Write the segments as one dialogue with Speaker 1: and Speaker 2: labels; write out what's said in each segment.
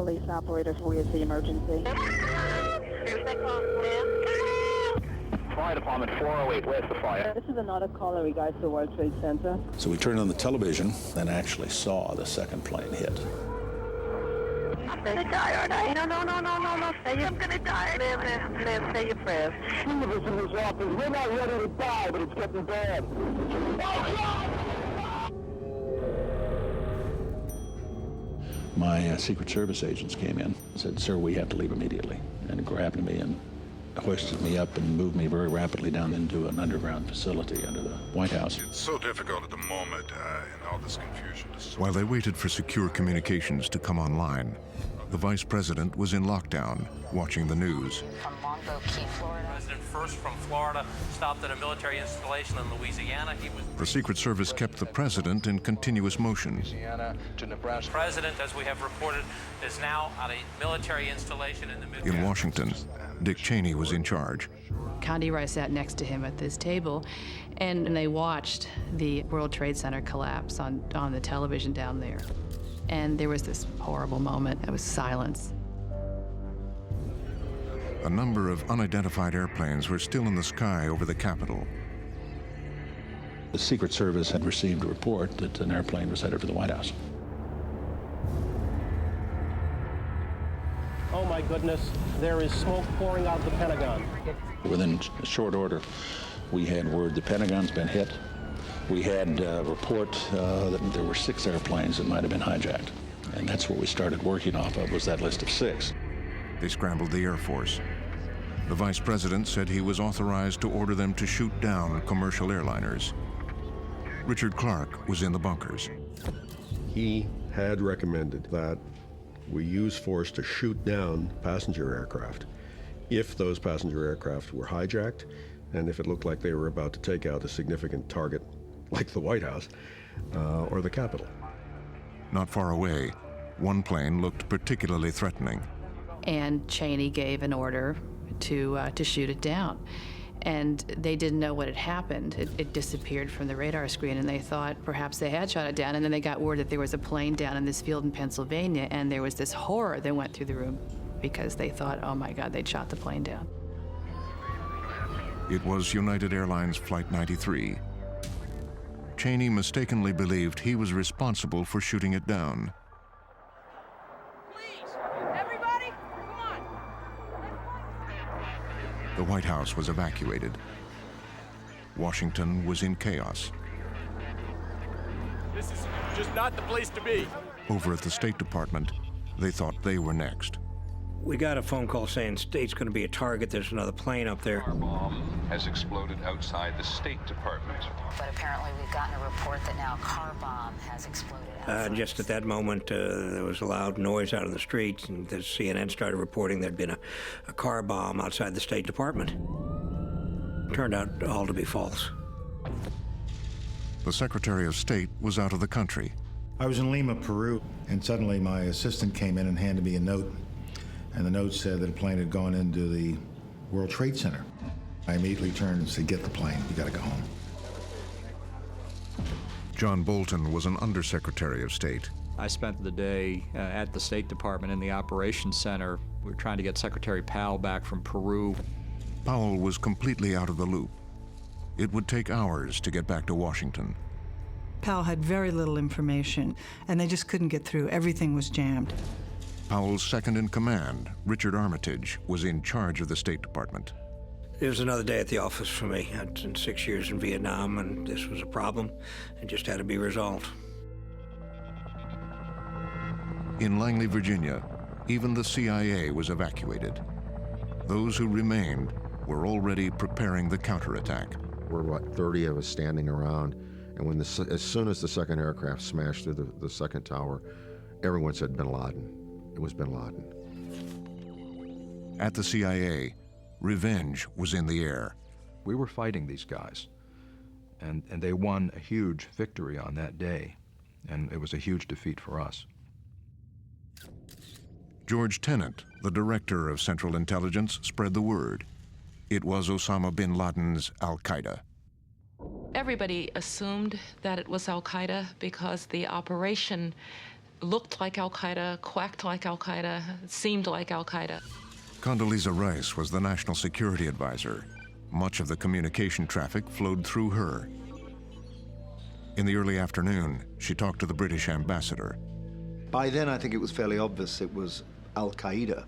Speaker 1: police operators, we is the emergency.
Speaker 2: Fire Department 408, where's the fire?
Speaker 1: This is another call in regards to World Trade Center.
Speaker 3: So we turned on the television and actually saw the second plane hit.
Speaker 1: I'm gonna die, aren't I? No. I'm gonna die. Live, say your prayers.
Speaker 2: Universe in this office, we're not ready to die, but it's getting bad.
Speaker 3: My Secret Service agents came in and said, "Sir, we have to leave immediately," and grabbed me and hoisted me up and moved me very rapidly down into an underground facility under the White House.
Speaker 4: It's so difficult at the moment in all this confusion.
Speaker 5: While they waited for secure communications to come online, the vice president was in lockdown, watching the news.
Speaker 6: From Longboat Key, Florida.
Speaker 7: President first from Florida stopped at a military installation in Louisiana.
Speaker 5: The Secret Service kept the president in continuous motion.
Speaker 7: The president, as we have reported, is now at a military installation in the Midwest.
Speaker 5: In Washington, Dick Cheney was in charge.
Speaker 8: Condi Rice sat next to him at this table, and they watched the World Trade Center collapse on the television down there. And there was this horrible moment. It was silence.
Speaker 5: A number of unidentified airplanes were still in the sky over the Capitol.
Speaker 3: The Secret Service had received a report that an airplane was headed for the White House.
Speaker 9: Oh my goodness, there is smoke pouring out of the Pentagon.
Speaker 3: Within short order, we had word the Pentagon's been hit. We had a report that there were 6 airplanes that might have been hijacked. And that's what we started working off of, was that list of 6.
Speaker 5: They scrambled the Air Force. The vice president said he was authorized to order them to shoot down commercial airliners. Richard Clark was in the bunkers.
Speaker 10: He had recommended that we use force to shoot down passenger aircraft if those passenger aircraft were hijacked and if it looked like they were about to take out a significant target like the White House or the Capitol.
Speaker 5: Not far away, one plane looked particularly threatening.
Speaker 8: And Cheney gave an order to shoot it down. And they didn't know what had happened. It disappeared from the radar screen, and they thought perhaps they had shot it down. And then they got word that there was a plane down in this field in Pennsylvania, and there was this horror that went through the room because they thought, oh my God, they'd shot the plane down.
Speaker 5: It was United Airlines Flight 93. Cheney mistakenly believed he was responsible for shooting it down.
Speaker 11: Please, everybody, come on.
Speaker 5: The White House was evacuated. Washington was in chaos.
Speaker 12: This is just not the place to be.
Speaker 5: Over at the State Department, they thought they were next.
Speaker 13: We got a phone call saying state's going to be a target. There's another plane up there.
Speaker 14: A car bomb has exploded outside the State Department.
Speaker 6: But apparently we've gotten a report that now a car bomb has exploded outside.
Speaker 13: Just at that moment, there was a loud noise out in the streets, and the CNN started reporting there'd been a car bomb outside the State Department. Turned out all to be false.
Speaker 5: The Secretary of State was out of the country.
Speaker 15: I was in Lima, Peru, and suddenly my assistant came in and handed me a note. And the note said that a plane had gone into the World Trade Center. I immediately turned and said, "Get the plane, you gotta go home."
Speaker 5: John Bolton was an undersecretary of state.
Speaker 16: I spent the day at the State Department in the Operations Center. We were trying to get Secretary Powell back from Peru.
Speaker 5: Powell was completely out of the loop. It would take hours to get back to Washington.
Speaker 17: Powell had very little information, and they just couldn't get through. Everything was jammed.
Speaker 5: Powell's second in command, Richard Armitage, was in charge of the State Department.
Speaker 13: It was another day at the office for me. I'd been 6 years in Vietnam, and this was a problem. It just had to be resolved.
Speaker 5: In Langley, Virginia, even the CIA was evacuated. Those who remained were already preparing the counterattack.
Speaker 10: We're, 30 of us standing around, and when as soon as the second aircraft smashed through the second tower, everyone said bin Laden. It was bin Laden.
Speaker 5: At the CIA, revenge was in the air.
Speaker 18: We were fighting these guys, and they won a huge victory on that day, and it was a huge defeat for us.
Speaker 5: George Tenet, the director of Central Intelligence, spread the word. It was Osama bin Laden's Al-Qaeda.
Speaker 19: Everybody assumed that it was Al-Qaeda because the operation looked like al-Qaeda, quacked like al-Qaeda, seemed like al-Qaeda.
Speaker 5: Condoleezza Rice was the national security advisor. Much of the communication traffic flowed through her. In the early afternoon, she talked to the British ambassador.
Speaker 20: By then, I think it was fairly obvious it was al-Qaeda,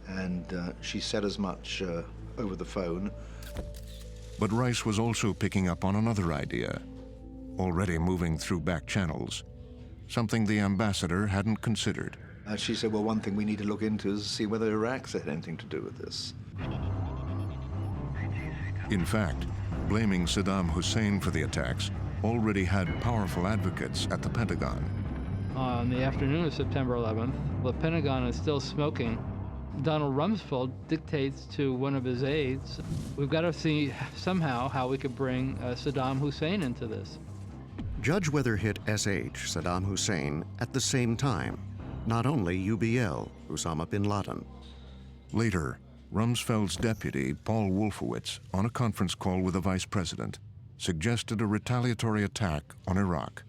Speaker 20: and she said as much over the phone.
Speaker 5: But Rice was also picking up on another idea, already moving through back channels, something the ambassador hadn't considered.
Speaker 20: She said, well, one thing we need to look into is see whether Iraq's had anything to do with this.
Speaker 5: In fact, blaming Saddam Hussein for the attacks already had powerful advocates at the Pentagon.
Speaker 21: On the afternoon of September 11th, the Pentagon is still smoking. Donald Rumsfeld dictates to one of his aides, we've got to see somehow how we could bring Saddam Hussein into this.
Speaker 22: Judge Weather hit SH, Saddam Hussein, at the same time. Not only UBL, Osama bin Laden.
Speaker 5: Later, Rumsfeld's deputy, Paul Wolfowitz, on a conference call with the vice president, suggested a retaliatory attack on Iraq.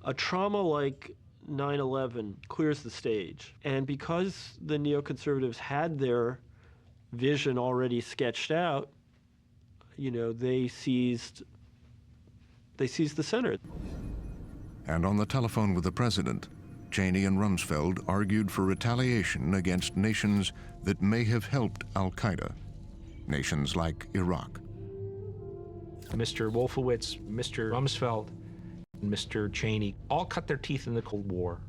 Speaker 9: A trauma like 9/11 clears the stage. And because the neoconservatives had their vision already sketched out, they seized the center.
Speaker 5: And on the telephone with the president, Cheney and Rumsfeld argued for retaliation against nations that may have helped al-Qaeda, nations like Iraq.
Speaker 23: Mr. Wolfowitz, Mr. Rumsfeld, and Mr. Cheney all cut their teeth in the Cold War,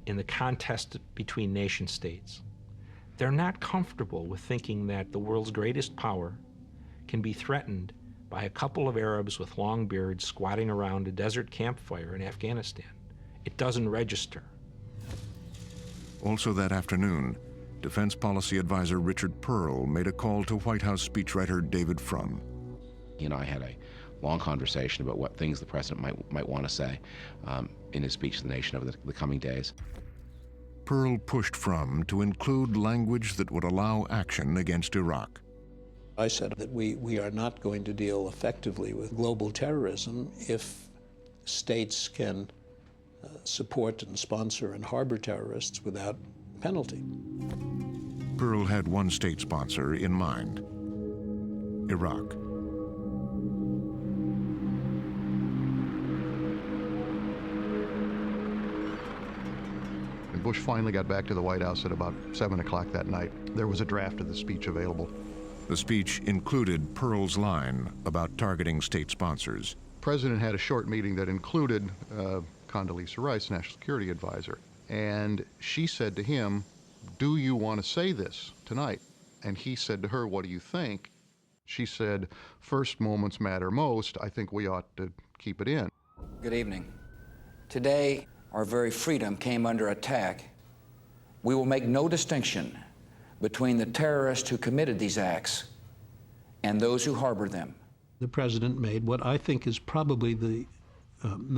Speaker 23: in the contest between nation states. They're not comfortable with thinking that the world's greatest power can be threatened by a couple of Arabs with long beards squatting around a desert campfire in Afghanistan. It doesn't register.
Speaker 5: Also that afternoon, Defense Policy Advisor Richard Pearl made a call to White House speechwriter David Frum.
Speaker 24: I had a long conversation about what things the president might want to say in his speech to the nation over the coming days.
Speaker 5: Pearl pushed Frum to include language that would allow action against Iraq.
Speaker 25: I said that we are not going to deal effectively with global terrorism if states can support and sponsor and harbor terrorists without penalty.
Speaker 5: Pearl had one state sponsor in mind: Iraq.
Speaker 26: When Bush finally got back to the White House at about 7 o'clock that night, there was a draft of the speech available.
Speaker 5: The speech included Pearl's line about targeting state sponsors.
Speaker 26: The president had a short meeting that included Condoleezza Rice, National Security Advisor, and she said to him, do you want to say this tonight? And he said to her, what do you think? She said, first moments matter most. I think we ought to keep it in.
Speaker 27: Good evening. Today, our very freedom came under attack. We will make no distinction between the terrorists who committed these acts and those who harbor them.
Speaker 28: The president made what I think is probably the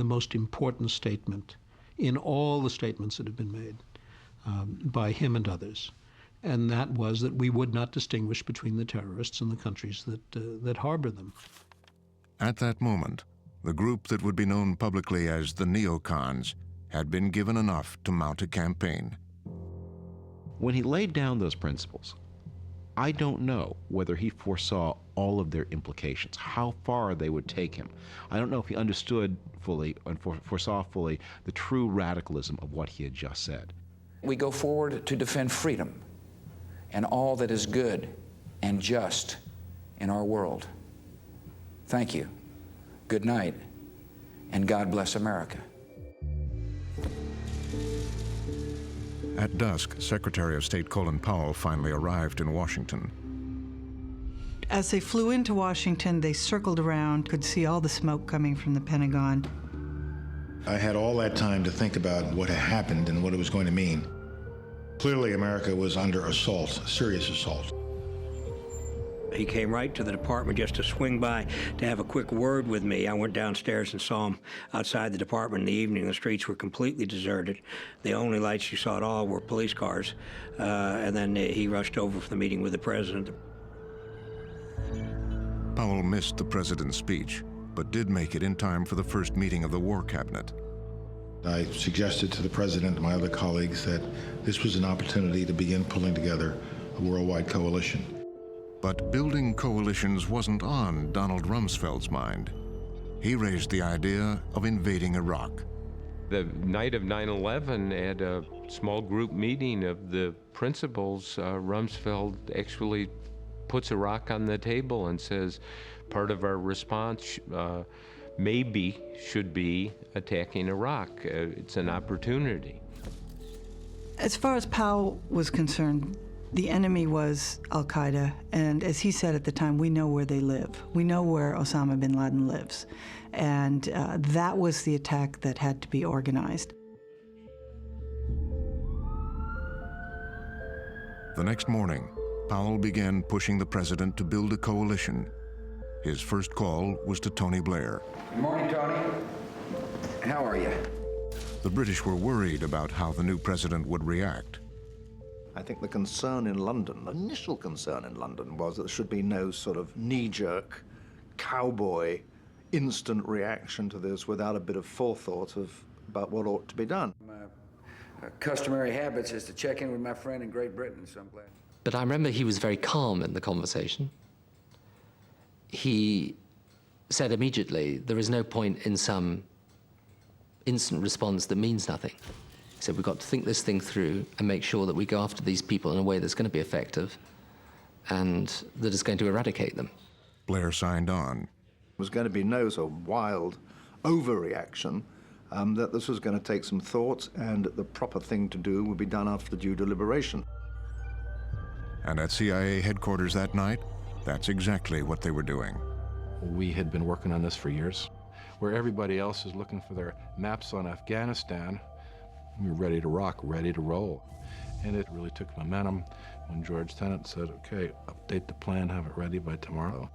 Speaker 28: most important statement in all the statements that have been made by him and others, and that was that we would not distinguish between the terrorists and the countries that harbor them.
Speaker 5: At that moment, the group that would be known publicly as the neocons had been given enough to mount a campaign.
Speaker 24: When he laid down those principles, I don't know whether he foresaw all of their implications, how far they would take him. I don't know if he understood fully and foresaw fully the true radicalism of what he had just said.
Speaker 27: We go forward to defend freedom and all that is good and just in our world. Thank you. Good night, and God bless America.
Speaker 5: At dusk, Secretary of State Colin Powell finally arrived in Washington.
Speaker 17: As they flew into Washington, they circled around, could see all the smoke coming from the Pentagon.
Speaker 15: I had all that time to think about what had happened and what it was going to mean. Clearly, America was under assault, serious assault.
Speaker 13: He came right to the department just to swing by to have a quick word with me. I went downstairs and saw him outside the department in the evening. The streets were completely deserted. The only lights you saw at all were police cars. And then he rushed over for the meeting with the president.
Speaker 5: Powell missed the president's speech, but did make it in time for the first meeting of the War Cabinet.
Speaker 15: I suggested to the president and my other colleagues that this was an opportunity to begin pulling together a worldwide coalition.
Speaker 5: But building coalitions wasn't on Donald Rumsfeld's mind. He raised the idea of invading Iraq.
Speaker 1: The night of 9/11, at a small group meeting of the principals, Rumsfeld actually puts Iraq on the table and says part of our response maybe should be attacking Iraq. It's an opportunity.
Speaker 17: As far as Powell was concerned, the enemy was al-Qaeda, and as he said at the time, we know where they live. We know where Osama bin Laden lives. And that was the attack that had to be organized.
Speaker 5: The next morning, Powell began pushing the president to build a coalition. His first call was to Tony Blair.
Speaker 27: Good morning, Tony. How are you?
Speaker 5: The British were worried about how the new president would react.
Speaker 20: I think the concern in London, the initial concern in London, was that there should be no sort of knee-jerk, cowboy, instant reaction to this without a bit of forethought about what ought to be done.
Speaker 27: My customary habits is to check in with my friend in Great Britain, so I'm glad.
Speaker 2: But I remember he was very calm in the conversation. He said immediately, there is no point in some instant response that means nothing. He said, we've got to think this thing through and make sure that we go after these people in a way that's going to be effective and that is going to eradicate them.
Speaker 5: Blair signed on.
Speaker 20: There was going to be no sort of wild overreaction, that this was going to take some thought, and the proper thing to do would be done after due deliberation.
Speaker 5: And at CIA headquarters that night, that's exactly what they were doing.
Speaker 18: We had been working on this for years. Where everybody else is looking for their maps on Afghanistan, we were ready to rock, ready to roll. And it really took momentum when George Tenet said, okay, update the plan, have it ready by tomorrow.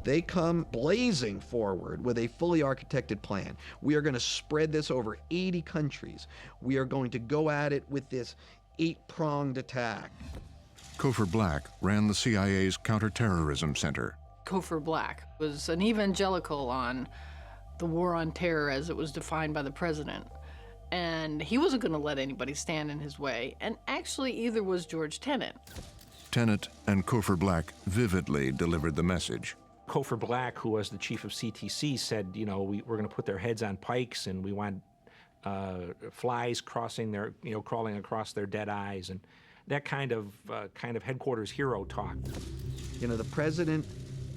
Speaker 3: They come blazing forward with a fully architected plan. We are going to spread this over 80 countries. We are going to go at it with this 8-pronged attack.
Speaker 5: Cofer Black ran the CIA's Counterterrorism Center.
Speaker 4: Cofer Black was an evangelical on the war on terror as it was defined by the president. And he wasn't going to let anybody stand in his way. And actually, either was George Tenet.
Speaker 5: Tenet and Cofer Black vividly delivered the message.
Speaker 23: Cofer Black, who was the chief of CTC, said, you know, we're going to put their heads on pikes, and we want flies crossing their, crawling across their dead eyes, and that kind of headquarters hero talk.
Speaker 3: You know, the president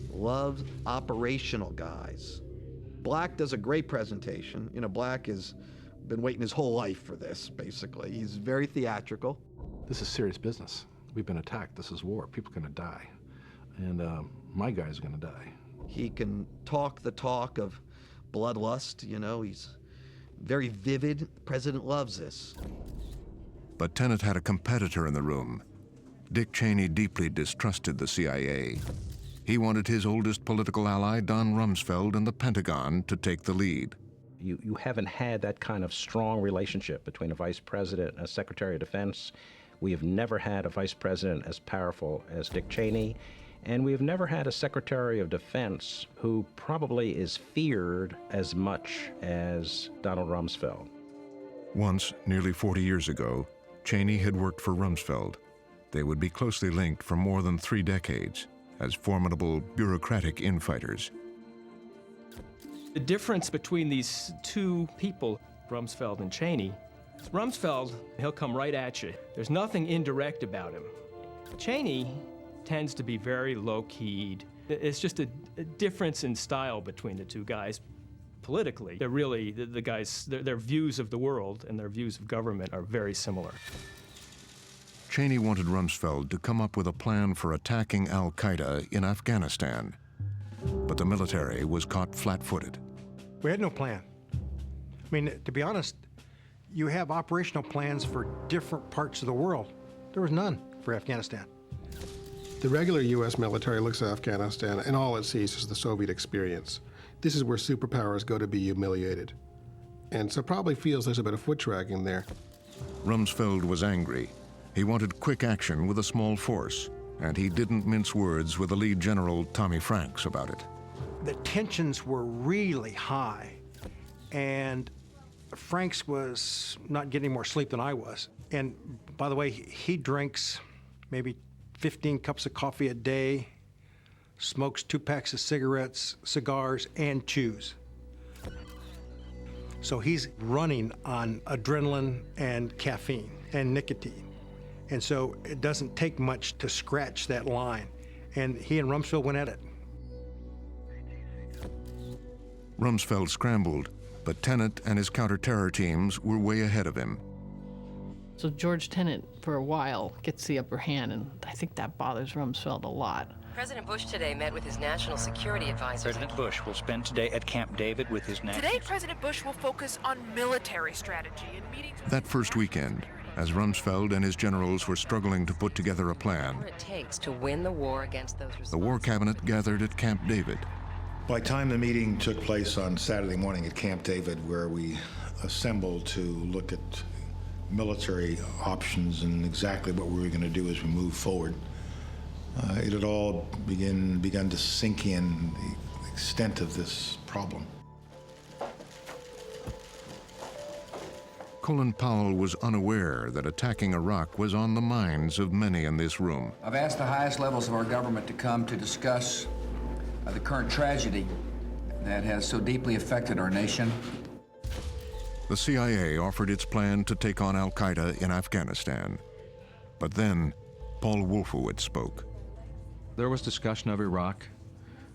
Speaker 3: loves operational guys. Black does a great presentation. You know, Black has been waiting his whole life for this, basically. He's very theatrical.
Speaker 18: This is serious business. We've been attacked. This is war. People are going to die. And my guy's going to die.
Speaker 3: He can talk the talk of bloodlust, he's very vivid. The president loves this.
Speaker 5: But Tenet had a competitor in the room. Dick Cheney deeply distrusted the CIA. He wanted his oldest political ally, Don Rumsfeld, and the Pentagon to take the lead.
Speaker 7: You haven't had that kind of strong relationship between a vice president and a secretary of defense. We have never had a vice president as powerful as Dick Cheney, and we have never had a secretary of defense who probably is feared as much as Donald Rumsfeld.
Speaker 5: Once, nearly 40 years ago, Cheney had worked for Rumsfeld. They would be closely linked for more than 3 decades as formidable bureaucratic infighters.
Speaker 8: The difference between these two people, Rumsfeld and Cheney, Rumsfeld, he'll come right at you. There's nothing indirect about him. Cheney tends to be very low-keyed. It's just a difference in style between the two guys. Politically, they're really, the guys, their views of the world and their views of government are very similar.
Speaker 5: Cheney wanted Rumsfeld to come up with a plan for attacking al-Qaeda in Afghanistan. But the military was caught flat-footed.
Speaker 11: We had no plan. I mean, to be honest, you have operational plans for different parts of the world. There was none for Afghanistan.
Speaker 12: The regular U.S. military looks at Afghanistan, and all it sees is the Soviet experience. This is where superpowers go to be humiliated. And so probably feels there's a bit of foot-dragging there.
Speaker 5: Rumsfeld was angry. He wanted quick action with a small force, and he didn't mince words with the lead general, Tommy Franks, about it.
Speaker 11: The tensions were really high, and Franks was not getting more sleep than I was. And by the way, he drinks maybe 15 cups of coffee a day, smokes 2 packs of cigarettes, cigars, and chews. So he's running on adrenaline and caffeine and nicotine. And so it doesn't take much to scratch that line. And he and Rumsfeld went at it.
Speaker 5: Rumsfeld scrambled, but Tenet and his counter-terror teams were way ahead of him.
Speaker 4: So George Tenet, for a while, gets the upper hand, and I think that bothers Rumsfeld a lot.
Speaker 6: President Bush today met with his national security advisors.
Speaker 9: President Bush will spend today at Camp David with his national...
Speaker 10: Today, President Bush will focus on military strategy and meetings...
Speaker 5: That first weekend, as Rumsfeld and his generals were struggling to put together a plan,
Speaker 6: ...what it takes to win the war against those
Speaker 5: the war cabinet gathered at Camp David.
Speaker 15: By the time the meeting took place on Saturday morning at Camp David, where we assembled to look at military options and exactly what we were going to do as we move forward, it had all begun to sink in the extent of this problem.
Speaker 5: Colin Powell was unaware that attacking Iraq was on the minds of many in this room.
Speaker 27: I've asked the highest levels of our government to come to discuss the current tragedy that has so deeply affected our nation.
Speaker 5: The CIA offered its plan to take on al-Qaeda in Afghanistan. But then, Paul Wolfowitz spoke.
Speaker 18: There was discussion of Iraq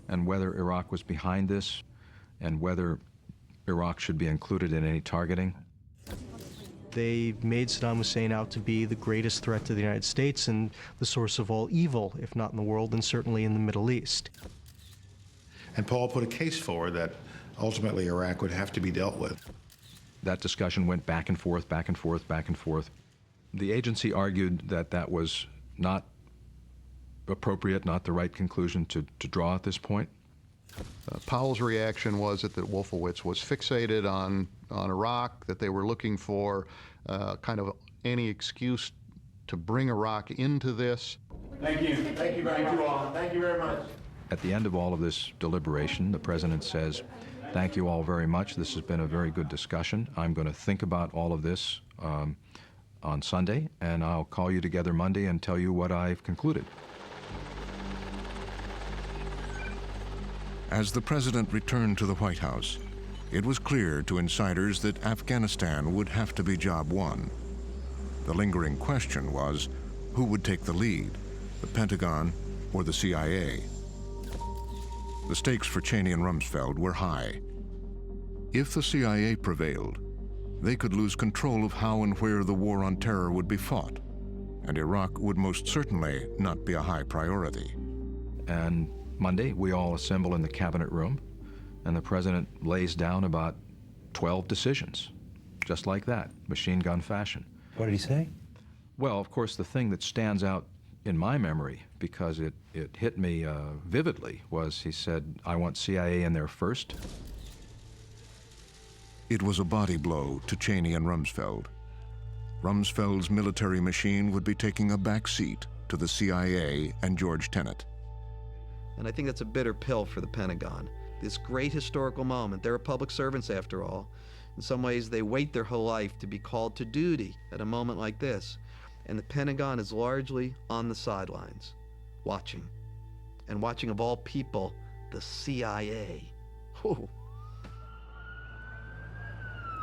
Speaker 18: and whether Iraq was behind this and whether Iraq should be included in any targeting.
Speaker 14: They made Saddam Hussein out to be the greatest threat to the United States and the source of all evil, if not in the world, then certainly in the Middle East.
Speaker 15: And Paul put a case forward that ultimately Iraq would have to be dealt with.
Speaker 18: That discussion went back and forth, back and forth, back and forth. The agency argued that that was not appropriate, not the right conclusion to draw at this point.
Speaker 26: Powell's reaction was that Wolfowitz was fixated on Iraq, that they were looking for kind of any excuse to bring Iraq into this.
Speaker 16: Thank you. Thank you very much. All. Thank you very much.
Speaker 18: At the end of all of this deliberation, the president says, "Thank you all very much. This has been a very good discussion. I'm going to think about all of this on Sunday, and I'll call you together Monday and tell you what I've concluded."
Speaker 5: As the president returned to the White House, it was clear to insiders that Afghanistan would have to be job one. The lingering question was, who would take the lead, the Pentagon or the CIA? The stakes for Cheney and Rumsfeld were high. If the CIA prevailed, they could lose control of how and where the war on terror would be fought, and Iraq would most certainly not be a high priority.
Speaker 18: And Monday, we all assemble in the cabinet room, and the president lays down about 12 decisions, just like that, machine gun fashion.
Speaker 14: What did he say?
Speaker 18: Well, of course, the thing that stands out in my memory, because it hit me vividly, was he said, "I want CIA in there first."
Speaker 5: It was a body blow to Cheney and Rumsfeld. Rumsfeld's military machine would be taking a back seat to the CIA and George Tenet.
Speaker 3: And I think that's a bitter pill for the Pentagon. This great historical moment, they're public servants after all. In some ways, they wait their whole life to be called to duty at a moment like this. And the Pentagon is largely on the sidelines, watching. And watching, of all people, the CIA. Whew.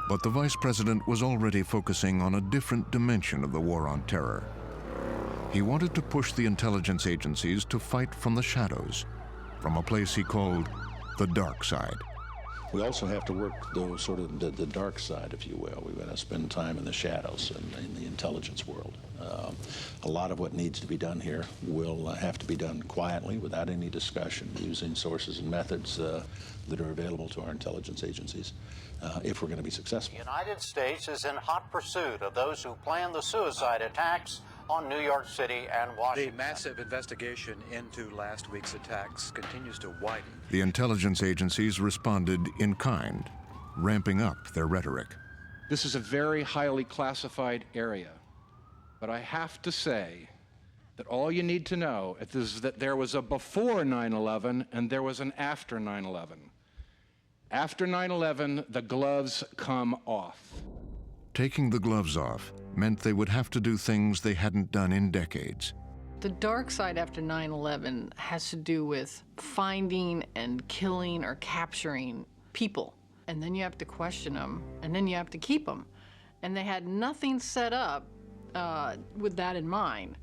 Speaker 5: But the vice president was already focusing on a different dimension of the war on terror. He wanted to push the intelligence agencies to fight from the shadows, from a place he called the dark side.
Speaker 19: We also have to work the dark side, if you will. We're going to spend time in the shadows and in the intelligence world. A lot of what needs to be done here will have to be done quietly, without any discussion, using sources and methods that are available to our intelligence agencies, if we're going to be successful.
Speaker 21: The United States is in hot pursuit of those who planned the suicide attacks on New York City and Washington.
Speaker 22: The massive investigation into last week's attacks continues to widen.
Speaker 5: The intelligence agencies responded in kind, ramping up their rhetoric.
Speaker 29: This is a very highly classified area, but I have to say that all you need to know is that there was a before 9/11 and there was an after 9/11. After 9/11, the gloves come off.
Speaker 5: Taking the gloves off meant they would have to do things they hadn't done in decades.
Speaker 4: The dark side after 9/11 has to do with finding and killing or capturing people. And then you have to question them, and then you have to keep them. And they had nothing set up with that in mind.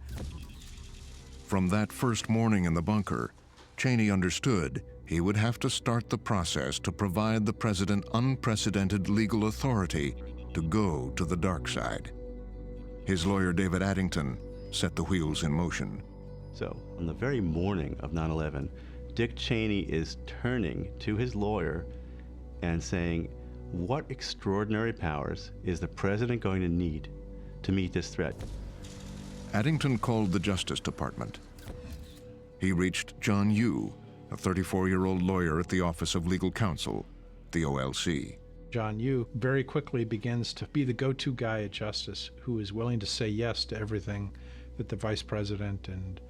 Speaker 5: From that first morning in the bunker, Cheney understood he would have to start the process to provide the president unprecedented legal authority to go to the dark side. His lawyer, David Addington, set the wheels in motion.
Speaker 1: So, on the very morning of 9/11, Dick Cheney is turning to his lawyer and saying, what extraordinary powers is the president going to need to meet this threat?
Speaker 5: Addington called the Justice Department. He reached John Yoo, a 34-year-old lawyer at the Office of Legal Counsel, the OLC.
Speaker 2: John Yoo very quickly begins to be the go-to guy at Justice who is willing to say yes to everything that the Vice President and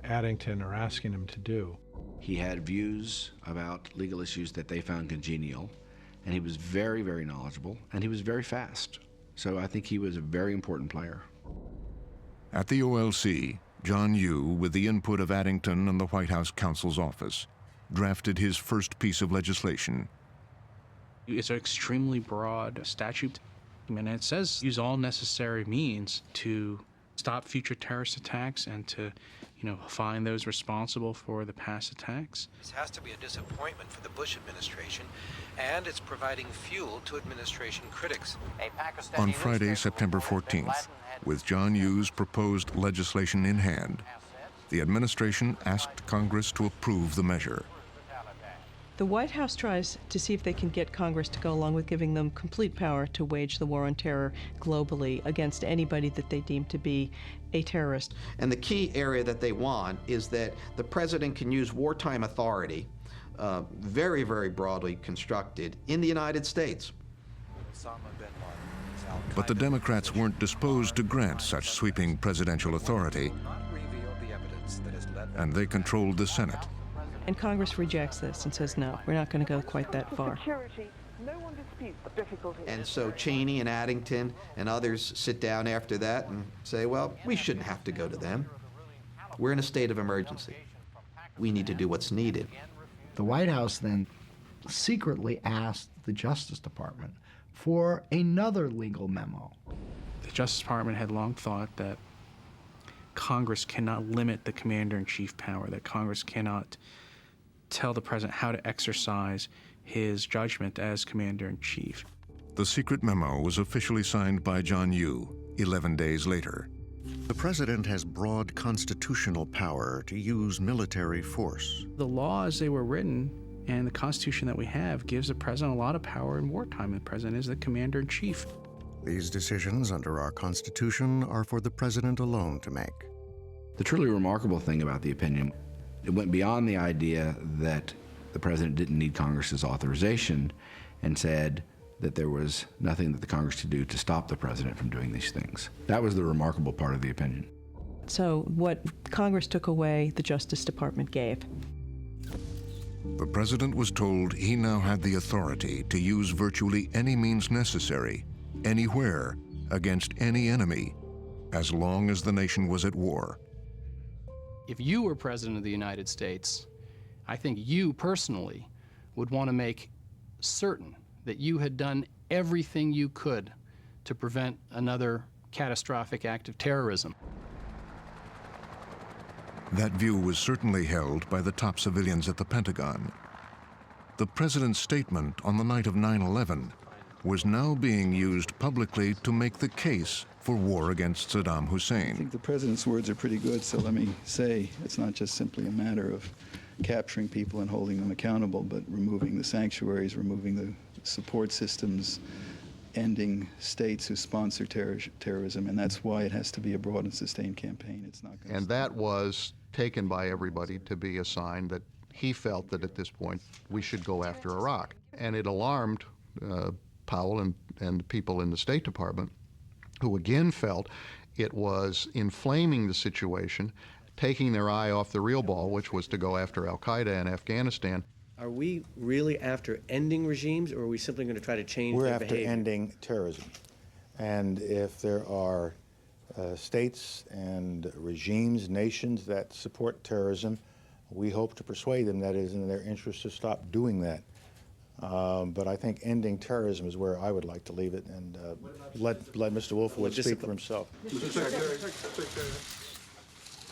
Speaker 2: Addington are asking him to do.
Speaker 13: He had views about legal issues that they found congenial, and he was very, very knowledgeable, and he was very fast. So I think he was a very important player.
Speaker 5: At the OLC, John Yoo, with the input of Addington and the White House counsel's office, drafted his first piece of legislation.
Speaker 17: It's an extremely broad statute, and it says use all necessary means to stop future terrorist attacks and to, find those responsible for the past attacks.
Speaker 22: This has to be a disappointment for the Bush administration, and it's providing fuel to administration critics.
Speaker 5: On Friday, September 14th, with John Yoo's proposed legislation in hand, the administration asked Congress to approve the measure.
Speaker 20: The White House tries to see if they can get Congress to go along with giving them complete power to wage the war on terror globally against anybody that they deem to be a terrorist.
Speaker 3: And the key area that they want is that the president can use wartime authority, very, very broadly constructed, in the United States.
Speaker 5: But the Democrats weren't disposed to grant such sweeping presidential authority, and they controlled the Senate.
Speaker 20: And Congress rejects this and says, no, we're not going to go quite that far.
Speaker 3: And so Cheney and Addington and others sit down after that and say, well, we shouldn't have to go to them. We're in a state of emergency. We need to do what's needed.
Speaker 23: The White House then secretly asked the Justice Department for another legal memo.
Speaker 17: The Justice Department had long thought that Congress cannot limit the commander-in-chief power, that Congress cannot tell the president how to exercise his judgment as commander-in-chief.
Speaker 5: The secret memo was officially signed by John Yoo 11 days later.
Speaker 24: The president has broad constitutional power to use military force.
Speaker 17: The law as they were written and the Constitution that we have gives the president a lot of power in wartime. The president is the commander-in-chief.
Speaker 24: These decisions under our Constitution are for the president alone to make.
Speaker 13: The truly remarkable thing about the opinion, it went beyond the idea that the president didn't need Congress's authorization and said that there was nothing that the Congress could do to stop the president from doing these things. That was the remarkable part of the opinion.
Speaker 20: So what Congress took away, the Justice Department gave.
Speaker 5: The president was told he now had the authority to use virtually any means necessary, anywhere, against any enemy, as long as the nation was at war.
Speaker 8: If you were president of the United States, I think you personally would want to make certain that you had done everything you could to prevent another catastrophic act of terrorism.
Speaker 5: That view was certainly held by the top civilians at the Pentagon. The president's statement on the night of 9/11 was now being used publicly to make the case for war against Saddam Hussein.
Speaker 25: I think the president's words are pretty good, so let me say it's not just simply a matter of capturing people and holding them accountable, but removing the sanctuaries, removing the support systems, ending states who sponsor terrorism, and that's why it has to be a broad and sustained campaign. It's not going to
Speaker 26: And that was taken by everybody to be a sign that he felt that at this point we should go after Iraq. And it alarmed Powell and the people in the State Department, who again felt it was inflaming the situation, taking their eye off the real ball, which was to go after al-Qaeda in Afghanistan.
Speaker 6: Are we really after ending regimes, or are we simply going to try to change
Speaker 7: We're
Speaker 6: their
Speaker 7: after
Speaker 6: behavior?
Speaker 7: ending terrorism. And if there are states and regimes, nations that support terrorism, we hope to persuade them that it is in their interest to stop doing that. But I think ending terrorism is where I would like to leave it, and let Mr. Wolfowitz speak for himself.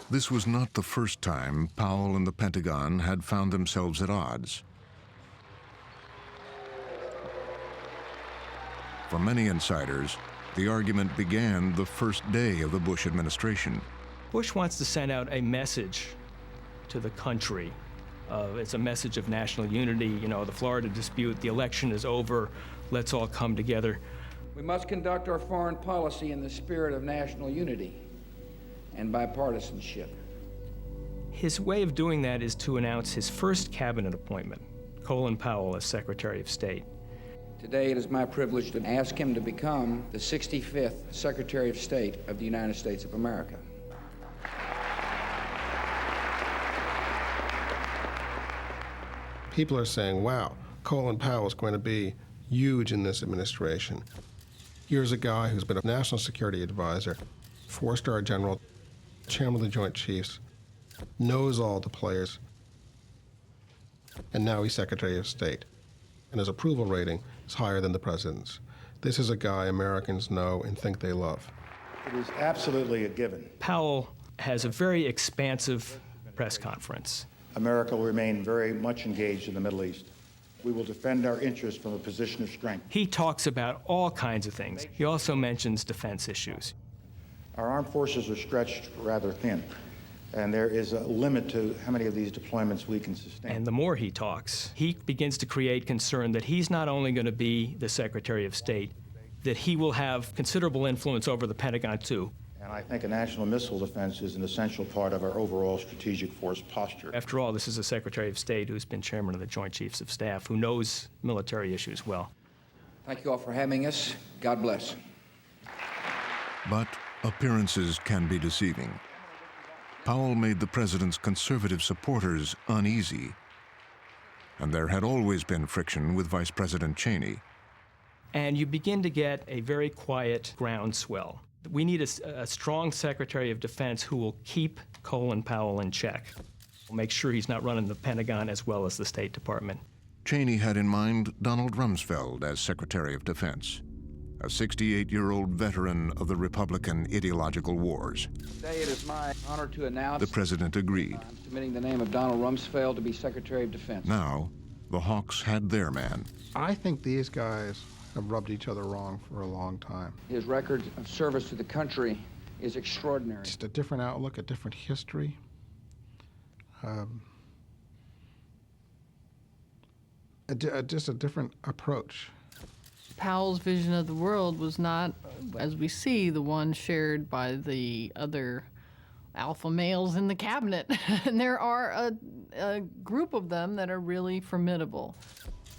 Speaker 5: This was not the first time Powell and the Pentagon had found themselves at odds. For many insiders, the argument began the first day of the Bush administration.
Speaker 8: Bush wants to send out a message to the country. It's a message of national unity. You know, the Florida dispute, the election is over, let's all come together.
Speaker 9: We must conduct our foreign policy in the spirit of national unity and bipartisanship.
Speaker 8: His way of doing that is to announce his first cabinet appointment, Colin Powell as Secretary of State.
Speaker 9: Today it is my privilege to ask him to become the 65th Secretary of State of the United States of America.
Speaker 10: People are saying, wow, Colin Powell is going to be huge in this administration. Here's a guy who's been a national security advisor, 4-star general, chairman of the Joint Chiefs, knows all the players, and now he's Secretary of State. And his approval rating is higher than the president's. This is a guy Americans know and think they love.
Speaker 7: It is absolutely a given.
Speaker 8: Powell has a very expansive press conference.
Speaker 7: America will remain very much engaged in the Middle East. We will defend our interests from a position of strength.
Speaker 8: He talks about all kinds of things. He also mentions defense issues.
Speaker 7: Our armed forces are stretched rather thin, and there is a limit to how many of these deployments we can sustain.
Speaker 8: And the more he talks, he begins to create concern that he's not only going to be the Secretary of State, that he will have considerable influence over the Pentagon, too.
Speaker 7: And I think a national missile defense is an essential part of our overall strategic force posture.
Speaker 8: After all, this is a Secretary of State who's been chairman of the Joint Chiefs of Staff, who knows military issues well.
Speaker 9: Thank you all for having us. God bless.
Speaker 5: But appearances can be deceiving. Powell made the president's conservative supporters uneasy, and there had always been friction with Vice President Cheney.
Speaker 8: And you begin to get a very quiet groundswell. We need a strong Secretary of Defense who will keep Colin Powell in check. We'll make sure he's not running the Pentagon as well as the State Department.
Speaker 5: Cheney had in mind Donald Rumsfeld as Secretary of Defense, a 68-year-old veteran of the Republican ideological wars.
Speaker 9: Today it is my honor to announce
Speaker 5: The president agreed.
Speaker 9: I'm submitting the name of Donald Rumsfeld to be Secretary of Defense.
Speaker 5: Now, the Hawks had their man.
Speaker 10: I think these guys have rubbed each other wrong for a long time.
Speaker 9: His record of service to the country is extraordinary.
Speaker 10: Just a different outlook, a different history. Just a different approach.
Speaker 4: Powell's vision of the world was not, as we see, the one shared by the other alpha males in the cabinet. And there are a group of them that are really formidable.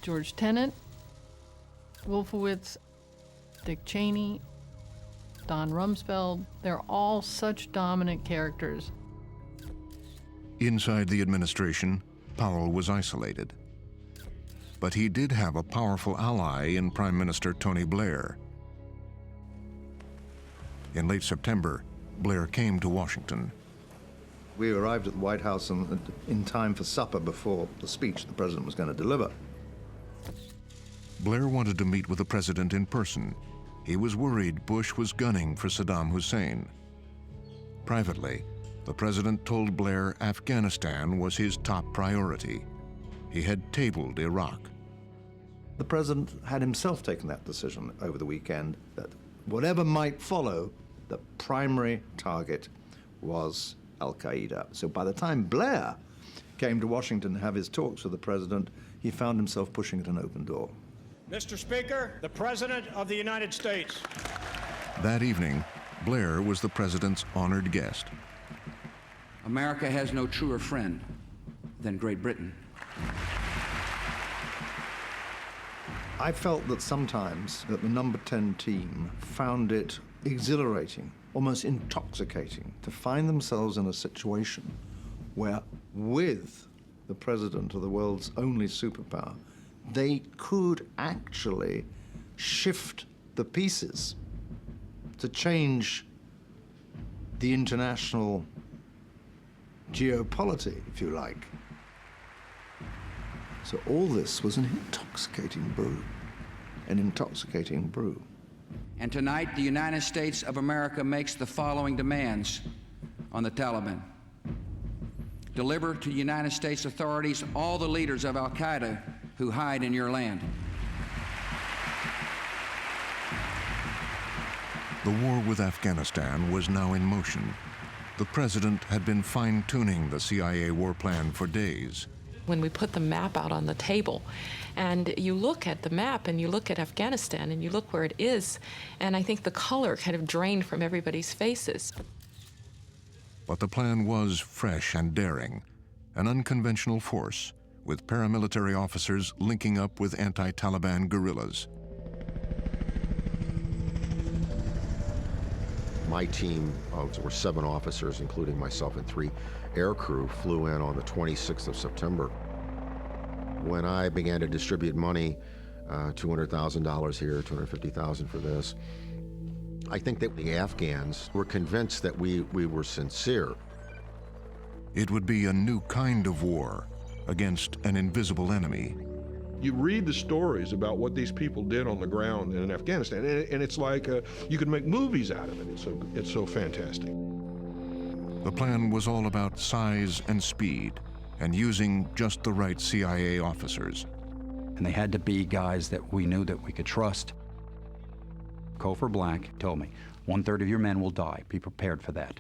Speaker 4: George Tenet, Wolfowitz, Dick Cheney, Don Rumsfeld, they're all such dominant characters.
Speaker 5: Inside the administration, Powell was isolated. But he did have a powerful ally in Prime Minister Tony Blair. In late September, Blair came to Washington.
Speaker 24: We arrived at the White House in time for supper before the speech the president was going to deliver.
Speaker 5: Blair wanted to meet with the president in person. He was worried Bush was gunning for Saddam Hussein. Privately, the president told Blair Afghanistan was his top priority. He had tabled Iraq.
Speaker 24: The president had himself taken that decision over the weekend that whatever might follow, the primary target was al-Qaeda. So by the time Blair came to Washington to have his talks with the president, he found himself pushing at an open door.
Speaker 11: Mr. Speaker, the President of the United States.
Speaker 5: That evening, Blair was the president's honored guest.
Speaker 9: America has no truer friend than Great Britain.
Speaker 24: I felt that sometimes that the number 10 team found it exhilarating, almost intoxicating, to find themselves in a situation where, with the president of the world's only superpower, they could actually shift the pieces to change the international geopolity, if you like. So all this was an intoxicating brew, an intoxicating brew.
Speaker 9: And tonight, the United States of America makes the following demands on the Taliban. Deliver to United States authorities all the leaders of al-Qaeda who hide in your land.
Speaker 5: The war with Afghanistan was now in motion. The president had been fine-tuning the CIA war plan for days.
Speaker 12: When we put the map out on the table, and you look at the map and you look at Afghanistan and you look where it is, and I think the color kind of drained from everybody's faces.
Speaker 5: But the plan was fresh and daring, an unconventional force with paramilitary officers linking up with anti-Taliban guerrillas.
Speaker 14: My team, were 7 officers, including myself and 3 aircrew, flew in on the 26th of September. When I began to distribute money, $200,000 here, $250,000 for this, I think that the Afghans were convinced that we were sincere.
Speaker 5: It would be a new kind of war against an invisible enemy.
Speaker 15: You read the stories about what these people did on the ground in Afghanistan, and it's like you could make movies out of it. It's so fantastic.
Speaker 5: The plan was all about size and speed, and using just the right CIA officers.
Speaker 16: And they had to be guys that we knew that we could trust. Cofer Black told me, 1/3 of your men will die. Be prepared for that.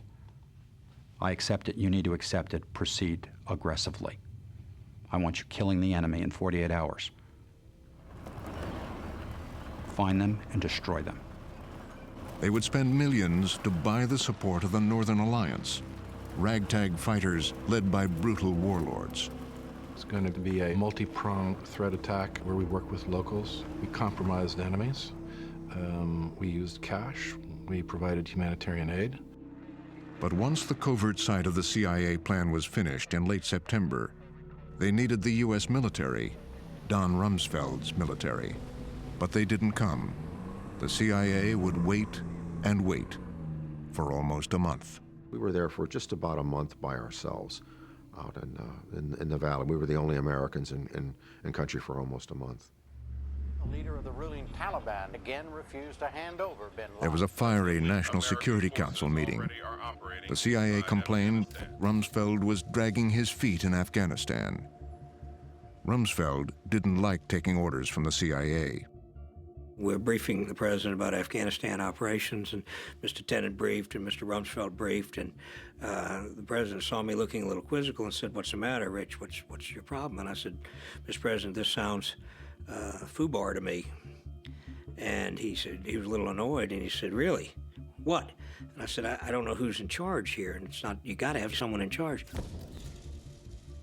Speaker 16: I accept it. You need to accept it. Proceed aggressively. I want you killing the enemy in 48 hours. Find them and destroy them.
Speaker 5: They would spend millions to buy the support of the Northern Alliance, ragtag fighters led by brutal warlords.
Speaker 18: It's going to be a multi-pronged threat attack where we work with locals. We compromised enemies. We used cash. We provided humanitarian aid.
Speaker 5: But once the covert side of the CIA plan was finished in late September, they needed the U.S. military, Don Rumsfeld's military. But they didn't come. The CIA would wait and wait for almost a month.
Speaker 14: We were there for just about a month by ourselves out in the valley. We were the only Americans in country for almost a month.
Speaker 19: The leader of the ruling Taliban again refused to hand over bin Laden.
Speaker 5: There was a fiery National Security Council meeting. The CIA complained Rumsfeld was dragging his feet in Afghanistan. Rumsfeld didn't like taking orders from the CIA.
Speaker 21: We're briefing the president about Afghanistan operations, and Mr. Tenet briefed and Mr. Rumsfeld briefed, and the president saw me looking a little quizzical and said, "What's the matter, Rich? What's your problem?" And I said, "Mr. President, this sounds foobar to me." And he said, he was a little annoyed, and he said, "Really? What?" And I said, I don't know who's in charge here, and it's not, you gotta have someone in charge.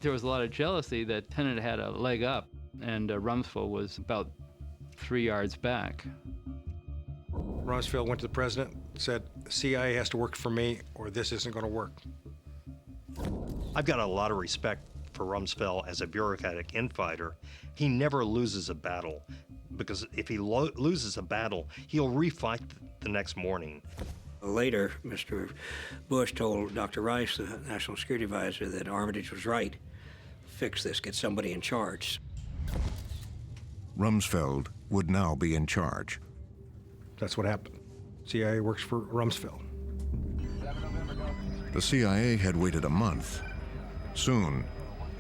Speaker 27: There was a lot of jealousy that Tenet had a leg up, and Rumsfeld was about 3 yards back.
Speaker 11: Rumsfeld went to the president, said, CIA has to work for me or this isn't going to work.
Speaker 28: I've got a lot of respect for Rumsfeld as a bureaucratic infighter. He never loses a battle, because if he loses a battle, he'll refight the next morning.
Speaker 21: Later, Mr. Bush told Dr. Rice, the National Security Advisor, that Armitage was right. Fix this, get somebody in charge.
Speaker 5: Rumsfeld would now be in charge.
Speaker 11: That's what happened. CIA works for Rumsfeld.
Speaker 5: The CIA had waited a month. Soon,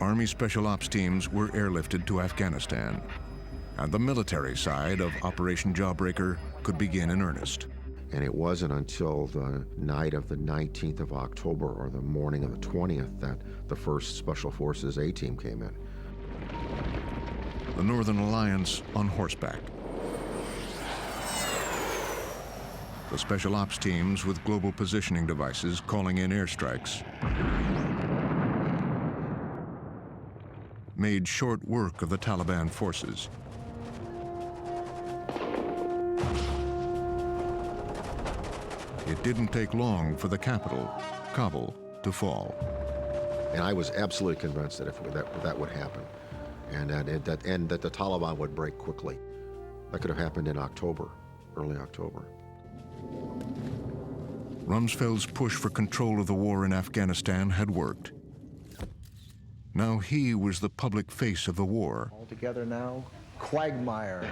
Speaker 5: Army Special Ops teams were airlifted to Afghanistan, and the military side of Operation Jawbreaker could begin in earnest.
Speaker 14: And it wasn't until the night of the 19th of October or the morning of the 20th that the first Special Forces A-team came in.
Speaker 5: The Northern Alliance on horseback. The Special Ops teams with global positioning devices calling in airstrikes made short work of the Taliban forces. It didn't take long for the capital, Kabul, to fall.
Speaker 14: And I was absolutely convinced that that would happen, and that the Taliban would break quickly. That could have happened in October, early October.
Speaker 5: Rumsfeld's push for control of the war in Afghanistan had worked. Now he was the public face of the war.
Speaker 24: All together now, quagmire.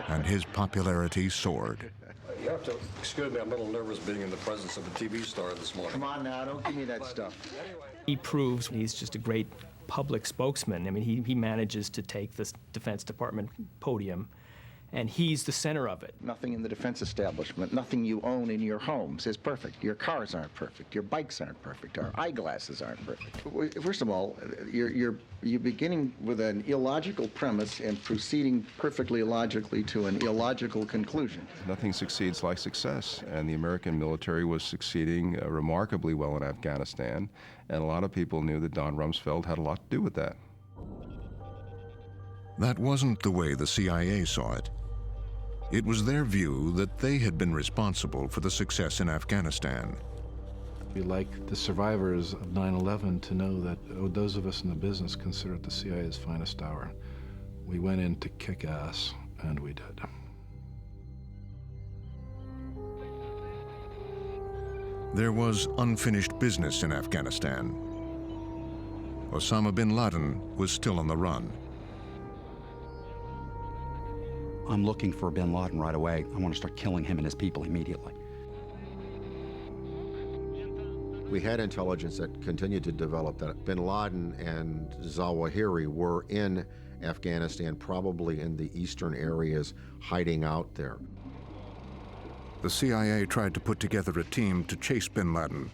Speaker 5: And his popularity soared.
Speaker 1: You have to excuse me, I'm a little nervous being in the presence of a TV star this morning.
Speaker 24: Come on now, don't give me that stuff.
Speaker 8: He proves he's just a great public spokesman. I mean, he manages to take this Defense Department podium, and he's the center of it.
Speaker 24: Nothing in the defense establishment, nothing you own in your homes is perfect. Your cars aren't perfect. Your bikes aren't perfect. Our eyeglasses aren't perfect. First of all, you're beginning with an illogical premise and proceeding perfectly logically to an illogical conclusion.
Speaker 2: Nothing succeeds like success, and the American military was succeeding remarkably well in Afghanistan, and a lot of people knew that Don Rumsfeld had a lot to do with that.
Speaker 5: That wasn't the way the CIA saw it. It was their view that they had been responsible for the success in Afghanistan.
Speaker 18: We'd like the survivors of 9/11 to know that those of us in the business consider it the CIA's finest hour. We went in to kick ass, and we did.
Speaker 5: There was unfinished business in Afghanistan. Osama bin Laden was still on the run.
Speaker 16: I'm looking for bin Laden right away. I want to start killing him and his people immediately.
Speaker 14: We had intelligence that continued to develop that bin Laden and Zawahiri were in Afghanistan, probably in the eastern areas, hiding out there.
Speaker 5: The CIA tried to put together a team to chase bin Laden.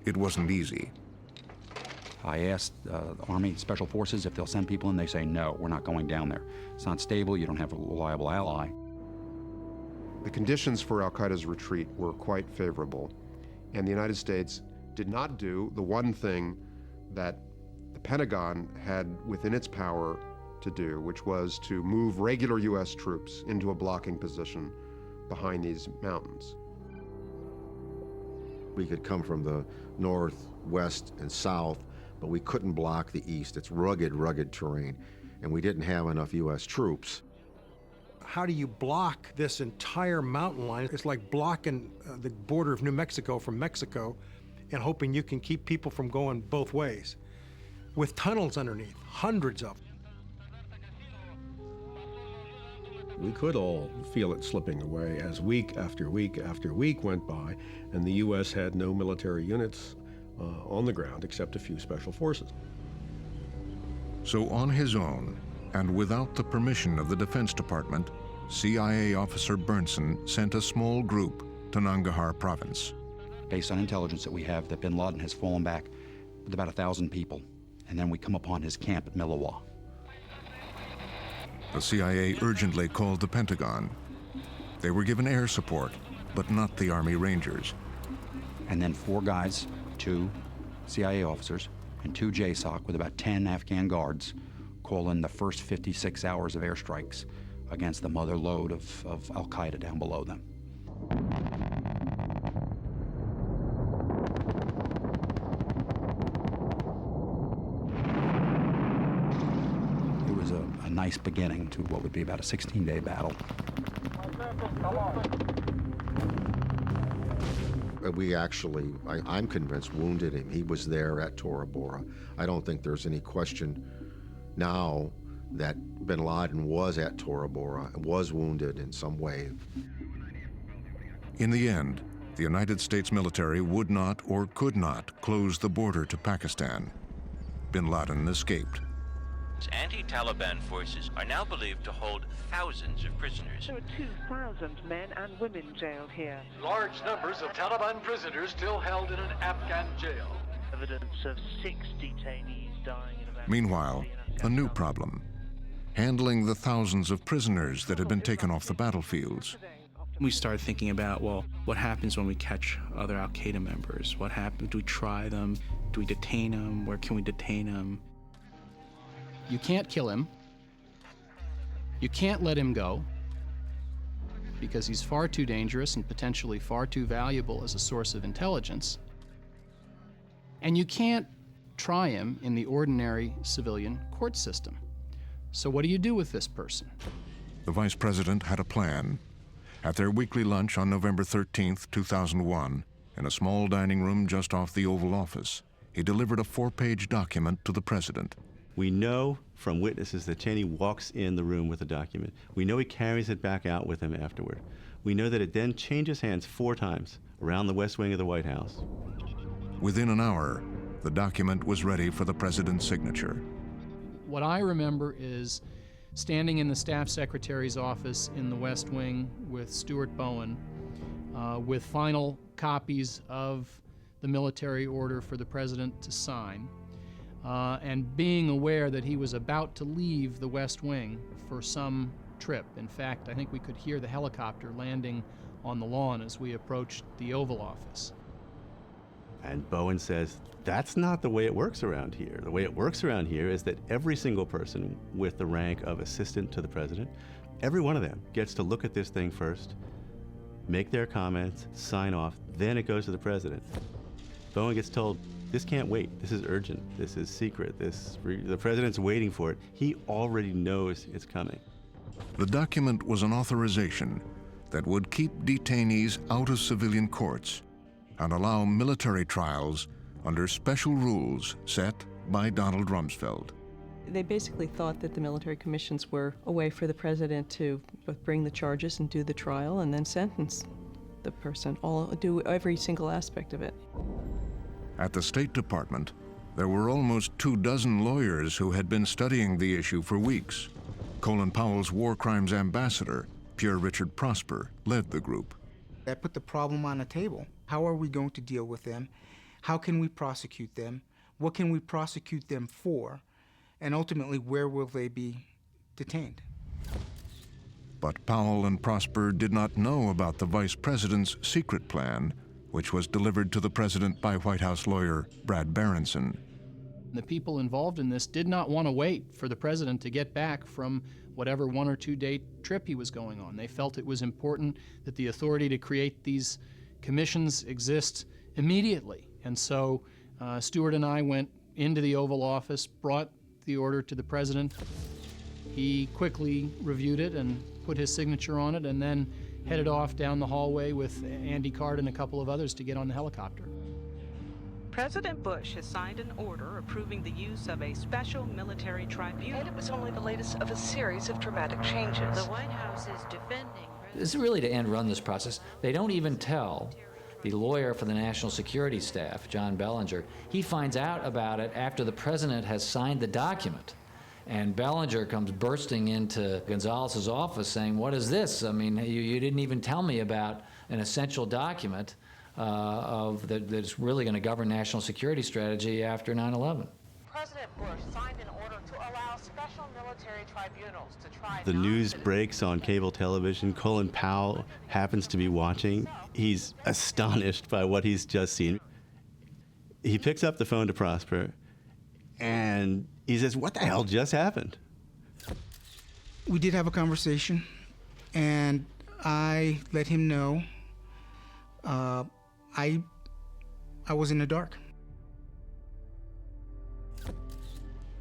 Speaker 5: It wasn't easy.
Speaker 16: I asked Army Special Forces if they'll send people in. They say, no, we're not going down there. It's not stable. You don't have a reliable ally.
Speaker 3: The conditions for al-Qaeda's retreat were quite favorable, and the United States did not do the one thing that the Pentagon had within its power to do, which was to move regular U.S. troops into a blocking position behind these mountains.
Speaker 14: We could come from the north, west, and south, but we couldn't block the east. It's rugged, rugged terrain, and we didn't have enough U.S. troops.
Speaker 11: How do you block this entire mountain line? It's like blocking the border of New Mexico from Mexico and hoping you can keep people from going both ways, with tunnels underneath, hundreds of them.
Speaker 13: We could all feel it slipping away as week after week after week went by, and the U.S. had no military units on the ground except a few special forces.
Speaker 5: So on his own, and without the permission of the Defense Department, CIA officer Bernsen sent a small group to Nangarhar province.
Speaker 16: Based on intelligence that we have, that bin Laden has fallen back with about 1,000 people, and then we come upon his camp at Milawa.
Speaker 5: The CIA urgently called the Pentagon. They were given air support, but not the Army Rangers.
Speaker 16: And then 4 guys, 2 CIA officers, and 2 JSOC with about 10 Afghan guards call in the first 56 hours of airstrikes against the mother lode of al-Qaeda down below them. It was a nice beginning to what would be about a 16-day battle.
Speaker 14: We actually, I'm convinced, wounded him. He was there at Tora Bora. I don't think there's any question now that bin Laden was at Tora Bora and was wounded in some way.
Speaker 5: In the end, the United States military would not or could not close the border to Pakistan. Bin Laden escaped.
Speaker 17: Anti-Taliban forces are now believed to hold thousands of prisoners.
Speaker 20: There are 2,000 men and women jailed here.
Speaker 22: Large numbers of Taliban prisoners still held in an Afghan jail.
Speaker 20: Evidence of 6 detainees dying in America.
Speaker 5: Meanwhile, a new problem: handling the thousands of prisoners that had been taken off the battlefields.
Speaker 23: We started thinking about, well, what happens when we catch other al-Qaeda members? What happens? Do we try them? Do we detain them? Where can we detain them?
Speaker 29: You can't kill him. You can't let him go because he's far too dangerous and potentially far too valuable as a source of intelligence. And you can't try him in the ordinary civilian court system. So what do you do with this person?
Speaker 5: The vice president had a plan. At their weekly lunch on November 13th, 2001, in a small dining room just off the Oval Office, he delivered a 4-page document to the president.
Speaker 4: We know from witnesses that Cheney walks in the room with the document. We know he carries it back out with him afterward. We know that it then changes hands 4 times around the West Wing of the White House.
Speaker 5: Within an hour, the document was ready for the president's signature.
Speaker 29: What I remember is standing in the staff secretary's office in the West Wing with Stuart Bowen with final copies of the military order for the president to sign, and being aware that he was about to leave the West Wing for some trip. In fact, I think we could hear the helicopter landing on the lawn as we approached the Oval Office.
Speaker 4: And Bowen says, that's not the way it works around here. The way it works around here is that every single person with the rank of assistant to the president, every one of them gets to look at this thing first, make their comments, sign off, then it goes to the president. Bowen gets told, this can't wait, this is urgent, this is secret, the president's waiting for it. He already knows it's coming.
Speaker 5: The document was an authorization that would keep detainees out of civilian courts and allow military trials under special rules set by Donald Rumsfeld.
Speaker 6: They basically thought that the military commissions were a way for the president to bring the charges and do the trial and then sentence the person, do every single aspect of it.
Speaker 5: At the State Department, there were almost 24 lawyers who had been studying the issue for weeks. Colin Powell's war crimes ambassador, Pierre Richard Prosper, led the group.
Speaker 7: That put the problem on the table. How are we going to deal with them? How can we prosecute them? What can we prosecute them for? And ultimately, where will they be detained?
Speaker 5: But Powell and Prosper did not know about the vice president's secret plan, which was delivered to the president by White House lawyer Brad Berenson.
Speaker 29: The people involved in this did not want to wait for the president to get back from whatever 1 or 2 day trip he was going on. They felt it was important that the authority to create these commissions exist immediately. And so Stuart and I went into the Oval Office, brought the order to the president. He quickly reviewed it and put his signature on it, and then headed off down the hallway with Andy Card and a couple of others to get on the helicopter.
Speaker 9: President Bush has signed an order approving the use of a special military tribunal.
Speaker 10: And it was only the latest of a series of dramatic changes.
Speaker 9: The White House is defending.
Speaker 12: This is really to end run this process. They don't even tell the lawyer for the National Security Staff, John Bellinger. He finds out about it after the president has signed the document. And Bellinger comes bursting into Gonzalez's office saying, what is this? I mean, you didn't even tell me about an essential document that's really going to govern national security strategy after 9/11.
Speaker 10: President Bush signed an order to allow special military tribunals to try.
Speaker 4: The news breaks on cable television. Colin Powell happens to be watching. He's astonished by what he's just seen. He picks up the phone to Prosper, and he says, what the hell just happened?
Speaker 7: We did have a conversation, and I let him know I was in the dark.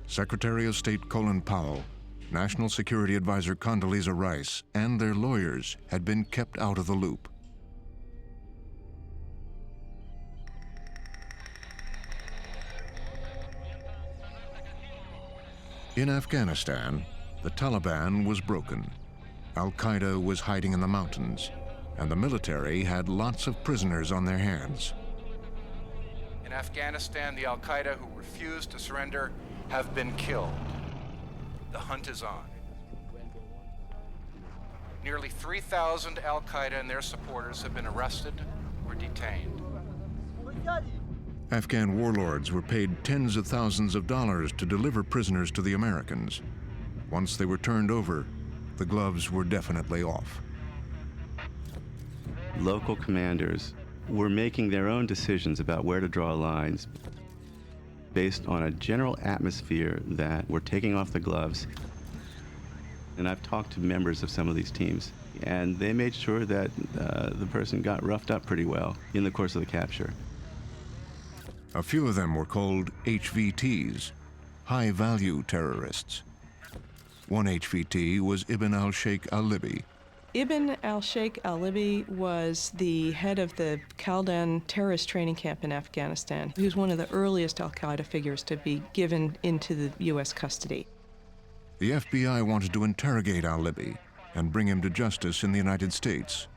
Speaker 5: Secretary of State Colin Powell, National Security Advisor Condoleezza Rice, and their lawyers had been kept out of the loop. In Afghanistan, the Taliban was broken. Al-Qaeda was hiding in the mountains, and the military had lots of prisoners on their hands.
Speaker 15: In Afghanistan, the Al-Qaeda who refused to surrender have been killed. The hunt is on. Nearly 3,000 Al-Qaeda and their supporters have been arrested or detained.
Speaker 5: Afghan warlords were paid tens of thousands of dollars to deliver prisoners to the Americans. Once they were turned over, the gloves were definitely off.
Speaker 4: Local commanders were making their own decisions about where to draw lines based on a general atmosphere that we're taking off the gloves. And I've talked to members of some of these teams, and they made sure that the person got roughed up pretty well in the course of the capture.
Speaker 5: A few of them were called HVTs, high-value terrorists. One HVT was Ibn al-Sheikh al-Libi.
Speaker 6: Ibn al-Sheikh al-Libi was the head of the Kaldan terrorist training camp in Afghanistan. He was one of the earliest al-Qaeda figures to be given into the U.S. custody.
Speaker 5: The FBI wanted to interrogate al-Libi and bring him to justice in the United States.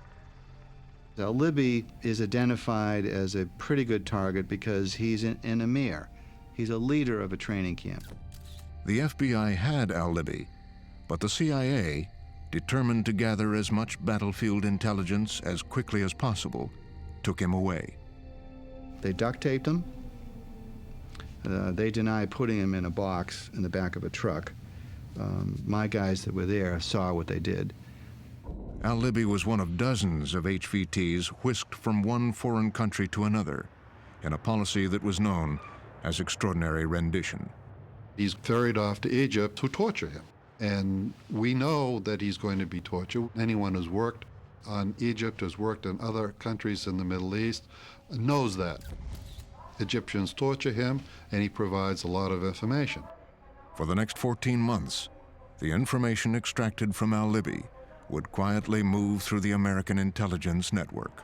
Speaker 1: Al-Libi is identified as a pretty good target because he's an emir. He's a leader of a training camp.
Speaker 5: The FBI had al-Libi, but the CIA, determined to gather as much battlefield intelligence as quickly as possible, took him away.
Speaker 1: They duct taped him. They deny putting him in a box in the back of a truck. My guys that were there saw what they did.
Speaker 5: Al-Libi was one of dozens of HVTs whisked from one foreign country to another in a policy that was known as extraordinary rendition.
Speaker 8: He's ferried off to Egypt to torture him. And we know that he's going to be tortured. Anyone who's worked on Egypt, has worked in other countries in the Middle East, knows that. Egyptians torture him, and he provides a lot of information.
Speaker 5: For the next 14 months, the information extracted from al-Libi would quietly move through the American intelligence network.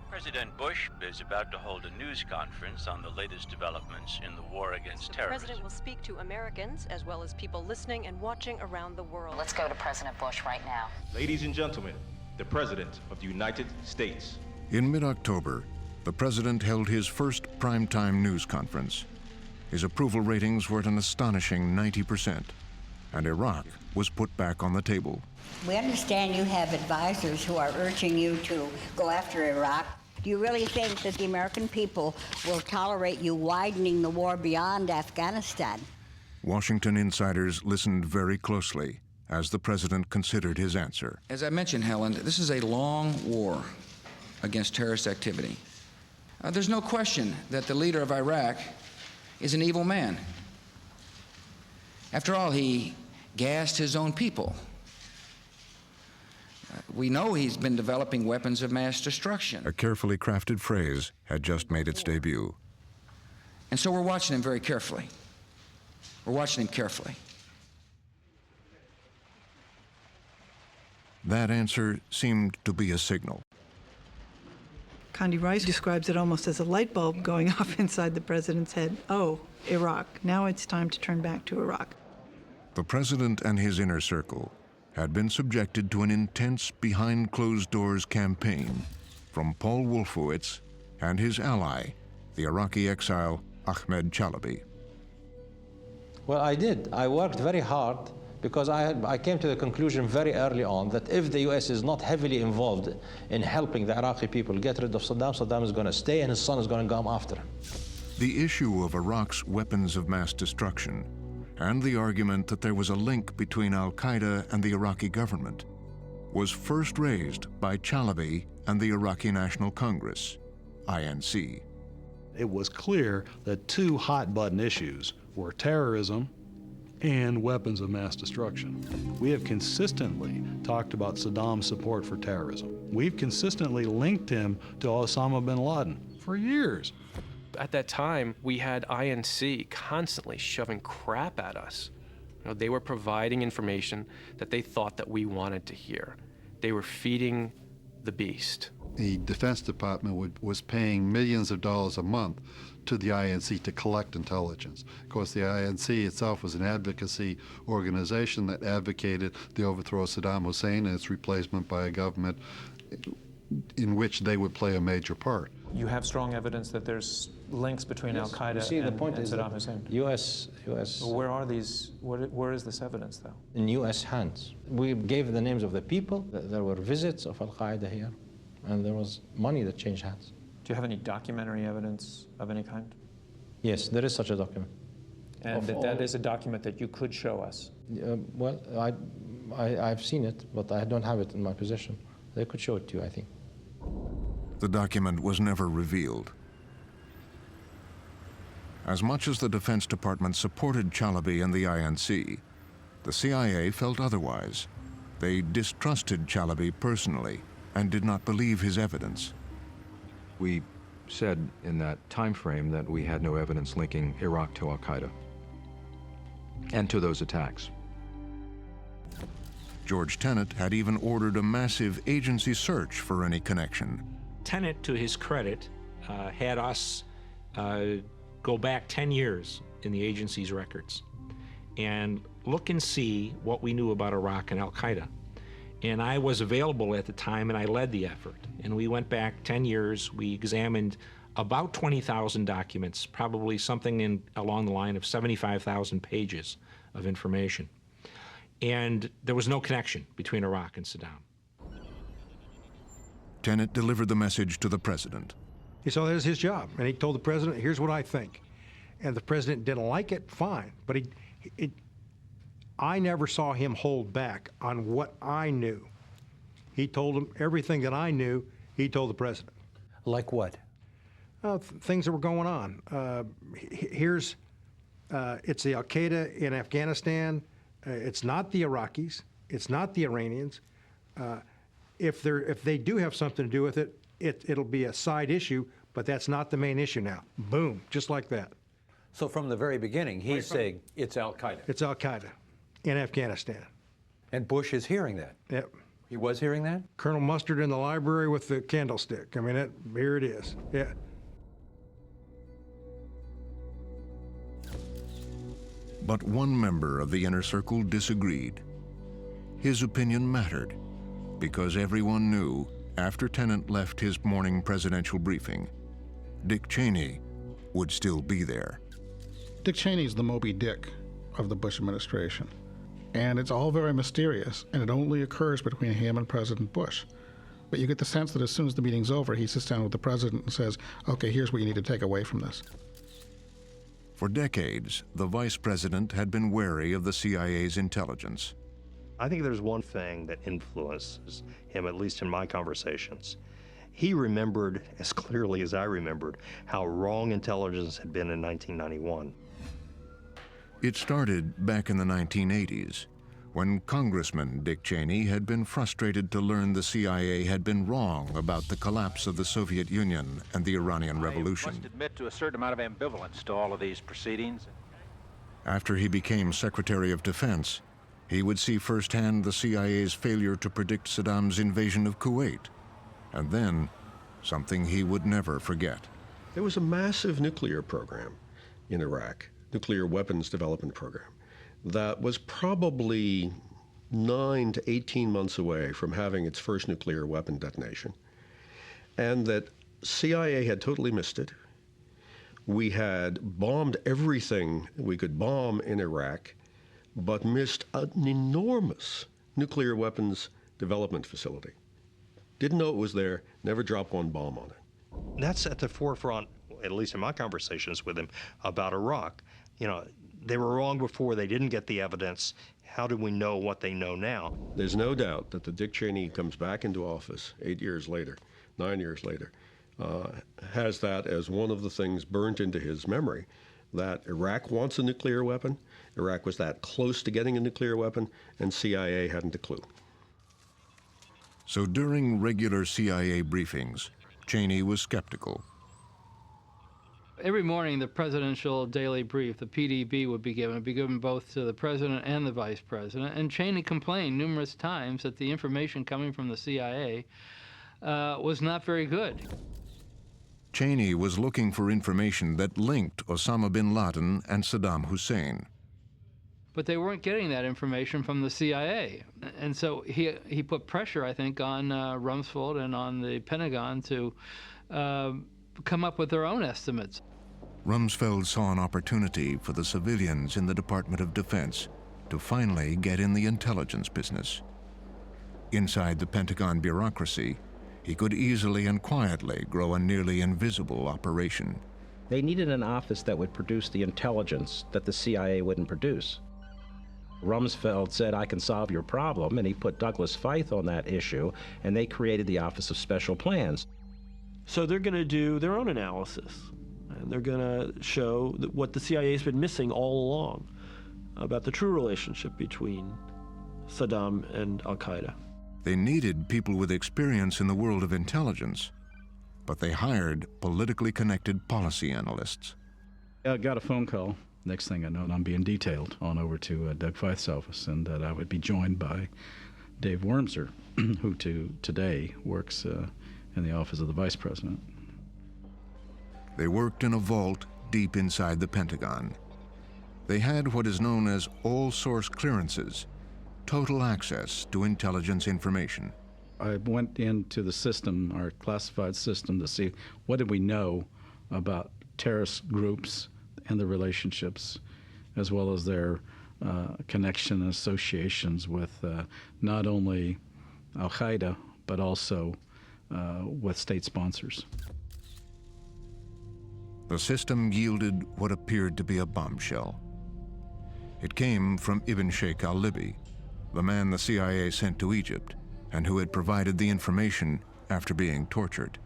Speaker 17: President Bush is about to hold a news conference on the latest developments in the war against
Speaker 19: The
Speaker 17: terrorism.
Speaker 19: president will speak to Americans as well as people listening and watching around the world.
Speaker 10: Let's go to President Bush right now.
Speaker 21: Ladies and gentlemen, the President of the United States.
Speaker 5: In mid-October, the president held his first primetime news conference. His approval ratings were at an astonishing 90%, and Iraq was put back on the table.
Speaker 24: We understand you have advisors who are urging you to go after Iraq. Do you really think that the American people will tolerate you widening the war beyond Afghanistan?
Speaker 5: Washington insiders listened very closely as the president considered his answer.
Speaker 25: As I mentioned, Helen, this is a long war against terrorist activity. There's no question that the leader of Iraq is an evil man. After all, he gassed his own people. We know he's been developing weapons of mass destruction.
Speaker 5: A carefully crafted phrase had just made its debut.
Speaker 25: And so we're watching him very carefully. We're watching him carefully.
Speaker 5: That answer seemed to be a signal.
Speaker 26: Condi Rice describes it almost as a light bulb going off inside the president's head. Oh, Iraq. Now it's time to turn back to Iraq.
Speaker 5: The president and his inner circle had been subjected to an intense behind-closed-doors campaign from Paul Wolfowitz and his ally, the Iraqi exile Ahmed Chalabi.
Speaker 27: Well, I did. I worked very hard because I came to the conclusion very early on that if the U.S. is not heavily involved in helping the Iraqi people get rid of Saddam, Saddam is going to stay and his son is going to come after him.
Speaker 5: The issue of Iraq's weapons of mass destruction and the argument that there was a link between al-Qaeda and the Iraqi government was first raised by Chalabi and the Iraqi National Congress, INC.
Speaker 28: It was clear that two hot-button issues were terrorism and weapons of mass destruction. We have consistently talked about Saddam's support for terrorism. We've consistently linked him to Osama bin Laden for years.
Speaker 30: At that time, we had INC constantly shoving crap at us. You know, they were providing information that they thought that we wanted to hear. They were feeding the beast.
Speaker 8: The Defense Department was paying millions of dollars a month to the INC to collect intelligence. Of course, the INC itself was an advocacy organization that advocated the overthrow of Saddam Hussein and its replacement by a government in which they would play a major part.
Speaker 31: You have strong evidence that there's links between Al-Qaeda and Saddam Hussein.
Speaker 27: U.S.
Speaker 31: Well, where are these? Where is this evidence, though?
Speaker 27: In U.S. hands. We gave the names of the people. There were visits of Al-Qaeda here, and there was money that changed hands.
Speaker 31: Do you have any documentary evidence of any kind?
Speaker 27: Yes, there is such a document.
Speaker 31: And that is a document that you could show us?
Speaker 27: Well, I've seen it, but I don't have it in my possession. They could show it to you, I think.
Speaker 5: The document was never revealed. As much as the Defense Department supported Chalabi and the INC, the CIA felt otherwise. They distrusted Chalabi personally and did not believe his evidence.
Speaker 2: We said in that time frame that we had no evidence linking Iraq to al-Qaeda and to those attacks.
Speaker 5: George Tenet had even ordered a massive agency search for any connection.
Speaker 3: Tenet, to his credit, had us go back 10 years in the agency's records and look and see what we knew about Iraq and al-Qaeda. And I was available at the time, and I led the effort. And we went back 10 years. We examined about 20,000 documents, probably something along the line of 75,000 pages of information. And there was no connection between Iraq and Saddam.
Speaker 5: Tenet delivered the message to the president.
Speaker 11: So that was his job, and he told the president, here's what I think. And the president didn't like it, fine. But I never saw him hold back on what I knew. He told him everything that I knew, he told the president.
Speaker 13: Like what?
Speaker 11: Things that were going on. It's the al-Qaeda in Afghanistan. It's not the Iraqis. It's not the Iranians. If they do have something to do with it, it'll be a side issue, but that's not the main issue now. Boom, just like that.
Speaker 13: So from the very beginning, he's saying it's al-Qaeda.
Speaker 11: It's al-Qaeda in Afghanistan.
Speaker 13: And Bush is hearing that.
Speaker 11: Yep.
Speaker 13: He was hearing that?
Speaker 11: Colonel Mustard in the library with the candlestick. I mean, here it is. Yeah.
Speaker 5: But one member of the inner circle disagreed. His opinion mattered because everyone knew after Tenet left his morning presidential briefing, Dick Cheney would still be there.
Speaker 14: Dick Cheney's the Moby Dick of the Bush administration. And it's all very mysterious, and it only occurs between him and President Bush. But you get the sense that as soon as the meeting's over, he sits down with the president and says, okay, here's what you need to take away from this.
Speaker 5: For decades, the vice president had been wary of the CIA's intelligence.
Speaker 16: I think there's one thing that influences him, at least in my conversations. He remembered, as clearly as I remembered, how wrong intelligence had been in 1991.
Speaker 5: It started back in the 1980s, when Congressman Dick Cheney had been frustrated to learn the CIA had been wrong about the collapse of the Soviet Union and the Iranian Revolution.
Speaker 21: I must admit to a certain amount of ambivalence to all of these proceedings.
Speaker 5: After he became Secretary of Defense, he would see firsthand the CIA's failure to predict Saddam's invasion of Kuwait, and then something he would never forget.
Speaker 18: There was a massive nuclear program in Iraq, nuclear weapons development program, that was probably 9 to 18 months away from having its first nuclear weapon detonation, and that CIA had totally missed it. We had bombed everything we could bomb in Iraq, but missed an enormous nuclear weapons development facility. Didn't know it was there, never dropped one bomb on it.
Speaker 16: That's at the forefront, at least in my conversations with him, about Iraq. You know, they were wrong before, they didn't get the evidence. How do we know what they know now?
Speaker 18: There's no doubt that the Dick Cheney comes back into office 8 years later, 9 years later, has that as one of the things burnt into his memory, that Iraq wants a nuclear weapon, Iraq was that close to getting a nuclear weapon, and CIA hadn't a clue.
Speaker 5: So during regular CIA briefings, Cheney was skeptical.
Speaker 20: Every morning, the presidential daily brief, the PDB, would be given both to the president and the vice president. And Cheney complained numerous times that the information coming from the CIA was not very good.
Speaker 5: Cheney was looking for information that linked Osama bin Laden and Saddam Hussein.
Speaker 20: But they weren't getting that information from the CIA. And so he put pressure, I think, on Rumsfeld and on the Pentagon to come up with their own estimates.
Speaker 5: Rumsfeld saw an opportunity for the civilians in the Department of Defense to finally get in the intelligence business. Inside the Pentagon bureaucracy, he could easily and quietly grow a nearly invisible operation.
Speaker 22: They needed an office that would produce the intelligence that the CIA wouldn't produce. Rumsfeld said, I can solve your problem, and he put Douglas Feith on that issue, and they created the Office of Special Plans.
Speaker 23: So they're going to do their own analysis, and they're going to show that what the CIA's been missing all along about the true relationship between Saddam and al-Qaeda.
Speaker 5: They needed people with experience in the world of intelligence, but they hired politically connected policy analysts.
Speaker 1: I got a phone call. Next thing I know, I'm being detailed on over to Doug Feith's office, and that I would be joined by Dave Wormser, who today works in the office of the Vice President.
Speaker 5: They worked in a vault deep inside the Pentagon. They had what is known as all-source clearances, total access to intelligence information.
Speaker 1: I went into the system, our classified system, to see what did we know about terrorist groups and their relationships, as well as their connection and associations with not only Al-Qaeda, but also with state sponsors.
Speaker 5: The system yielded what appeared to be a bombshell. It came from Ibn Sheikh al-Libi, the man the CIA sent to Egypt and who had provided the information after being tortured.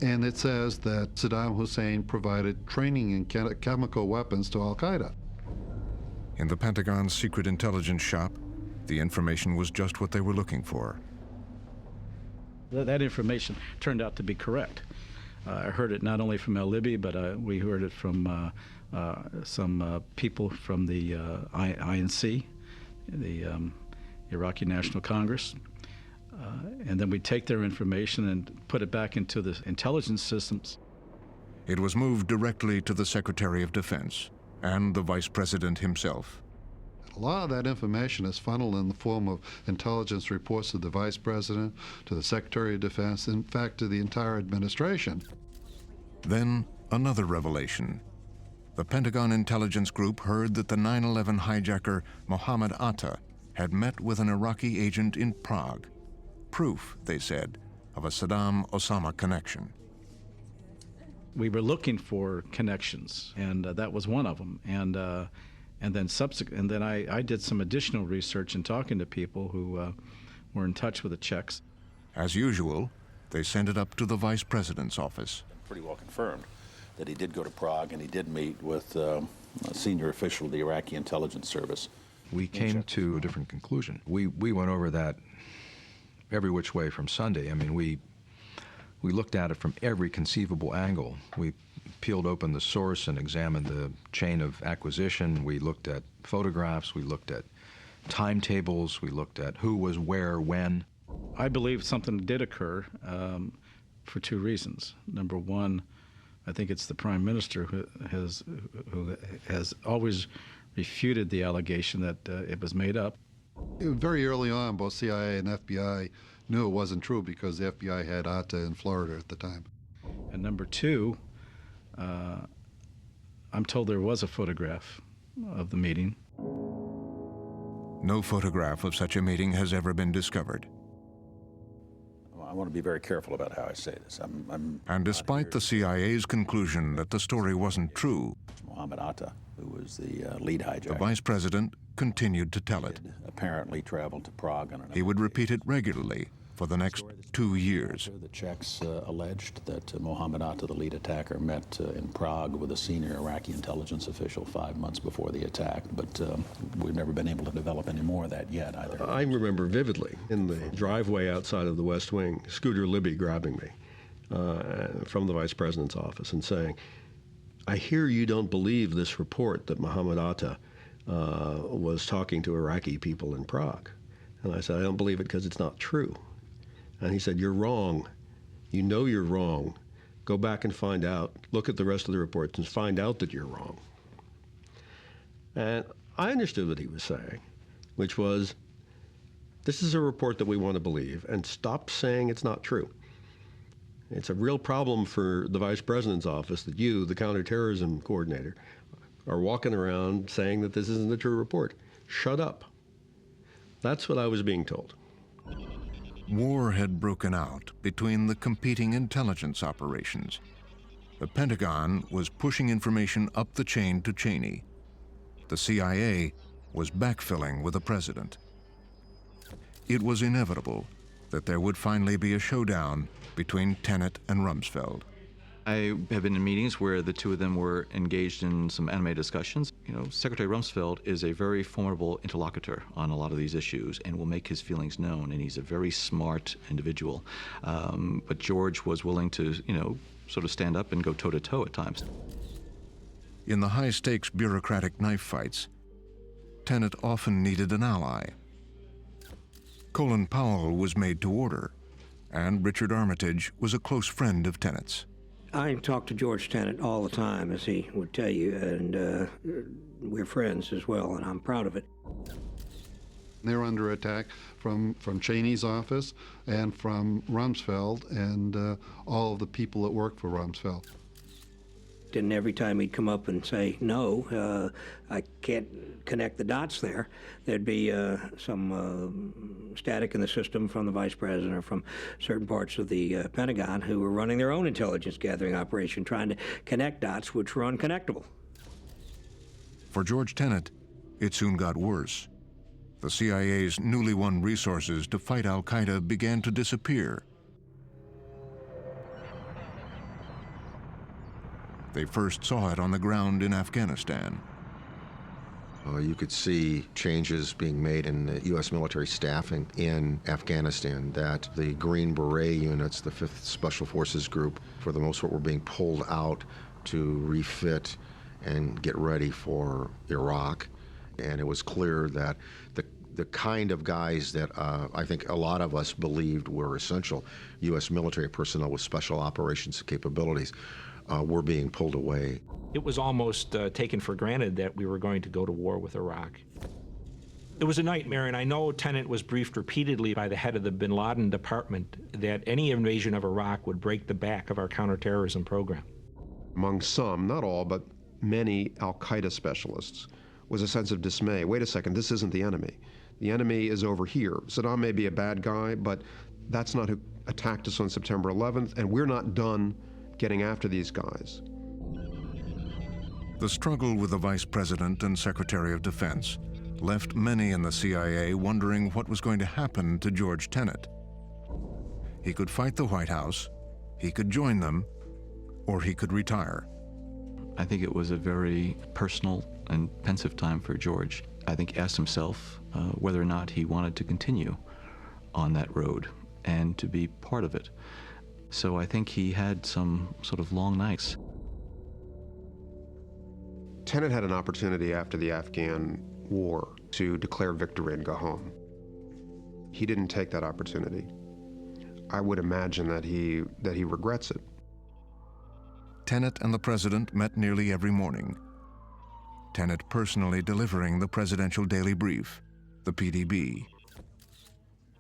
Speaker 8: And it says that Saddam Hussein provided training in chemical weapons to al-Qaeda.
Speaker 5: In the Pentagon's secret intelligence shop, the information was just what they were looking for.
Speaker 1: That information turned out to be correct. I heard it not only from al-Libi, but we heard it from some people from the INC, the Iraqi National Congress. And then we take their information and put it back into the intelligence systems.
Speaker 5: It was moved directly to the Secretary of Defense and the Vice President himself.
Speaker 8: A lot of that information is funneled in the form of intelligence reports to the Vice President, to the Secretary of Defense, in fact, to the entire administration.
Speaker 5: Then another revelation. The Pentagon Intelligence Group heard that the 9/11 hijacker Mohammed Atta had met with an Iraqi agent in Prague. Proof, they said, of a Saddam-Osama connection.
Speaker 1: We were looking for connections, and that was one of them. And then I did some additional research in talking to people who were in touch with the Czechs.
Speaker 5: As usual, they sent it up to the Vice President's office.
Speaker 4: Pretty well confirmed that he did go to Prague and he did meet with a senior official of the Iraqi intelligence service.
Speaker 2: We came to a different conclusion. We went over that every which way from Sunday. I mean, we looked at it from every conceivable angle. We peeled open the source and examined the chain of acquisition. We looked at photographs. We looked at timetables. We looked at who was where, when.
Speaker 1: I believe something did occur for two reasons. Number one, I think it's the Prime Minister who has always refuted the allegation that it was made up.
Speaker 8: Very early on, both CIA and FBI knew it wasn't true because the FBI had Atta in Florida at the time.
Speaker 1: And number two, I'm told there was a photograph of the meeting.
Speaker 5: No photograph of such a meeting has ever been discovered.
Speaker 4: I want to be very careful about how I say this.
Speaker 5: And despite the CIA's conclusion that the story wasn't true,
Speaker 4: Mohammed Atta, who was the lead hijacker,
Speaker 5: the Vice President continued to tell it.
Speaker 4: Apparently traveled to Prague on
Speaker 5: He would repeat it regularly for the next 2 years.
Speaker 4: The Czechs alleged that Mohammed Atta, the lead attacker, met in Prague with a senior Iraqi intelligence official 5 months before the attack, but we've never been able to develop any more of that yet either.
Speaker 18: I remember vividly in the driveway outside of the West Wing, Scooter Libby grabbing me from the Vice President's office and saying, "I hear you don't believe this report that Mohammed Atta was talking to Iraqi people in Prague." And I said, "I don't believe it because it's not true." And he said, "You're wrong. You know you're wrong. Go back and find out. Look at the rest of the reports and find out that you're wrong." And I understood what he was saying, which was, this is a report that we want to believe, and stop saying it's not true. It's a real problem for the Vice President's office that you, the counterterrorism coordinator, are walking around saying that this isn't a true report. Shut up. That's what I was being told.
Speaker 5: War had broken out between the competing intelligence operations. The Pentagon was pushing information up the chain to Cheney. The CIA was backfilling with the president. It was inevitable that there would finally be a showdown between Tenet and Rumsfeld.
Speaker 6: I have been in meetings where the two of them were engaged in some animated discussions. You know, Secretary Rumsfeld is a very formidable interlocutor on a lot of these issues and will make his feelings known, and he's a very smart individual. But George was willing to, you know, sort of stand up and go toe-to-toe at times.
Speaker 5: In the high-stakes bureaucratic knife fights, Tenet often needed an ally. Colin Powell was made to order, and Richard Armitage was a close friend of Tenet's.
Speaker 7: I talk to George Tenet all the time, as he would tell you, and we're friends as well, and I'm proud of it.
Speaker 8: They're under attack from Cheney's office and from Rumsfeld and all of the people that work for Rumsfeld.
Speaker 7: And every time he'd come up and say, no, I can't connect the dots there, there'd be some static in the system from the vice president or from certain parts of the Pentagon who were running their own intelligence gathering operation, trying to connect dots which were unconnectable.
Speaker 5: For George Tenet, it soon got worse. The CIA's newly won resources to fight al-Qaeda began to disappear. They first saw it on the ground in Afghanistan.
Speaker 2: You could see changes being made in the U.S. military staffing in Afghanistan, that the Green Beret units, the 5th Special Forces Group, for the most part were being pulled out to refit and get ready for Iraq. And it was clear that the kind of guys that I think a lot of us believed were essential, U.S. military personnel with special operations capabilities, were being pulled away.
Speaker 3: It was almost taken for granted that we were going to go to war with Iraq. It was a nightmare, and I know Tenet was briefed repeatedly by the head of the bin Laden department that any invasion of Iraq would break the back of our counterterrorism program.
Speaker 18: Among some, not all, but many al-Qaeda specialists, was a sense of dismay. Wait a second, this isn't the enemy. The enemy is over here. Saddam may be a bad guy, but that's not who attacked us on September 11th, and we're not done getting after these guys.
Speaker 5: The struggle with the Vice President and Secretary of Defense left many in the CIA wondering what was going to happen to George Tenet. He could fight the White House, he could join them, or he could retire.
Speaker 6: I think it was a very personal and pensive time for George. I think he asked himself whether or not he wanted to continue on that road and to be part of it. So I think he had some sort of long nights.
Speaker 18: Tenet had an opportunity after the Afghan war to declare victory and go home. He didn't take that opportunity. I would imagine that he regrets it.
Speaker 5: Tenet and the president met nearly every morning. Tenet personally delivering the presidential daily brief, the PDB.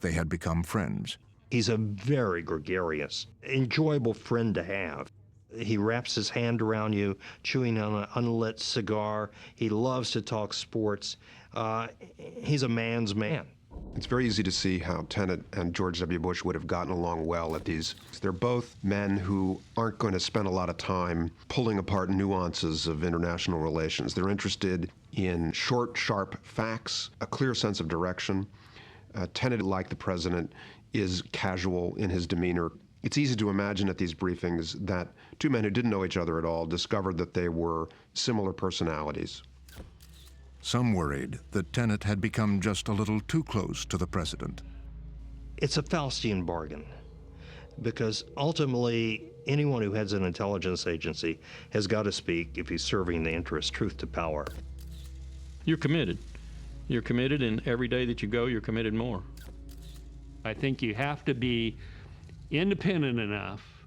Speaker 5: They had become friends.
Speaker 16: He's a very gregarious, enjoyable friend to have. He wraps his hand around you, chewing on an unlit cigar. He loves to talk sports. He's a man's man.
Speaker 18: It's very easy to see how Tenet and George W. Bush would have gotten along well at these. They're both men who aren't going to spend a lot of time pulling apart nuances of international relations. They're interested in short, sharp facts, a clear sense of direction. Tenet, like the president, is casual in his demeanor. It's easy to imagine at these briefings that two men who didn't know each other at all discovered that they were similar personalities.
Speaker 5: Some worried that Tenet had become just a little too close to the president.
Speaker 16: It's a Faustian bargain, because ultimately anyone who heads an intelligence agency has got to speak, if he's serving the interest, truth to power.
Speaker 20: You're committed. You're committed, and every day that you go, you're committed more.
Speaker 9: I think you have to be independent enough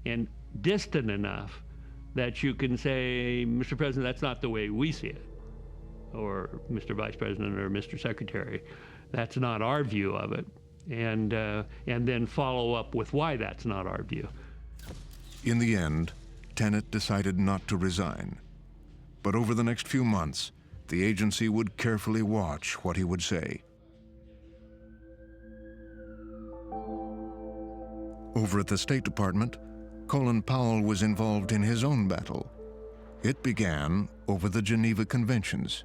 Speaker 9: and distant enough that you can say, Mr. President, that's not the way we see it. Or Mr. Vice President or Mr. Secretary, that's not our view of it. And then follow up with why that's not our view.
Speaker 5: In the end, Tenet decided not to resign. But over the next few months, the agency would carefully watch what he would say. Over at the State Department, Colin Powell was involved in his own battle. It began over the Geneva Conventions.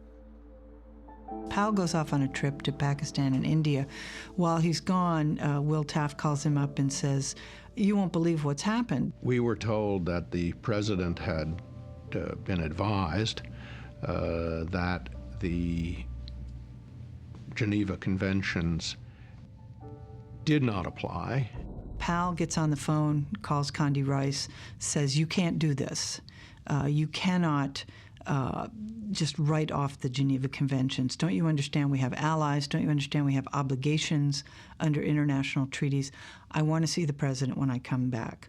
Speaker 10: Powell goes off on a trip to Pakistan and India. While he's gone, Will Taft calls him up and says, "You won't believe what's happened."
Speaker 12: We were told that the president had been advised that the Geneva Conventions did not apply.
Speaker 10: Powell gets on the phone, calls Condi Rice, says, "You can't do this. You cannot just write off the Geneva Conventions. Don't you understand we have allies? Don't you understand we have obligations under international treaties? I want to see the president when I come back."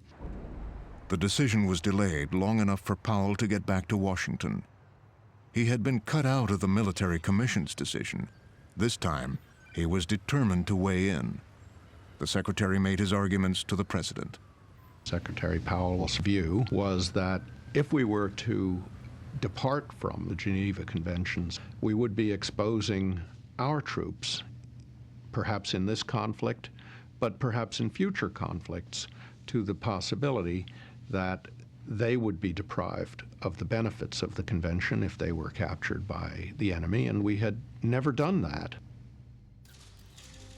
Speaker 5: The decision was delayed long enough for Powell to get back to Washington. He had been cut out of the military commission's decision. This time, he was determined to weigh in. The secretary made his arguments to the president.
Speaker 12: Secretary Powell's view was that if we were to depart from the Geneva Conventions, we would be exposing our troops, perhaps in this conflict, but perhaps in future conflicts, to the possibility that they would be deprived of the benefits of the convention if they were captured by the enemy, and we had never done that.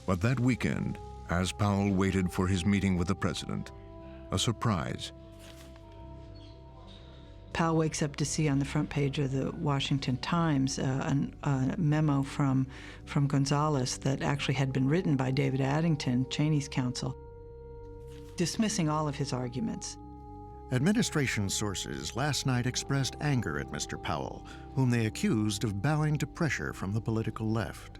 Speaker 5: But that weekend, as Powell waited for his meeting with the president, a surprise.
Speaker 10: Powell wakes up to see on the front page of the Washington Times a memo from Gonzales that actually had been written by David Addington, Cheney's counsel, dismissing all of his arguments.
Speaker 15: Administration sources last night expressed anger at Mr. Powell, whom they accused of bowing to pressure from the political left.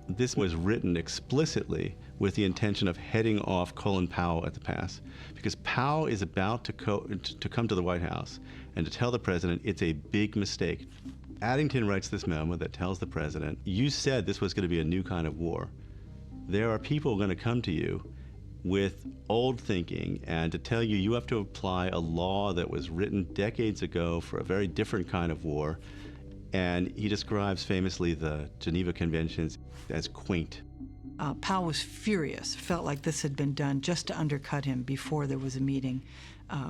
Speaker 17: This was written explicitly with the intention of heading off Colin Powell at the pass, because Powell is about to come to the White House and to tell the president it's a big mistake. Addington writes this memo that tells the president, "You said this was going to be a new kind of war. There are people going to come to you with old thinking and to tell you you have to apply a law that was written decades ago for a very different kind of war." And he describes famously the Geneva Conventions as quaint.
Speaker 10: Powell was furious, felt like this had been done just to undercut him before there was a meeting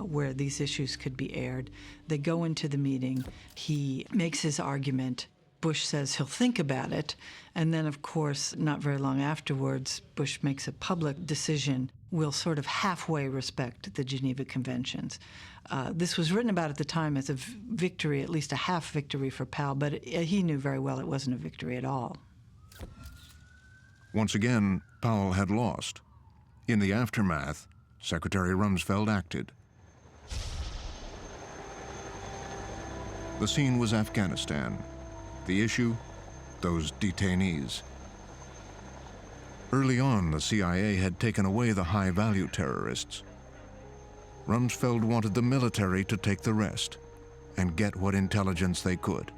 Speaker 10: where these issues could be aired. They go into the meeting. He makes his argument. Bush says he'll think about it. And then, of course, not very long afterwards, Bush makes a public decision. We'll sort of halfway respect the Geneva Conventions. This was written about at the time as a victory, at least a half victory for Powell, but he knew very well it wasn't a victory at all.
Speaker 5: Once again, Powell had lost. In the aftermath, Secretary Rumsfeld acted. The scene was Afghanistan. The issue, those detainees. Early on, the CIA had taken away the high-value terrorists. Rumsfeld wanted the military to take the rest and get what intelligence they could.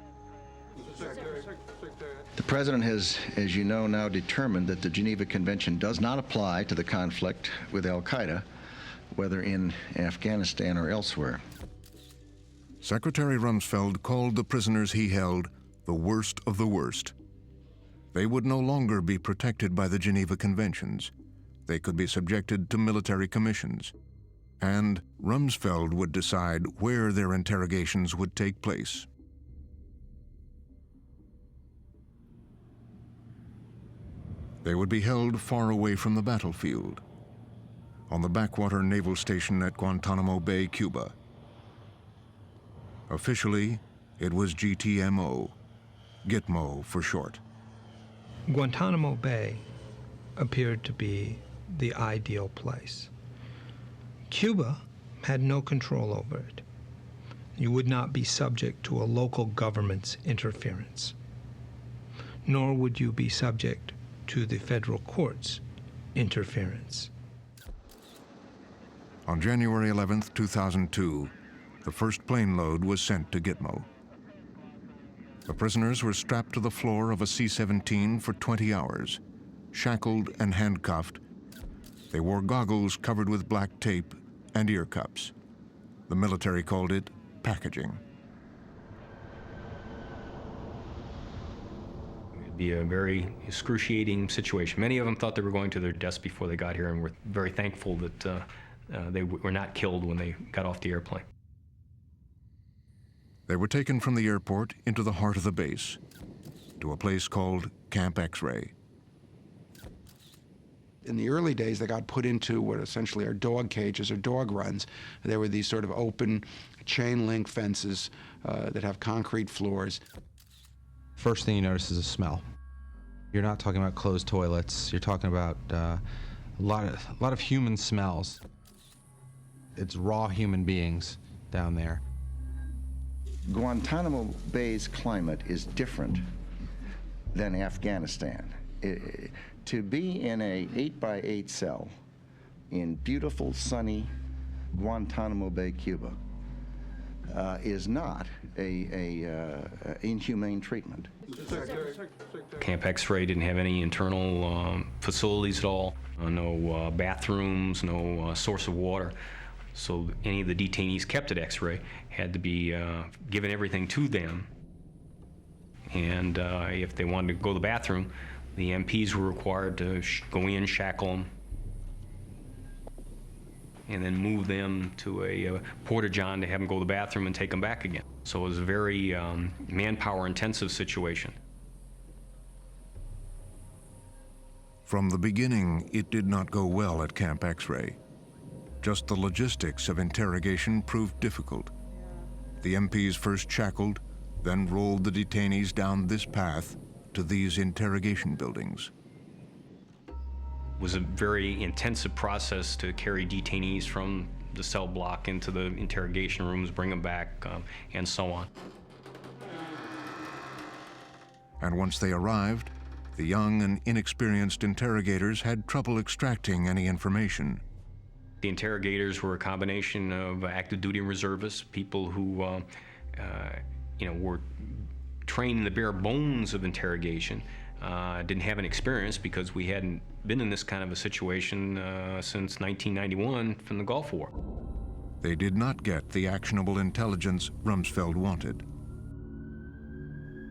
Speaker 19: The president has, as you know, now determined that the Geneva Convention does not apply to the conflict with al-Qaeda, whether in Afghanistan or elsewhere.
Speaker 5: Secretary Rumsfeld called the prisoners he held the worst of the worst. They would no longer be protected by the Geneva Conventions. They could be subjected to military commissions. And Rumsfeld would decide where their interrogations would take place. They would be held far away from the battlefield, on the backwater naval station at Guantanamo Bay, Cuba. Officially, it was GTMO, Gitmo for short.
Speaker 24: Guantanamo Bay appeared to be the ideal place. Cuba had no control over it. You would not be subject to a local government's interference, nor would you be subject to the federal court's interference.
Speaker 5: On January 11, 2002, the first plane load was sent to Gitmo. The prisoners were strapped to the floor of a C-17 for 20 hours, shackled and handcuffed. They wore goggles covered with black tape and ear cups. The military called it packaging.
Speaker 25: It'd be a very excruciating situation. Many of them thought they were going to their deaths before they got here, and were very thankful that they were not killed when they got off the airplane.
Speaker 5: They were taken from the airport into the heart of the base, to a place called Camp X-Ray.
Speaker 11: In the early days, they got put into what essentially are dog cages or dog runs. There were these sort of open chain link fences that have concrete floors.
Speaker 13: First thing you notice is a smell. You're not talking about closed toilets. You're talking about a lot of human smells. It's raw human beings down there.
Speaker 19: Guantanamo Bay's climate is different than Afghanistan. To be in a 8x8 cell in beautiful, sunny Guantanamo Bay, Cuba, is not a inhumane treatment.
Speaker 25: Camp X-Ray didn't have any internal facilities at all, no bathrooms, no source of water. So any of the detainees kept at X-Ray had to be given everything to them. And if they wanted to go to the bathroom, the MPs were required to go in, shackle them, and then move them to a porta-john to have them go to the bathroom and take them back again. So it was a very manpower-intensive situation.
Speaker 5: From the beginning, it did not go well at Camp X-Ray. Just the logistics of interrogation proved difficult. The MPs first shackled, then rolled the detainees down this path to these interrogation buildings.
Speaker 25: It was a very intensive process to carry detainees from the cell block into the interrogation rooms, bring them back, and so on.
Speaker 5: And once they arrived, the young and inexperienced interrogators had trouble extracting any information.
Speaker 25: The interrogators were a combination of active duty and reservists, people who were trained in the bare bones of interrogation, didn't have any experience because we hadn't been in this kind of a situation since 1991 from the Gulf War.
Speaker 5: They did not get the actionable intelligence Rumsfeld wanted.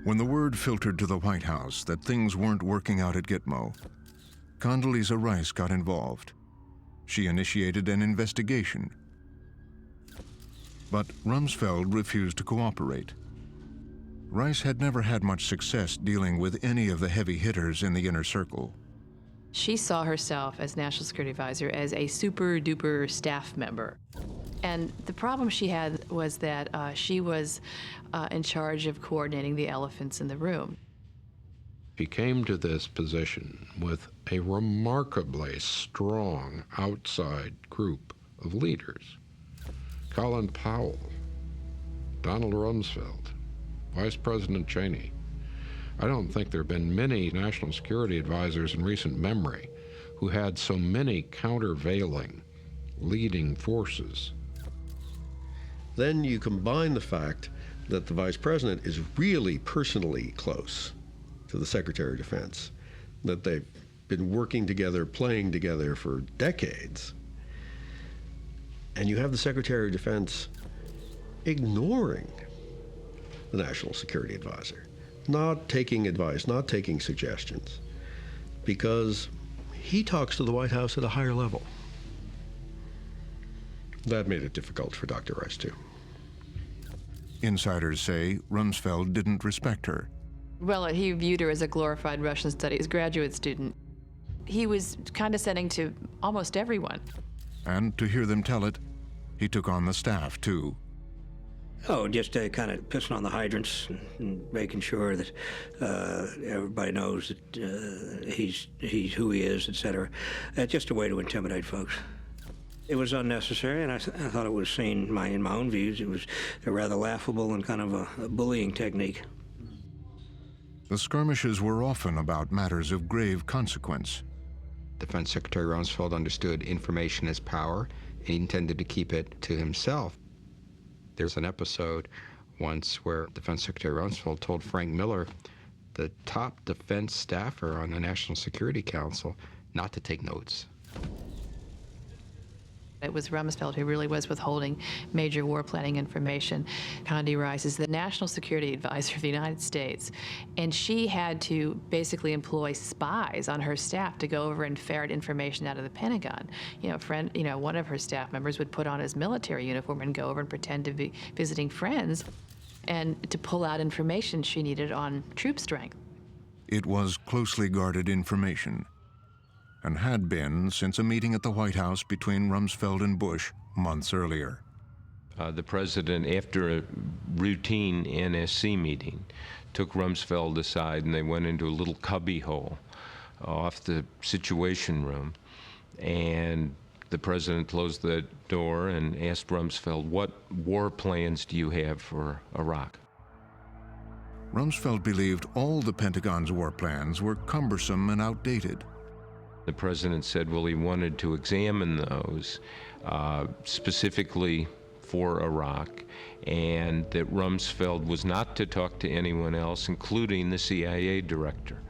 Speaker 5: When the word filtered to the White House that things weren't working out at Gitmo, Condoleezza Rice got involved. She initiated an investigation. But Rumsfeld refused to cooperate. Rice had never had much success dealing with any of the heavy hitters in the inner circle.
Speaker 14: She saw herself as National Security Advisor as a super-duper staff member. And the problem she had was that she was in charge of coordinating the elephants in the room.
Speaker 21: She came to this position with a remarkably strong outside group of leaders. Colin Powell, Donald Rumsfeld, Vice President Cheney. I don't think there have been many national security advisors in recent memory who had so many countervailing, leading forces.
Speaker 18: Then you combine the fact that the Vice President is really personally close to the Secretary of Defense, that they've been working together, playing together for decades. And you have the Secretary of Defense ignoring the National Security Advisor, not taking advice, not taking suggestions, because he talks to the White House at a higher level. That made it difficult for Dr. Rice, too.
Speaker 5: Insiders say Rumsfeld didn't respect her.
Speaker 14: Well, he viewed her as a glorified Russian studies graduate student. He was condescending to almost everyone.
Speaker 5: And to hear them tell it, he took on the staff, too.
Speaker 7: Oh, just kind of pissing on the hydrants and making sure that everybody knows that he's who he is, etc. Just a way to intimidate folks. It was unnecessary, and I thought it was seen, in my own views, it was a rather laughable and kind of a bullying technique.
Speaker 5: The skirmishes were often about matters of grave consequence.
Speaker 22: Defense Secretary Rumsfeld understood information as power, and he intended to keep it to himself. There's an episode once where Defense Secretary Rumsfeld told Frank Miller, the top defense staffer on the National Security Council, not to take notes.
Speaker 14: It was Rumsfeld who really was withholding major war planning information. Condi Rice is the National Security Advisor of the United States, and she had to basically employ spies on her staff to go over and ferret information out of the Pentagon. One of her staff members would put on his military uniform and go over and pretend to be visiting friends, and to pull out information she needed on troop strength.
Speaker 5: It was closely guarded information, and had been since a meeting at the White House between Rumsfeld and Bush months earlier.
Speaker 21: The president, after a routine NSC meeting, took Rumsfeld aside and they went into a little cubby hole off the Situation Room, and the president closed the door and asked Rumsfeld, "What war plans do you have for Iraq?"
Speaker 5: Rumsfeld believed all the Pentagon's war plans were cumbersome and outdated.
Speaker 21: The president said, well, he wanted to examine those specifically for Iraq, and that Rumsfeld was not to talk to anyone else, including the CIA director.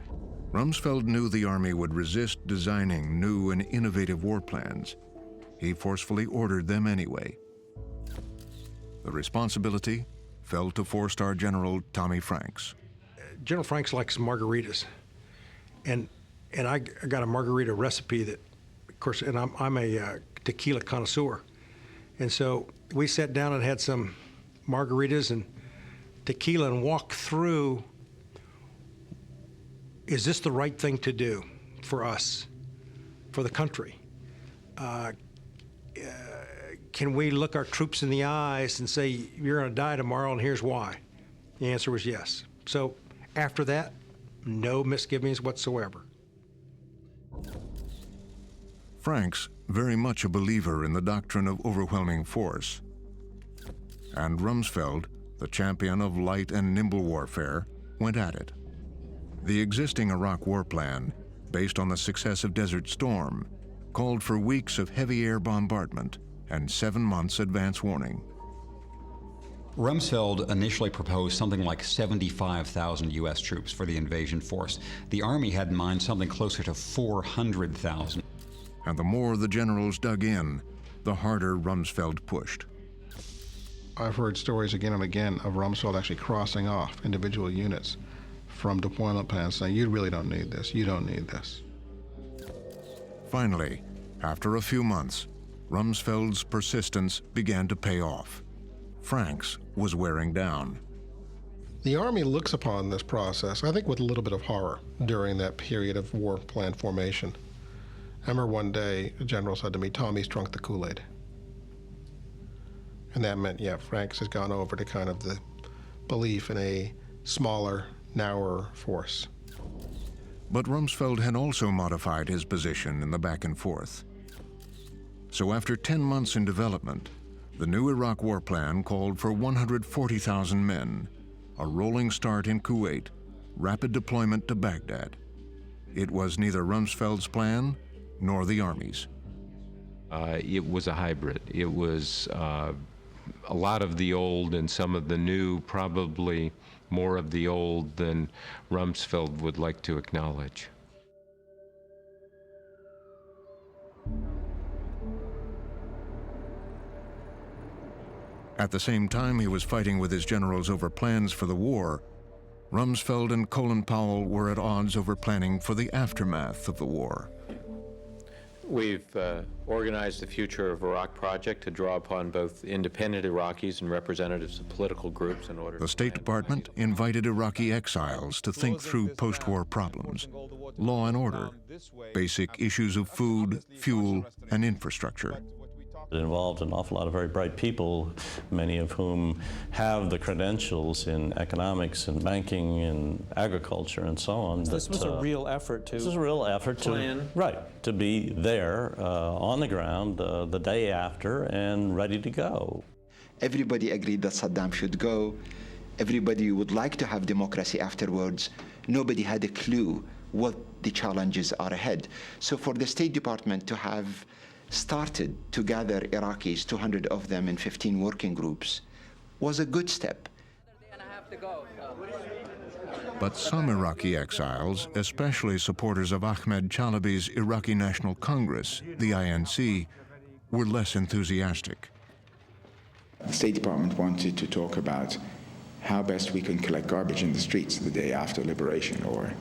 Speaker 5: Rumsfeld knew the Army would resist designing new and innovative war plans. He forcefully ordered them anyway. The responsibility fell to four-star General Tommy Franks.
Speaker 1: General Franks likes margaritas, and I got a margarita recipe that, of course, and I'm a tequila connoisseur, and so we sat down and had some margaritas and tequila and walked through, is this the right thing to do for us, for the country? Can we look our troops in the eyes and say, you're going to die tomorrow and here's why? The answer was yes. So after that, no misgivings whatsoever.
Speaker 5: Franks, very much a believer in the doctrine of overwhelming force. And Rumsfeld, the champion of light and nimble warfare, went at it. The existing Iraq war plan, based on the success of Desert Storm, called for weeks of heavy air bombardment and 7 months advance warning.
Speaker 2: Rumsfeld initially proposed something like 75,000 U.S. troops for the invasion force. The Army had in mind something closer to 400,000.
Speaker 5: And the more the generals dug in, the harder Rumsfeld pushed.
Speaker 12: I've heard stories again and again of Rumsfeld actually crossing off individual units from deployment plans, saying, you really don't need this, you don't need this.
Speaker 5: Finally, after a few months, Rumsfeld's persistence began to pay off. Franks was wearing down.
Speaker 12: The Army looks upon this process, I think, with a little bit of horror during that period of war plan formation. I remember one day a general said to me, Tommy's drunk the Kool-Aid. And that meant, yeah, Franks has gone over to kind of the belief in a smaller, narrower force.
Speaker 5: But Rumsfeld had also modified his position in the back and forth. So after 10 months in development, the new Iraq war plan called for 140,000 men, a rolling start in Kuwait, rapid deployment to Baghdad. It was neither Rumsfeld's plan nor the Army's.
Speaker 21: It was a hybrid. It was a lot of the old and some of the new, probably more of the old than Rumsfeld would like to acknowledge.
Speaker 5: At the same time he was fighting with his generals over plans for the war, Rumsfeld and Colin Powell were at odds over planning for the aftermath of the war.
Speaker 4: We've organized the Future of Iraq project to draw upon both independent Iraqis and representatives of political groups in order.
Speaker 5: The State Department invited Iraqi exiles to think through post-war problems, law and order, basic issues of food, fuel, and infrastructure.
Speaker 8: It involved an awful lot of very bright people, many of whom have the credentials in economics and banking and agriculture and so on.
Speaker 23: This was a real effort to
Speaker 8: This was a real effort
Speaker 23: plan.
Speaker 8: to be there on the ground the day after and ready to go.
Speaker 26: Everybody agreed that Saddam should go. Everybody would like to have democracy afterwards. Nobody had a clue what the challenges are ahead. So for the State Department to have started to gather Iraqis, 200 of them in 15 working groups, was a good step.
Speaker 5: But some Iraqi exiles, especially supporters of Ahmed Chalabi's Iraqi National Congress, the INC, were less enthusiastic.
Speaker 27: The State Department wanted to talk about how best we can collect garbage in the streets the day after liberation, or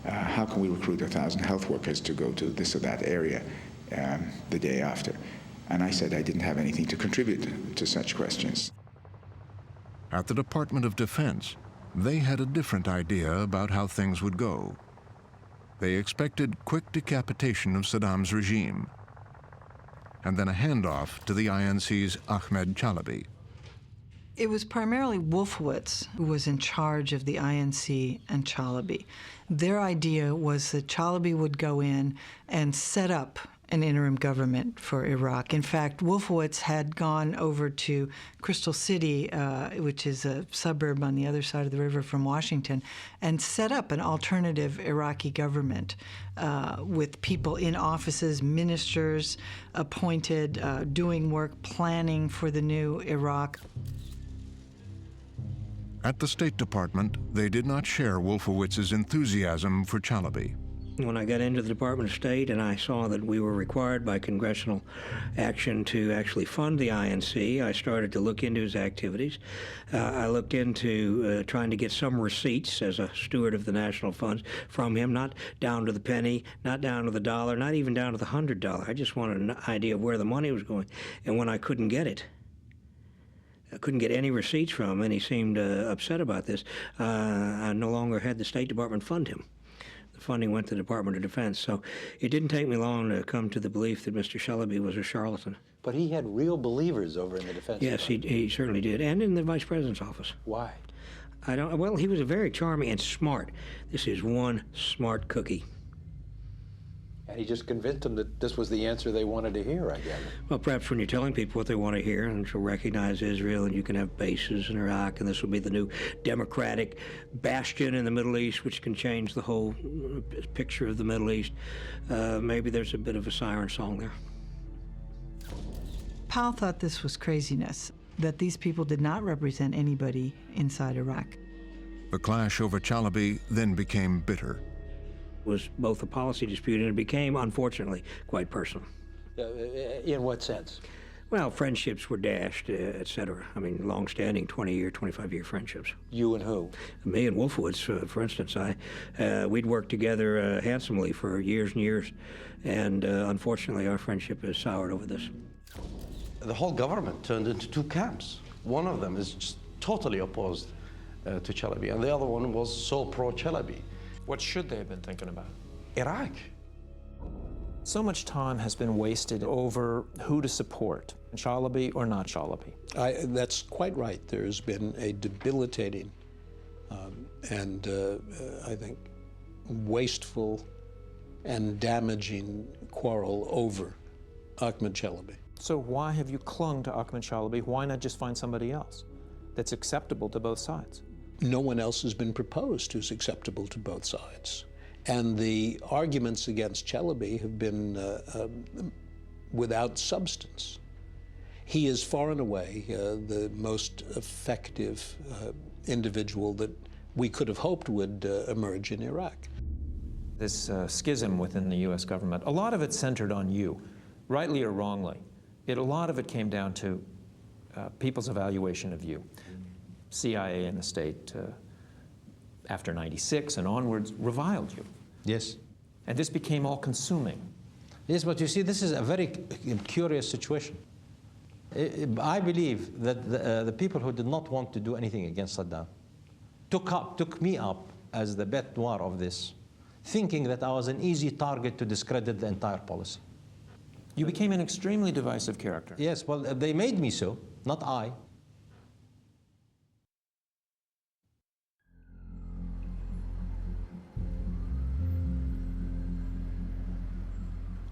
Speaker 27: how can we recruit 1,000 health workers to go to this or that area the day after. And I said I didn't have anything to contribute to such questions.
Speaker 5: At the Department of Defense, They had a different idea about how things would go. They expected quick decapitation of Saddam's regime, and then a handoff to the INC's Ahmed Chalabi.
Speaker 10: It was primarily Wolfowitz who was in charge of the INC and Chalabi. Their idea was that Chalabi would go in and set up an interim government for Iraq. In fact, Wolfowitz had gone over to Crystal City, which is a suburb on the other side of the river from Washington, and set up an alternative Iraqi government with people in offices, ministers appointed, doing work, planning for the new Iraq.
Speaker 5: At the State Department, they did not share Wolfowitz's enthusiasm for Chalabi.
Speaker 7: When I got into the Department of State and I saw that we were required by congressional action to actually fund the INC, I started to look into his activities. I looked into trying to get some receipts as a steward of the national funds from him, not down to the penny, not down to the dollar, not even down to the $100. I just wanted an idea of where the money was going. And when I couldn't get it, I couldn't get any receipts from him, and he seemed upset about this, I no longer had the State Department fund him. Funding went to the Department of Defense. So it didn't take me long to come to the belief that Mr. Chalabi was a charlatan.
Speaker 3: But he had real believers over in the Defense
Speaker 7: Yes, he certainly did, and in the Vice President's office.
Speaker 3: Why?
Speaker 7: Well, he was a very charming and smart. This is one smart cookie.
Speaker 3: And he just convinced them that this was the answer they wanted to hear, I gather.
Speaker 7: Well, perhaps when you're telling people what they want to hear, and to recognize Israel, and you can have bases in Iraq, and this will be the new democratic bastion in the Middle East, which can change the whole picture of the Middle East, maybe there's a bit of a siren song there.
Speaker 10: Powell thought this was craziness, that these people did not represent anybody inside Iraq.
Speaker 5: The clash over Chalabi then became bitter.
Speaker 7: Was both a policy dispute and it became, unfortunately, quite personal.
Speaker 3: In what sense?
Speaker 7: Well, friendships were dashed, et cetera. I mean, long-standing 20-year, 25-year friendships.
Speaker 3: You and who?
Speaker 7: Me and Wolfowitz, for instance. We'd worked together handsomely for years and years, and unfortunately our friendship has soured over this.
Speaker 6: The whole government turned into two camps. One of them is just totally opposed to Chalabi, and the other one was so pro-Chalabi.
Speaker 9: What should they have been thinking about?
Speaker 6: Iraq.
Speaker 9: So much time has been wasted over who to support, Chalabi or not Chalabi.
Speaker 15: That's quite right. There's been a debilitating and I think wasteful and damaging quarrel over Ahmed Chalabi.
Speaker 9: So why have you clung to Ahmed Chalabi? Why not just find somebody else that's acceptable to both sides?
Speaker 15: No one else has been proposed who's acceptable to both sides. And the arguments against Chalabi have been without substance. He is far and away the most effective individual that we could have hoped would emerge in Iraq.
Speaker 9: This schism within the U.S. government, a lot of it centered on you, rightly or wrongly. A lot of it came down to people's evaluation of you. CIA and the state, after 96 and onwards, reviled you.
Speaker 13: Yes.
Speaker 9: And this became all-consuming.
Speaker 3: Yes, but you see, this is a very curious situation. I believe that the people who did not want to do anything against Saddam took me up as the bête noire of this, thinking that I was an easy target to discredit the entire policy.
Speaker 9: You became an extremely divisive character.
Speaker 3: Yes, well, they made me so, not I.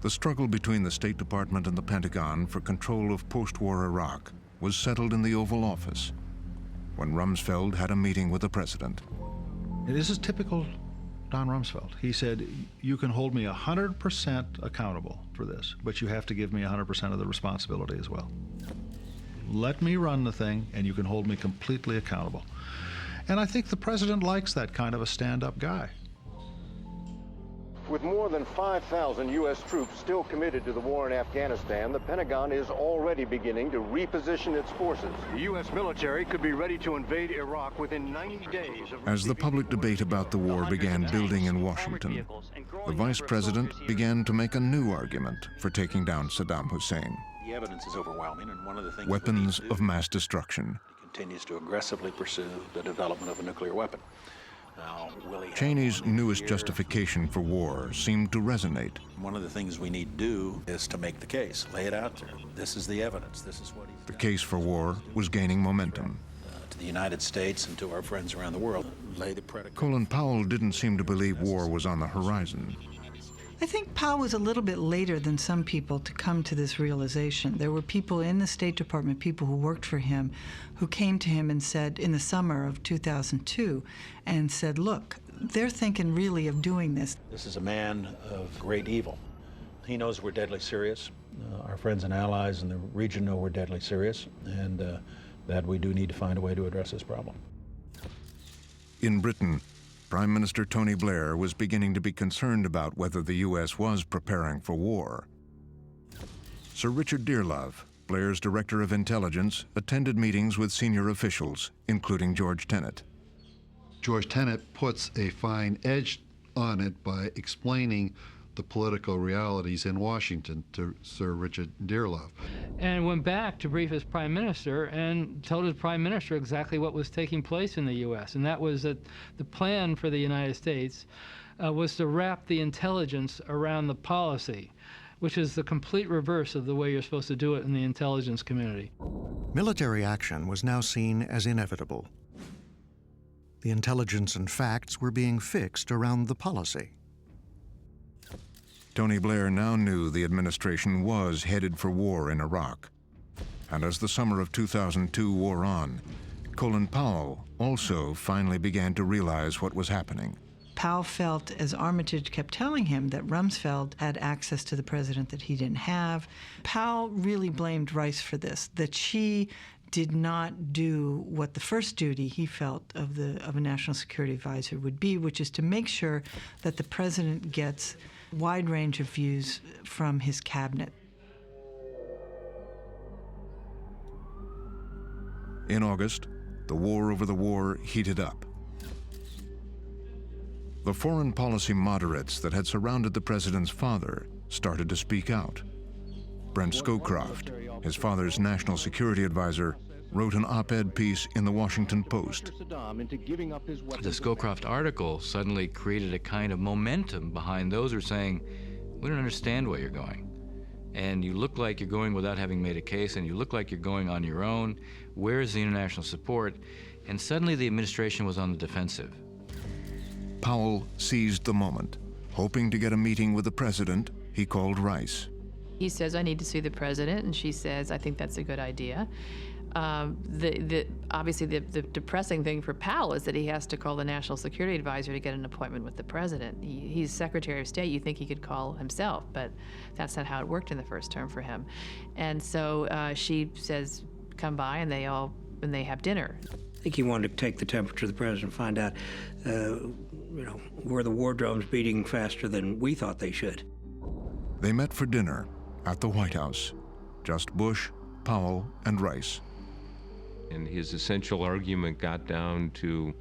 Speaker 5: The struggle between the State Department and the Pentagon for control of post-war Iraq was settled in the Oval Office when Rumsfeld had a meeting with the president.
Speaker 16: This is typical Don Rumsfeld. He said, you can hold me 100% accountable for this, but you have to give me 100% of the responsibility as well. Let me run the thing, and you can hold me completely accountable. And I think the president likes that kind of a stand-up guy.
Speaker 20: With more than 5,000 U.S. troops still committed to the war in Afghanistan, the Pentagon is already beginning to reposition its forces. The U.S. military could be ready to invade Iraq within 90 days.
Speaker 5: As the public debate about the war began building in Washington, the vice president began to make a new argument for taking down Saddam Hussein.
Speaker 23: The evidence is overwhelming, and one of the things
Speaker 5: weapons of mass destruction.
Speaker 11: continues to aggressively pursue the development of a nuclear weapon. Now, will he
Speaker 5: Cheney's newest justification for war seemed to resonate.
Speaker 11: One of the things we need to do is to make the case, lay it out there. This is the evidence. This is what he's
Speaker 5: The case for war was gaining momentum.
Speaker 11: to the United States and to our friends around the world. Lay the predicate.
Speaker 5: Colin Powell didn't seem to believe war was on the horizon.
Speaker 10: I think Powell was a little bit later than some people to come to this realization. There were people in the State Department, people who worked for him, who came to him and said, in the summer of 2002, and said, look, they're thinking really of doing this.
Speaker 11: This is a man of great evil. He knows we're deadly serious. Our friends and allies in the region know we're deadly serious, and that we do need to find a way to address this problem.
Speaker 5: In Britain, Prime Minister Tony Blair was beginning to be concerned about whether the U.S. was preparing for war. Sir Richard Dearlove, Blair's Director of Intelligence, attended meetings with senior officials, including George Tenet.
Speaker 17: George Tenet puts a fine edge on it by explaining the political realities in Washington to Sir Richard Dearlove.
Speaker 18: And went back to brief his prime minister and told his prime minister exactly what was taking place in the U.S. And that was that the plan for the United States was to wrap the intelligence around the policy, which is the complete reverse of the way you're supposed to do it in the intelligence community.
Speaker 19: Military action was now seen as inevitable. The intelligence and facts were being fixed around the policy.
Speaker 5: Tony Blair now knew the administration was headed for war in Iraq. And as the summer of 2002 wore on, Colin Powell also finally began to realize what was happening.
Speaker 10: Powell felt, as Armitage kept telling him, that Rumsfeld had access to the president that he didn't have. Powell really blamed Rice for this, that she did not do what the first duty he felt of a national security advisor would be, which is to make sure that the president gets a wide range of views from his cabinet.
Speaker 5: In August, the war over the war heated up. The foreign policy moderates that had surrounded the president's father started to speak out. Brent Scowcroft, his father's national security advisor, wrote an op-ed piece in the Washington Post.
Speaker 23: The Scowcroft article suddenly created a kind of momentum behind those who are saying, we don't understand where you're going. And you look like you're going without having made a case, and you look like you're going on your own. Where's the international support? And suddenly the administration was on the defensive.
Speaker 5: Powell seized the moment. Hoping to get a meeting with the president, he called Rice.
Speaker 14: He says, I need to see the president, and she says, I think that's a good idea. Obviously, the depressing thing for Powell is that he has to call the National Security Advisor to get an appointment with the president. He's Secretary of State. You think he could call himself, but that's not how it worked in the first term for him. And so she says, come by, and they have dinner.
Speaker 7: I think he wanted to take the temperature of the president, find out, were the war drums beating faster than we thought they should.
Speaker 5: They met for dinner at the White House. Just Bush, Powell, and Rice.
Speaker 24: And his essential argument got down to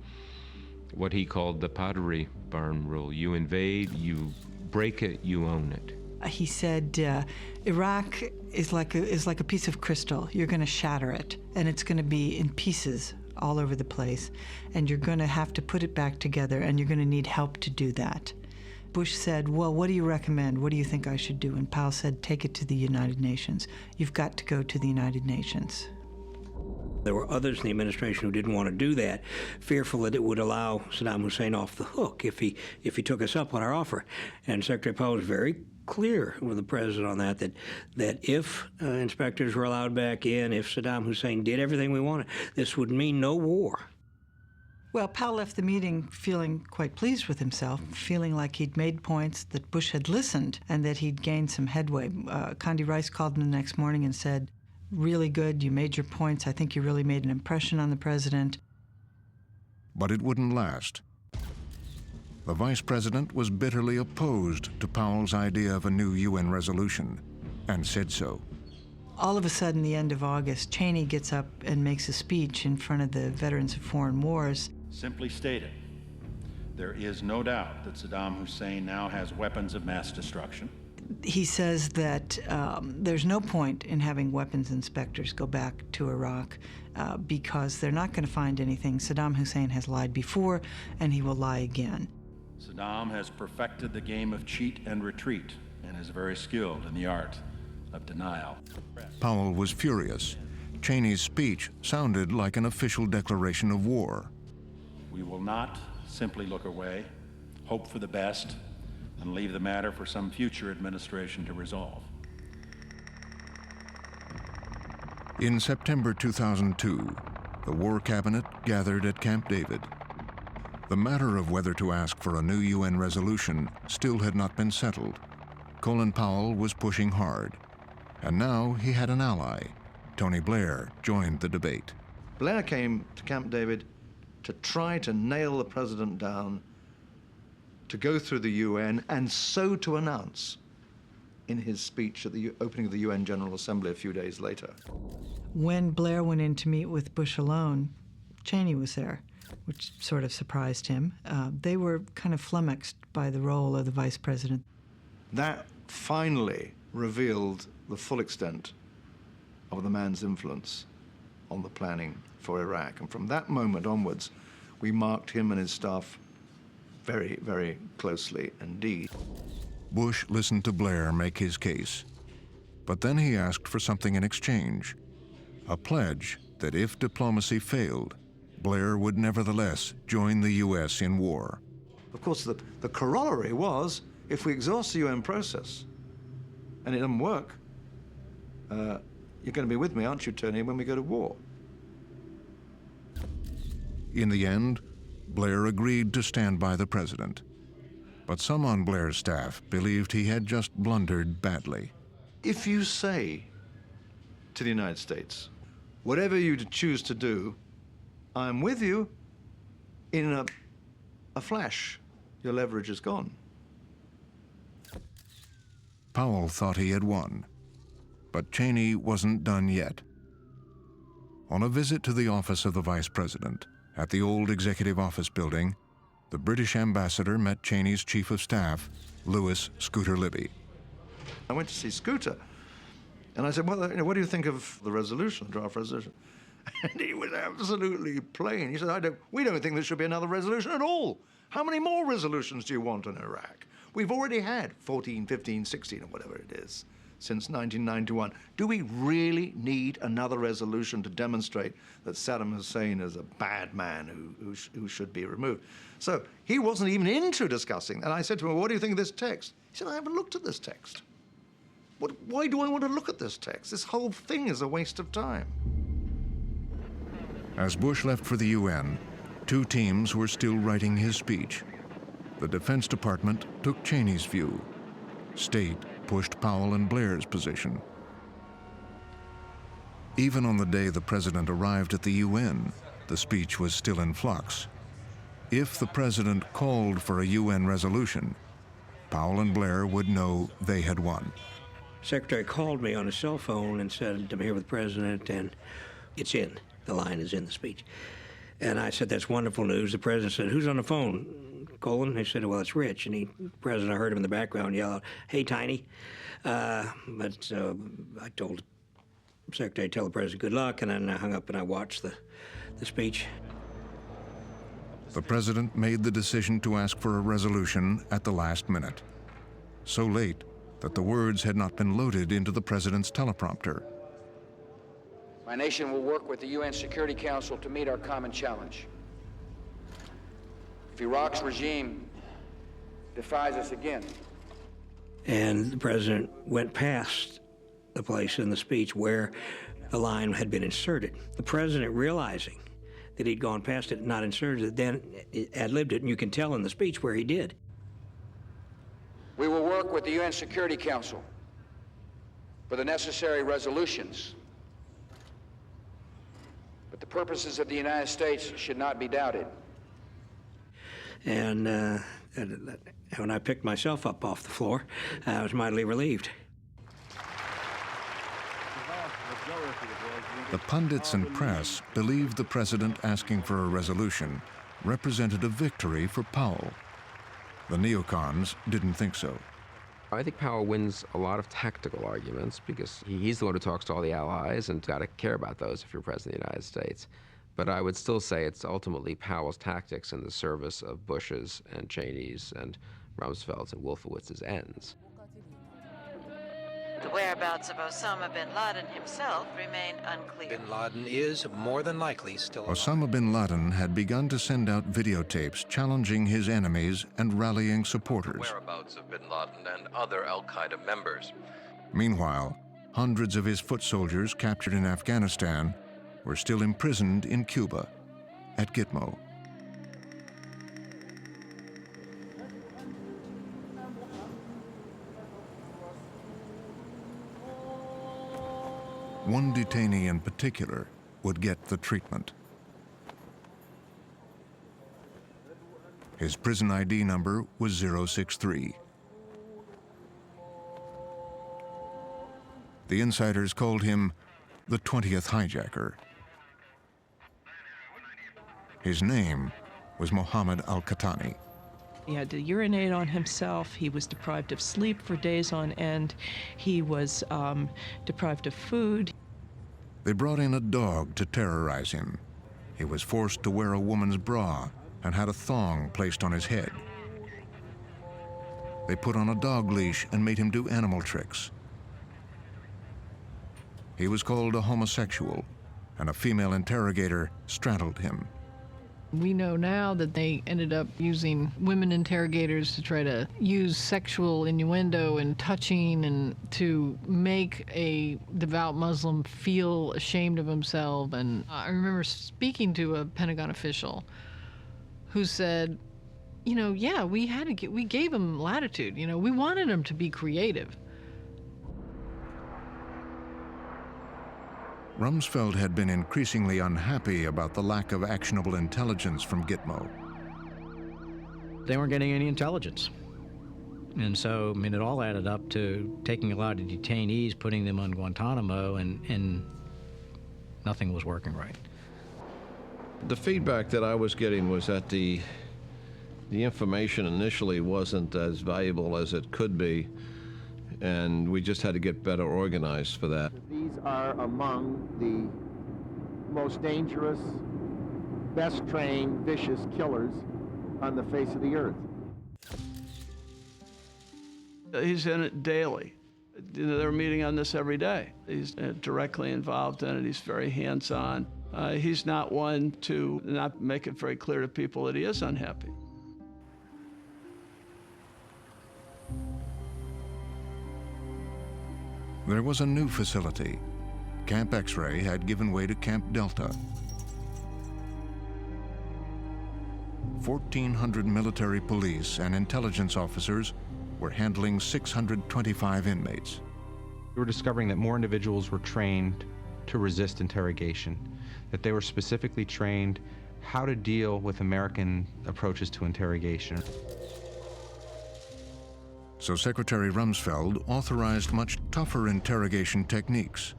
Speaker 24: what he called the Pottery Barn rule. You invade, you break it, you own it.
Speaker 10: He said, Iraq is like a piece of crystal. You're going to shatter it, and it's going to be in pieces all over the place, and you're going to have to put it back together, and you're going to need help to do that. Bush said, well, what do you recommend? What do you think I should do? And Powell said, take it to the United Nations. You've got to go to the United Nations.
Speaker 7: There were others in the administration who didn't want to do that, fearful that it would allow Saddam Hussein off the hook if he took us up on our offer. And Secretary Powell was very clear with the president on that if inspectors were allowed back in, if Saddam Hussein did everything we wanted, this would mean no war.
Speaker 10: Well, Powell left the meeting feeling quite pleased with himself, feeling like he'd made points, that Bush had listened, and that he'd gained some headway. Condi Rice called him the next morning and said, really good, you made your points. I think you really made an impression on the president.
Speaker 5: But it wouldn't last. The vice president was bitterly opposed to Powell's idea of a new UN resolution, and said so.
Speaker 10: All of a sudden, the end of August, Cheney gets up and makes a speech in front of the veterans of foreign wars.
Speaker 11: Simply stated, there is no doubt that Saddam Hussein now has weapons of mass destruction.
Speaker 10: He says that there's no point in having weapons inspectors go back to Iraq because they're not going to find anything. Saddam Hussein has lied before, and he will lie again.
Speaker 11: Saddam has perfected the game of cheat and retreat and is very skilled in the art of denial.
Speaker 5: Powell was furious. Cheney's speech sounded like an official declaration of war.
Speaker 11: We will not simply look away, hope for the best, and leave the matter for some future administration to resolve.
Speaker 5: In September 2002, the War Cabinet gathered at Camp David. The matter of whether to ask for a new UN resolution still had not been settled. Colin Powell was pushing hard, and now he had an ally. Tony Blair joined the debate.
Speaker 1: Blair came to Camp David to try to nail the president down, to go through the UN, and so to announce in his speech at the opening of the UN General Assembly a few days later.
Speaker 10: When Blair went in to meet with Bush alone, Cheney was there, which sort of surprised him. They were kind of flummoxed by the role of the vice president.
Speaker 1: That finally revealed the full extent of the man's influence on the planning for Iraq. And from that moment onwards, we marked him and his staff very, very closely indeed.
Speaker 5: Bush listened to Blair make his case. But then he asked for something in exchange, a pledge that if diplomacy failed, Blair would nevertheless join the U.S. in war.
Speaker 1: Of course, the corollary was, if we exhaust the UN process and it doesn't work, you're going to be with me, aren't you, Tony, when we go to war?
Speaker 5: In the end, Blair agreed to stand by the president. But some on Blair's staff believed he had just blundered badly.
Speaker 1: If you say to the United States, whatever you choose to do, I'm with you, in a flash, your leverage is gone.
Speaker 5: Powell thought he had won. But Cheney wasn't done yet. On a visit to the office of the vice president at the old executive office building, the British ambassador met Cheney's chief of staff, Lewis Scooter Libby.
Speaker 1: I went to see Scooter, and I said, well, what do you think of the resolution, the draft resolution? And he was absolutely plain. He said, we don't think there should be another resolution at all. How many more resolutions do you want in Iraq? We've already had 14, 15, 16, or whatever it is, since 1991. Do we really need another resolution to demonstrate that Saddam Hussein is a bad man who should be removed? So he wasn't even into discussing. And I said to him, well, what do you think of this text? He said, I haven't looked at this text. Why do I want to look at this text? This whole thing is a waste of time.
Speaker 5: As Bush left for the UN, two teams were still writing his speech. The Defense Department took Cheney's view. State pushed Powell and Blair's position. Even on the day the president arrived at the UN, the speech was still in flux. If the president called for a UN resolution, Powell and Blair would know they had won.
Speaker 7: Secretary called me on his cell phone and said, I'm here with the president, and it's in. The line is in the speech. And I said, that's wonderful news. The president said, who's on the phone? Colin? He said, well, it's Rich. And the president, I heard him in the background yell out, hey, Tiny. I told the secretary, tell the president good luck, and then I hung up and I watched the speech.
Speaker 5: The president made the decision to ask for a resolution at the last minute. So late that the words had not been loaded into the president's teleprompter.
Speaker 2: My nation will work with the UN Security Council to meet our common challenge. If Iraq's regime defies us again.
Speaker 7: And the president went past the place in the speech where the line had been inserted. The president, realizing that he'd gone past it and not inserted it, then ad-libbed it, and you can tell in the speech where he did.
Speaker 2: We will work with the UN Security Council for the necessary resolutions. But the purposes of the United States should not be doubted.
Speaker 7: And when I picked myself up off the floor, I was mightily relieved.
Speaker 5: The pundits and press believed the president asking for a resolution represented a victory for Powell. The neocons didn't think so.
Speaker 4: I think Powell wins a lot of tactical arguments because he's the one who talks to all the allies, and got to care about those if you're president of the United States. But I would still say it's ultimately Powell's tactics in the service of Bush's and Cheney's and Rumsfeld's and Wolfowitz's ends.
Speaker 8: The whereabouts of Osama bin Laden himself remain unclear.
Speaker 12: Bin Laden is more than likely still alive.
Speaker 5: Osama bin Laden had begun to send out videotapes challenging his enemies and rallying supporters.
Speaker 21: Whereabouts of bin Laden and other al-Qaeda members.
Speaker 5: Meanwhile, hundreds of his foot soldiers captured in Afghanistan were still imprisoned in Cuba at Gitmo. One detainee in particular would get the treatment. His prison ID number was 063. The insiders called him the 20th hijacker. His name was Mohammed al-Qahtani.
Speaker 22: He had to urinate on himself. He was deprived of sleep for days on end. He was deprived of food.
Speaker 5: They brought in a dog to terrorize him. He was forced to wear a woman's bra and had a thong placed on his head. They put on a dog leash and made him do animal tricks. He was called a homosexual, and a female interrogator straddled him.
Speaker 25: We know now that they ended up using women interrogators to try to use sexual innuendo and touching and to make a devout Muslim feel ashamed of himself. And I remember speaking to a Pentagon official who said, you know, yeah, we gave him latitude. You know, we wanted him to be creative.
Speaker 5: Rumsfeld had been increasingly unhappy about the lack of actionable intelligence from Gitmo.
Speaker 26: They weren't getting any intelligence. And so, I mean, it all added up to taking a lot of detainees, putting them on Guantanamo, and nothing was working right.
Speaker 28: The feedback that I was getting was that the information initially wasn't as valuable as it could be, and we just had to get better organized for that.
Speaker 29: These are among the most dangerous, best trained, vicious killers on the face of the earth.
Speaker 30: He's in it daily. They're meeting on this every day. He's directly involved in it. He's very hands-on. He's not one to not make it very clear to people that he is unhappy.
Speaker 5: There was a new facility. Camp X-Ray had given way to Camp Delta. 1,400 military police and intelligence officers were handling 625 inmates.
Speaker 13: We were discovering that more individuals were trained to resist interrogation, that they were specifically trained how to deal with American approaches to interrogation.
Speaker 5: So Secretary Rumsfeld authorized much tougher interrogation techniques,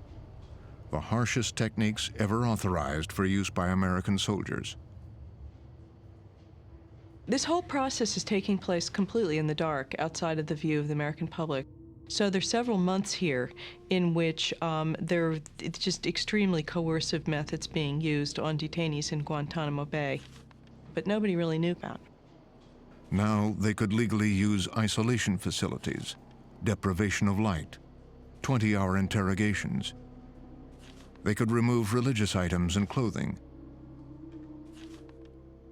Speaker 5: the harshest techniques ever authorized for use by American soldiers.
Speaker 22: This whole process is taking place completely in the dark, outside of the view of the American public. So there's several months here in which it's just extremely coercive methods being used on detainees in Guantanamo Bay, but nobody really knew about.
Speaker 5: Now they could legally use isolation facilities, deprivation of light, 20-hour interrogations. They could remove religious items and clothing,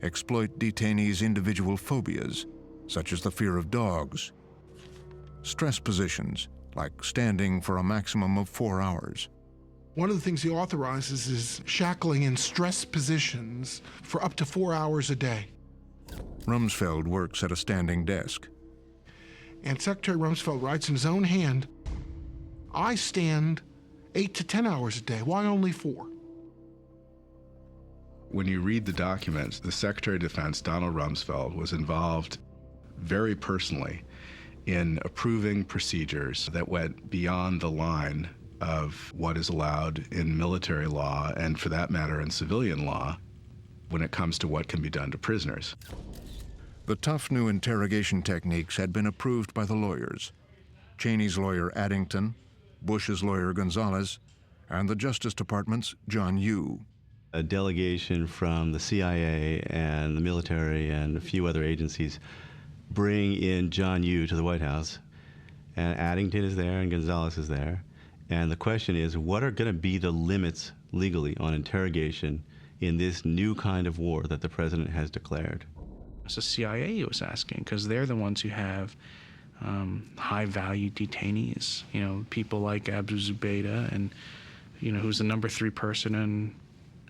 Speaker 5: exploit detainees' individual phobias, such as the fear of dogs, stress positions, like standing for a maximum of 4 hours.
Speaker 31: One of the things he authorizes is shackling in stress positions for up to 4 hours a day.
Speaker 5: Rumsfeld works at a standing desk.
Speaker 31: And Secretary Rumsfeld writes in his own hand, I stand 8 to 10 hours a day. Why only 4?
Speaker 32: When you read the documents, the Secretary of Defense, Donald Rumsfeld, was involved very personally in approving procedures that went beyond the line of what is allowed in military law and, for that matter, in civilian law when it comes to what can be done to prisoners.
Speaker 5: The tough new interrogation techniques had been approved by the lawyers. Cheney's lawyer Addington, Bush's lawyer Gonzalez, and the Justice Department's John Yoo.
Speaker 3: A delegation from the CIA and the military and a few other agencies bring in John Yoo to the White House, and Addington is there and Gonzalez is there. And the question is, what are going to be the limits legally on interrogation in this new kind of war that the president has declared?
Speaker 6: It's the CIA was asking, because they're the ones who have high-value detainees. You know, people like Abu Ghraib and, you know, who's the number 3 person in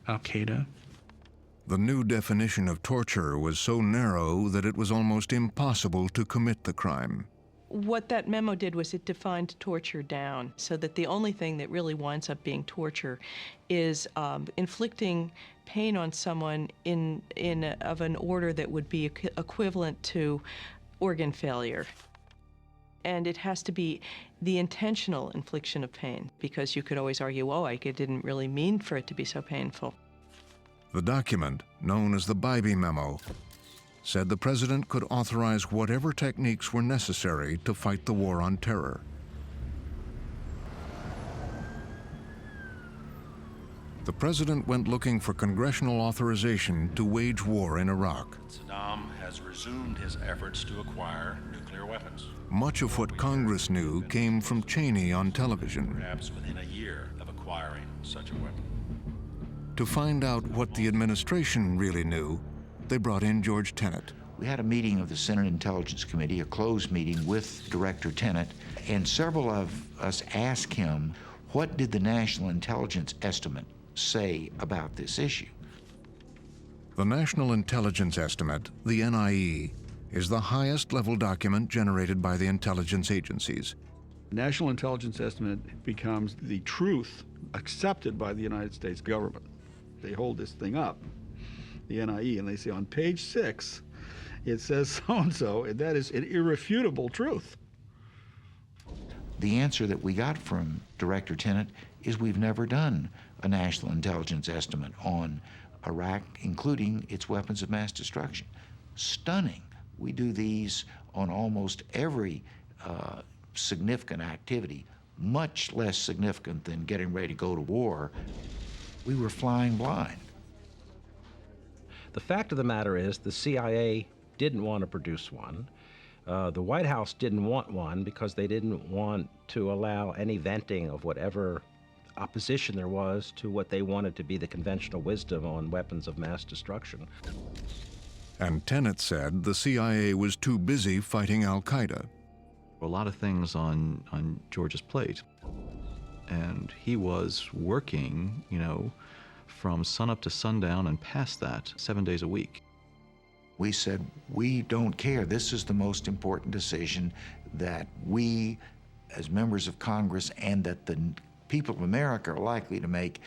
Speaker 6: Al-Qaeda.
Speaker 5: The new definition of torture was so narrow that it was almost impossible to commit the crime.
Speaker 22: What that memo did was it defined torture down, so that the only thing that really winds up being torture is inflicting pain on someone of an order that would be equivalent to organ failure. And it has to be the intentional infliction of pain, because you could always argue, oh, I didn't really mean for it to be so painful.
Speaker 5: The document, known as the Bybee Memo, said the president could authorize whatever techniques were necessary to fight the war on terror. The president went looking for congressional authorization to wage war in Iraq.
Speaker 9: Saddam has resumed his efforts to acquire nuclear weapons.
Speaker 5: Much of what Congress knew came from Cheney on television.
Speaker 9: Perhaps within a year of acquiring such a weapon.
Speaker 5: To find out what the administration really knew, they brought in George Tenet.
Speaker 14: We had a meeting of the Senate Intelligence Committee, a closed meeting with Director Tenet, and several of us asked him, what did the National Intelligence Estimate say about this issue?
Speaker 5: The National Intelligence Estimate, the NIE, is the highest level document generated by the intelligence agencies.
Speaker 15: The National Intelligence Estimate becomes the truth accepted by the United States government. They hold this thing up, the NIE, and they say on page 6, it says so-and-so, and that is an irrefutable truth.
Speaker 14: The answer that we got from Director Tenet is we've never done a national intelligence estimate on Iraq, including its weapons of mass destruction. Stunning. We do these on almost every significant activity, much less significant than getting ready to go to war. We were flying blind.
Speaker 26: The fact of the matter is the CIA didn't want to produce one. The White House didn't want one because they didn't want to allow any venting of whatever opposition there was to what they wanted to be the conventional wisdom on weapons of mass destruction.
Speaker 5: And Tenet said the CIA was too busy fighting Al-Qaeda.
Speaker 16: A lot of things on George's plate. And he was working, you know, from sunup to sundown and past that, 7 days a week.
Speaker 14: We said, we don't care. This is the most important decision that we, as members of Congress, and that the people of America are likely to make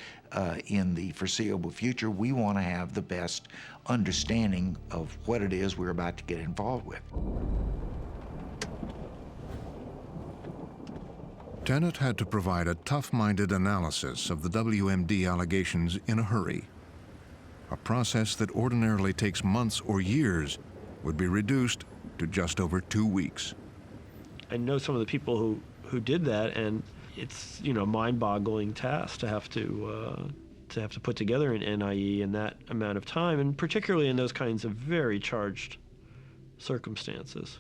Speaker 14: in the foreseeable future. We want to have the best understanding of what it is we're about to get involved with.
Speaker 5: Tenet had to provide a tough-minded analysis of the WMD allegations in a hurry. A process that ordinarily takes months or years would be reduced to just over 2 weeks.
Speaker 17: I know some of the people who did that, and it's, you know, mind-boggling task to have to put together an NIE in that amount of time, and particularly in those kinds of very charged circumstances.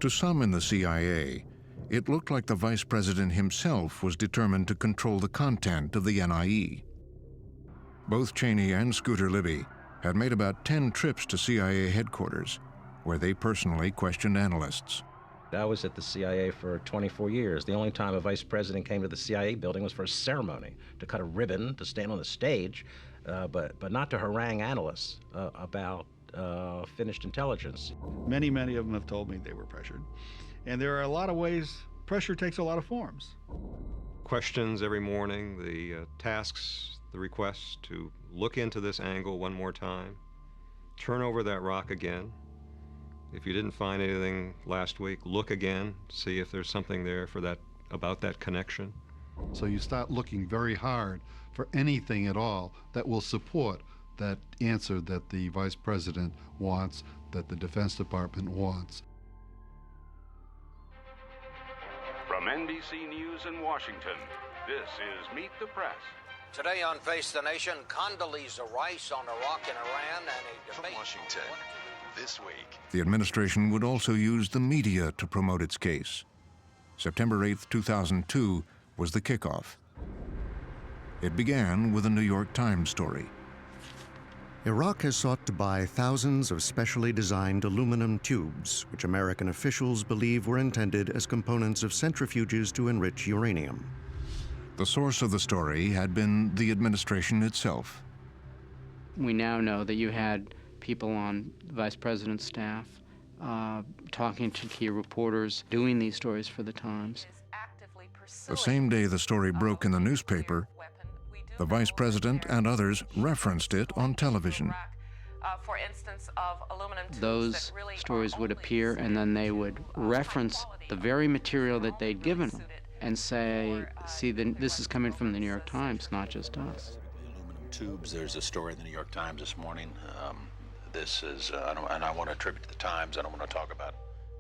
Speaker 5: To some in the CIA, it looked like the vice president himself was determined to control the content of the NIE. Both Cheney and Scooter Libby had made about 10 trips to CIA headquarters, where they personally questioned analysts.
Speaker 26: I was at the CIA for 24 years. The only time a vice president came to the CIA building was for a ceremony, to cut a ribbon, to stand on the stage, but not to harangue analysts about finished intelligence.
Speaker 15: Many of them have told me they were pressured. And there are a lot of ways, pressure takes a lot of forms.
Speaker 18: Questions every morning, the tasks, the requests to look into this angle one more time, turn over that rock again. If you didn't find anything last week, look again, see if there's something there for that, about that connection.
Speaker 19: So you start looking very hard for anything at all that will support that answer that the vice president wants, that the Defense Department wants.
Speaker 1: From NBC News in Washington, this is Meet the Press.
Speaker 2: Today on Face the Nation, Condoleezza Rice on Iraq and Iran and a debate.
Speaker 4: From Washington, this week.
Speaker 5: The administration would also use the media to promote its case. September 8, 2002 was the kickoff. It began with a New York Times story.
Speaker 7: Iraq has sought to buy thousands of specially designed aluminum tubes, which American officials believe were intended as components of centrifuges to enrich uranium.
Speaker 5: The source of the story had been the administration itself.
Speaker 8: We now know that you had people on the vice president's staff talking to key reporters, doing these stories for the Times.
Speaker 5: The same day the story broke in the newspaper, the vice president and others referenced it on television.
Speaker 10: For instance, of aluminum tubes
Speaker 8: Those stories would appear, and then they would reference the very material that they'd given them and say, see, this is coming from the New York Times, not just us.
Speaker 21: Aluminum tubes, there's a story in the New York Times this morning. This is, and I want to attribute to the Times, I don't want to talk about,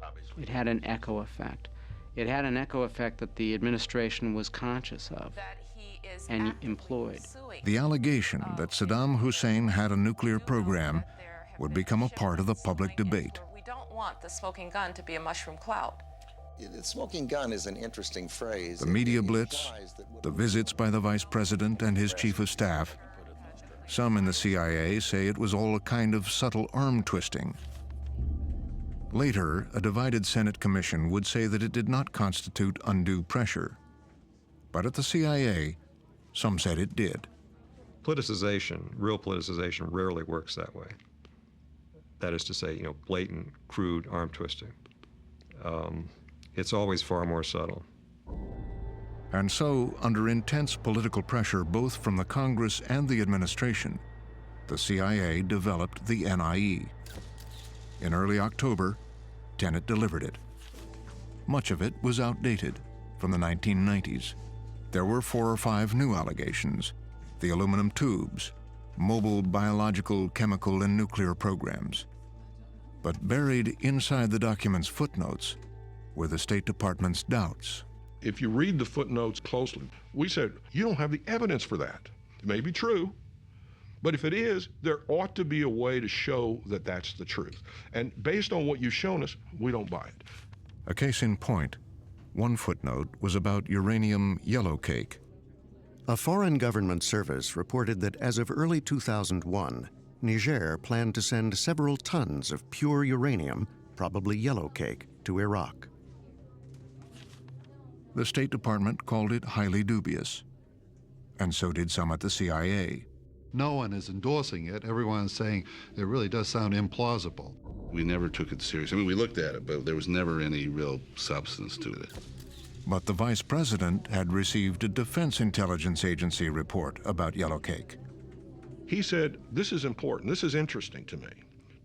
Speaker 21: obviously.
Speaker 8: It had an echo effect. It had an echo effect that the administration was conscious of and employed.
Speaker 5: The allegation that Saddam Hussein had a nuclear program would become a part of the public debate.
Speaker 10: We don't want the smoking gun to be a mushroom cloud.
Speaker 11: The smoking gun is an interesting phrase.
Speaker 5: The media blitz, the visits by the vice president and his chief of staff. Some in the CIA say it was all a kind of subtle arm twisting. Later, a divided Senate commission would say that it did not constitute undue pressure. But at the CIA, some said it did.
Speaker 18: Politicization, real politicization, rarely works that way. That is to say, blatant, crude arm twisting. It's always far more subtle.
Speaker 5: And so, under intense political pressure both from the Congress and the administration, the CIA developed the NIE. In early October, Tenet delivered it. Much of it was outdated, from the 1990s. There were 4 or 5 new allegations: the aluminum tubes, mobile biological, chemical, and nuclear programs. But buried inside the document's footnotes were the State Department's doubts.
Speaker 12: If you read the footnotes closely, we said, you don't have the evidence for that. It may be true, but if it is, there ought to be a way to show that that's the truth. And based on what you've shown us, we don't buy it.
Speaker 5: A case in point, one footnote was about uranium yellow cake.
Speaker 7: A foreign government service reported that as of early 2001, Niger planned to send several tons of pure uranium, probably yellow cake, to Iraq.
Speaker 5: The State Department called it highly dubious, and so did some at the CIA.
Speaker 19: No one is endorsing it. Everyone's saying it really does sound implausible.
Speaker 32: We never took it seriously. I mean, we looked at it, but there was never any real substance to it.
Speaker 5: But the vice president had received a Defense Intelligence Agency report about yellow cake.
Speaker 12: He said, this is important, this is interesting to me.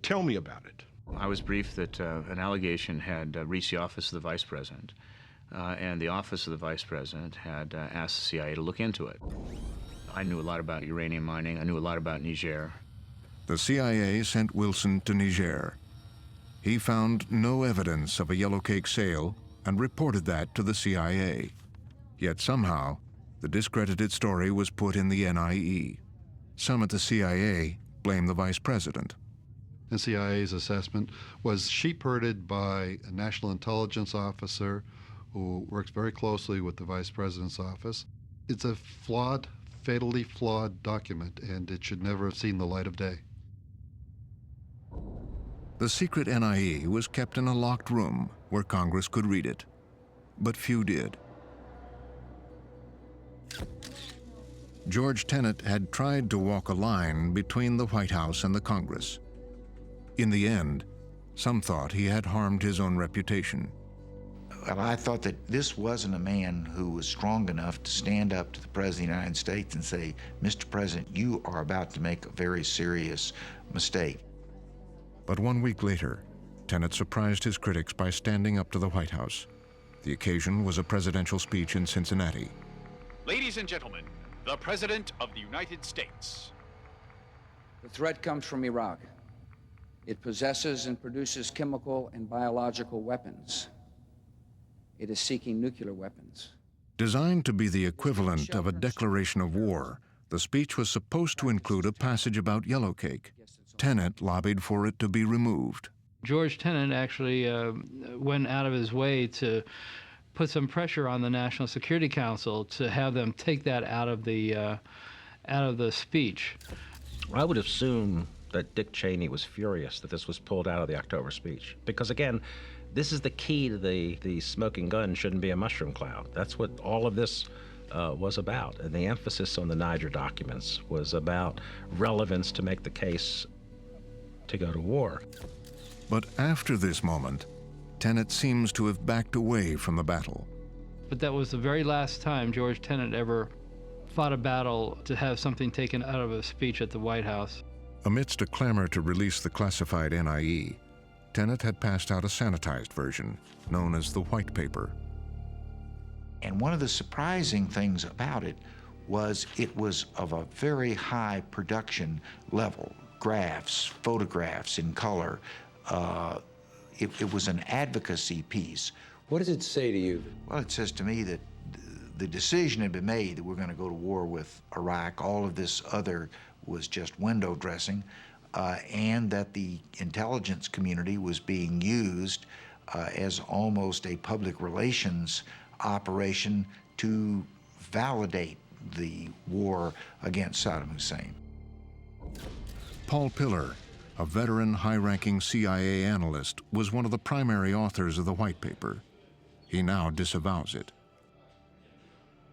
Speaker 12: Tell me about it.
Speaker 20: I was briefed that an allegation had reached the office of the vice president, and the office of the vice president had asked the CIA to look into it. I knew a lot about uranium mining. I knew a lot about Niger.
Speaker 5: The CIA sent Wilson to Niger. He found no evidence of a yellow cake sale and reported that to the CIA. Yet somehow, the discredited story was put in the NIE. Some at the CIA blame the vice president.
Speaker 19: The CIA's assessment was sheep-herded by a national intelligence officer who works very closely with the vice president's office. It's a flawed, fatally flawed document, and it should never have seen the light of day.
Speaker 5: The secret NIE was kept in a locked room where Congress could read it, but few did. George Tenet had tried to walk a line between the White House and the Congress. In the end, some thought he had harmed his own reputation.
Speaker 14: Well, I thought that this wasn't a man who was strong enough to stand up to the President of the United States and say, Mr. President, you are about to make a very serious mistake.
Speaker 5: But 1 week later, Tenet surprised his critics by standing up to the White House. The occasion was a presidential speech in Cincinnati.
Speaker 23: Ladies and gentlemen, the President of the United States.
Speaker 24: The threat comes from Iraq. It possesses and produces chemical and biological weapons. It is seeking nuclear weapons.
Speaker 5: Designed to be the equivalent of a declaration of war, the speech was supposed to include a passage about yellowcake. Tenet lobbied for it to be removed.
Speaker 3: George Tenet actually went out of his way to put some pressure on the National Security Council to have them take that out of the speech.
Speaker 6: I would assume that Dick Cheney was furious that this was pulled out of the October speech, because again, this is the key to the smoking gun shouldn't be a mushroom cloud. That's what all of this was about, and the emphasis on the Niger documents was about relevance to make the case to go to war.
Speaker 5: But after this moment, Tenet seems to have backed away from the battle.
Speaker 3: But that was the very last time George Tenet ever fought a battle to have something taken out of a speech at the White House.
Speaker 5: Amidst a clamor to release the classified NIE, Tenet had passed out a sanitized version, known as the White Paper.
Speaker 14: And one of the surprising things about it was of a very high production level. Graphs, photographs in color. It was an advocacy piece.
Speaker 9: What does it say to you?
Speaker 14: Well, it says to me that the decision had been made that we're going to go to war with Iraq. All of this other was just window dressing, and that the intelligence community was being used as almost a public relations operation to validate the war against Saddam Hussein.
Speaker 5: Paul Pillar, a veteran high-ranking CIA analyst, was one of the primary authors of the White Paper. He now disavows it.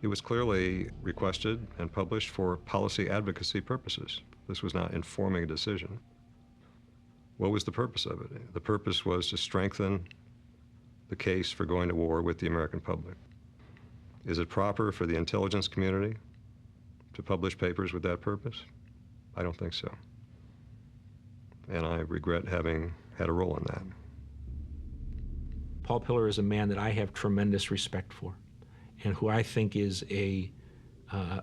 Speaker 18: It was clearly requested and published for policy advocacy purposes. This was not informing a decision. What was the purpose of it? The purpose was to strengthen the case for going to war with the American public. Is it proper for the intelligence community to publish papers with that purpose? I don't think so. And I regret having had a role in that.
Speaker 9: Paul Pillar is a man that I have tremendous respect for, and who I think is a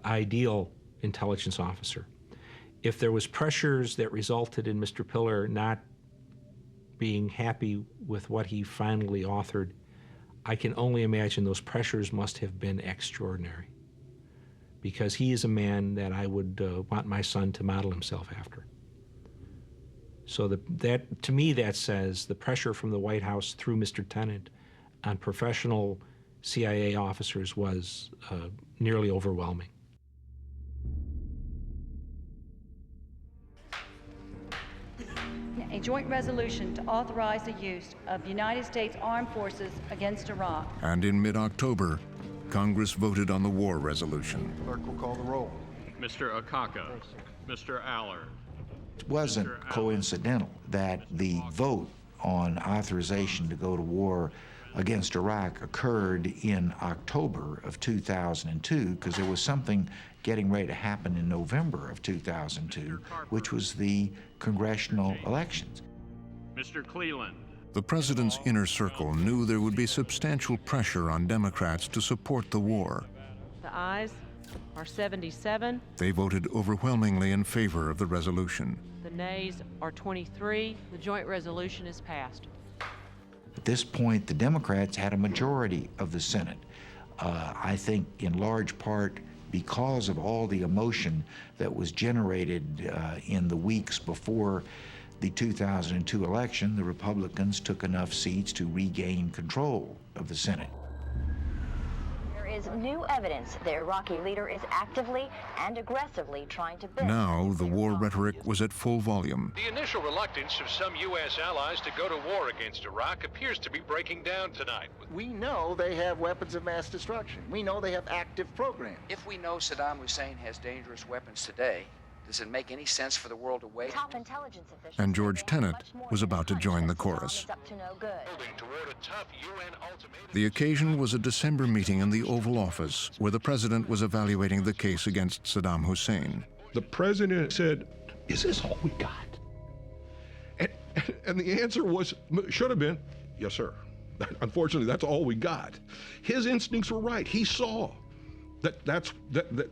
Speaker 9: ideal intelligence officer. If there was pressures that resulted in Mr. Pillar not being happy with what he finally authored, I can only imagine those pressures must have been extraordinary, because he is a man that I would want my son to model himself after. So that to me, that says the pressure from the White House through Mr. Tenet on professional CIA officers was nearly overwhelming.
Speaker 13: A joint resolution to authorize the use of United States Armed Forces against Iraq.
Speaker 5: And in mid-October, Congress voted on the war resolution.
Speaker 16: Clerk will call the roll.
Speaker 23: Mr. Akaka, Mr. Allard.
Speaker 14: It wasn't coincidental that the vote on authorization to go to war against Iraq occurred in October of 2002, because there was something getting ready to happen in November of 2002, which was the congressional elections.
Speaker 23: Mr. Cleland.
Speaker 5: The president's inner circle knew there would be substantial pressure on Democrats to support the war.
Speaker 22: The ayes are 77.
Speaker 5: They voted overwhelmingly in favor of the resolution.
Speaker 22: The nays are 23. The joint resolution is passed.
Speaker 14: At this point, the Democrats had a majority of the Senate. I think in large part because of all the emotion that was generated in the weeks before the 2002 election, the Republicans took enough seats to regain control of the Senate.
Speaker 25: There is new evidence the Iraqi leader is actively and aggressively trying to build.
Speaker 5: Now the war rhetoric was at full volume.
Speaker 27: The initial reluctance of some U.S. allies to go to war against Iraq appears to be breaking down tonight.
Speaker 28: We know they have weapons of mass destruction. We know they have active programs.
Speaker 24: If we know Saddam Hussein has dangerous weapons today, does it make any sense for the world to wait?
Speaker 25: Top intelligence officials
Speaker 5: And George Tenet was about to join the chorus.
Speaker 25: up to no good.
Speaker 5: The occasion was a December meeting in the Oval Office where the president was evaluating the case against Saddam Hussein.
Speaker 12: The president said, "Is this all we got?" And the answer was, should have been, "Yes, sir." Unfortunately, that's all we got. His instincts were right. He saw that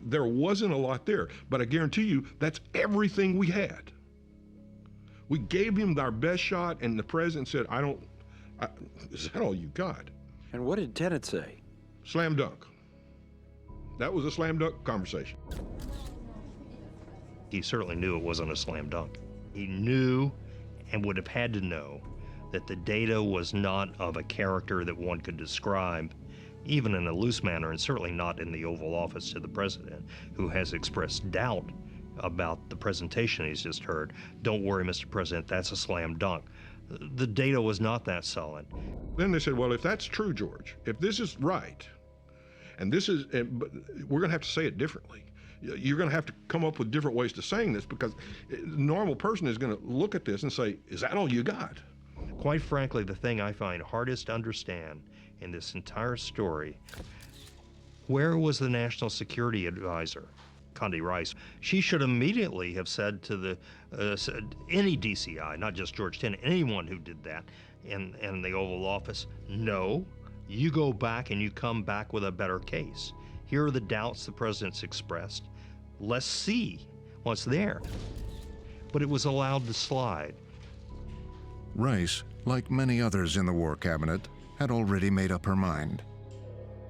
Speaker 12: there wasn't a lot there, but I guarantee you that's everything we had. We gave him our best shot, and the president said, "Is that all you got?"
Speaker 1: And what did Tenet say?
Speaker 12: Slam dunk. That was a slam dunk conversation.
Speaker 2: He certainly knew it wasn't a slam dunk. He knew and would have had to know that the data was not of a character that one could describe, even in a loose manner, and certainly not in the Oval Office to the president, who has expressed doubt about the presentation he's just heard. Don't worry, Mr. President, that's a slam dunk. The data was not that solid.
Speaker 12: Then they said, well, if that's true, George, if this is right, and this is, but we're going to have to say it differently. You're going to have to come up with different ways to saying this, because a normal person is going to look at this and say, is that all you got?
Speaker 2: Quite frankly, the thing I find hardest to understand in this entire story, where was the National Security Advisor, Condi Rice? She should immediately have said to the any DCI, not just George Tenet, anyone who did that in the Oval Office, no, you go back and you come back with a better case. Here are the doubts the president's expressed. Let's see what's there. But it was allowed to slide.
Speaker 5: Rice, like many others in the War Cabinet, had already made up her mind.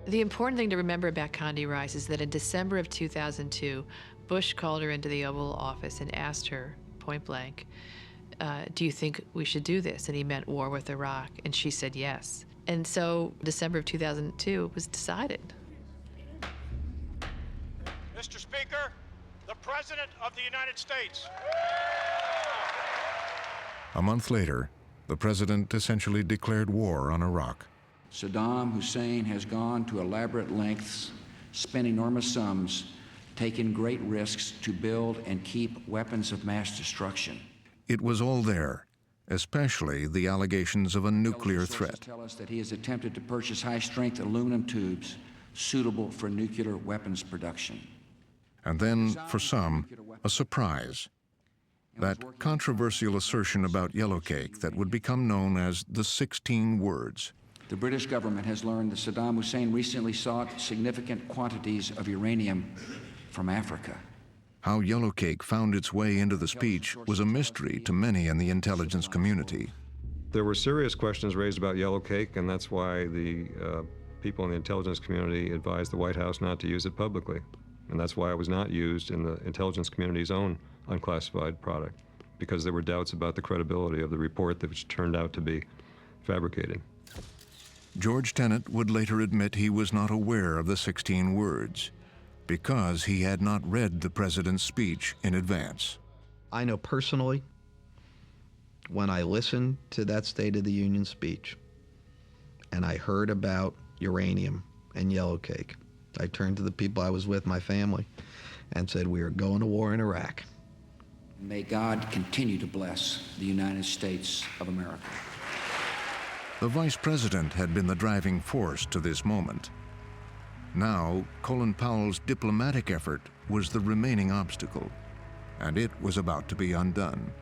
Speaker 4: The important thing to remember about Condi Rice is that in December of 2002, Bush called her into the Oval Office and asked her, point blank, do you think we should do this? And he meant war with Iraq, and she said yes. And so December of 2002 was decided.
Speaker 27: Mr. Speaker, the President of the United States.
Speaker 5: A month later, the president essentially declared war on Iraq.
Speaker 24: Saddam Hussein has gone to elaborate lengths, spent enormous sums, taken great risks to build and keep weapons of mass destruction.
Speaker 5: It was all there, especially the allegations of a nuclear threat.
Speaker 24: Sources tell us that he has attempted to purchase high-strength aluminum tubes suitable for nuclear weapons production.
Speaker 5: And then, for some, a surprise. That controversial assertion about yellowcake that would become known as the 16 words.
Speaker 24: The British government has learned that Saddam Hussein recently sought significant quantities of uranium from Africa.
Speaker 5: How yellowcake found its way into the speech was a mystery to many in the intelligence community.
Speaker 18: There were serious questions raised about yellowcake, and that's why the people in the intelligence community advised the White House not to use it publicly. And that's why it was not used in the intelligence community's own unclassified product, because there were doubts about the credibility of the report, which turned out to be fabricated.
Speaker 5: George Tenet would later admit he was not aware of the 16 words because he had not read the president's speech in advance.
Speaker 8: I know personally, when I listened to that State of the Union speech and I heard about uranium and yellowcake, I turned to the people I was with, my family, and said, we are going to war in Iraq.
Speaker 24: May God continue to bless the United States of America.
Speaker 5: The vice president had been the driving force to this moment. Now, Colin Powell's diplomatic effort was the remaining obstacle, and it was about to be undone.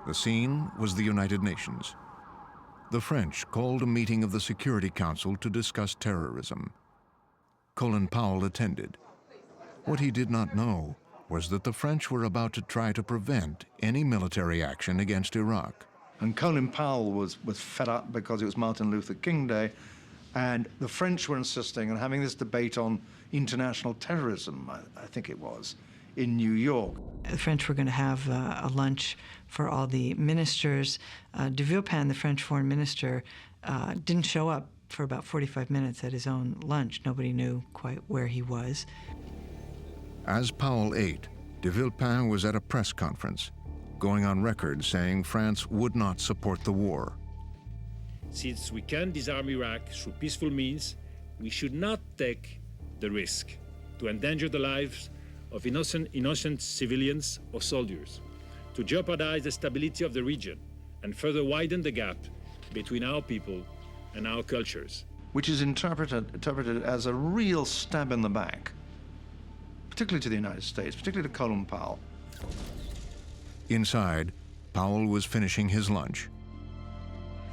Speaker 5: The scene was the United Nations. The French called a meeting of the Security Council to discuss terrorism. Colin Powell attended. What he did not know was that the French were about to try to prevent any military action against Iraq.
Speaker 15: And Colin Powell was fed up because it was Martin Luther King Day, and the French were insisting on having this debate on international terrorism, I think it was, in New York.
Speaker 16: The French were going to have a lunch for all the ministers. De Villepin, the French foreign minister, didn't show up for about 45 minutes at his own lunch. Nobody knew quite where he was.
Speaker 5: As Powell ate, de Villepin was at a press conference, going on record saying France would not support the war.
Speaker 17: Since we can disarm Iraq through peaceful means, we should not take the risk to endanger the lives of innocent civilians or soldiers, to jeopardize the stability of the region and further widen the gap between our people and our cultures.
Speaker 15: Which is interpreted as a real stab in the back, particularly to the United States, particularly to Colin Powell.
Speaker 5: Inside, Powell was finishing his lunch.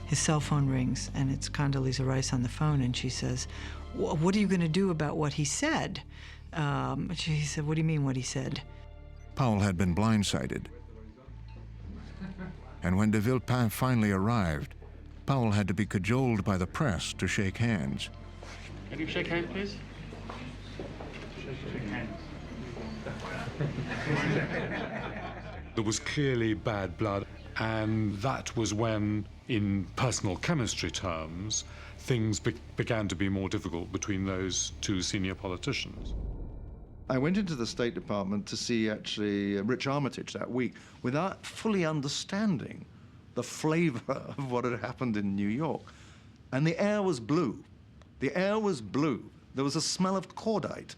Speaker 16: His cell phone rings, and it's Condoleezza Rice on the phone, and she says, what are you going to do about what he said? She said, what do you mean what he said?
Speaker 5: Powell had been blindsided. And when de Villepin finally arrived, Powell had to be cajoled by the press to shake hands.
Speaker 1: Can you shake hands, please? Shake hands.
Speaker 7: There was clearly bad blood, and that was when, in personal chemistry terms, things began to be more difficult between those two senior politicians.
Speaker 15: I went into the State Department to see actually Rich Armitage that week without fully understanding the flavor of what had happened in New York. And the air was blue. The air was blue. There was a smell of cordite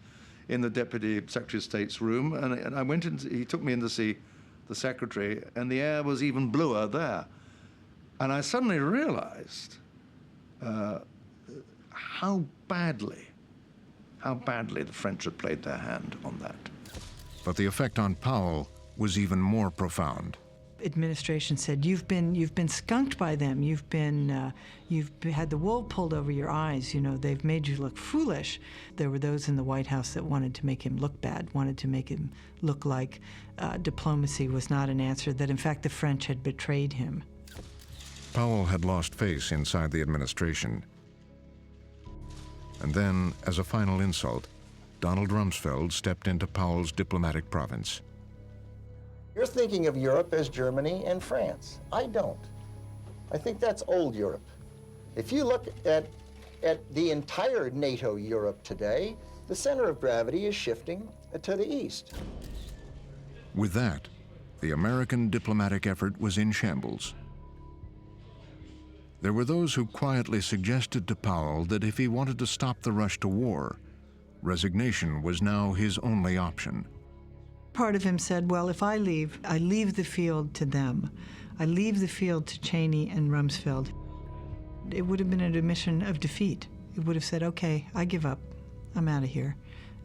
Speaker 15: in the Deputy Secretary of State's room, and I went in, he took me in to see the Secretary, and the air was even bluer there. And I suddenly realized how badly the French had played their hand on that.
Speaker 5: But the effect on Powell was even more profound.
Speaker 16: Administration said, you've been skunked by them. You've had the wool pulled over your eyes. You know, they've made you look foolish. There were those in the White House that wanted to make him look bad, wanted to make him look like diplomacy was not an answer, that in fact the French had betrayed him.
Speaker 5: Powell had lost face inside the administration. And then, as a final insult, Donald Rumsfeld stepped into Powell's diplomatic province.
Speaker 28: You're thinking of Europe as Germany and France. I don't. I think that's old Europe. If you look at the entire NATO Europe today, the center of gravity is shifting to the east.
Speaker 5: With that, the American diplomatic effort was in shambles. There were those who quietly suggested to Powell that if he wanted to stop the rush to war, resignation was now his only option.
Speaker 16: Part of him said, well, if I leave the field to them. I leave the field to Cheney and Rumsfeld. It would have been an admission of defeat. It would have said, okay, I give up. I'm out of here.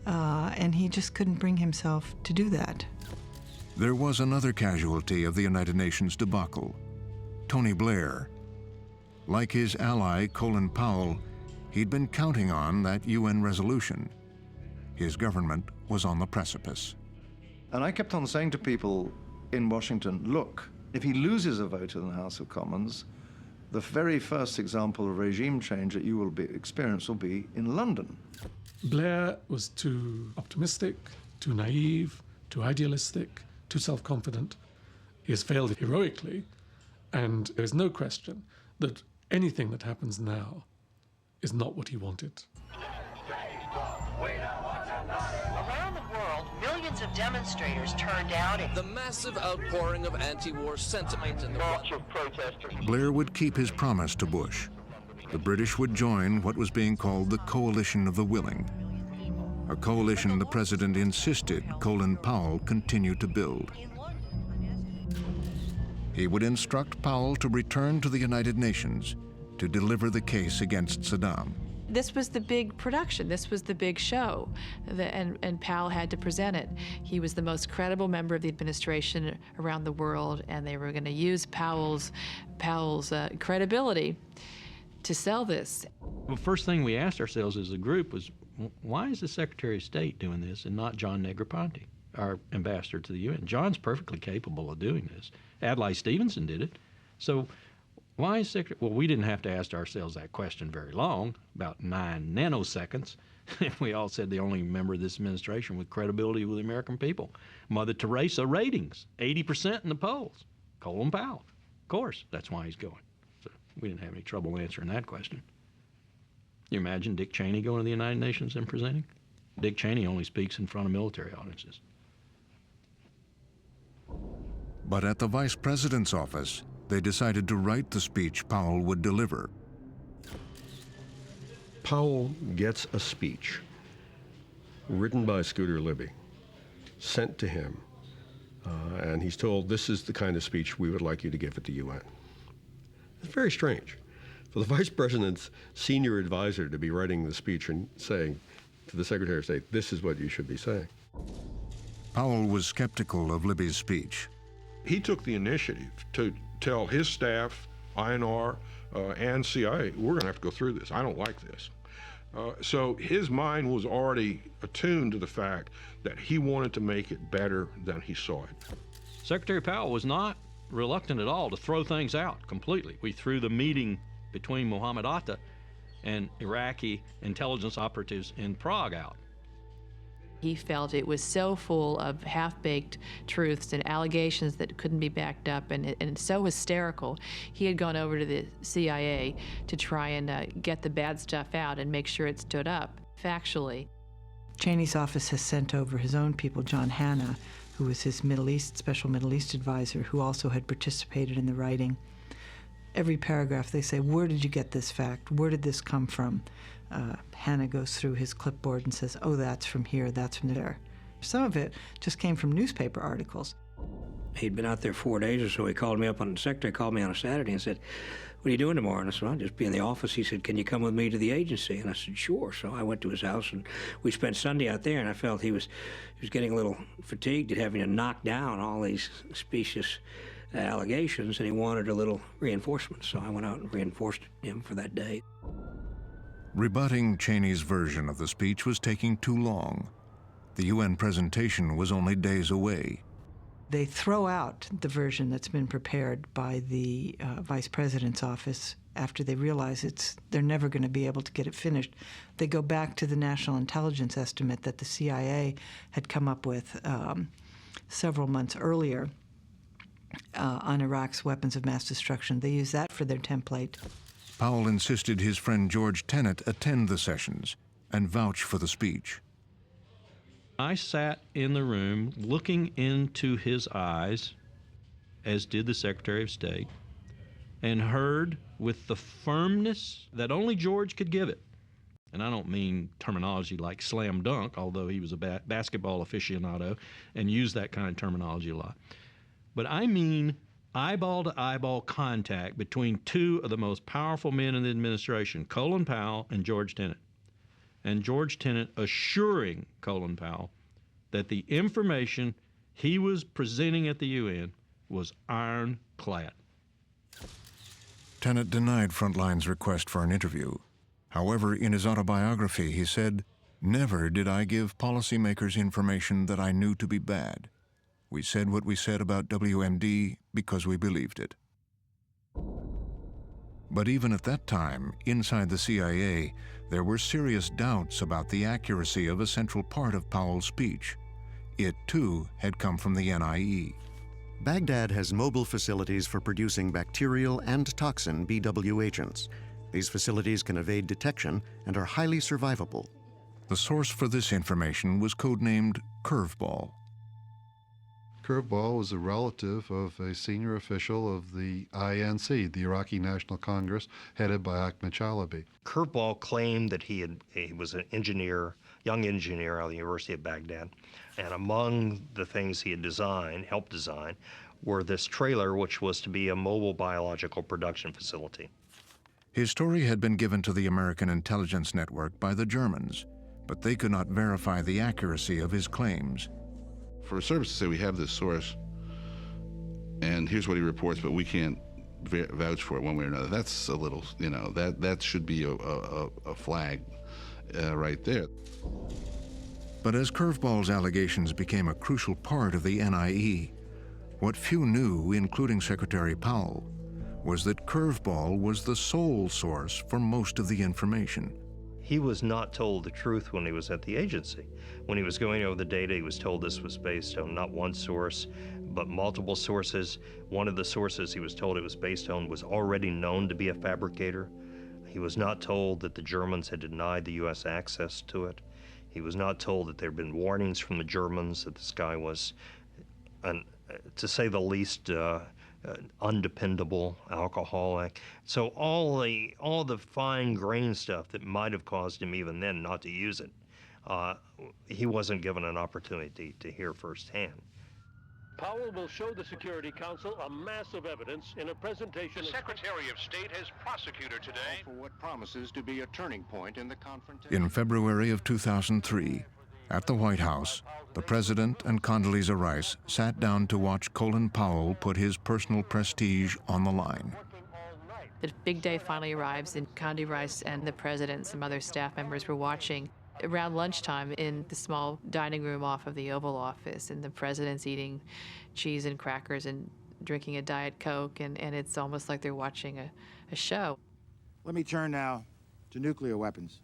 Speaker 16: And he just couldn't bring himself to do that.
Speaker 5: There was another casualty of the United Nations debacle, Tony Blair. Like his ally, Colin Powell, he'd been counting on that UN resolution. His government was on the precipice.
Speaker 15: And I kept on saying to people in Washington, look, if he loses a vote in the House of Commons, the very first example of regime change that you will experience will be in London.
Speaker 7: Blair was too optimistic, too naive, too idealistic, too self-confident. He has failed heroically, and there's no question that anything that happens now is not what he wanted.
Speaker 10: Around the world, millions of demonstrators turned out. The massive outpouring of anti-war sentiment and the march of protesters.
Speaker 5: Blair would keep his promise to Bush. The British would join what was being called the Coalition of the Willing, a coalition the president insisted Colin Powell continue to build. He would instruct Powell to return to the United Nations to deliver the case against Saddam.
Speaker 4: This was the big production. This was the big show, and Powell had to present it. He was the most credible member of the administration around the world, and they were going to use Powell's credibility to sell this.
Speaker 11: Well, first thing we asked ourselves as a group was, why is the Secretary of State doing this and not John Negroponte, our ambassador to the UN? John's perfectly capable of doing this. Adlai Stevenson did it. So why is Secretary? Well, we didn't have to ask ourselves that question very long, about 9 nanoseconds. We all said the only member of this administration with credibility with the American people. Mother Teresa ratings, 80% in the polls. Colin Powell. Of course, that's why he's going. So we didn't have any trouble answering that question. You imagine Dick Cheney going to the United Nations and presenting? Dick Cheney only speaks in front of military audiences.
Speaker 5: But at the vice president's office, they decided to write the speech Powell would deliver.
Speaker 19: Powell gets a speech written by Scooter Libby, sent to him, and he's told, this is the kind of speech we would like you to give at the UN. It's very strange for the vice president's senior advisor to be writing the speech and saying to the Secretary of State, this is what you should be saying.
Speaker 5: Powell was skeptical of Libby's speech.
Speaker 12: He took the initiative to tell his staff, INR, and CIA, we're going to have to go through this. I don't like this. So his mind was already attuned to the fact that he wanted to make it better than he saw it.
Speaker 11: Secretary Powell was not reluctant at all to throw things out completely. We threw the meeting between Mohammed Atta and Iraqi intelligence operatives in Prague out.
Speaker 4: He felt it was so full of half-baked truths and allegations that couldn't be backed up, and so hysterical. He had gone over to the CIA to try and get the bad stuff out and make sure it stood up factually.
Speaker 16: Cheney's office has sent over his own people, John Hanna, who was his special Middle East advisor, who also had participated in the writing. Every paragraph they say, where did you get this fact? Where did this come from? Hanna goes through his clipboard and says, oh, that's from here, that's from there. Some of it just came from newspaper articles.
Speaker 3: He'd been out there 4 days or so. The secretary called me on a Saturday and said, what are you doing tomorrow? And I said, I'll just be in the office. He said, can you come with me to the agency? And I said, sure. So I went to his house, and we spent Sunday out there, and I felt he was getting a little fatigued at having to knock down all these specious allegations, and he wanted a little reinforcement. So I went out and reinforced him for that day.
Speaker 5: Rebutting Cheney's version of the speech was taking too long. The UN presentation was only days away.
Speaker 16: They throw out the version that's been prepared by the vice president's office after they realize they're never going to be able to get it finished. They go back to the national intelligence estimate that the CIA had come up with several months earlier on Iraq's weapons of mass destruction. They use that for their template.
Speaker 5: Powell insisted his friend George Tenet attend the sessions and vouch for the speech.
Speaker 11: I sat in the room looking into his eyes, as did the Secretary of State, and heard with the firmness that only George could give it. And I don't mean terminology like slam dunk, although he was a basketball aficionado and used that kind of terminology a lot. But I mean eyeball-to-eyeball contact between two of the most powerful men in the administration, Colin Powell and George Tenet. And George Tenet assuring Colin Powell that the information he was presenting at the UN was ironclad.
Speaker 5: Tenet denied Frontline's request for an interview. However, in his autobiography, he said, "Never did I give policymakers information that I knew to be bad. We said what we said about WMD because we believed it." But even at that time, inside the CIA, there were serious doubts about the accuracy of a central part of Powell's speech. It, too, had come from the NIE.
Speaker 6: Baghdad has mobile facilities for producing bacterial and toxin BW agents. These facilities can evade detection and are highly survivable.
Speaker 5: The source for this information was codenamed Curveball.
Speaker 9: Curveball was a relative of a senior official of the INC, the Iraqi National Congress, headed by Ahmed Chalabi.
Speaker 2: Curveball claimed that he was an engineer, young engineer out of the University of Baghdad, and among the things he had helped design, were this trailer, which was to be a mobile biological production facility.
Speaker 5: His story had been given to the American intelligence network by the Germans, but they could not verify the accuracy of his claims.
Speaker 13: For a service to say we have this source and here's what he reports, but we can't vouch for it one way or another, that's a little, that should be a flag right there.
Speaker 5: But as Curveball's allegations became a crucial part of the NIE, what few knew, including Secretary Powell, was that Curveball was the sole source for most of the information.
Speaker 2: He was not told the truth when he was at the agency. When he was going over the data, he was told this was based on not one source, but multiple sources. One of the sources he was told it was based on was already known to be a fabricator. He was not told that the Germans had denied the U.S. access to it. He was not told that there had been warnings from the Germans that this guy was, to say the least, undependable, alcoholic. So all the fine-grained stuff that might have caused him even then not to use it, he wasn't given an opportunity to hear firsthand.
Speaker 27: Powell will show the Security Council a mass of evidence in a presentation. The Secretary of State has prosecutor today
Speaker 5: for what promises to be a turning point in the confrontation. In February of 2003, at the White House, the President and Condoleezza Rice sat down to watch Colin Powell put his personal prestige on the line.
Speaker 4: The big day finally arrives, and Condi Rice and the president and some other staff members were watching around lunchtime in the small dining room off of the Oval Office, and the president's eating cheese and crackers and drinking a Diet Coke, and it's almost like they're watching a show.
Speaker 14: Let me turn now to nuclear weapons.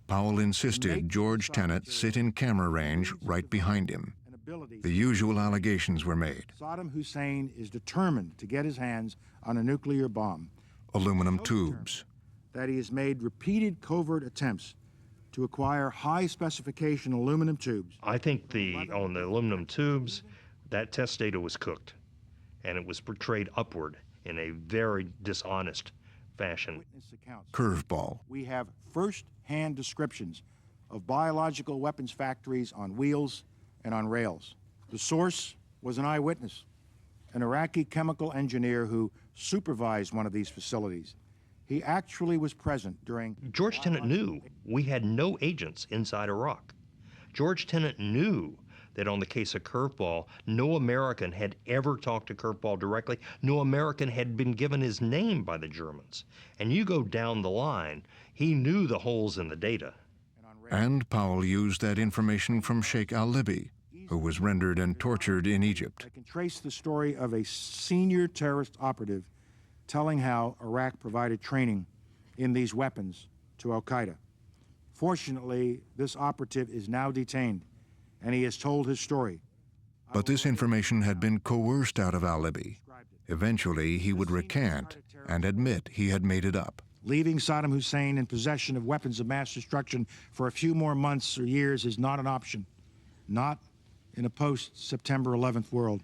Speaker 5: Powell insisted George Tenet sit in camera range right behind him. The usual allegations were made.
Speaker 14: Saddam Hussein is determined to get his hands on a nuclear bomb.
Speaker 5: Aluminum tubes.
Speaker 14: That he has made repeated covert attempts to acquire high-specification aluminum tubes.
Speaker 2: I think on the aluminum tubes, that test data was cooked, and it was portrayed upward in a very dishonest fashion.
Speaker 5: Curveball.
Speaker 14: We have first-hand descriptions of biological weapons factories on wheels and on rails. The source was an eyewitness, an Iraqi chemical engineer who supervised one of these facilities. He actually was present during...
Speaker 2: George Tenet knew we had no agents inside Iraq. George Tenet knew that on the case of Curveball, no American had ever talked to Curveball directly. No American had been given his name by the Germans. And you go down the line, he knew the holes in the data.
Speaker 5: And Powell used that information from Sheikh al-Libi, who was rendered and tortured in Egypt.
Speaker 14: I can trace the story of a senior terrorist operative telling how Iraq provided training in these weapons to al-Qaeda. Fortunately, this operative is now detained, and he has told his story.
Speaker 5: But this information had been coerced out of al-Libi. Eventually, he would recant and admit he had made it up.
Speaker 14: Leaving Saddam Hussein in possession of weapons of mass destruction for a few more months or years is not an option, not in a post-September 11th world.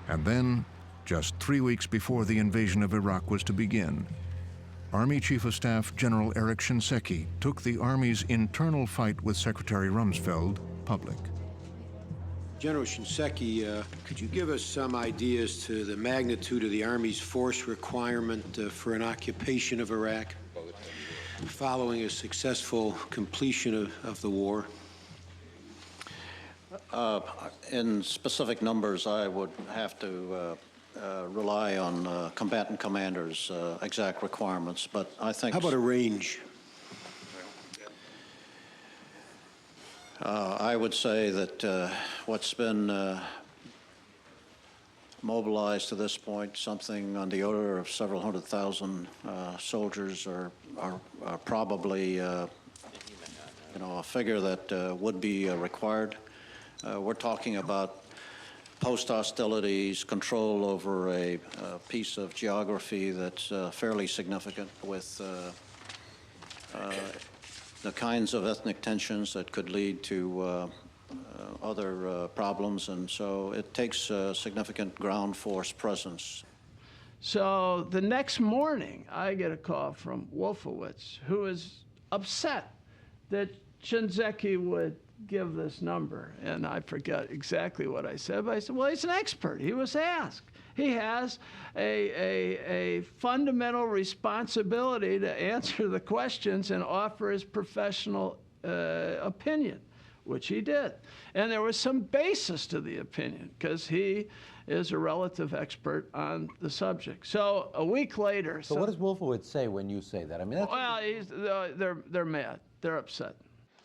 Speaker 5: And then, just 3 weeks before the invasion of Iraq was to begin, Army Chief of Staff General Erich Shinseki took the Army's internal fight with Secretary Rumsfeld public.
Speaker 18: General Shinseki, could you give us some ideas to the magnitude of the Army's force requirement for an occupation of Iraq following a successful completion of the war?
Speaker 20: In specific numbers, I would have to rely on combatant commanders' exact requirements, but I think...
Speaker 18: How about a range?
Speaker 20: I would say that what's been mobilized to this point, something on the order of several 100,000 soldiers are probably, a figure that would be required. We're talking about post-hostilities, control over a piece of geography that's fairly significant with the kinds of ethnic tensions that could lead to other problems, and so it takes a significant ground force presence.
Speaker 21: So the next morning, I get a call from Wolfowitz, who is upset that Shinseki would give this number, and I forget exactly what I said, but I said, well, he's an expert. He was asked. He has a fundamental responsibility to answer the questions and offer his professional opinion, which he did. And there was some basis to the opinion, because he is a relative expert on the subject. So a week later...
Speaker 22: So what does Wolfowitz say when you say that? I mean,
Speaker 21: well, they're mad. They're upset.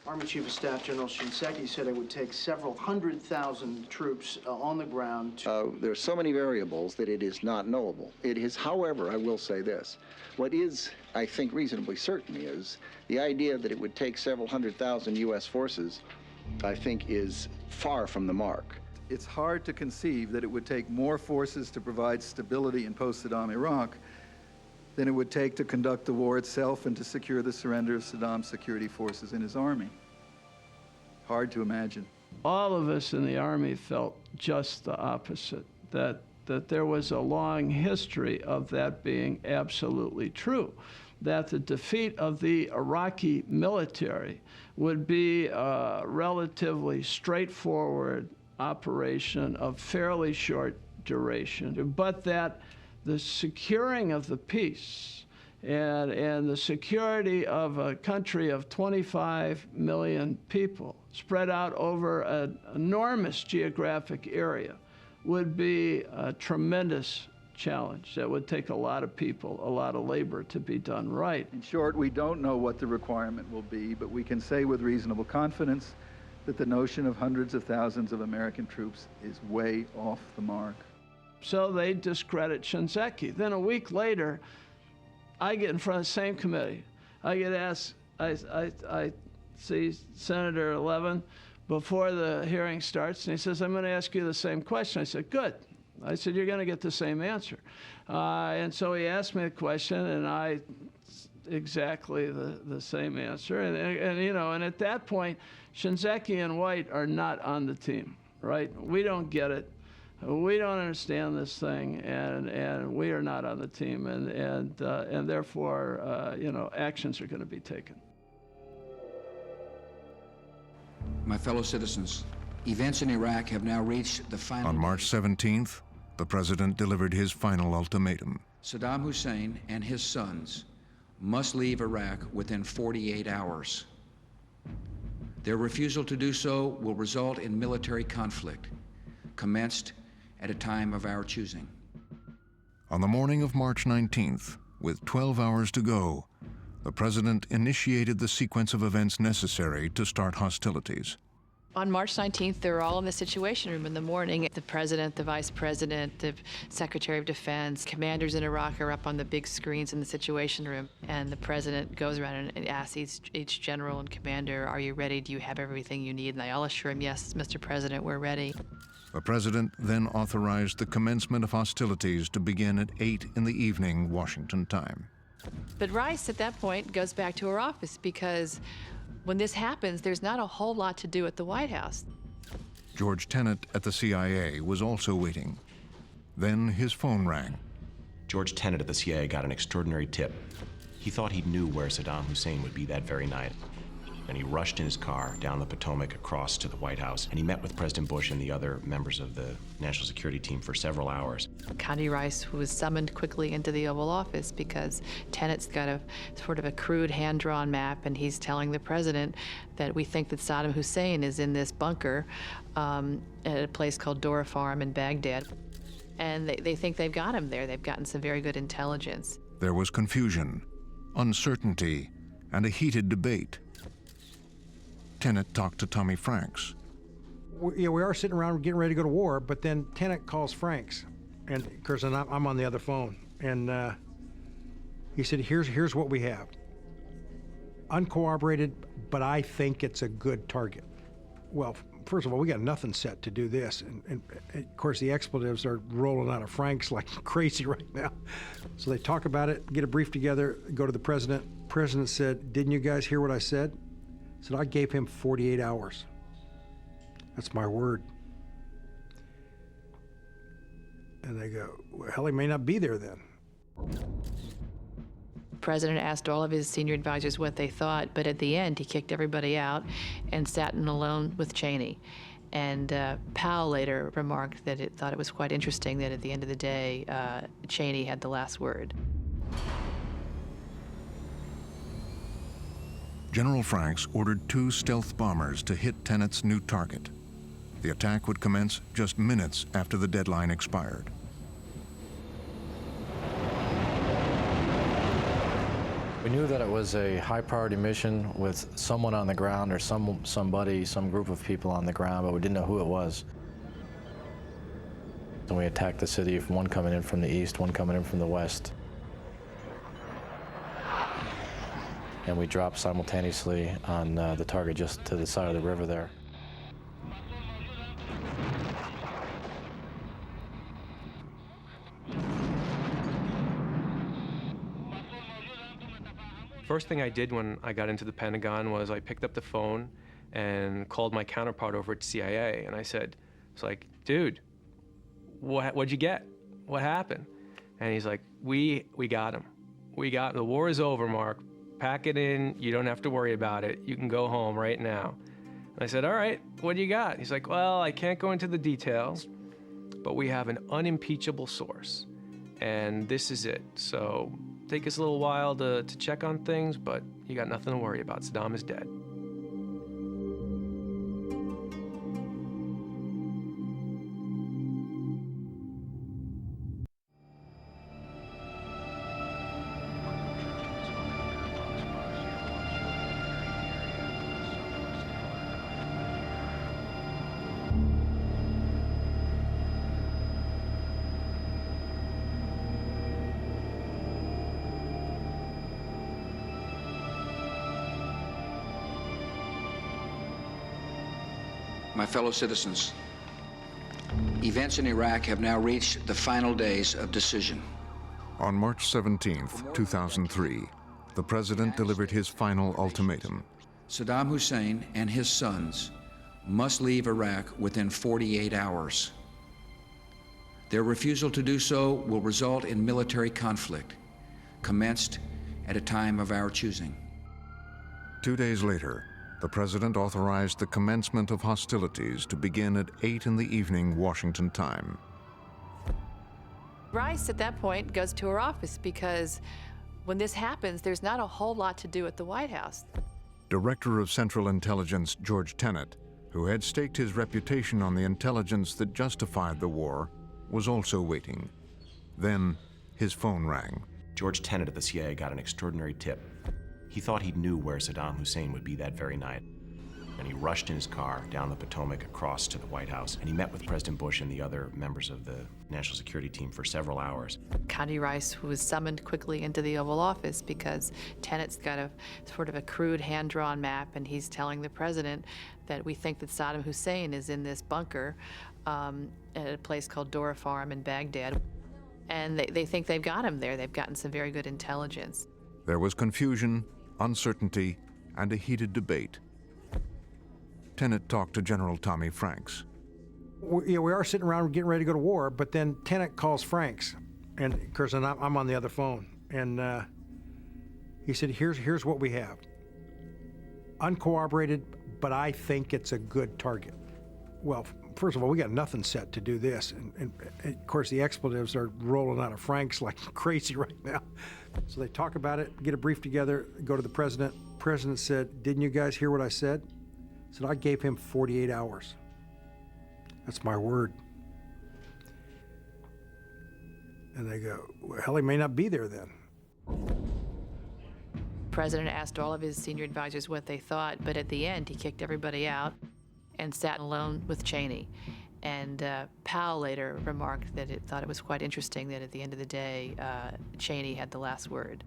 Speaker 23: Army Chief of Staff General Shinseki said it would take several 100,000 troops on the ground to...
Speaker 25: There are so many variables that it is not knowable. It is, however, I will say this. What is, I think, reasonably certain is the idea that it would take several 100,000 U.S. forces, I think, is far from the mark.
Speaker 26: It's hard to conceive that it would take more forces to provide stability in post-Saddam Iraq than it would take to conduct the war itself and to secure the surrender of Saddam's security forces and his army. Hard to imagine.
Speaker 21: All of us in the Army felt just the opposite, that there was a long history of that being absolutely true, that the defeat of the Iraqi military would be a relatively straightforward operation of fairly short duration, but that the securing of the peace and the security of a country of 25 million people spread out over an enormous geographic area would be a tremendous challenge that would take a lot of people, a lot of labor to be done right.
Speaker 26: In short, we don't know what the requirement will be, but we can say with reasonable confidence that the notion of hundreds of thousands of American troops is way off the mark.
Speaker 21: So they discredit Shinzeki. Then a week later, I get in front of the same committee. I get asked, I see Senator Levin before the hearing starts, and he says, I'm going to ask you the same question. I said, good. I said, you're going to get the same answer. And so he asked me the question, and I exactly the same answer. And at that point, Shinzeki and White are not on the team, right? We don't get it. We don't understand this thing, and we are not on the team, and therefore, actions are going to be taken.
Speaker 1: My fellow citizens, events in Iraq have now reached the final.
Speaker 5: On March 17th, the president delivered his final ultimatum.
Speaker 1: Saddam Hussein and his sons must leave Iraq within 48 hours. Their refusal to do so will result in military conflict, commenced at a time of our choosing.
Speaker 5: On the morning of March 19th, with 12 hours to go, the president initiated the sequence of events necessary to start hostilities.
Speaker 4: On March 19th, they were all in the Situation Room in the morning. The president, the vice president, the secretary of defense, commanders in Iraq are up on the big screens in the Situation Room. And the president goes around and asks each general and commander, are you ready? Do you have everything you need? And they all assure him, yes, Mr. President, we're ready.
Speaker 5: The president then authorized the commencement of hostilities to begin at 8 in the evening, Washington time.
Speaker 4: But Rice, at that point, goes back to her office because when this happens, there's not a whole lot to do at the White House.
Speaker 5: George Tenet at the CIA was also waiting. Then his phone rang.
Speaker 7: George Tenet at the CIA got an extraordinary tip. He thought he knew where Saddam Hussein would be that very night. And he rushed in his car down the Potomac across to the White House, and he met with President Bush and the other members of the National Security Team for several hours.
Speaker 4: Condi Rice was summoned quickly into the Oval Office because Tenet's got a sort of a crude hand-drawn map, and he's telling the president that we think that Saddam Hussein is in this bunker at a place called Dora Farm in Baghdad. And they think they've got him there. They've gotten some very good intelligence.
Speaker 5: There was confusion, uncertainty, and a heated debate. Tenet talked to Tommy Franks.
Speaker 8: We are sitting around getting ready to go to war, but then Tenet calls Franks, and of course I'm on the other phone, and he said, here's what we have. Uncooperated, but I think it's a good target. Well, first of all, we got nothing set to do this, and of course the expletives are rolling out of Franks like crazy right now. So they talk about it, get a brief together, go to the president. President said, didn't you guys hear what I said? Said, I gave him 48 hours. That's my word. And they go, well, hell, he may not be there then.
Speaker 4: The president asked all of his senior advisors what they thought, but at the end, he kicked everybody out and sat in alone with Cheney. And Powell later remarked that it thought it was quite interesting that at the end of the day, Cheney had the last word.
Speaker 5: General Franks ordered 2 stealth bombers to hit Tenet's new target. The attack would commence just minutes after the deadline expired.
Speaker 10: We knew that it was a high-priority mission with someone on the ground or some group of people on the ground, but we didn't know who it was. And we attacked the city, one coming in from the east, one coming in from the west. And we dropped simultaneously on the target just to the side of the river there.
Speaker 15: First thing I did when I got into the Pentagon was I picked up the phone and called my counterpart over at CIA, and I said, it's like, dude, what'd you get? What happened? And he's like, we got him. The war is over, Mark. Pack it in, you don't have to worry about it. You can go home right now. And I said, all right, what do you got? He's like, well, I can't go into the details, but we have an unimpeachable source, and this is it. So take us a little while to check on things, but you got nothing to worry about. Saddam is dead.
Speaker 1: My fellow citizens, events in Iraq have now reached the final days of decision.
Speaker 5: On March 17, 2003, the president delivered his final ultimatum.
Speaker 1: Saddam Hussein and his sons must leave Iraq within 48 hours. Their refusal to do so will result in military conflict, commenced at a time of our choosing.
Speaker 5: 2 days later, the president authorized the commencement of hostilities to begin at 8 in the evening Washington time.
Speaker 4: Rice, at that point, goes to her office because when this happens, there's not a whole lot to do at the White House.
Speaker 5: Director of Central Intelligence George Tenet, who had staked his reputation on the intelligence that justified the war, was also waiting. Then his phone rang.
Speaker 7: George Tenet of the CIA got an extraordinary tip. He thought he knew where Saddam Hussein would be that very night. And he rushed in his car down the Potomac across to the White House, and he met with President Bush and the other members of the National Security Team for several hours.
Speaker 4: Condi Rice was summoned quickly into the Oval Office because Tenet's got a sort of a crude hand-drawn map, and he's telling the president that we think that Saddam Hussein is in this bunker at a place called Dora Farm in Baghdad. And they think they've got him there. They've gotten some very good intelligence.
Speaker 5: There was confusion, uncertainty, and a heated debate. Tenet talked to General Tommy Franks.
Speaker 8: We are sitting around getting ready to go to war, but then Tenet calls Franks, and of course I'm on the other phone, and he said, here's what we have. Uncorroborated, but I think it's a good target. Well, first of all, we got nothing set to do this, and of course the expletives are rolling out of Franks like crazy right now. So they talk about it, get a brief together, go to the president. President said, "Didn't you guys hear what I said?" I said, "I gave him 48 hours. That's my word." And they go, "Well, hell, he may not be there then."
Speaker 4: The president asked all of his senior advisors what they thought, but at the end, he kicked everybody out and sat alone with Cheney. And Powell later remarked that it thought it was quite interesting that at the end of the day, Cheney had the last word.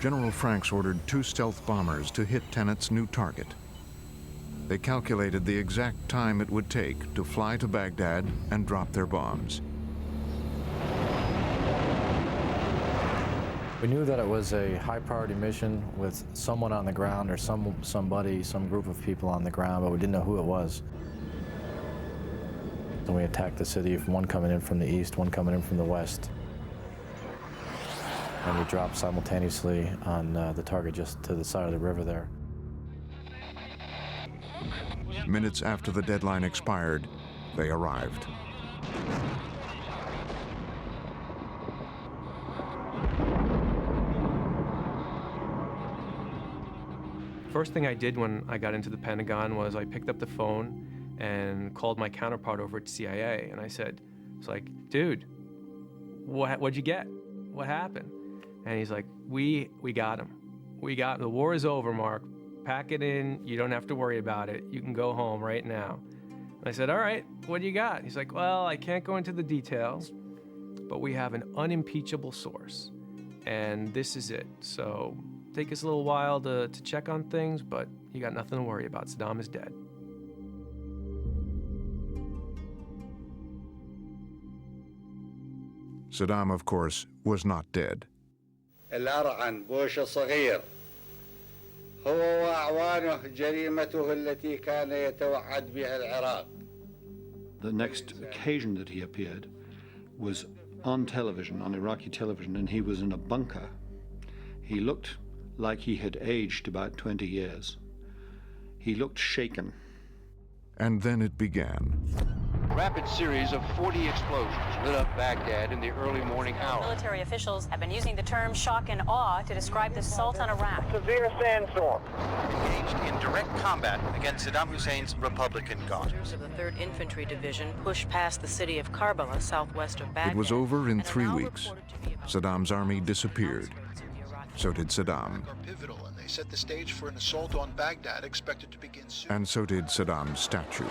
Speaker 5: General Franks ordered 2 stealth bombers to hit Tenet's new target. They calculated the exact time it would take to fly to Baghdad and drop their bombs.
Speaker 10: We knew that it was a high-priority mission with someone on the ground or somebody, some group of people on the ground, but we didn't know who it was. And we attacked the city, one coming in from the east, one coming in from the west. And we dropped simultaneously on the target just to the side of the river there.
Speaker 5: Minutes after the deadline expired, they arrived.
Speaker 15: First thing I did when I got into the Pentagon was I picked up the phone and called my counterpart over at CIA, and I said, it's like, "Dude, what'd you get? What happened?" And he's like, we got him. We got him. The war is over, Mark. Pack it in. You don't have to worry about it. You can go home right now. And I said, "All right, what do you got?" He's like, "Well, I can't go into the details, but we have an unimpeachable source, and this is it. So take us a little while to check on things, but you got nothing to worry about. Saddam is dead."
Speaker 5: Saddam, of course, was not dead.
Speaker 3: الأرعن بوش الصغير هو وأعوانه جريمته التي كان يتوعد بها العراق.
Speaker 11: The next occasion that he appeared was on television, on Iraqi television, and he was in a bunker. He looked like he had aged about 20 years. He looked shaken.
Speaker 5: And then it began.
Speaker 6: A rapid series of 40 explosions lit up Baghdad in the early morning hours.
Speaker 9: Military officials have been using the term shock and awe to describe the assault on Iraq.
Speaker 6: Severe sandstorm.
Speaker 12: Engaged in direct combat against Saddam Hussein's Republican Guard.
Speaker 9: Soldiers of the 3rd Infantry Division pushed past the city of Karbala, southwest of Baghdad.
Speaker 5: It was over in 3 weeks. Saddam's army disappeared. So did Saddam.
Speaker 16: Pivotal, and they set the stage for an assault on Baghdad expected to begin soon.
Speaker 5: And so did Saddam's statue.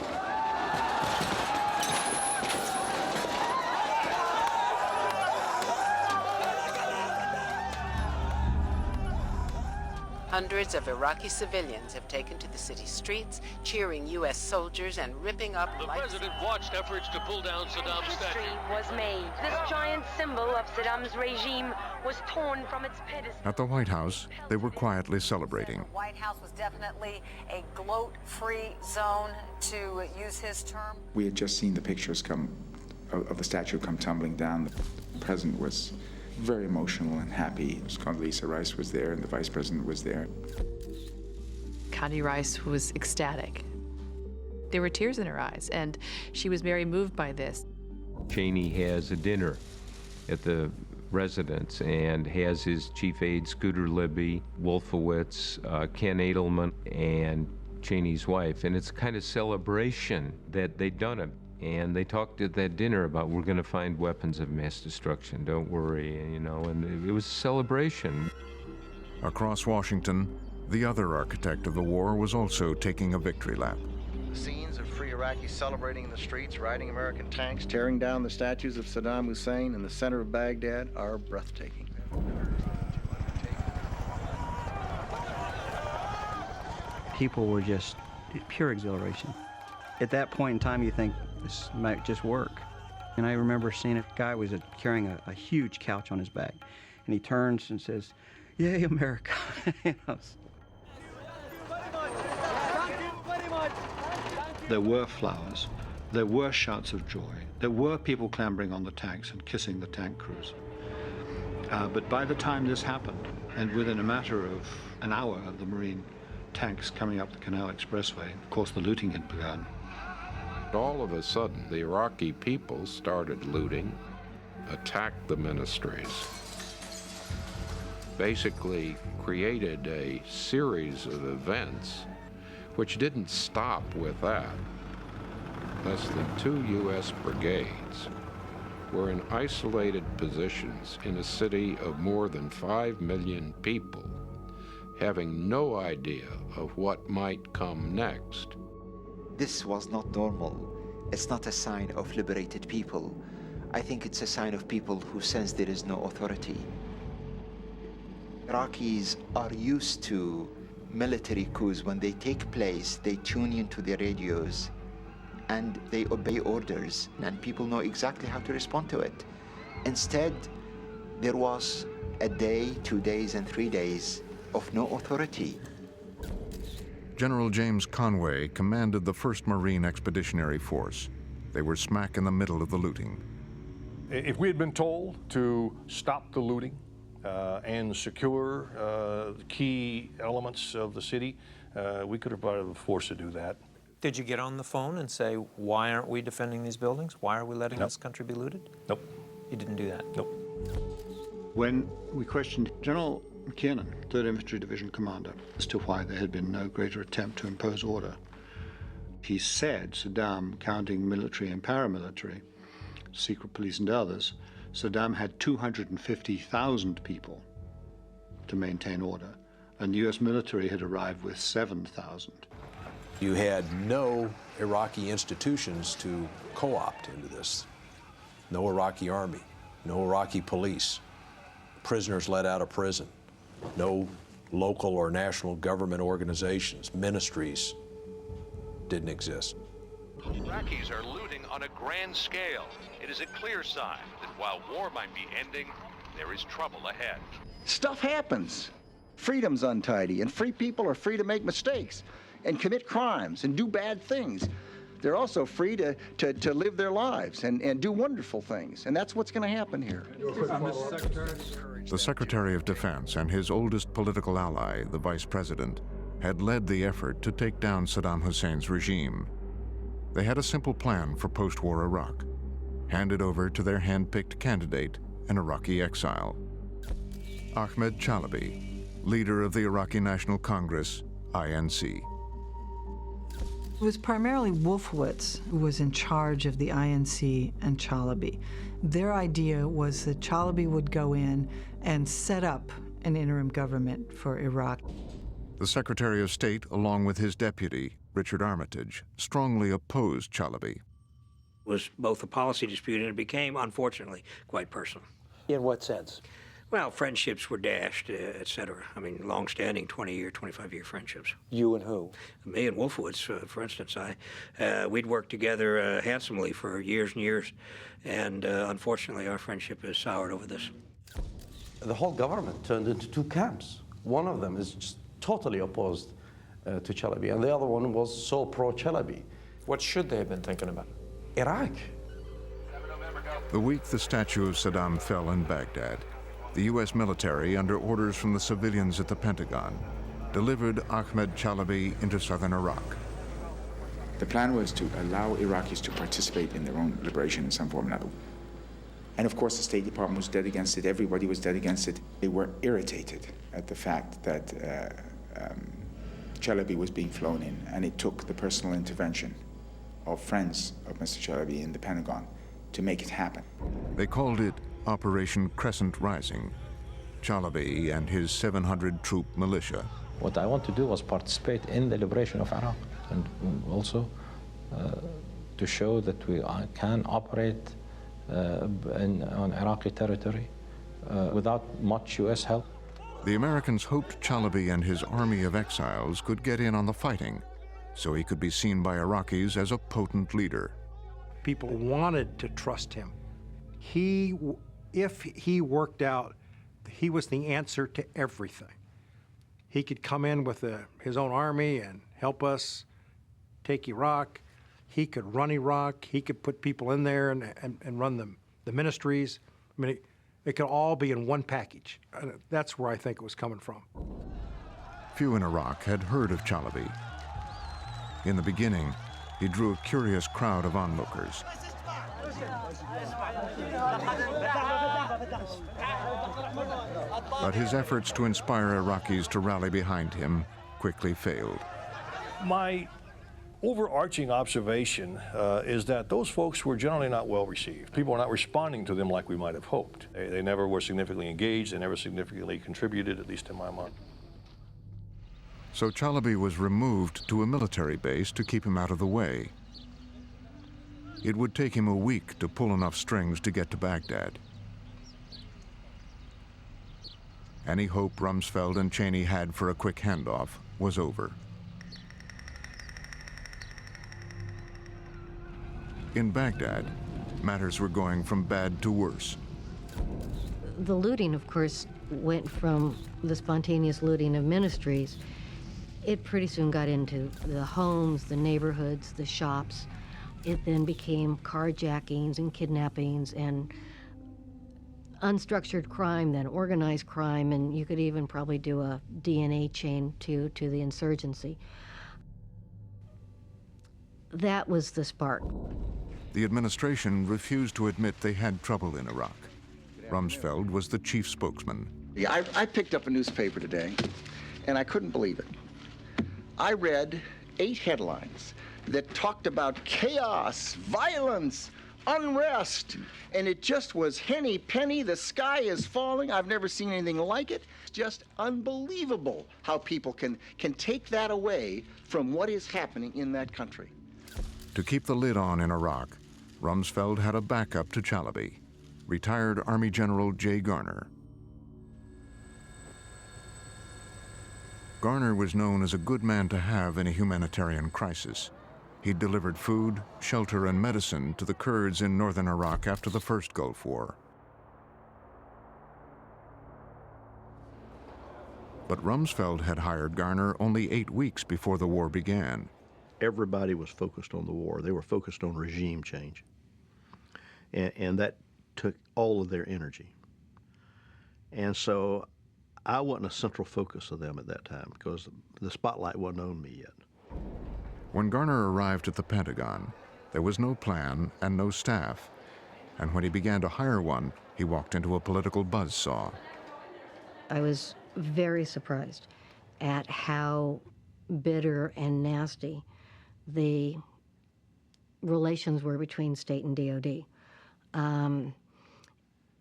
Speaker 17: Hundreds of Iraqi civilians have taken to the city streets, cheering U.S. soldiers and ripping up
Speaker 27: The president watched efforts to pull down Saddam's statue.
Speaker 9: Was made. This giant symbol of Saddam's regime was torn from its pedestal.
Speaker 5: At the White House, they were quietly celebrating.
Speaker 9: The White House was definitely a gloat-free zone, to use his term.
Speaker 19: We had just seen the pictures of the statue come tumbling down. The president was very emotional and happy. Condoleezza Rice was there, and the vice president was there.
Speaker 4: Condi Rice was ecstatic. There were tears in her eyes, and she was very moved by this.
Speaker 24: Cheney has a dinner at the residence and has his chief aide, Scooter Libby, Wolfowitz, Ken Edelman, and Cheney's wife. And it's a kind of celebration that they'd done it. And they talked at that dinner about, we're going to find weapons of mass destruction, don't worry, you know, and it was a celebration.
Speaker 5: Across Washington, the other architect of the war was also taking a victory lap.
Speaker 25: The scenes of free Iraqis celebrating in the streets, riding American tanks, tearing down the statues of Saddam Hussein in the center of Baghdad are breathtaking.
Speaker 28: People were just pure exhilaration. At that point in time, you think, this might just work. And I remember seeing a guy was carrying a huge couch on his back, and he turns and says, "Yay, America!" You know.
Speaker 11: There were flowers, there were shouts of joy, there were people clambering on the tanks and kissing the tank crews. But by the time this happened, and within a matter of an hour of the Marine tanks coming up the Canal Expressway, of course the looting had begun.
Speaker 29: All of a sudden, the Iraqi people started looting, attacked the ministries, basically created a series of events which didn't stop with that. Less than 2 U.S. brigades were in isolated positions in a city of more than 5 million people, having no idea of what might come next.
Speaker 30: This was not normal. It's not a sign of liberated people. I think it's a sign of people who sense there is no authority. Iraqis are used to military coups. When they take place, they tune into their radios and they obey orders, and people know exactly how to respond to it. Instead, there was a day, 2 days, and 3 days of no authority.
Speaker 5: General James Conway commanded the 1st Marine Expeditionary Force. They were smack in the middle of the looting.
Speaker 31: If we had been told to stop the looting and secure key elements of the city, we could have provided the force to do that.
Speaker 32: Did you get on the phone and say, why aren't we defending these buildings? Why are we letting this country be looted?
Speaker 31: Nope.
Speaker 32: You didn't do that?
Speaker 31: Nope.
Speaker 11: When we questioned General McKiernan, 3rd Infantry Division commander, as to why there had been no greater attempt to impose order, he said Saddam, counting military and paramilitary, secret police and others, Saddam had 250,000 people to maintain order, and the U.S. military had arrived with 7,000.
Speaker 33: You had no Iraqi institutions to co-opt into this. No Iraqi army, no Iraqi police, prisoners let out of prison, no local or national government organizations, ministries didn't exist.
Speaker 27: Iraqis are looting on a grand scale. It is a clear sign that while war might be ending, there is trouble ahead.
Speaker 25: Stuff happens. Freedom's untidy, and free people are free to make mistakes and commit crimes and do bad things. They're also free to live their lives and do wonderful things, and that's what's going to happen here.
Speaker 5: The Secretary of Defense and his oldest political ally, the Vice President, had led the effort to take down Saddam Hussein's regime. They had a simple plan for post-war Iraq, handed over to their hand-picked candidate, an Iraqi exile. Ahmed Chalabi, leader of the Iraqi National Congress, INC.
Speaker 1: It was primarily Wolfowitz who was in charge of the INC and Chalabi. Their idea was that Chalabi would go in and set up an interim government for Iraq.
Speaker 5: The Secretary of State, along with his deputy, Richard Armitage, strongly opposed Chalabi.
Speaker 2: It was both a policy dispute and it became, unfortunately, quite personal.
Speaker 33: In what sense?
Speaker 2: Well, friendships were dashed, et cetera. I mean, long-standing 20-year, 25-year friendships.
Speaker 33: You and who?
Speaker 2: Me and Wolfowitz, for instance. We'd worked together handsomely for years and years, and unfortunately, our friendship has soured over this.
Speaker 7: The whole government turned into two camps. One of them is just totally opposed to Chalabi, and the other one was so pro-Chalabi.
Speaker 32: What should they have been thinking about?
Speaker 7: Iraq.
Speaker 5: The week the statue of Saddam fell in Baghdad, the U.S. military, under orders from the civilians at the Pentagon, delivered Ahmed Chalabi into southern Iraq.
Speaker 19: The plan was to allow Iraqis to participate in their own liberation in some form or another. And of course, the State Department was dead against it. Everybody was dead against it. They were irritated at the fact that Chalabi was being flown in, and it took the personal intervention of friends of Mr. Chalabi in the Pentagon to make it happen.
Speaker 5: They called it Operation Crescent Rising. Chalabi and his 700-troop militia.
Speaker 8: What I want to do was participate in the liberation of Iraq, and also to show that we can operate on Iraqi territory without much U.S. help.
Speaker 5: The Americans hoped Chalabi and his army of exiles could get in on the fighting, so he could be seen by Iraqis as a potent leader.
Speaker 10: People wanted to trust him. If he worked out, he was the answer to everything. He could come in with his own army and help us take Iraq. He could run Iraq. He could put people in there and run the ministries. I mean, it could all be in one package. And that's where I think it was coming from.
Speaker 5: Few in Iraq had heard of Chalabi. In the beginning, he drew a curious crowd of onlookers. But his efforts to inspire Iraqis to rally behind him quickly failed.
Speaker 31: My overarching observation is that those folks were generally not well received. People were not responding to them like we might have hoped. They never were significantly engaged. They never significantly contributed, at least in my mind.
Speaker 5: So Chalabi was removed to a military base to keep him out of the way. It would take him a week to pull enough strings to get to Baghdad. Any hope Rumsfeld and Cheney had for a quick handoff was over. In Baghdad, matters were going from bad to worse.
Speaker 13: The looting, of course, went from the spontaneous looting of ministries. It pretty soon got into the homes, the neighborhoods, the shops. It then became carjackings and kidnappings and unstructured crime, then organized crime, and you could even probably do a DNA chain to the insurgency. That was the spark.
Speaker 5: The administration refused to admit they had trouble in Iraq. Rumsfeld was the chief spokesman.
Speaker 25: Yeah, I picked up a newspaper today, and I couldn't believe it. I read 8 headlines that talked about chaos, violence, unrest, and it just was henny penny, the sky is falling. I've never seen anything like it. It's just unbelievable how people can take that away from what is happening in that country.
Speaker 5: To keep the lid on in Iraq, Rumsfeld had a backup to Chalabi, retired Army General J. Garner. Garner was known as a good man to have in a humanitarian crisis. He'd delivered food, shelter, and medicine to the Kurds in northern Iraq after the first Gulf War. But Rumsfeld had hired Garner only 8 weeks before the war began.
Speaker 14: Everybody was focused on the war. They were focused on regime change. And that took all of their energy. And so I wasn't a central focus of them at that time because the spotlight wasn't on me yet.
Speaker 5: When Garner arrived at the Pentagon, There was no plan and no staff. And when he began to hire one, he walked into a political buzzsaw.
Speaker 13: I was very surprised at how bitter and nasty the relations were between state and DOD.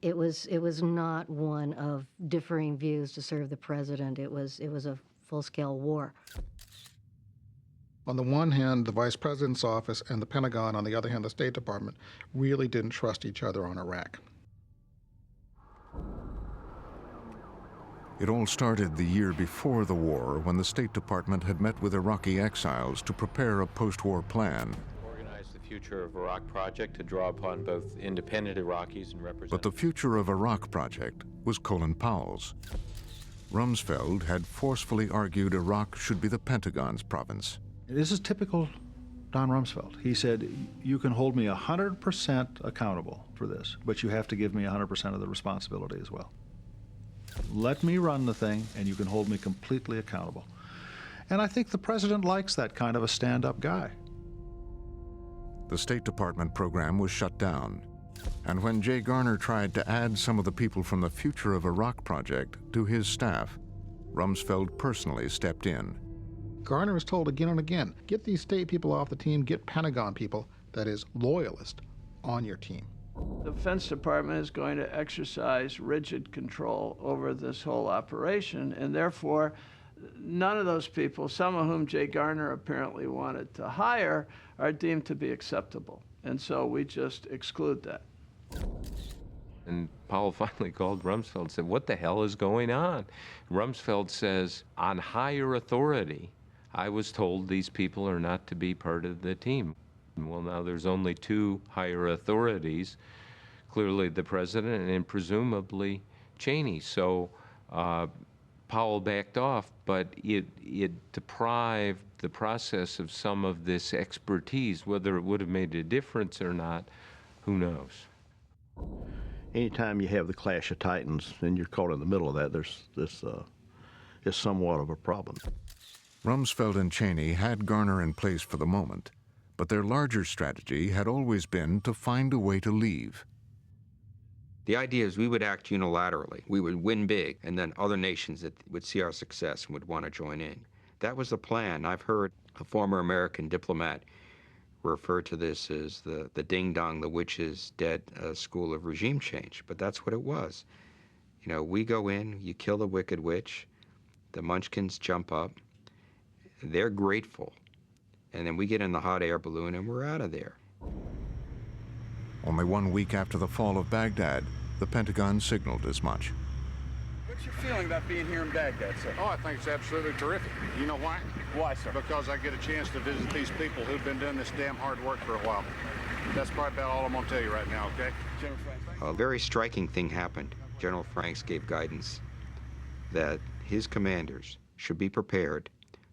Speaker 13: It was not one of differing views to serve the president. It was a full-scale war.
Speaker 3: On the one hand, the Vice President's office and the Pentagon, on the other hand, the State Department, really didn't trust each other on Iraq.
Speaker 5: It all started the year before the war when the State Department had met with Iraqi exiles to prepare a post-war plan.
Speaker 24: Organized the Future of Iraq project to draw upon both independent Iraqis and representatives.
Speaker 5: But the Future of Iraq project was Colin Powell's. Rumsfeld had forcefully argued Iraq should be the Pentagon's province.
Speaker 31: This is typical Don Rumsfeld. He said, you can hold me 100% accountable for this, but you have to give me 100% of the responsibility as well. Let me run the thing, and you can hold me completely accountable. And I think the president likes that kind of a stand-up guy.
Speaker 5: The State Department program was shut down. And when Jay Garner tried to add some of the people from the Future of Iraq project to his staff, Rumsfeld personally stepped in.
Speaker 3: Garner was told again and again, get these state people off the team, get Pentagon people, that is, loyalists, on your team.
Speaker 6: The Defense Department is going to exercise rigid control over this whole operation, and therefore, none of those people, some of whom Jay Garner apparently wanted to hire, are deemed to be acceptable. And so we just exclude that.
Speaker 24: And Powell finally called Rumsfeld and said, what the hell is going on? Rumsfeld says, on higher authority, I was told these people are not to be part of the team. Well, now there's only two higher authorities, clearly the president and presumably Cheney. So Powell backed off, but it deprived the process of some of this expertise. Whether it would have made a difference or not, who knows?
Speaker 14: Anytime you have the clash of titans and you're caught in the middle of that, there's this is somewhat of a problem.
Speaker 5: Rumsfeld and Cheney had Garner in place for the moment, but their larger strategy had always been to find a way to leave.
Speaker 9: The idea is we would act unilaterally. We would win big, and then other nations that would see our success and would want to join in. That was the plan. I've heard a former American diplomat refer to this as the ding-dong, the witch is dead school of regime change, but that's what it was. You know, we go in, you kill the wicked witch, the munchkins jump up, they're grateful, and then we get in the hot air balloon and we're out of there.
Speaker 5: Only 1 week after the fall of Baghdad, the Pentagon signaled as much.
Speaker 12: What's your feeling about being here in Baghdad, sir?
Speaker 15: Oh, I think it's absolutely terrific. You know why?
Speaker 12: Why, sir?
Speaker 15: Because I get a chance to visit these people who've been doing this damn hard work for a while. That's probably about all I'm going to tell you right now, okay?
Speaker 12: General Franks.
Speaker 9: A very striking thing happened. General Franks gave guidance that his commanders should be prepared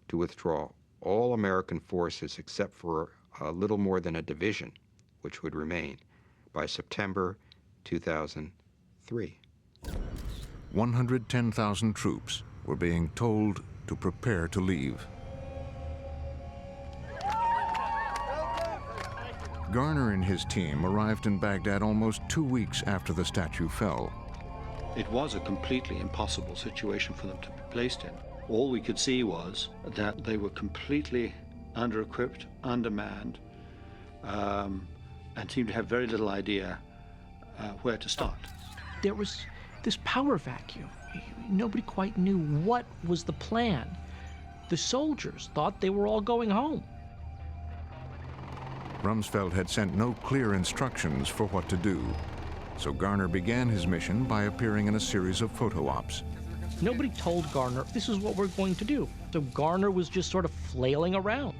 Speaker 9: to withdraw all American forces except for a little more than a division, which would remain, by September 2003.
Speaker 5: 110,000 troops were being told to prepare to leave. Garner and his team arrived in Baghdad almost 2 weeks after the statue fell.
Speaker 11: It was a completely impossible situation for them to be placed in. All we could see was that they were completely under-equipped, undermanned, and seemed to have very little idea where to start.
Speaker 16: There was this power vacuum. Nobody quite knew what was the plan. The soldiers thought they were all going home.
Speaker 5: Rumsfeld had sent no clear instructions for what to do, so Garner began his mission by appearing in a series of photo ops.
Speaker 16: Nobody told Garner, this is what we're going to do. So Garner was just sort of flailing around.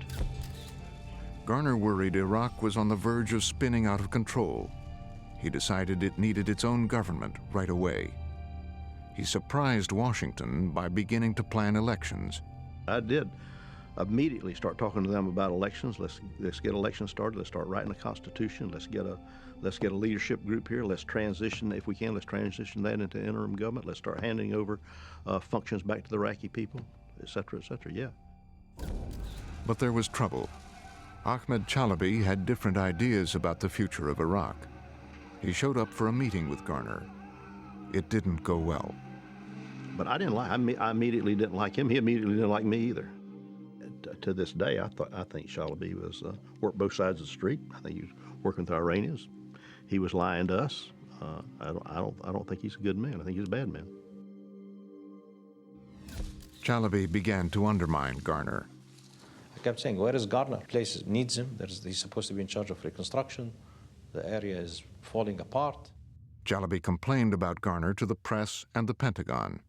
Speaker 5: Garner worried Iraq was on the verge of spinning out of control. He decided it needed its own government right away. He surprised Washington by beginning to plan elections.
Speaker 14: I did immediately start talking to them about elections. Let's get elections started. Let's start writing the Constitution. Let's get a leadership group here. Let's transition, if we can, let's transition that into interim government. Let's start handing over functions back to the Iraqi people, et cetera, yeah.
Speaker 5: But there was trouble. Ahmed Chalabi had different ideas about the future of Iraq. He showed up for a meeting with Garner. It didn't go well.
Speaker 14: But I didn't like. I immediately didn't like him. He immediately didn't like me either. To this day, I think Chalabi was worked both sides of the street. I think he was working with the Iranians. He was lying to us. I don't think he's a good man. I think he's a bad man.
Speaker 5: Chalabi began to undermine Garner.
Speaker 8: I kept saying, where is Garner? Place needs him. He's supposed to be in charge of reconstruction. The area is falling apart.
Speaker 5: Chalabi complained about Garner to the press and the Pentagon.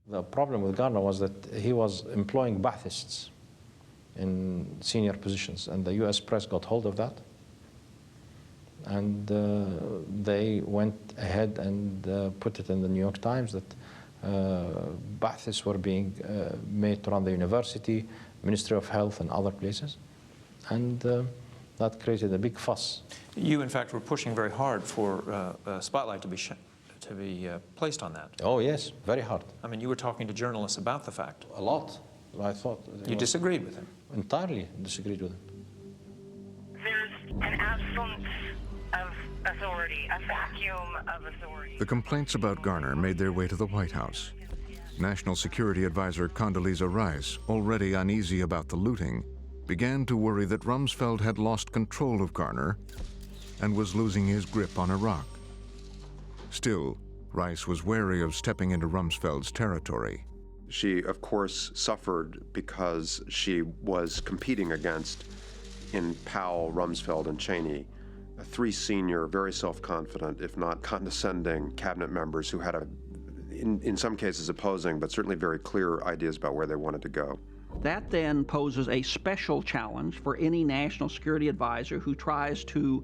Speaker 8: The problem with Garner was that he was employing Baathists in senior positions, and the U.S. press got hold of that. And they went ahead and put it in the New York Times that Baathists were being made to run the university, Ministry of Health, and other places. And that created a big fuss.
Speaker 32: You, in fact, were pushing very hard for a spotlight to be placed on that.
Speaker 8: Oh, yes, very hard.
Speaker 32: I mean, you were talking to journalists about the fact.
Speaker 8: A lot. I thought...
Speaker 32: You disagreed with him?
Speaker 8: Entirely disagreed with him.
Speaker 1: There's an absence of authority, a vacuum of authority.
Speaker 5: The complaints about Garner made their way to the White House. National Security Advisor Condoleezza Rice, already uneasy about the looting, began to worry that Rumsfeld had lost control of Garner and was losing his grip on Iraq. Still, Rice was wary of stepping into Rumsfeld's territory.
Speaker 4: She, of course, suffered because she was competing against, in Powell, Rumsfeld, and Cheney, three senior, very self-confident, if not condescending, cabinet members who had, in some cases opposing, but certainly very clear ideas about where they wanted to go.
Speaker 17: That then poses a special challenge for any national security advisor who tries to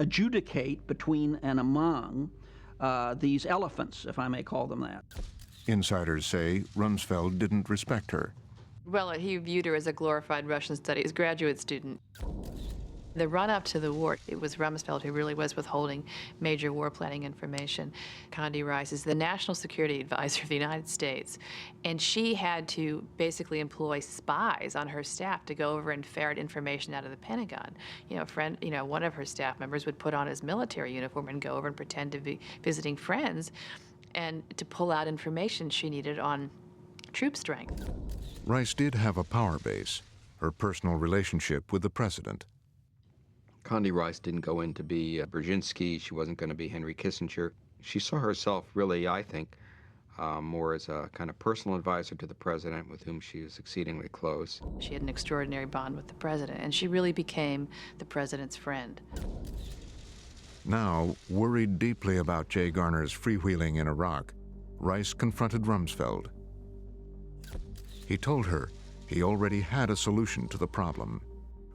Speaker 17: adjudicate between and among these elephants, if I may call them that.
Speaker 5: Insiders say Rumsfeld didn't respect her.
Speaker 18: Well, he viewed her as a glorified Russian studies graduate student. The run-up to the war, it was Rumsfeld who really was withholding major war planning information. Condi Rice is the National Security Advisor of the United States, and she had to basically employ spies on her staff to go over and ferret information out of the Pentagon. One of her staff members would put on his military uniform and go over and pretend to be visiting friends and to pull out information she needed on troop strength.
Speaker 5: Rice did have a power base, her personal relationship with the president.
Speaker 9: Condi Rice didn't go in to be Brzezinski. She wasn't going to be Henry Kissinger. She saw herself really, I think, more as a kind of personal advisor to the president with whom she was exceedingly close.
Speaker 18: She had an extraordinary bond with the president, and she really became the president's friend.
Speaker 5: Now, worried deeply about Jay Garner's freewheeling in Iraq, Rice confronted Rumsfeld. He told her he already had a solution to the problem.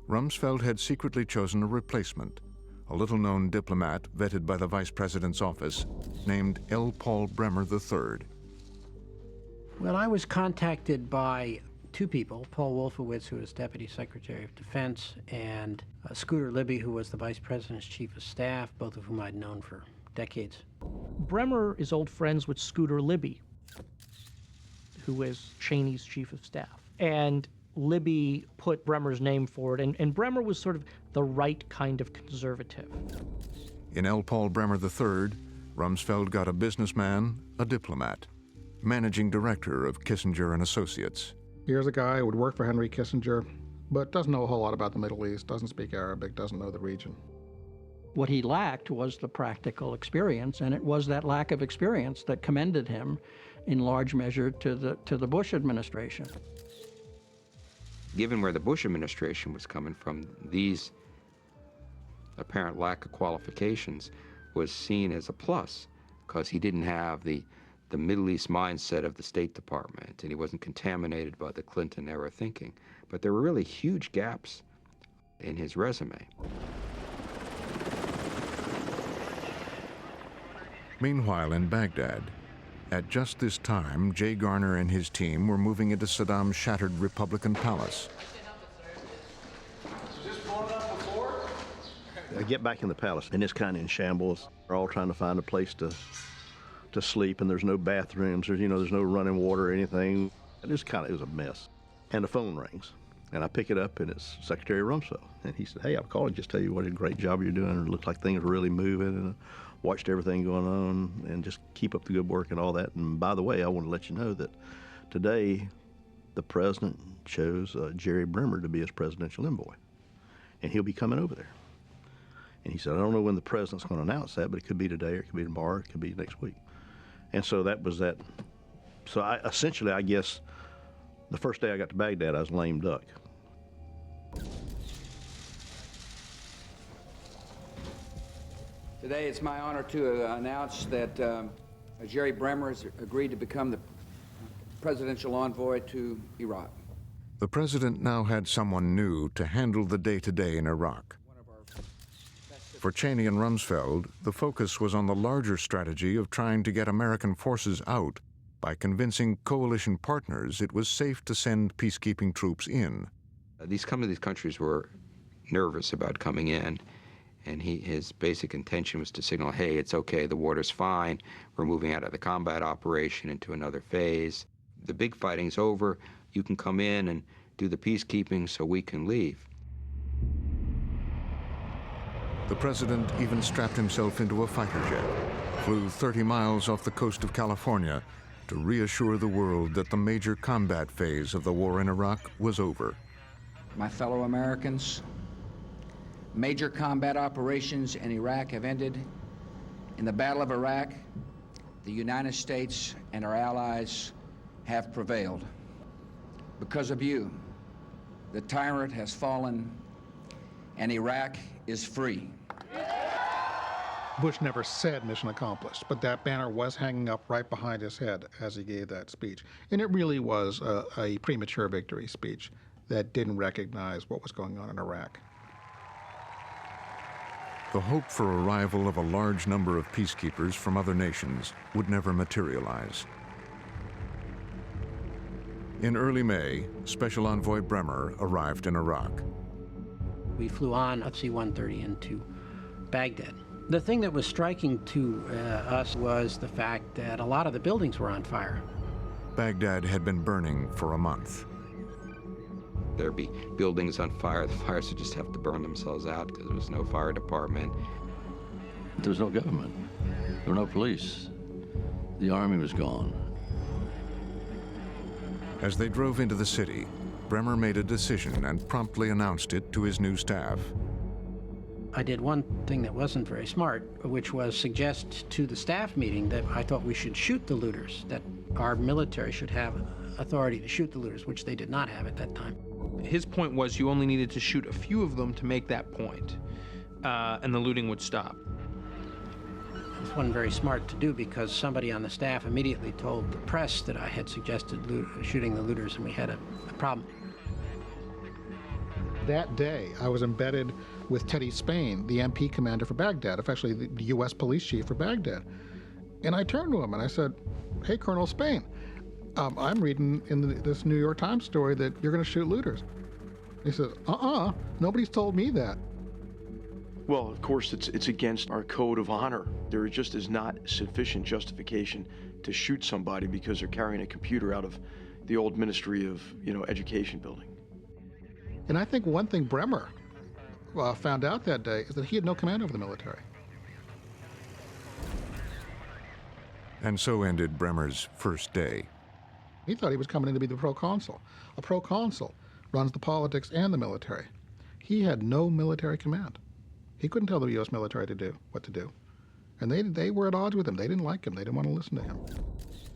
Speaker 5: Rumsfeld had secretly chosen a replacement, a little-known diplomat vetted by the vice president's office named L. Paul Bremer III.
Speaker 20: Well, I was contacted by two people, Paul Wolfowitz, who was Deputy Secretary of Defense, and Scooter Libby, who was the Vice President's Chief of Staff, both of whom I'd known for decades.
Speaker 16: Bremer is old friends with Scooter Libby, who is Cheney's Chief of Staff. And Libby put Bremer's name forward, and Bremer was sort of the right kind of conservative.
Speaker 5: In L. Paul Bremer III, Rumsfeld got a businessman, a diplomat, managing director of Kissinger and Associates.
Speaker 3: Here's a guy who would work for Henry Kissinger, but doesn't know a whole lot about the Middle East, doesn't speak Arabic, doesn't know the region.
Speaker 17: What he lacked was the practical experience, and it was that lack of experience that commended him in large measure to the Bush administration.
Speaker 9: Given where the Bush administration was coming from, these apparent lack of qualifications was seen as a plus because he didn't have the Middle East mindset of the State Department, and he wasn't contaminated by the Clinton-era thinking. But there were really huge gaps in his resume.
Speaker 5: Meanwhile, in Baghdad, at just this time, Jay Garner and his team were moving into Saddam's shattered Republican palace.
Speaker 14: I get back in the palace, and it's kind of in shambles. They're all trying to find a place to sleep, and there's no bathrooms. There's no running water or anything. It was a mess. And the phone rings, And I pick it up, and it's Secretary Rumsfeld. And he said, hey, I'm calling just to tell you what a great job you're doing. It looked like things were really moving, and I watched everything going on, and just keep up the good work and all that. And by the way, I want to let you know that today the president chose Jerry Bremer to be his presidential envoy, and he'll be coming over there. And he said, I don't know when the president's going to announce that, but it could be today, or it could be tomorrow, or it could be next week. And so that was that. So essentially, I guess, the first day I got to Baghdad, I was lame duck.
Speaker 2: Today, it's my honor to announce that Jerry Bremer has agreed to become the presidential envoy to Iraq.
Speaker 5: The president now had someone new to handle the day-to-day in Iraq. For Cheney and Rumsfeld, the focus was on the larger strategy of trying to get American forces out by convincing coalition partners it was safe to send peacekeeping troops in.
Speaker 9: Some of these countries were nervous about coming in, and his basic intention was to signal, hey, it's okay, the water's fine, we're moving out of the combat operation into another phase. The big fighting's over, you can come in and do the peacekeeping so we can leave.
Speaker 5: The president even strapped himself into a fighter jet, flew 30 miles off the coast of California to reassure the world that the major combat phase of the war in Iraq was over.
Speaker 2: My fellow Americans, major combat operations in Iraq have ended. In the Battle of Iraq, the United States and our allies have prevailed. Because of you, the tyrant has fallen, and Iraq is free.
Speaker 3: Bush never said mission accomplished, but that banner was hanging up right behind his head as he gave that speech. And it really was a premature victory speech that didn't recognize what was going on in Iraq.
Speaker 5: The hope for arrival of a large number of peacekeepers from other nations would never materialize. In early May, Special Envoy Bremer arrived in Iraq.
Speaker 20: We flew on C-130 into Baghdad. The thing that was striking to us was the fact that a lot of the buildings were on fire.
Speaker 5: Baghdad had been burning for a month.
Speaker 9: There'd be buildings on fire. The fires would just have to burn themselves out because there was no fire department.
Speaker 7: There was no government. There were no police. The army was gone.
Speaker 5: As they drove into the city, Bremer made a decision and promptly announced it to his new staff.
Speaker 20: I did one thing that wasn't very smart, which was suggest to the staff meeting that I thought we should shoot the looters, that our military should have authority to shoot the looters, which they did not have at that time.
Speaker 10: His point was you only needed to shoot a few of them to make that point, and the looting would stop.
Speaker 20: This wasn't very smart to do because somebody on the staff immediately told the press that I had suggested shooting the looters, and we had a problem.
Speaker 3: That day, I was embedded with Teddy Spain, the MP commander for Baghdad, actually the U.S. police chief for Baghdad. And I turned to him and I said, hey, Colonel Spain, I'm reading in this New York Times story that you're going to shoot looters. He says, nobody's told me that.
Speaker 19: Well, of course, it's against our code of honor. There just is not sufficient justification to shoot somebody because they're carrying a computer out of the old Ministry of, Education building.
Speaker 3: And I think one thing Bremer found out that day is that he had no command over the military.
Speaker 5: And so ended Bremer's first day.
Speaker 3: He thought he was coming in to be the proconsul. A proconsul runs the politics and the military. He had no military command. He couldn't tell the U.S. military what to do. And they were at odds with him. They didn't like him. They didn't want to listen to him.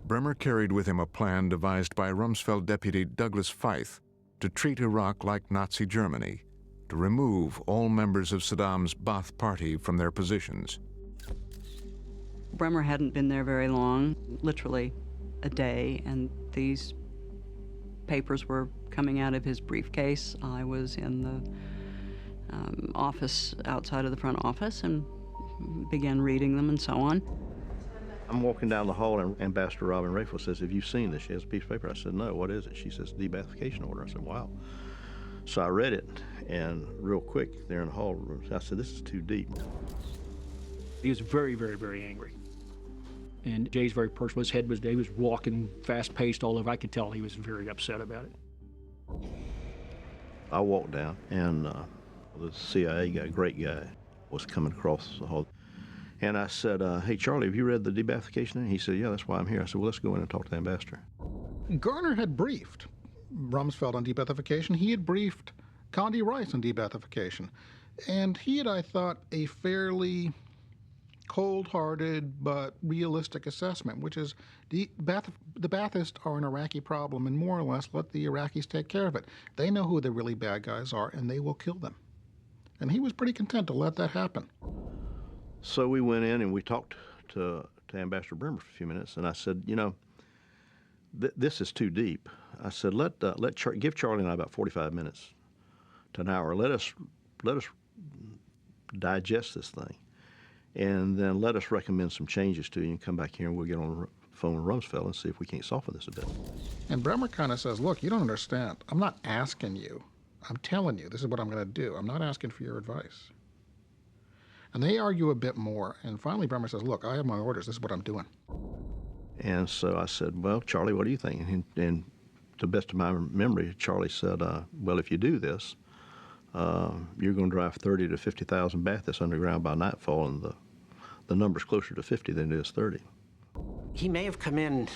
Speaker 5: Bremer carried with him a plan devised by Rumsfeld Deputy Douglas Feith to treat Iraq like Nazi Germany, to remove all members of Saddam's Ba'ath Party from their positions.
Speaker 19: Bremer hadn't been there very long, literally a day, and these papers were coming out of his briefcase. I was in the office outside of the front office and began reading them and so on.
Speaker 14: I'm walking down the hall and Ambassador Robin Rayfield says, have you seen this? She has a piece of paper. I said, no, what is it? She says, de-Baathification order. I said, wow. So I read it, and real quick, there in the hall room, I said, this is too deep.
Speaker 21: He was very, very, very angry. And Jay's very personal. His head he was walking fast-paced all over. I could tell he was very upset about it.
Speaker 14: I walked down, and the CIA guy, great guy, was coming across the hall. And I said, hey, Charlie, have you read the debathification thing? He said, yeah, that's why I'm here. I said, well, let's go in and talk to the ambassador.
Speaker 3: Garner had briefed Rumsfeld on debathification. He had briefed Condi Rice on debathification. And he had, I thought, a fairly cold-hearted but realistic assessment, which is the Baathists are an Iraqi problem, and more or less let the Iraqis take care of it. They know who the really bad guys are, and they will kill them. And he was pretty content to let that happen.
Speaker 14: So we went in and we talked to Ambassador Bremer for a few minutes, and I said, you know, this is too deep. I said, give Charlie and I about 45 minutes to an hour. Let us digest this thing, and then let us recommend some changes to you, and come back here and we'll get on the phone with Rumsfeld and see if we can't soften this a bit.
Speaker 3: And Bremer kind of says, look, you don't understand. I'm not asking you. I'm telling you, this is what I'm going to do. I'm not asking for your advice. And they argue a bit more, and finally Bremer says, look, I have my orders. This is what I'm doing.
Speaker 14: And so I said, well, Charlie, what do you think? And to the best of my memory, Charlie said, well, if you do this, you're going to drive 30 to 50,000 Baathists underground by nightfall, and the number's closer to 50 than it is 30.
Speaker 20: He may have come in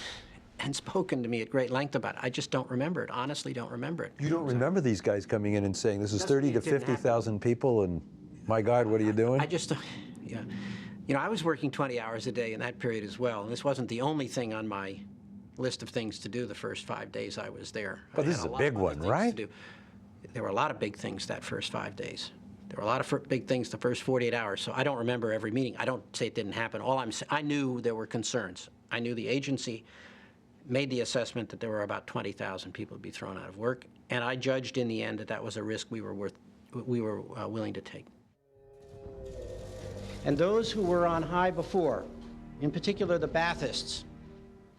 Speaker 20: and spoken to me at great length about it. I just don't remember it, honestly don't remember it.
Speaker 6: You don't remember these guys coming in and saying, this is 30 to 50,000 people, and my God, what are you doing?
Speaker 20: I just, yeah. You know, I was working 20 hours a day in that period as well, and this wasn't the only thing on my list of things to do the first 5 days I was there.
Speaker 6: But this is a big one, right?
Speaker 20: There were a lot of big things that first 5 days. There were a lot of big things the first 48 hours, so I don't remember every meeting. I don't say it didn't happen. All I'm saying, I knew there were concerns. I knew the agency made the assessment that there were about 20,000 people would be thrown out of work, and I judged in the end that that was a risk we were willing to take.
Speaker 13: And those who were on high before, in particular the Baathists,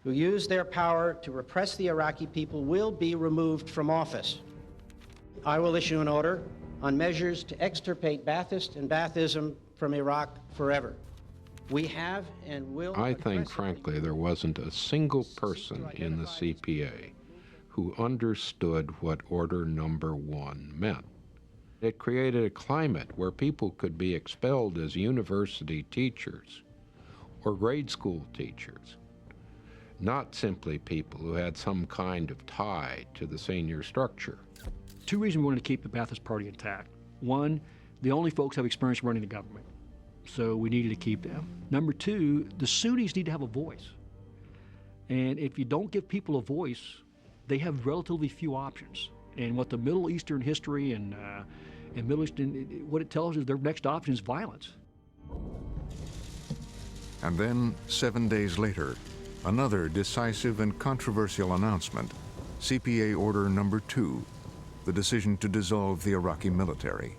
Speaker 13: who used their power to repress the Iraqi people, will be removed from office. I will issue an order on measures to extirpate Baathist and Baathism from Iraq forever. We have and will... I think, frankly, there wasn't a single person in the CPA who understood what Order Number 1 meant. It created a climate where people could be expelled as university teachers or grade school teachers, not simply people who had some kind of tie to the senior structure.
Speaker 21: Two reasons we wanted to keep the Baathist Party intact. One, the only folks have experience running the government, so we needed to keep them. Number two, the Sunnis need to have a voice. And if you don't give people a voice, they have relatively few options. And what the Middle Eastern history and Middle Eastern, what it tells us, their next option is violence.
Speaker 5: And then, 7 days later, another decisive and controversial announcement, CPA Order Number 2, the decision to dissolve the Iraqi military.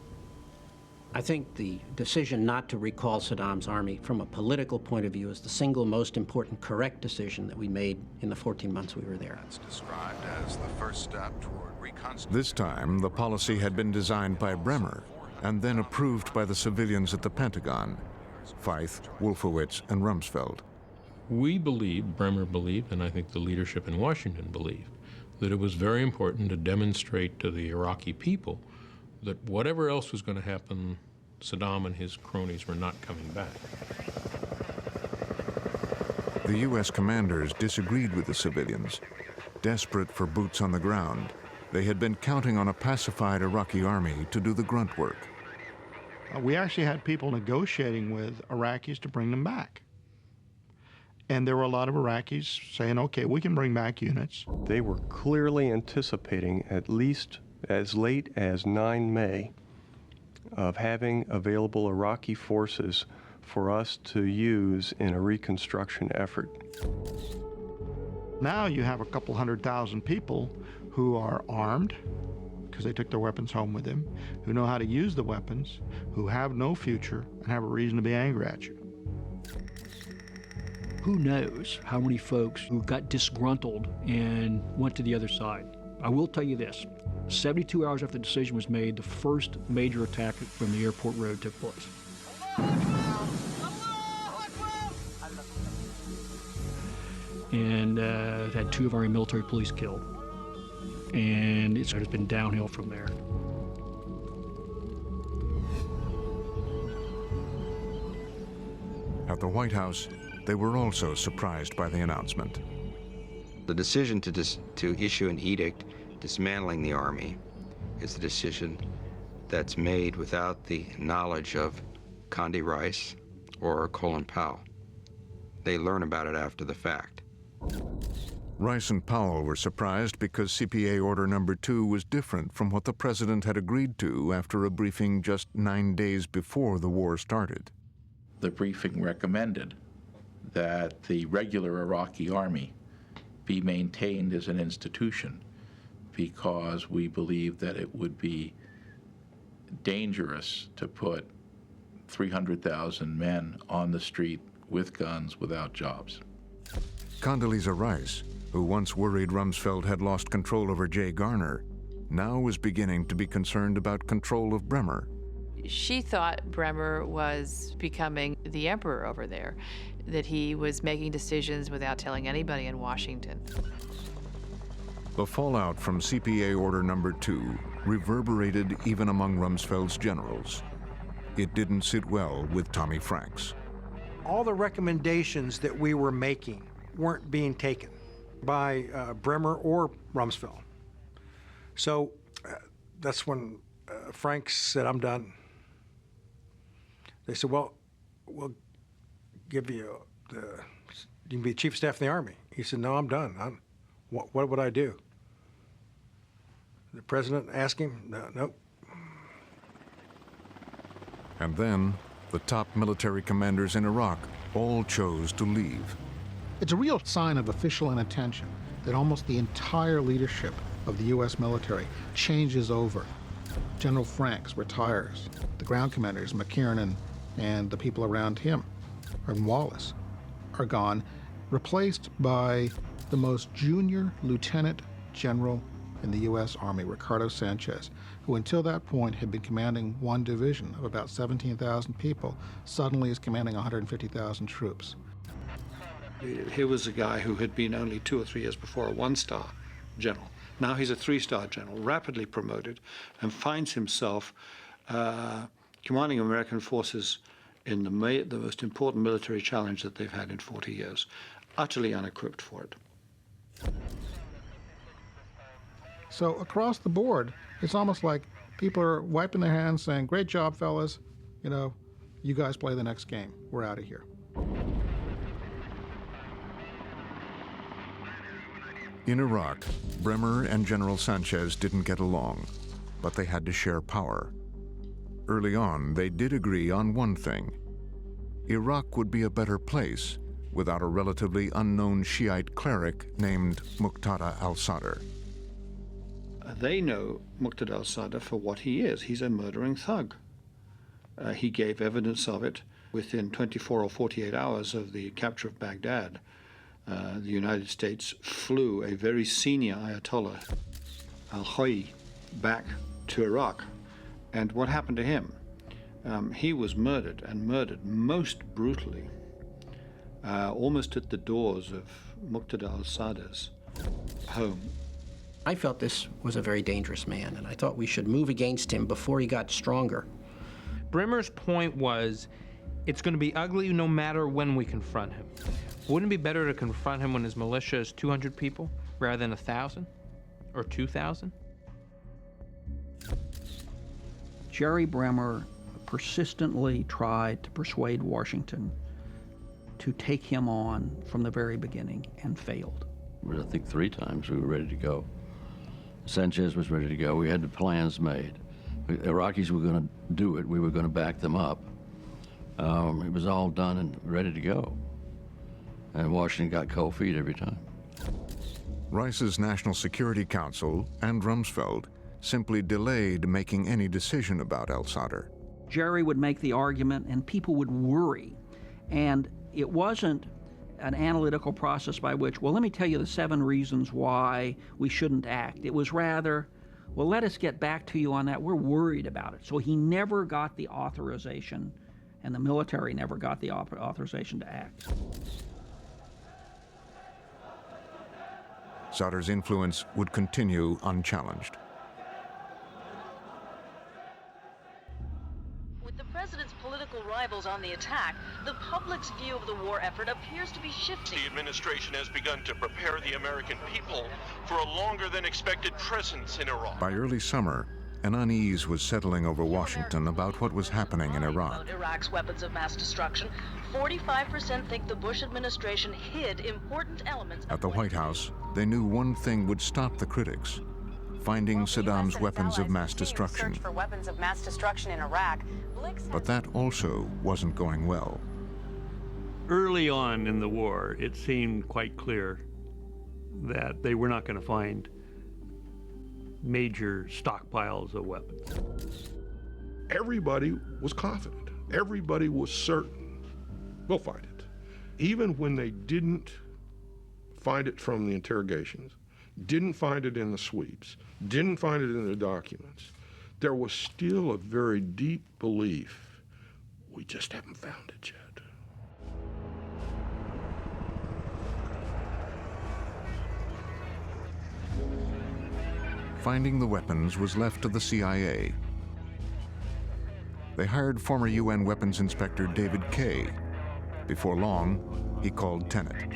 Speaker 20: I think the decision not to recall Saddam's army from a political point of view is the single most important correct decision that we made in the 14 months we were there.
Speaker 5: That's described as the first step toward reconstitution. This time, the policy had been designed by Bremer and then approved by the civilians at the Pentagon, Feith, Wolfowitz, and Rumsfeld.
Speaker 13: We believed, Bremer believed, and I think the leadership in Washington believed, that it was very important to demonstrate to the Iraqi people that whatever else was going to happen, Saddam and his cronies were not coming back.
Speaker 5: The U.S. commanders disagreed with the civilians. Desperate for boots on the ground, they had been counting on a pacified Iraqi army to do the grunt work.
Speaker 22: We actually had people negotiating with Iraqis to bring them back. And there were a lot of Iraqis saying, okay, we can bring back units.
Speaker 23: They were clearly anticipating, at least as late as 9 May, of having available Iraqi forces for us to use in a reconstruction effort.
Speaker 22: Now you have a couple 100,000 people who are armed, because they took their weapons home with them, who know how to use the weapons, who have no future, and have a reason to be angry at you.
Speaker 21: Who knows how many folks who got disgruntled and went to the other side. I will tell you this, 72 hours after the decision was made, the first major attack from the airport road took place. And it had 2 of our military police killed. and it's been downhill from there.
Speaker 5: At the White House, they were also surprised by the announcement.
Speaker 9: The decision to issue an edict dismantling the Army is a decision that's made without the knowledge of Condi Rice or Colin Powell. They learn about it after the fact.
Speaker 5: Rice and Powell were surprised because CPA Order Number 2 was different from what the president had agreed to after a briefing just 9 days before the war started.
Speaker 11: The briefing recommended that the regular Iraqi army be maintained as an institution because we believe that it would be dangerous to put 300,000 men on the street with guns without jobs.
Speaker 5: Condoleezza Rice, who once worried Rumsfeld had lost control over Jay Garner, now was beginning to be concerned about control of Bremer.
Speaker 18: She thought Bremer was becoming the emperor over there, that he was making decisions without telling anybody in Washington.
Speaker 5: The fallout from CPA Order Number 2 reverberated even among Rumsfeld's generals. It didn't sit well with Tommy Franks.
Speaker 12: All the recommendations that we were making weren't being taken by Bremer or Rumsfeld. So that's when Franks said, "I'm done." They said, "Well, we'll give you you can be chief of staff of the Army." He said, "No, I'm done. What would I do?" The president asked him, "No, nope."
Speaker 5: And then the top military commanders in Iraq all chose to leave.
Speaker 3: It's a real sign of official inattention that almost the entire leadership of the U.S. military changes over. General Franks retires. The ground commanders, McKiernan and the people around him, and Wallace, are gone, replaced by the most junior lieutenant general in the U.S. Army, Ricardo Sanchez, who until that point had been commanding one division of about 17,000 people, suddenly is commanding 150,000 troops.
Speaker 15: Here was a guy who had been only 2 or 3 years before a 1-star general. Now he's a 3-star general, rapidly promoted, and finds himself commanding American forces in the most important military challenge that they've had in 40 years, utterly unequipped for it.
Speaker 3: So across the board, it's almost like people are wiping their hands saying, "Great job, fellas. You know, you guys play the next game. We're out of here."
Speaker 5: In Iraq, Bremer and General Sanchez didn't get along, but they had to share power. Early on, they did agree on one thing. Iraq would be a better place without a relatively unknown Shiite cleric named Muqtada al-Sadr.
Speaker 15: They know Muqtada al-Sadr for what he is. He's a murdering thug. He gave evidence of it within 24 or 48 hours of the capture of Baghdad. The United States flew a very senior Ayatollah, al-Khoi, back to Iraq. And what happened to him? He was murdered, and murdered most brutally, almost at the doors of Muqtada al-Sadr's home.
Speaker 13: I felt this was a very dangerous man, and I thought we should move against him before he got stronger.
Speaker 10: Bremer's point was, it's going to be ugly no matter when we confront him. Wouldn't it be better to confront him when his militia is 200 people rather than 1,000 or 2,000?
Speaker 17: Jerry Bremer persistently tried to persuade Washington to take him on from the very beginning and failed.
Speaker 7: I think 3 times we were ready to go. Sanchez was ready to go. We had the plans made. The Iraqis were going to do it. We were going to back them up. It was all done and ready to go. And Washington got cold feet every time.
Speaker 5: Rice's National Security Council and Rumsfeld simply delayed making any decision about al-Sadr.
Speaker 17: Jerry would make the argument and people would worry. And it wasn't an analytical process by which, well, let me tell you the 7 reasons why we shouldn't act. It was rather, well, let us get back to you on that. We're worried about it. So he never got the authorization, and the military never got the authorization to act.
Speaker 5: Sadr's influence would continue unchallenged.
Speaker 1: With the president's political rivals on the attack, the public's view of the war effort appears to be shifting.
Speaker 4: The administration has begun to prepare the American people for a longer than expected presence in Iraq.
Speaker 5: By early summer, an unease was settling over Washington about what was happening in Iraq.
Speaker 1: Iraq's weapons of mass destruction. 45% think the Bush administration hid important elements.
Speaker 5: At the White House, they knew one thing would stop the critics: finding Saddam's weapons of mass destruction.
Speaker 8: Search for weapons of mass destruction in Iraq.
Speaker 5: But that also wasn't going well.
Speaker 24: Early on in the war, it seemed quite clear that they were not going to find major stockpiles of weapons.
Speaker 25: Everybody was confident. Everybody was certain. We'll find it. Even when they didn't find it from the interrogations, didn't find it in the sweeps, didn't find it in the documents, there was still a very deep belief, we just haven't found it yet.
Speaker 5: Finding the weapons was left to the CIA. They hired former UN weapons inspector David Kay. Before long, he called Tenet.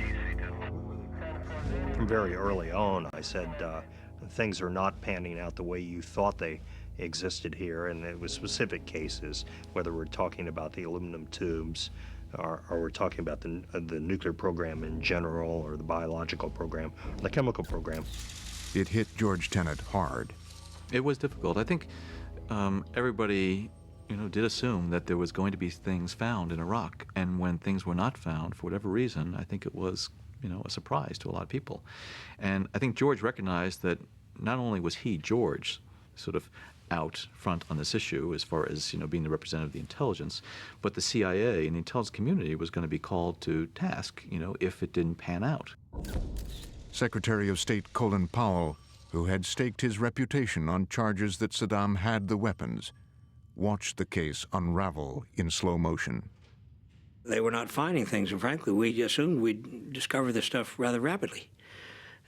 Speaker 26: From very early on, I said, things are not panning out the way you thought they existed here, and it was specific cases, whether we're talking about the aluminum tubes, or we're talking about the nuclear program in general, or the biological program, or the chemical program.
Speaker 5: It hit George Tenet hard.
Speaker 27: It was difficult. I think everybody, did assume that there was going to be things found in Iraq, and when things were not found, for whatever reason, I think it was, a surprise to a lot of people. And I think George recognized that not only was he, George, sort of out front on this issue as far as, being the representative of the intelligence, but the CIA and the intelligence community was going to be called to task, if it didn't pan out.
Speaker 5: Secretary of State Colin Powell, who had staked his reputation on charges that Saddam had the weapons, watched the case unravel in slow motion.
Speaker 28: They were not finding things, and frankly, we assumed we'd discover this stuff rather rapidly.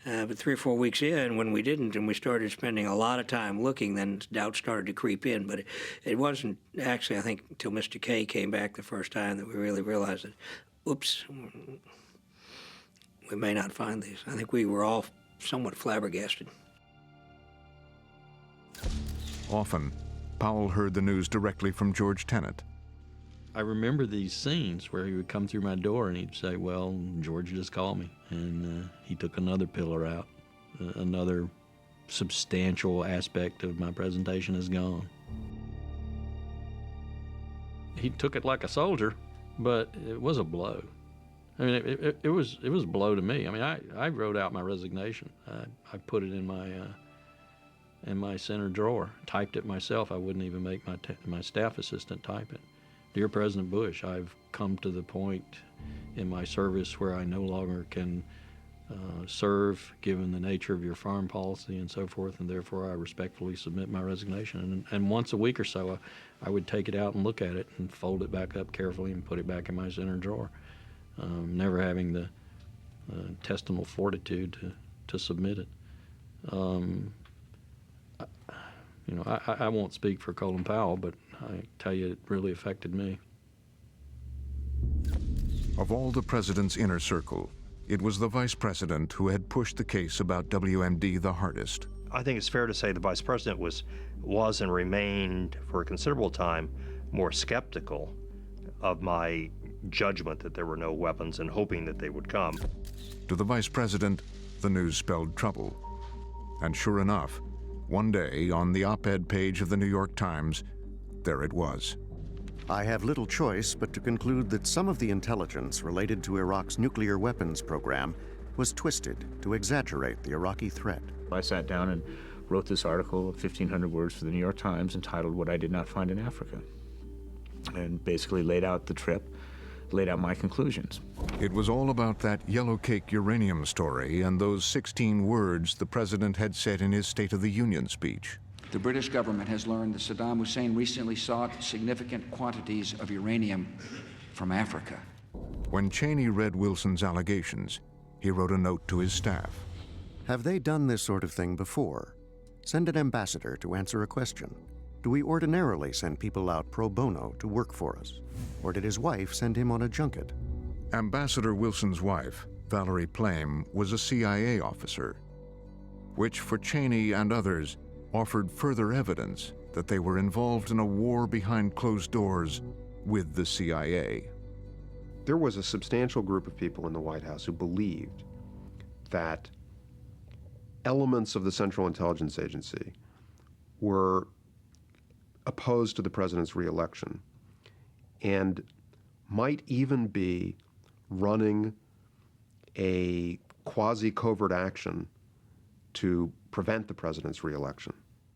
Speaker 28: But 3 or 4 weeks in, when we didn't, and we started spending a lot of time looking, then doubt started to creep in. But it wasn't actually, I think, until Mr. Kay came back the first time that we really realized that, oops, we may not find these. I think we were all somewhat flabbergasted.
Speaker 5: Often, Powell heard the news directly from George Tenet.
Speaker 7: I remember these scenes where he would come through my door and he'd say, well, George just called me, and he took another pillar out. Another substantial aspect of my presentation is gone. He took it like a soldier, but it was a blow. I mean, it was a blow to me. I mean, I wrote out my resignation. I put it in my center drawer, typed it myself. I wouldn't even make my staff assistant type it. Dear President Bush, I've come to the point in my service where I no longer can serve given the nature of your foreign policy and so forth, and therefore I respectfully submit my resignation. And once a week or so, I would take it out and look at it and fold it back up carefully and put it back in my center drawer, never having the intestinal fortitude to submit it. I won't speak for Colin Powell, but I tell you, it really affected me.
Speaker 5: Of all the president's inner circle, it was the vice president who had pushed the case about WMD the hardest.
Speaker 26: I think it's fair to say the vice president was and remained for a considerable time more skeptical of my judgment that there were no weapons and hoping that they would come.
Speaker 5: To the vice president, the news spelled trouble. And sure enough, one day on the op-ed page of the New York Times, there it was.
Speaker 29: I have little choice but to conclude that some of the intelligence related to Iraq's nuclear weapons program was twisted to exaggerate the Iraqi threat.
Speaker 30: I sat down and wrote this article of 1,500 words for the New York Times entitled What I Did Not Find in Africa, and basically laid out the trip, laid out my conclusions.
Speaker 5: It was all about that yellow cake uranium story and those 16 words the president had said in his State of the Union speech.
Speaker 2: The British government has learned that Saddam Hussein recently sought significant quantities of uranium from Africa.
Speaker 5: When Cheney read Wilson's allegations, he wrote a note to his staff.
Speaker 29: Have they done this sort of thing before? Send an ambassador to answer a question. Do we ordinarily send people out pro bono to work for us? Or did his wife send him on a junket?
Speaker 5: Ambassador Wilson's wife, Valerie Plame, was a CIA officer, which for Cheney and others offered further evidence that they were involved in a war behind closed doors with the CIA.
Speaker 6: There was a substantial group of people in the White House who believed that elements of the Central Intelligence Agency were opposed to the president's reelection and might even be running a quasi-covert action to prevent the president's reelection.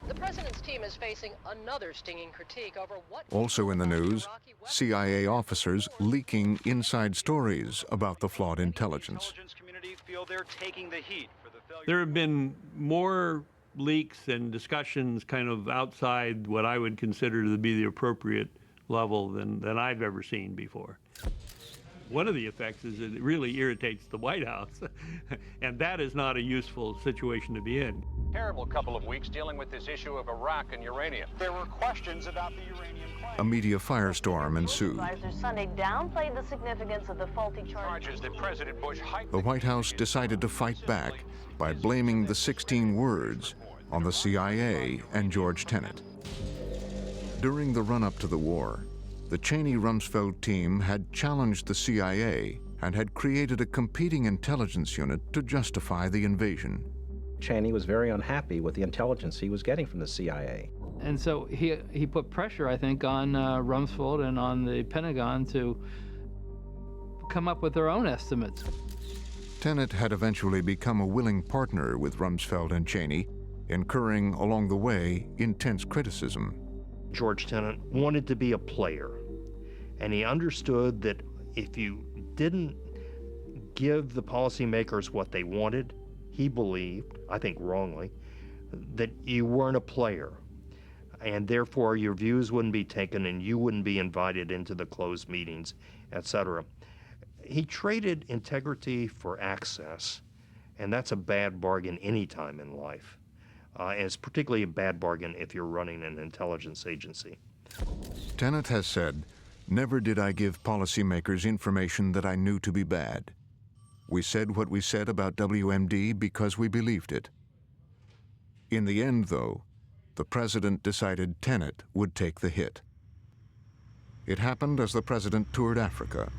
Speaker 9: The president's team is facing another stinging critique over what...
Speaker 5: Also in the news, CIA officers leaking inside stories about the flawed intelligence.
Speaker 24: There have been more leaks and discussions kind of outside what I would consider to be the appropriate level than I've ever seen before. One of the effects is that it really irritates the White House, and that is not a useful situation to be in.
Speaker 11: Terrible couple of weeks dealing with this issue of Iraq and uranium. There were questions about the uranium claim.
Speaker 5: A media firestorm ensued.
Speaker 9: Supervisors Sunday downplayed the significance of the faulty charges
Speaker 11: that President Bush hyped.
Speaker 5: The White House decided to fight back by blaming the 16 words on the CIA and George Tenet. During the run-up to the war, the Cheney-Rumsfeld team had challenged the CIA and had created a competing intelligence unit to justify the invasion.
Speaker 14: Cheney was very unhappy with the intelligence he was getting from the CIA.
Speaker 10: And so he put pressure, I think, on Rumsfeld and on the Pentagon to come up with their own estimates.
Speaker 5: Tenet had eventually become a willing partner with Rumsfeld and Cheney, incurring along the way intense criticism.
Speaker 26: George Tenet wanted to be a player, and he understood that if you didn't give the policymakers what they wanted, he believed, I think wrongly, that you weren't a player, and therefore your views wouldn't be taken and you wouldn't be invited into the closed meetings, etc. He traded integrity for access, and that's a bad bargain any time in life. And it's particularly a bad bargain if you're running an intelligence agency.
Speaker 5: Tenet has said, "Never did I give policymakers information that I knew to be bad. We said what we said about WMD because we believed it." In the end, though, the president decided Tenet would take the hit. It happened as the president toured Africa.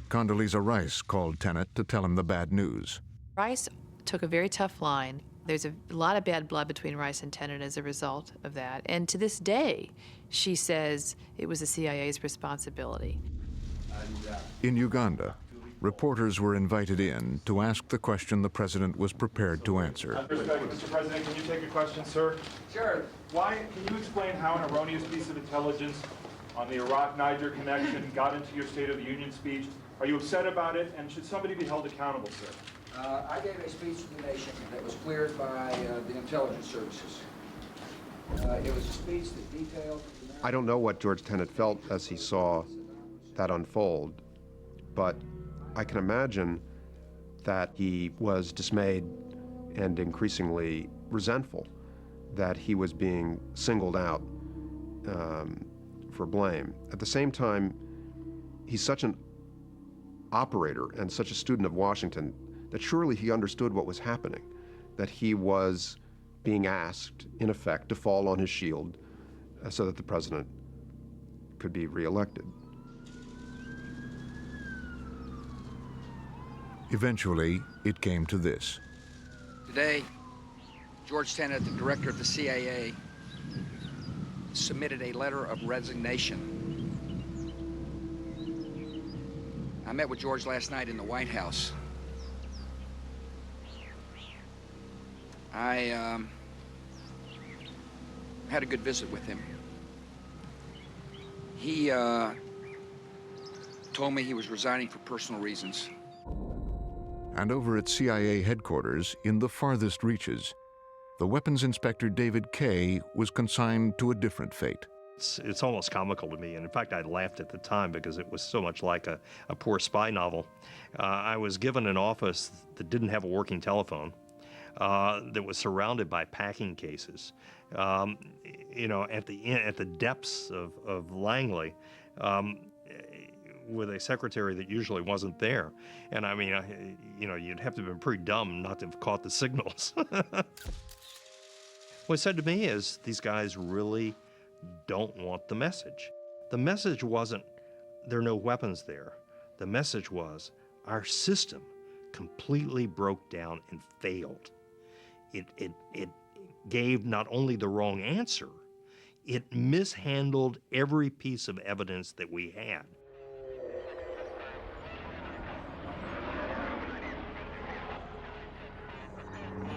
Speaker 5: Condoleezza Rice called Tenet to tell him the bad news.
Speaker 18: Rice took a very tough line. There's a lot of bad blood between Rice and Tenet as a result of that. And to this day, she says it was the CIA's responsibility.
Speaker 5: In Uganda, reporters were invited in to ask the question the president was prepared to answer.
Speaker 16: Mr. President, can you take a question, sir?
Speaker 19: Sure.
Speaker 16: Can you explain how an erroneous piece of intelligence on the Iraq-Niger connection got into your State of the Union speech? Are you upset about it, and should somebody be held accountable, sir?
Speaker 2: I gave a speech to the nation that was cleared by the intelligence services. It was a speech that detailed...
Speaker 6: I don't know what George Tenet felt as he saw that unfold, but I can imagine that he was dismayed and increasingly resentful that he was being singled out for blame. At the same time, he's such an operator and such a student of Washington that surely he understood what was happening, that he was being asked, in effect, to fall on his shield so that the president could be reelected.
Speaker 5: Eventually, it came to this.
Speaker 2: Today, George Tenet, the director of the CIA, submitted a letter of resignation. I met with George last night in the White House. I had a good visit with him. He told me he was resigning for personal reasons.
Speaker 5: And over at CIA headquarters, in the farthest reaches, the weapons inspector David Kay was consigned to a different fate.
Speaker 26: It's almost comical to me, and in fact I laughed at the time because it was so much like a poor spy novel. I was given an office that didn't have a working telephone, that was surrounded by packing cases. You know, at the depths of Langley, with a secretary that usually wasn't there. And I mean, you know, you'd have to have been pretty dumb not to have caught the signals. What it said to me is, these guys really don't want the message. The message wasn't, there are no weapons there. The message was, our system completely broke down and failed. It gave not only the wrong answer, it mishandled every piece of evidence that we had.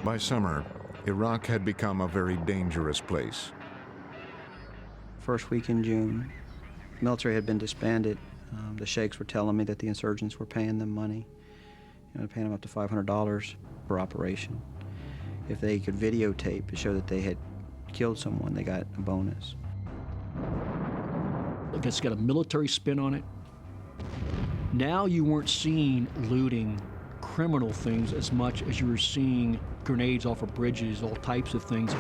Speaker 5: By summer, Iraq had become a very dangerous place.
Speaker 3: First week in June, the military had been disbanded. The sheikhs were telling me that the insurgents were paying them money, paying them up to $500 per operation. If they could videotape to show that they had killed someone, they got a bonus.
Speaker 12: Look, it's got a military spin on it. Now you weren't seeing looting, criminal things as much as you were seeing grenades off of bridges, all types of things.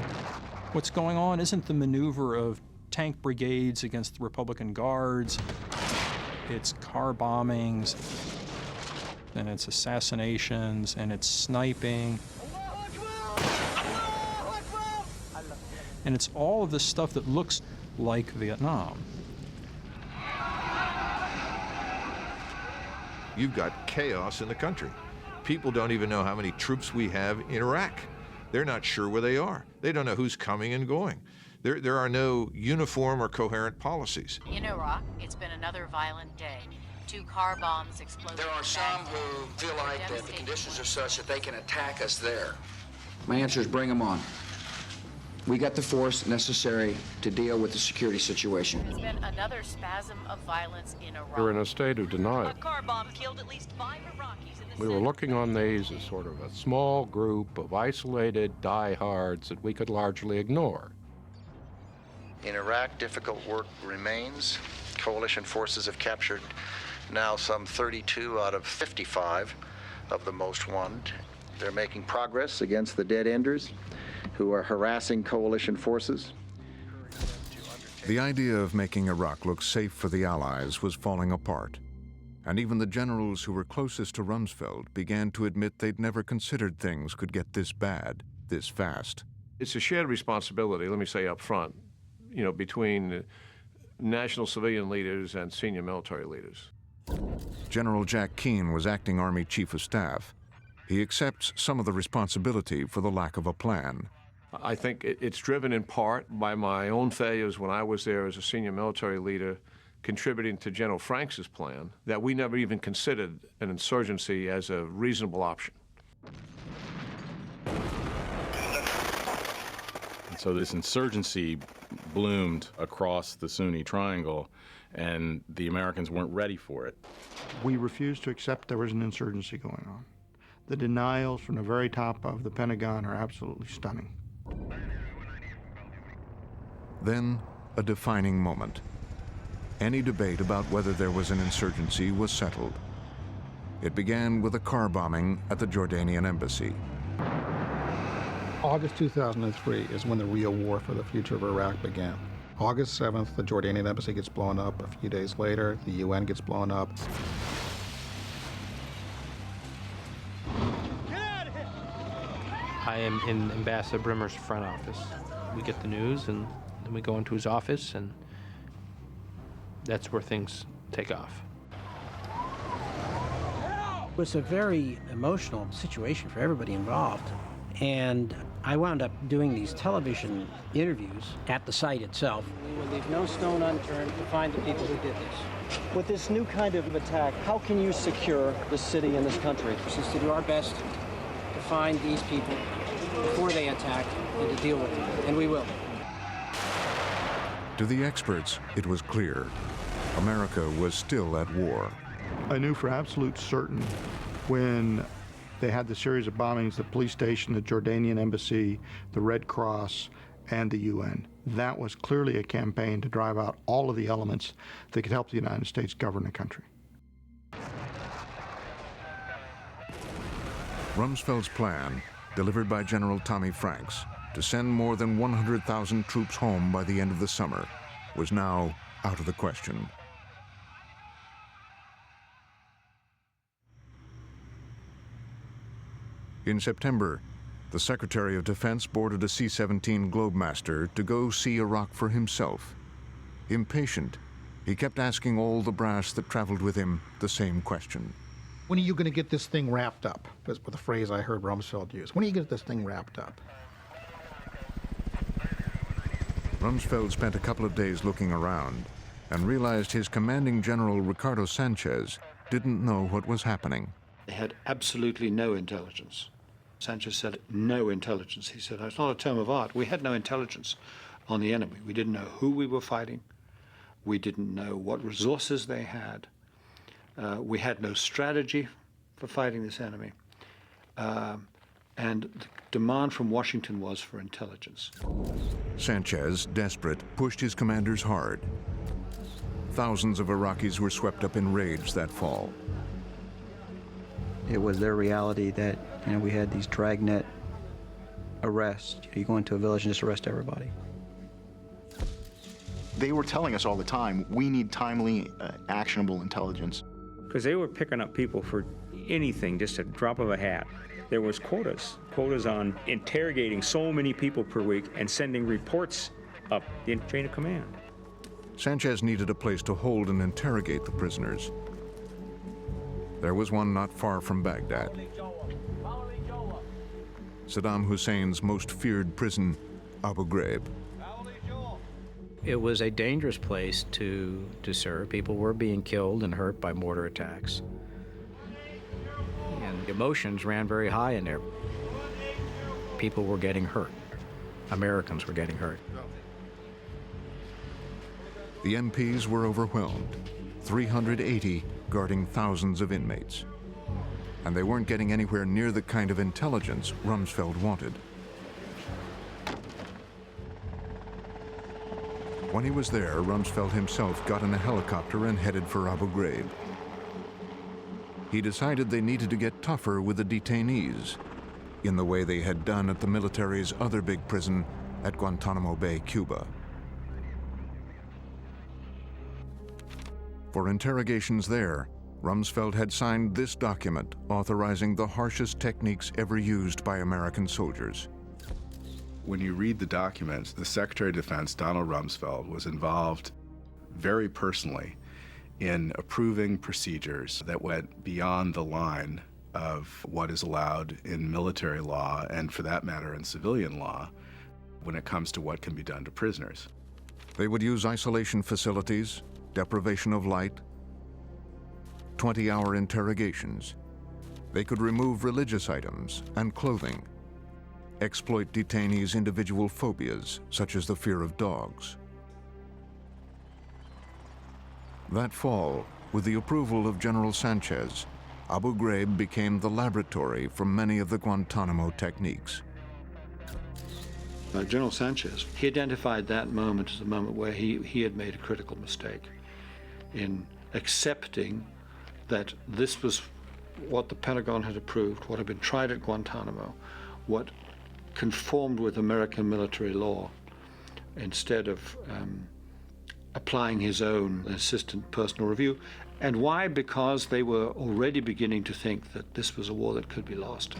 Speaker 13: What's going on isn't the maneuver of tank brigades against the Republican Guards. It's car bombings, and it's assassinations, and it's sniping. And it's all of this stuff that looks like Vietnam.
Speaker 15: You've got chaos in the country. People don't even know how many troops we have in Iraq. They're not sure where they are. They don't know who's coming and going. There are no uniform or coherent policies.
Speaker 8: In Iraq, it's been another violent day. 2 car bombs exploded.
Speaker 2: There are some who feel like that the conditions are such that they can attack us there. My answer is bring them on. We got the force necessary to deal with the security situation.
Speaker 8: There's been another spasm of violence in Iraq.
Speaker 25: We're in a state of denial.
Speaker 8: A car bomb killed at least 5 Iraqis in the
Speaker 25: We were looking on these as sort of a small group of isolated diehards that we could largely ignore.
Speaker 17: In Iraq, difficult work remains. Coalition forces have captured now some 32 out of 55 of the most wanted. They're making progress against the dead enders who are harassing coalition forces.
Speaker 5: The idea of making Iraq look safe for the Allies was falling apart, and even the generals who were closest to Rumsfeld began to admit they'd never considered things could get this bad, this fast.
Speaker 25: It's a shared responsibility, let me say up front, between national civilian leaders and senior military leaders.
Speaker 5: General Jack Keane was acting Army Chief of Staff. He accepts some of the responsibility for the lack of a plan.
Speaker 25: I think it's driven in part by my own failures when I was there as a senior military leader, contributing to General Franks' plan, that we never even considered an insurgency as a reasonable option.
Speaker 30: And so this insurgency bloomed across the Sunni triangle, and the Americans weren't ready for it.
Speaker 19: We refused to accept there was an insurgency going on. The denials from the very top of the Pentagon are absolutely stunning.
Speaker 5: Then, a defining moment. Any debate about whether there was an insurgency was settled. It began with a car bombing at the Jordanian embassy.
Speaker 19: August 2003 is when the real war for the future of Iraq began. August 7th, the Jordanian embassy gets blown up. A few days later, the UN gets blown up.
Speaker 10: I am in Ambassador Brimmer's front office. We get the news, and then we go into his office, and that's where things take off.
Speaker 28: It was a very emotional situation for everybody involved. And I wound up doing these television interviews at the site itself.
Speaker 20: We will leave no stone unturned to find the people who did this. With this new kind of attack, how can you secure the city and this country?
Speaker 28: Just to do our best to find these people before they attack and to deal with them, and we will.
Speaker 5: To the experts, it was clear America was still at war.
Speaker 19: I knew for absolute certain when they had the series of bombings, the police station, the Jordanian embassy, the Red Cross, and the UN. That was clearly a campaign to drive out all of the elements that could help the United States govern the country.
Speaker 5: Rumsfeld's plan, delivered by General Tommy Franks, to send more than 100,000 troops home by the end of the summer, was now out of the question. In September, the Secretary of Defense boarded a C-17 Globemaster to go see Iraq for himself. Impatient, he kept asking all the brass that traveled with him the same question.
Speaker 19: When are you going to get this thing wrapped up? Was the phrase I heard Rumsfeld use. When are you going to get this thing wrapped up?
Speaker 5: Rumsfeld spent a couple of days looking around and realized his commanding general, Ricardo Sanchez, didn't know what was happening.
Speaker 1: They had absolutely no intelligence. Sanchez said, no intelligence. He said, it's not a term of art. We had no intelligence on the enemy. We didn't know who we were fighting. We didn't know what resources they had. We had no strategy for fighting this enemy. And the demand from Washington was for intelligence.
Speaker 5: Sanchez, desperate, pushed his commanders hard. Thousands of Iraqis were swept up in rage that fall.
Speaker 3: It was their reality that, we had these dragnet arrests. You go into a village and just arrest everybody.
Speaker 4: They were telling us all the time, we need timely, actionable intelligence.
Speaker 30: Because they were picking up people for anything, just a drop of a hat. There was quotas on interrogating so many people per week and sending reports up the chain of command.
Speaker 5: Sanchez needed a place to hold and interrogate the prisoners. There was one not far from Baghdad. Saddam Hussein's most feared prison, Abu Ghraib.
Speaker 14: It was a dangerous place to serve. People were being killed and hurt by mortar attacks. And emotions ran very high in there. People were getting hurt. Americans were getting hurt.
Speaker 5: The MPs were overwhelmed, 380 guarding thousands of inmates. And they weren't getting anywhere near the kind of intelligence Rumsfeld wanted. When he was there, Rumsfeld himself got in a helicopter and headed for Abu Ghraib. He decided they needed to get tougher with the detainees, in the way they had done at the military's other big prison at Guantanamo Bay, Cuba. For interrogations there, Rumsfeld had signed this document authorizing the harshest techniques ever used by American soldiers.
Speaker 7: When you read the documents, the Secretary of Defense, Donald Rumsfeld, was involved very personally in approving procedures that went beyond the line of what is allowed in military law and, for that matter, in civilian law when it comes to what can be done to prisoners.
Speaker 5: They would use isolation facilities, deprivation of light, 20-hour interrogations. They could remove religious items and clothing, exploit detainees' individual phobias, such as the fear of dogs. That fall, with the approval of General Sanchez, Abu Ghraib became the laboratory for many of the Guantanamo techniques.
Speaker 1: General Sanchez, he identified that moment as the moment where he had made a critical mistake in accepting that this was what the Pentagon had approved, what had been tried at Guantanamo, what conformed with American military law, instead of applying his own assistant personal review. And why? Because they were already beginning to think that this was a war that could be lost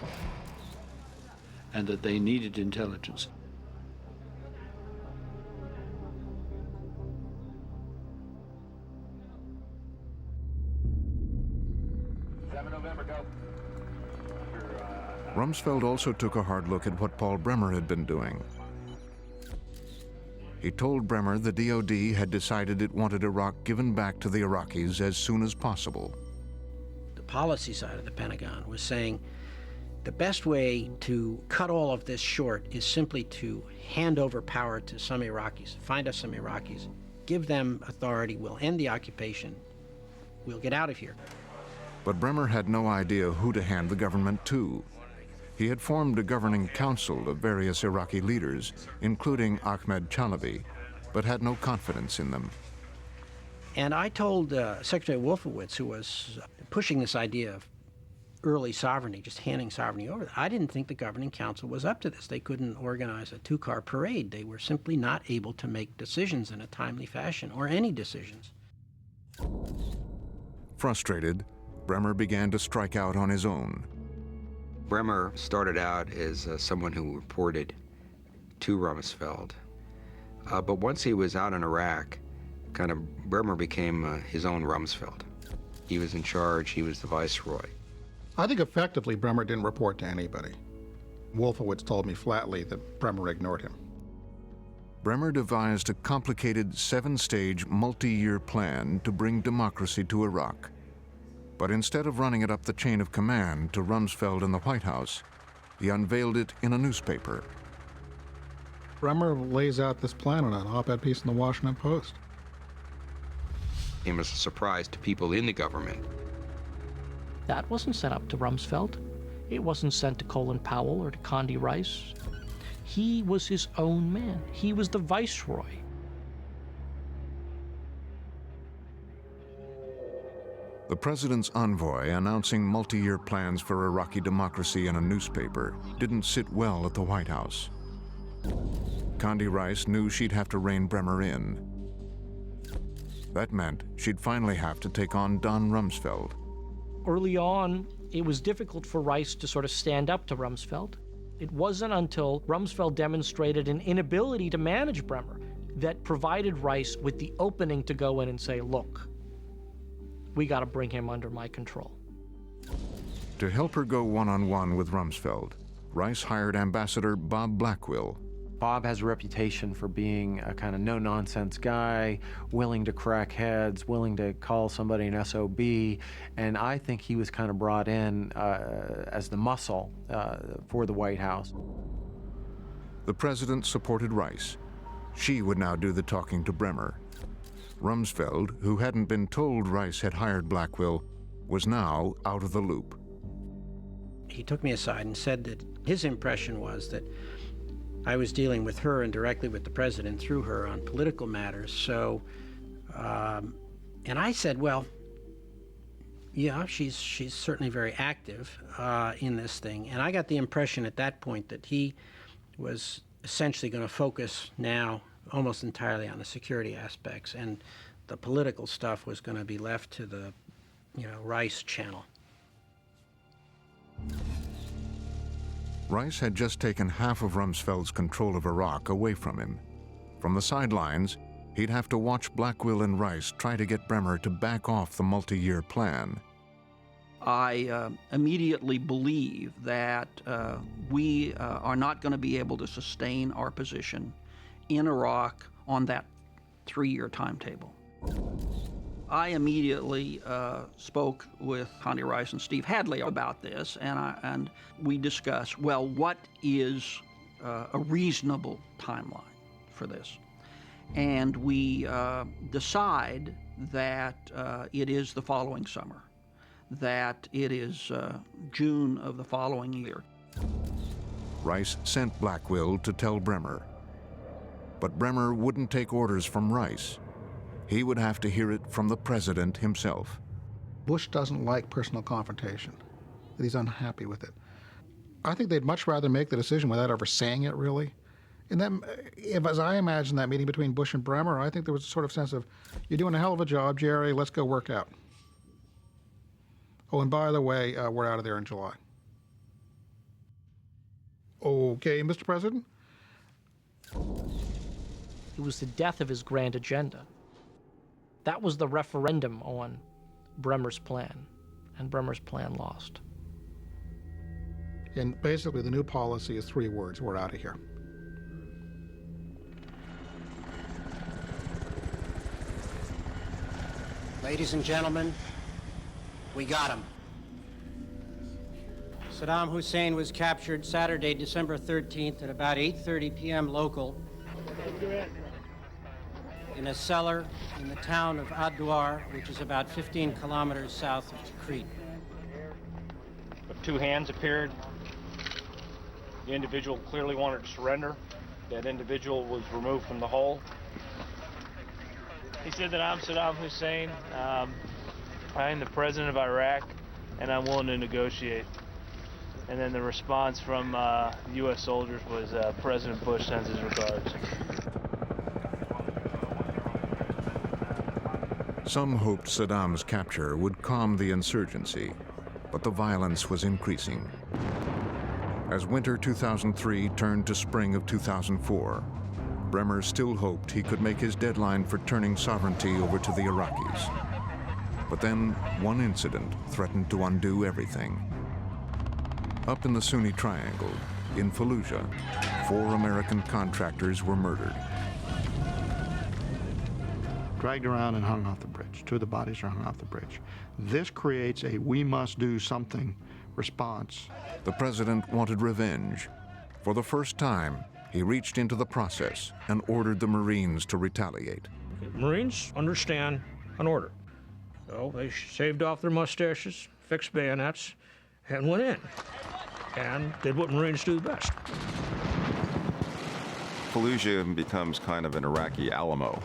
Speaker 1: and that they needed intelligence.
Speaker 5: Rumsfeld also took a hard look at what Paul Bremer had been doing. He told Bremer the DoD had decided it wanted Iraq given back to the Iraqis as soon as possible.
Speaker 9: The policy side of the Pentagon was saying the best way to cut all of this short is simply to hand over power to some Iraqis, find us some Iraqis, give them authority, we'll end the occupation, we'll get out of here.
Speaker 5: But Bremer had no idea who to hand the government to. he had formed a governing council of various Iraqi leaders, including Ahmed Chalabi, but had no confidence in them.
Speaker 9: And I told Secretary Wolfowitz, who was pushing this idea of early sovereignty, just handing sovereignty over, I didn't think the governing council was up to this. They couldn't organize a two-car parade. They were simply not able to make decisions in a timely fashion, or any decisions.
Speaker 5: Frustrated, Bremer began to strike out on his own.
Speaker 2: Bremer started out as someone who reported to Rumsfeld. But once he was out in Iraq, Bremer became his own Rumsfeld. He was in charge, he was the viceroy.
Speaker 19: I think effectively Bremer didn't report to anybody. Wolfowitz told me flatly that Bremer ignored him.
Speaker 5: Bremer devised a complicated 7-stage multi-year plan to bring democracy to Iraq. But instead of running it up the chain of command to Rumsfeld and the White House, he unveiled it in a newspaper.
Speaker 19: Bremer lays out this plan in an op-ed piece in the Washington Post.
Speaker 2: It was a surprise to people in the government.
Speaker 6: That wasn't sent up to Rumsfeld. It wasn't sent to Colin Powell or to Condi Rice. He was his own man. He was the viceroy.
Speaker 5: The president's envoy announcing multi-year plans for Iraqi democracy in a newspaper didn't sit well at the White House. Condi Rice knew she'd have to rein Bremer in. That meant she'd finally have to take on Don Rumsfeld.
Speaker 6: Early on, it was difficult for Rice to sort of stand up to Rumsfeld. It wasn't until Rumsfeld demonstrated an inability to manage Bremer that provided Rice with the opening to go in and say, look, we got to bring him under my control.
Speaker 5: To help her go one-on-one with Rumsfeld, Rice hired Ambassador Bob Blackwell.
Speaker 11: Bob has a reputation for being a kind of no-nonsense guy, willing to crack heads, willing to call somebody an SOB, and I think he was kind of brought in as the muscle for the White House.
Speaker 5: The president supported Rice. She would now do the talking to Bremer. Rumsfeld, who hadn't been told Rice had hired Blackwell, was now out of the loop.
Speaker 9: He took me aside and said that his impression was that I was dealing with her and directly with the president through her on political matters. So, and I said, well, yeah, she's certainly very active in this thing. And I got the impression at that point that he was essentially going to focus now almost entirely on the security aspects, and the political stuff was going to be left to the, Rice channel.
Speaker 5: Rice had just taken half of Rumsfeld's control of Iraq away from him. From the sidelines, he'd have to watch Blackwell and Rice try to get Bremer to back off the multi-year plan.
Speaker 16: I immediately believe that we are not going to be able to sustain our position in Iraq on that 3-year timetable. I immediately spoke with Condi Rice and Steve Hadley about this, and we discussed, well, what is a reasonable timeline for this? And we decide that it is the following summer, that it is June of the following year.
Speaker 5: Rice sent Blackwell to tell Bremer. But Bremer wouldn't take orders from Rice. He would have to hear it from the president himself.
Speaker 19: Bush doesn't like personal confrontation, that he's unhappy with it. I think they'd much rather make the decision without ever saying it, really. And then, as I imagine that meeting between Bush and Bremer, I think there was a sort of sense of, you're doing a hell of a job, Jerry, let's go work out. Oh, and by the way, we're out of there in July. Okay, Mr. President?
Speaker 6: It was the death of his grand agenda. That was the referendum on Bremer's plan, and Bremer's plan lost.
Speaker 19: And basically the new policy is 3 words: we're out of here.
Speaker 20: Ladies and gentlemen, we got him. Saddam Hussein was captured Saturday, December 13th at about 8:30 p.m. local in a cellar in the town of Ad-Duar, which is about 15 kilometers south of Tikrit.
Speaker 18: 2 hands appeared
Speaker 12: The individual clearly wanted to surrender. That individual was removed from the hole.
Speaker 13: He said that I'm Saddam Hussein. I am the president of Iraq, and I'm willing to negotiate. And then the response from U.S. soldiers was, President Bush sends his regards.
Speaker 5: Some hoped Saddam's capture would calm the insurgency, but the violence was increasing. As winter 2003 turned to spring of 2004, Bremer still hoped he could make his deadline for turning sovereignty over to the Iraqis. But then one incident threatened to undo everything. Up in the Sunni Triangle, in Fallujah, 4 American contractors were murdered.
Speaker 18: Dragged around and hung off the bridge. 2 of the bodies are hung off the bridge. This creates a we must do something response.
Speaker 5: The president wanted revenge. For the first time, he reached into the process and ordered the Marines to retaliate.
Speaker 6: Marines understand an order. So they shaved off their mustaches, fixed bayonets, and went in. And did what Marines do best.
Speaker 21: Fallujah becomes kind of an Iraqi Alamo.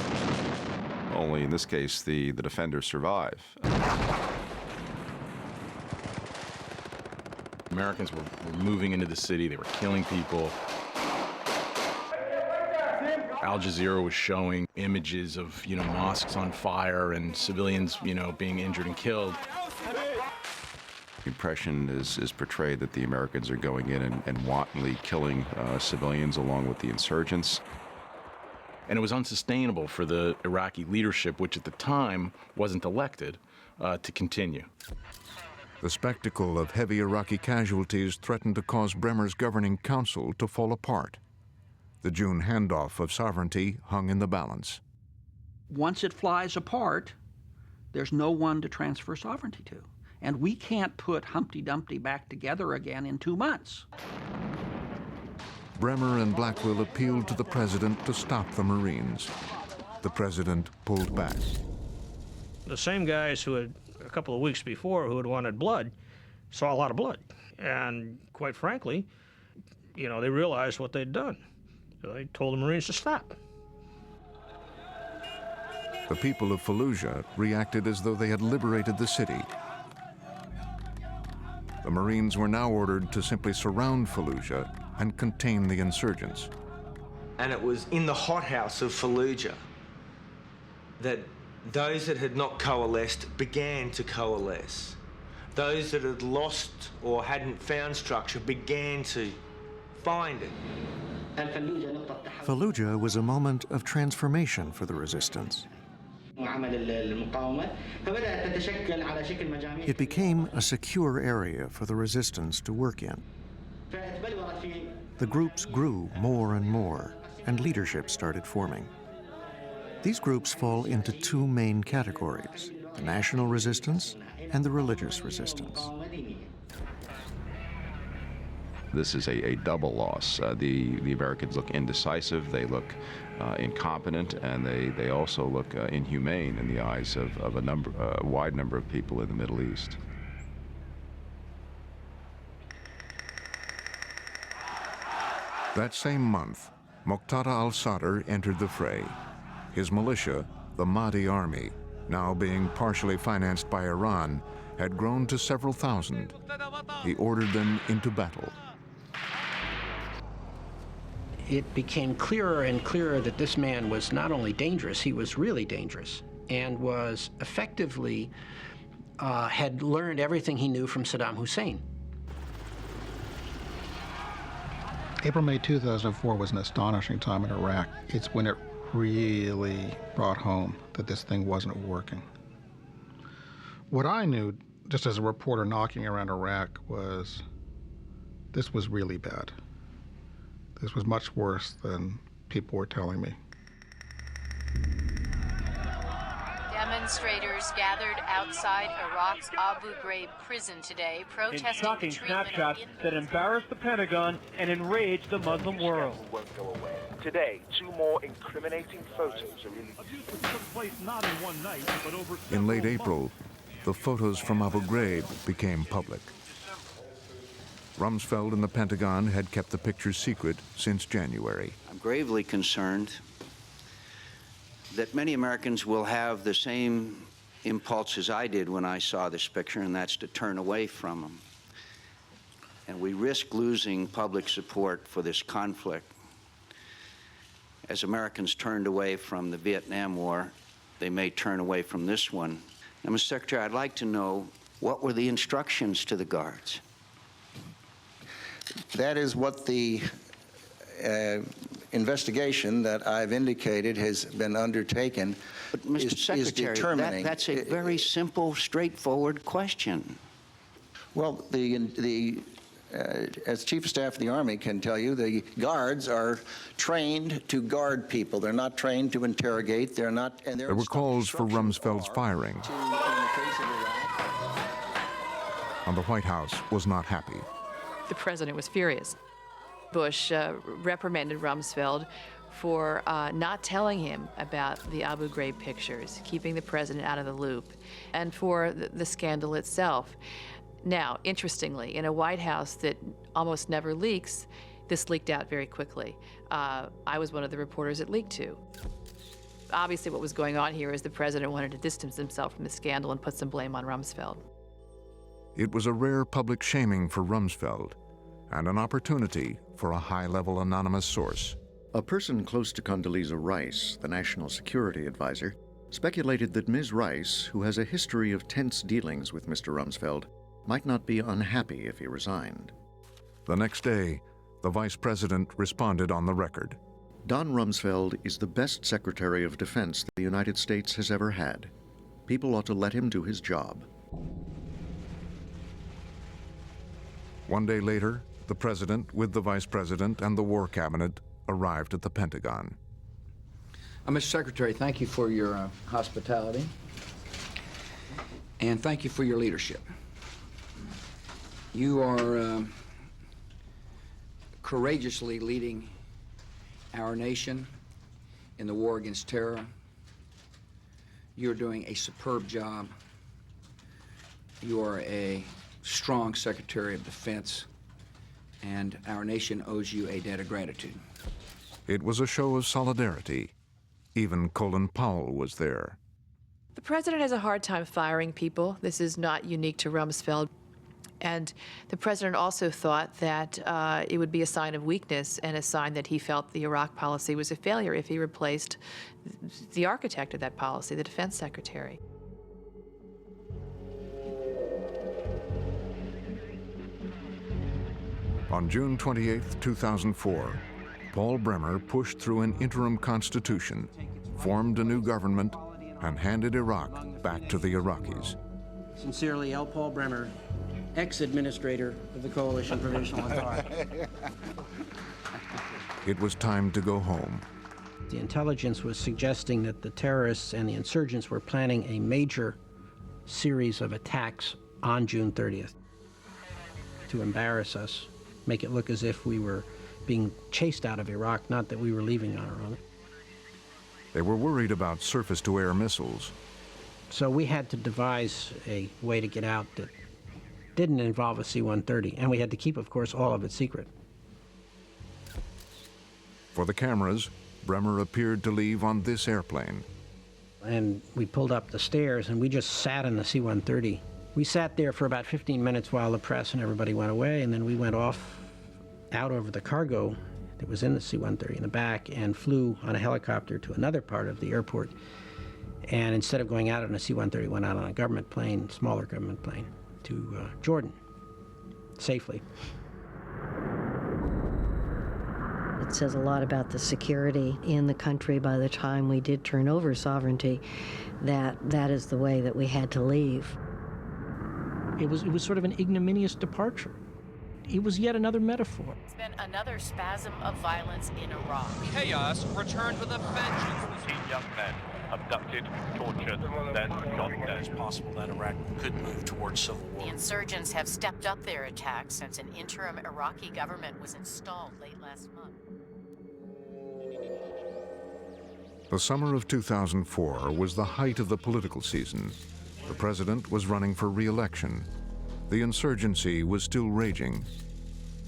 Speaker 21: Only in this case, the defenders survive.
Speaker 7: Americans were moving into the city. They were killing people. Al Jazeera was showing images of, mosques on fire and civilians, being injured and killed.
Speaker 21: The impression is portrayed that the Americans are going in and wantonly killing civilians along with the insurgents.
Speaker 7: And it was unsustainable for the Iraqi leadership, which at the time wasn't elected, to continue.
Speaker 5: The spectacle of heavy Iraqi casualties threatened to cause Bremer's governing council to fall apart. The June handoff of sovereignty hung in the balance.
Speaker 16: Once it flies apart, there's no one to transfer sovereignty to. And we can't put Humpty Dumpty back together again in 2 months.
Speaker 5: Bremer and Blackwell appealed to the president to stop the Marines. The president pulled back.
Speaker 6: The same guys who had, a couple of weeks before, who had wanted blood, saw a lot of blood. And quite frankly, they realized what they'd done. So they told the Marines to stop.
Speaker 5: The people of Fallujah reacted as though they had liberated the city. The Marines were now ordered to simply surround Fallujah and contain the insurgents.
Speaker 22: And it was in the hothouse of Fallujah that those that had not coalesced began to coalesce. Those that had lost or hadn't found structure began to find it.
Speaker 23: Fallujah was a moment of transformation for the resistance. It became a secure area for the resistance to work in. The groups grew more and more, and leadership started forming. These groups fall into 2 main categories: the national resistance and the religious resistance.
Speaker 21: This is a double loss. The Americans look indecisive, they look incompetent, and they also look inhumane in the eyes of a wide number of people in the Middle East.
Speaker 5: That same month, Muqtada al-Sadr entered the fray. His militia, the Mahdi Army, now being partially financed by Iran, had grown to several thousand. He ordered them into battle.
Speaker 9: It became clearer and clearer that this man was not only dangerous, he was really dangerous, and was effectively, had learned everything he knew from Saddam Hussein.
Speaker 19: April, May 2004 was an astonishing time in Iraq. It's when it really brought home that this thing wasn't working. What I knew, just as a reporter knocking around Iraq, was this was really bad. This was much worse than people were telling me.
Speaker 8: Demonstrators gathered outside Iraq's Abu Ghraib prison today, protesting
Speaker 20: in shocking
Speaker 8: the treatment
Speaker 20: snapshots
Speaker 8: of
Speaker 20: that embarrass the Pentagon and enrage the Muslim world.
Speaker 24: Won't go away. Today, 2 more incriminating photos are released.
Speaker 20: Abuse took place not in one night, but over
Speaker 5: In late April, the photos from Abu Ghraib became public. Rumsfeld and the Pentagon had kept the pictures secret since January.
Speaker 2: I'm gravely concerned that many Americans will have the same impulse as I did when I saw this picture, and that's to turn away from them. And we risk losing public support for this conflict. As Americans turned away from the Vietnam War, they may turn away from this one. Now, Mr. Secretary, I'd like to know, what were the instructions to the guards?
Speaker 3: That is what the investigation that I've indicated has been undertaken.
Speaker 2: But, Mr.
Speaker 3: is
Speaker 2: Secretary,
Speaker 3: determining.
Speaker 2: that's a very simple, straightforward question.
Speaker 3: Well, as Chief of Staff of the Army can tell you, the guards are trained to guard people. They're not trained to interrogate. They're not. And
Speaker 5: there were calls for Rumsfeld's firing. And the White House was not happy.
Speaker 4: The president was furious. Bush reprimanded Rumsfeld for not telling him about the Abu Ghraib pictures, keeping the president out of the loop, and for the scandal itself. Now, interestingly, in a White House that almost never leaks, this leaked out very quickly. I was one of the reporters it leaked to. Obviously, what was going on here is the president wanted to distance himself from the scandal and put some blame on Rumsfeld.
Speaker 5: It was a rare public shaming for Rumsfeld and an opportunity for a high-level anonymous source.
Speaker 23: A person close to Condoleezza Rice, the national security advisor, speculated that Ms. Rice, who has a history of tense dealings with Mr. Rumsfeld, might not be unhappy if he resigned.
Speaker 5: The next day, the vice president responded on the record.
Speaker 23: Don Rumsfeld is the best Secretary of Defense the United States has ever had. People ought to let him do his job.
Speaker 5: One day later, the president, with the vice president and the war cabinet, arrived at the Pentagon.
Speaker 2: Mr. Secretary, thank you for your hospitality, and thank you for your leadership. You are courageously leading our nation in the war against terror. You're doing a superb job. You are a strong Secretary of Defense, and our nation owes you a debt of gratitude.
Speaker 5: It was a show of solidarity. Even Colin Powell was there.
Speaker 4: The president has a hard time firing people. This is not unique to Rumsfeld. And the president also thought that it would be a sign of weakness and a sign that he felt the Iraq policy was a failure if he replaced the architect of that policy, the defense secretary.
Speaker 5: On June 28, 2004, Paul Bremer pushed through an interim constitution, formed a new government, and handed Iraq back to the Iraqis.
Speaker 9: Sincerely, L. Paul Bremer, ex-administrator of the Coalition Provisional Authority.
Speaker 5: It was time to go home.
Speaker 9: The intelligence was suggesting that the terrorists and the insurgents were planning a major series of attacks on June 30th to embarrass us, make it look as if we were being chased out of Iraq, not that we were leaving on our own.
Speaker 5: They were worried about surface-to-air missiles.
Speaker 9: So we had to devise a way to get out that didn't involve a C-130, and we had to keep, of course, all of it secret.
Speaker 5: For the cameras, Bremer appeared to leave on this airplane.
Speaker 9: And we pulled up the stairs, and we just sat in the C-130. We sat there for about 15 minutes while the press and everybody went away, and then we went off out over the cargo that was in the C-130 in the back and flew on a helicopter to another part of the airport. And instead of going out on a C-130, went out on a government plane, smaller government plane, to Jordan, safely.
Speaker 10: It says a lot about the security in the country by the time we did turn over sovereignty, that is the way that we had to leave.
Speaker 6: It was sort of an ignominious departure. It was yet another metaphor.
Speaker 8: It's been another spasm of violence in Iraq.
Speaker 15: Chaos returned with a vengeance. 18 young men abducted, tortured, then shot dead.
Speaker 17: It's possible that Iraq could move towards civil war.
Speaker 8: The insurgents have stepped up their attacks since an interim Iraqi government was installed late last month.
Speaker 5: The summer of 2004 was the height of the political season. The president was running for re-election. The insurgency was still raging,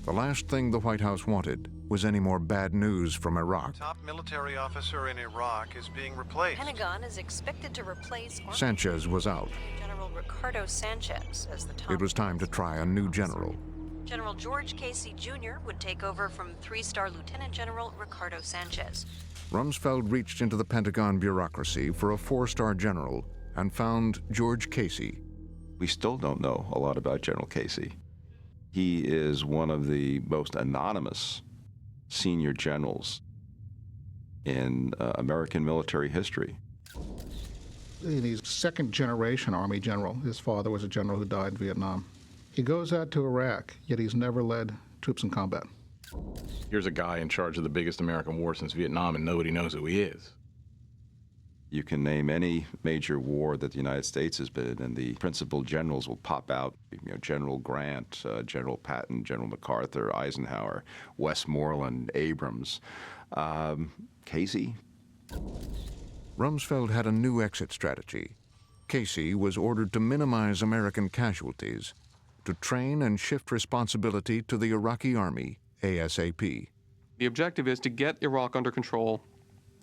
Speaker 5: The last thing the White House wanted was any more bad news from Iraq.
Speaker 1: Top military officer in Iraq is being replaced.
Speaker 11: Pentagon is expected to replace Army
Speaker 5: Sanchez was out.
Speaker 11: General Ricardo Sanchez as the top.
Speaker 5: It was time to try a new general.
Speaker 11: General George Casey Jr. would take over from three-star Lieutenant General Ricardo Sanchez.
Speaker 5: Rumsfeld reached into the Pentagon bureaucracy for a four-star general and found George Casey.
Speaker 21: We still don't know a lot about General Casey. He is one of the most anonymous senior generals in American military history.
Speaker 19: He's second-generation Army general. His father was a general who died in Vietnam. He goes out to Iraq, yet he's never led troops in combat.
Speaker 12: Here's a guy in charge of the biggest American war since Vietnam, and nobody knows who he is.
Speaker 21: You can name any major war that the United States has been in, and the principal generals will pop out. You know, General Grant, General Patton, General MacArthur, Eisenhower, Westmoreland, Abrams, Casey.
Speaker 5: Rumsfeld had a new exit strategy. Casey was ordered to minimize American casualties, to train and shift responsibility to the Iraqi army ASAP.
Speaker 14: The objective is to get Iraq under control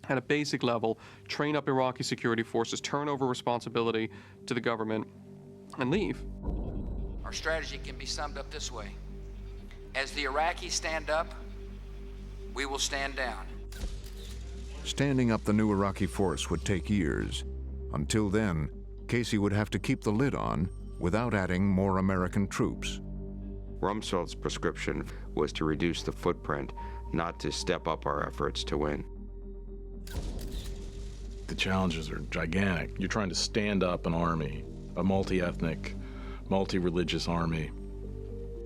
Speaker 14: at a basic level, train up Iraqi security forces, turn over responsibility to the government, and leave.
Speaker 2: Our strategy can be summed up this way. As the Iraqis stand up, we will stand down.
Speaker 5: Standing up the new Iraqi force would take years. Until then, Casey would have to keep the lid on without adding more American troops.
Speaker 25: Rumsfeld's prescription was to reduce the footprint, not to step up our efforts to win.
Speaker 12: The challenges are gigantic. You're trying to stand up an army, a multi-ethnic, multi-religious army,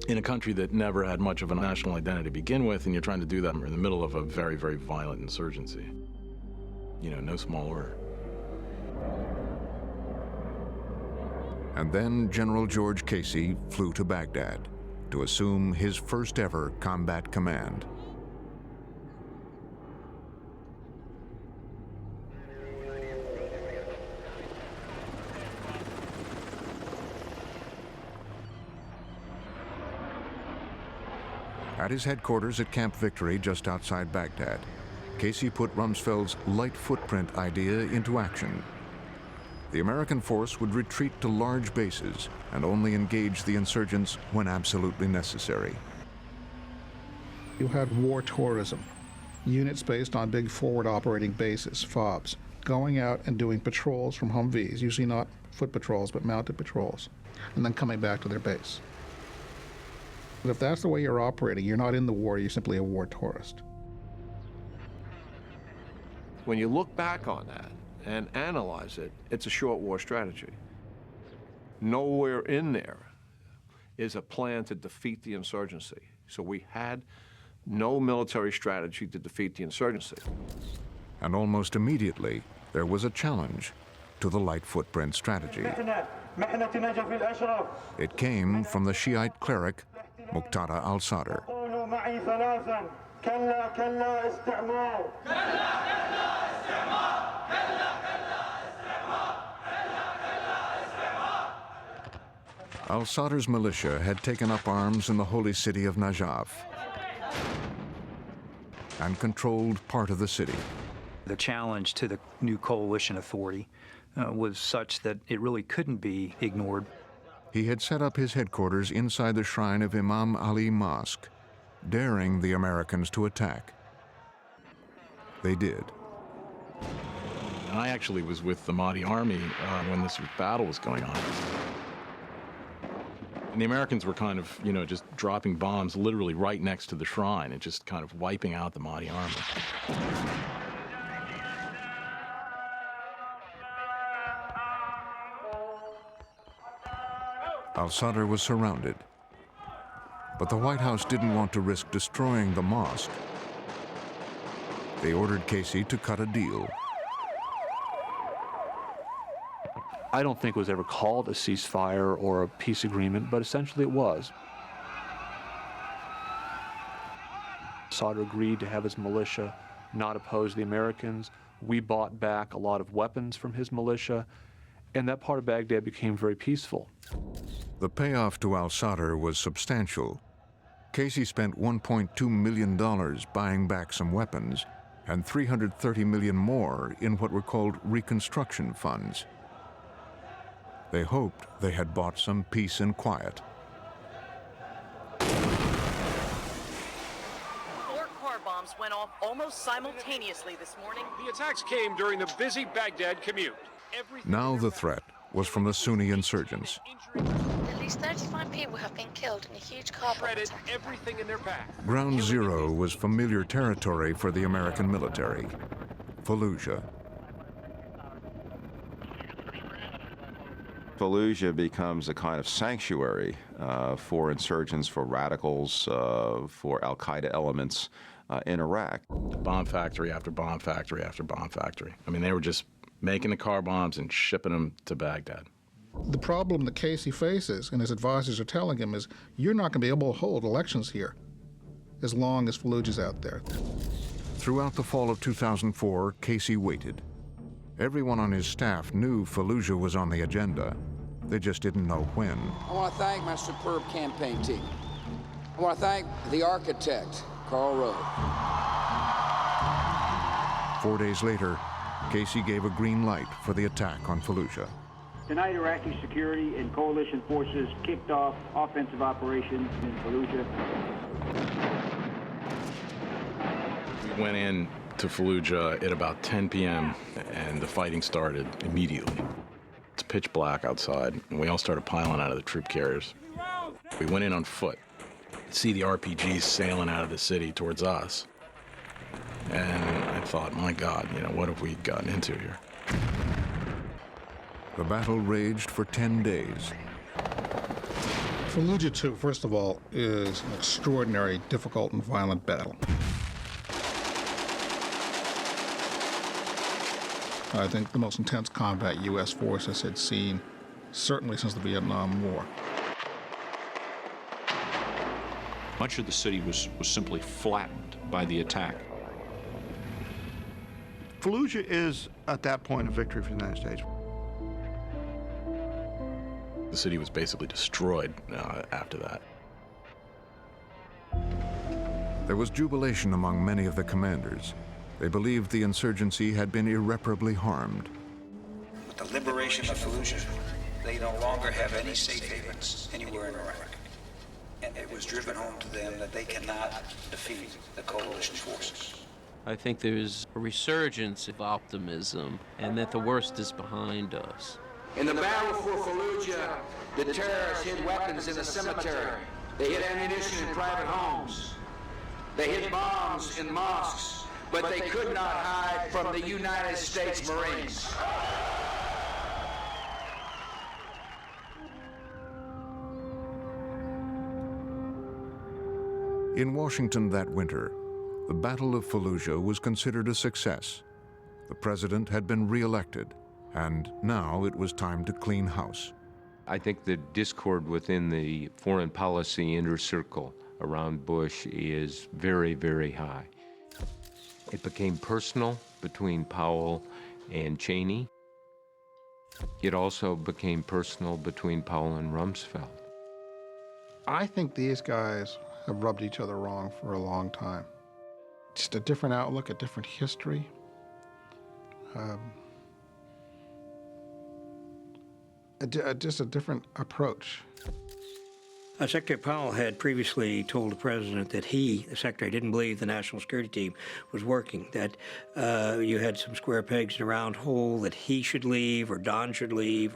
Speaker 12: in a country that never had much of a national identity to begin with, and you're trying to do that in the middle of a very, very violent insurgency. You know, no small order.
Speaker 5: And then General George Casey flew to Baghdad to assume his first ever combat command. At his headquarters at Camp Victory just outside Baghdad, Casey put Rumsfeld's light footprint idea into action. The American force would retreat to large bases and only engage the insurgents when absolutely necessary.
Speaker 19: You had war tourism, units based on big forward operating bases, FOBs, going out and doing patrols from Humvees, usually not foot patrols, but mounted patrols, and then coming back to their base. But if that's the way you're operating, you're not in the war, you're simply a war tourist.
Speaker 26: When you look back on that and analyze it, it's a short war strategy. Nowhere in there is a plan to defeat the insurgency. So we had no military strategy to defeat the insurgency.
Speaker 5: And almost immediately, there was a challenge to the light footprint strategy. It came from the Shiite cleric, Muqtada al-Sadr. Al-Sadr's militia had taken up arms in the holy city of Najaf and controlled part of the city.
Speaker 27: The challenge to the new coalition authority was such that it really couldn't be ignored.
Speaker 5: He had set up his headquarters inside the shrine of Imam Ali Mosque, daring the Americans to attack. They did.
Speaker 12: I actually was with the Mahdi army when this battle was going on. And the Americans were kind of, you know, just dropping bombs literally right next to the shrine and just kind of wiping out the Mahdi army.
Speaker 5: Al-Sadr was surrounded, but the White House didn't want to risk destroying the mosque. They ordered Casey to cut a deal.
Speaker 28: I don't think it was ever called a ceasefire or a peace agreement, but essentially it was. Sadr agreed to have his militia not oppose the Americans. We bought back a lot of weapons from his militia, and that part of Baghdad became very peaceful.
Speaker 5: The payoff to al-Sadr was substantial. Casey spent $1.2 million buying back some weapons and $330 million more in what were called reconstruction funds. They hoped they had bought some peace and quiet.
Speaker 3: 4 car bombs went off almost simultaneously this morning.
Speaker 7: The attacks came during the busy Baghdad commute.
Speaker 5: Now the threat was from the Sunni insurgents.
Speaker 13: At least 35 people have been killed in a huge car bomb attack.
Speaker 7: Everything in their path.
Speaker 5: Ground zero was familiar territory for the American military, Fallujah.
Speaker 21: Fallujah becomes a kind of sanctuary for insurgents, for radicals, for al-Qaeda elements in Iraq.
Speaker 12: Bomb factory after bomb factory after bomb factory. I mean, they were just making the car bombs and shipping them to Baghdad.
Speaker 19: The problem that Casey faces, and his advisors are telling him, is you're not going to be able to hold elections here as long as Fallujah's out there.
Speaker 5: Throughout the fall of 2004, Casey waited. Everyone on his staff knew Fallujah was on the agenda. They just didn't know when.
Speaker 2: I want to thank my superb campaign team. I want to thank the architect, Carl Rove.
Speaker 5: 4 days later, Casey gave a green light for the attack on Fallujah.
Speaker 16: Tonight, Iraqi security and coalition forces kicked off offensive operations in Fallujah.
Speaker 12: We went in to Fallujah at about 10 p.m. and the fighting started immediately. It's pitch black outside, and we all started piling out of the troop carriers. We went in on foot. See the RPGs sailing out of the city towards us. And I thought, my God, what have we gotten into here?
Speaker 5: The battle raged for 10 days.
Speaker 19: Fallujah, too, first of all, is an extraordinary, difficult, and violent battle. I think the most intense combat U.S. forces had seen, certainly since the Vietnam War.
Speaker 18: Much of the city was simply flattened by the attack.
Speaker 20: Fallujah is, at that point, a victory for the United States.
Speaker 12: The city was basically destroyed after that.
Speaker 5: There was jubilation among many of the commanders. They believed the insurgency had been irreparably harmed.
Speaker 22: With the liberation of Fallujah, they no longer have any safe havens anywhere in Iraq. And it was driven home to them that they cannot defeat the coalition forces.
Speaker 24: I think there's a resurgence of optimism and that the worst is behind us.
Speaker 2: In the battle for Fallujah, the terrorists hid weapons in the cemetery. They hid ammunition in private homes. They hid bombs in mosques, but they could not hide from the United States Marines.
Speaker 5: In Washington that winter, the Battle of Fallujah was considered a success. The president had been re-elected, and now it was time to clean house.
Speaker 25: I think the discord within the foreign policy inner circle around Bush is very, very high. It became personal between Powell and Cheney. It also became personal between Powell and Rumsfeld.
Speaker 19: I think these guys have rubbed each other wrong for a long time. Just a different outlook, a different history. Just a different approach.
Speaker 9: Secretary Powell had previously told the president that he, the secretary, didn't believe the national security team was working, that you had some square pegs in a round hole, that he should leave or Don should leave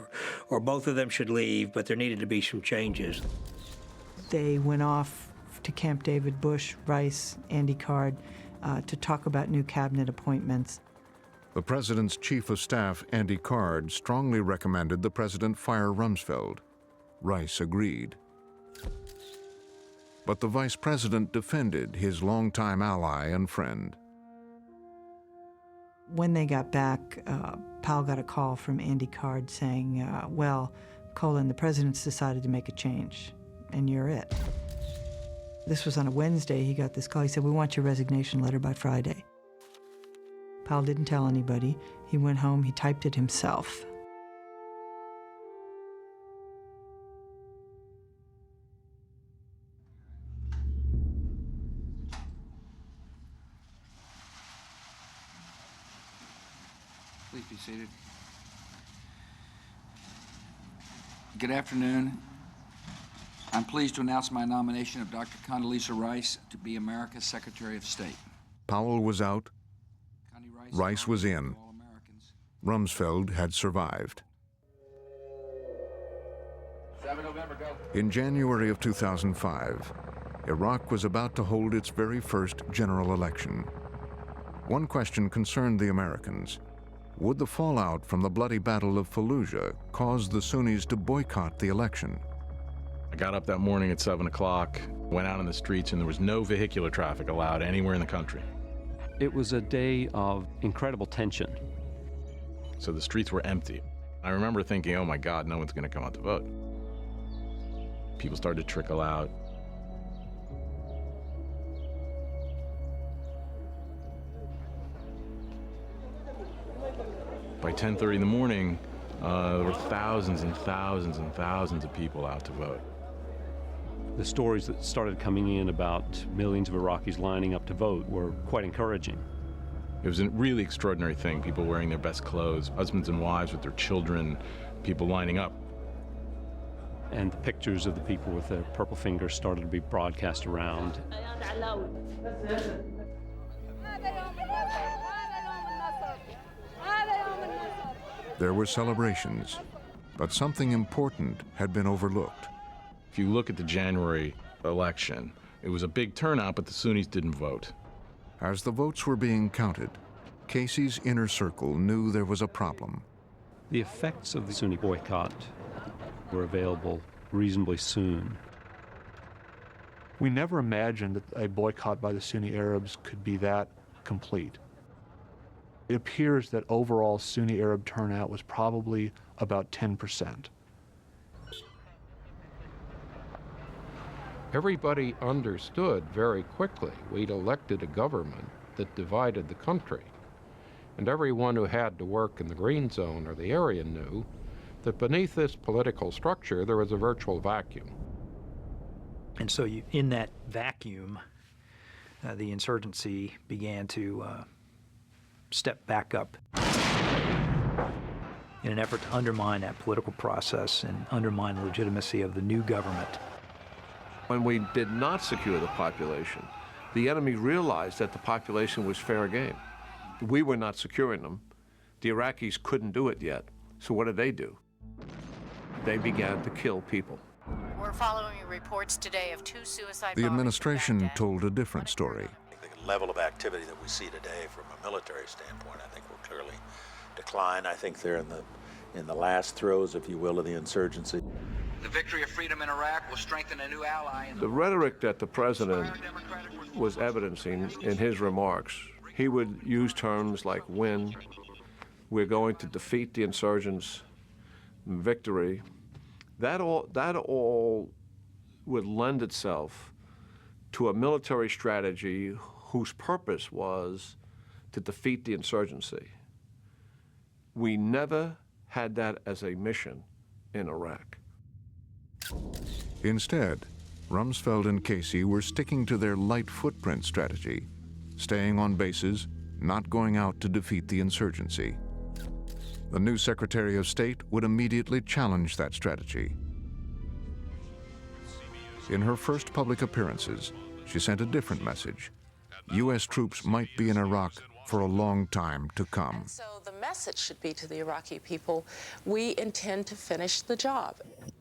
Speaker 9: or both of them should leave, but there needed to be some changes.
Speaker 29: They went off to Camp David, Bush, Rice, Andy Card, to talk about new cabinet appointments.
Speaker 5: The president's chief of staff, Andy Card, strongly recommended the president fire Rumsfeld. Rice agreed. But the vice president defended his longtime ally and friend.
Speaker 29: When they got back, Powell got a call from Andy Card saying, well, Colin, the president's decided to make a change, and you're it. This was on a Wednesday. He got this call. He said, we want your resignation letter by Friday. Powell didn't tell anybody. He went home, he typed it himself.
Speaker 2: Please be seated. Good afternoon. I'm pleased to announce my nomination of Dr. Condoleezza Rice to be America's Secretary of State.
Speaker 5: Powell was out. Rice was in. Rumsfeld had survived.
Speaker 2: 7 November, go.
Speaker 5: In January of 2005, Iraq was about to hold its very first general election. One question concerned the Americans. Would the fallout from the bloody Battle of Fallujah cause the Sunnis to boycott the election?
Speaker 12: I got up that morning at 7 o'clock, went out in the streets, and there was no vehicular traffic allowed anywhere in the country.
Speaker 1: It was a day of incredible tension.
Speaker 12: So the streets were empty. I remember thinking, oh my God, no one's going to come out to vote. People started to trickle out. By 10:30 in the morning, there were thousands and thousands and thousands of people out to vote.
Speaker 1: The stories that started coming in about millions of Iraqis lining up to vote were quite encouraging.
Speaker 12: It was a really extraordinary thing, people wearing their best clothes, husbands and wives with their children, people lining up.
Speaker 1: And the pictures of the people with their purple fingers started to be broadcast around.
Speaker 5: There were celebrations, but something important had been overlooked.
Speaker 12: If you look at the January election, it was a big turnout, but the Sunnis didn't vote.
Speaker 5: As the votes were being counted, Casey's inner circle knew there was a problem.
Speaker 1: The effects of the Sunni boycott were available reasonably soon.
Speaker 28: We never imagined that a boycott by the Sunni Arabs could be that complete. It appears that overall Sunni Arab turnout was probably about 10%.
Speaker 4: Everybody understood very quickly we'd elected a government that divided the country. And everyone who had to work in the green zone or the area knew that beneath this political structure there was a virtual vacuum.
Speaker 27: And so in that vacuum, the insurgency began to step back up in an effort to undermine that political process and undermine the legitimacy of the new government.
Speaker 26: When we did not secure the population, the enemy realized that the population was fair game. We were not securing them. The Iraqis couldn't do it yet. So what did? They began to kill people.
Speaker 3: We're following reports today of 2 suicide bombings.
Speaker 5: The administration told a different story.
Speaker 6: The level of activity that we see today from a military standpoint, I think will clearly decline. I think they're in the last throes, if you will, of the insurgency.
Speaker 2: The victory of freedom in Iraq will strengthen a new ally in
Speaker 26: The rhetoric that the president was evidencing in his remarks, he would use terms like win, we're going to defeat the insurgents, victory. That all would lend itself to a military strategy whose purpose was to defeat the insurgency. We never had that as a mission in Iraq.
Speaker 5: Instead, Rumsfeld and Casey were sticking to their light footprint strategy, staying on bases, not going out to defeat the insurgency. The new Secretary of State would immediately challenge that strategy. In her first public appearances, she sent a different message. U.S. troops might be in Iraq for a long time to come.
Speaker 8: And so the message should be to the Iraqi people, we intend to finish the job.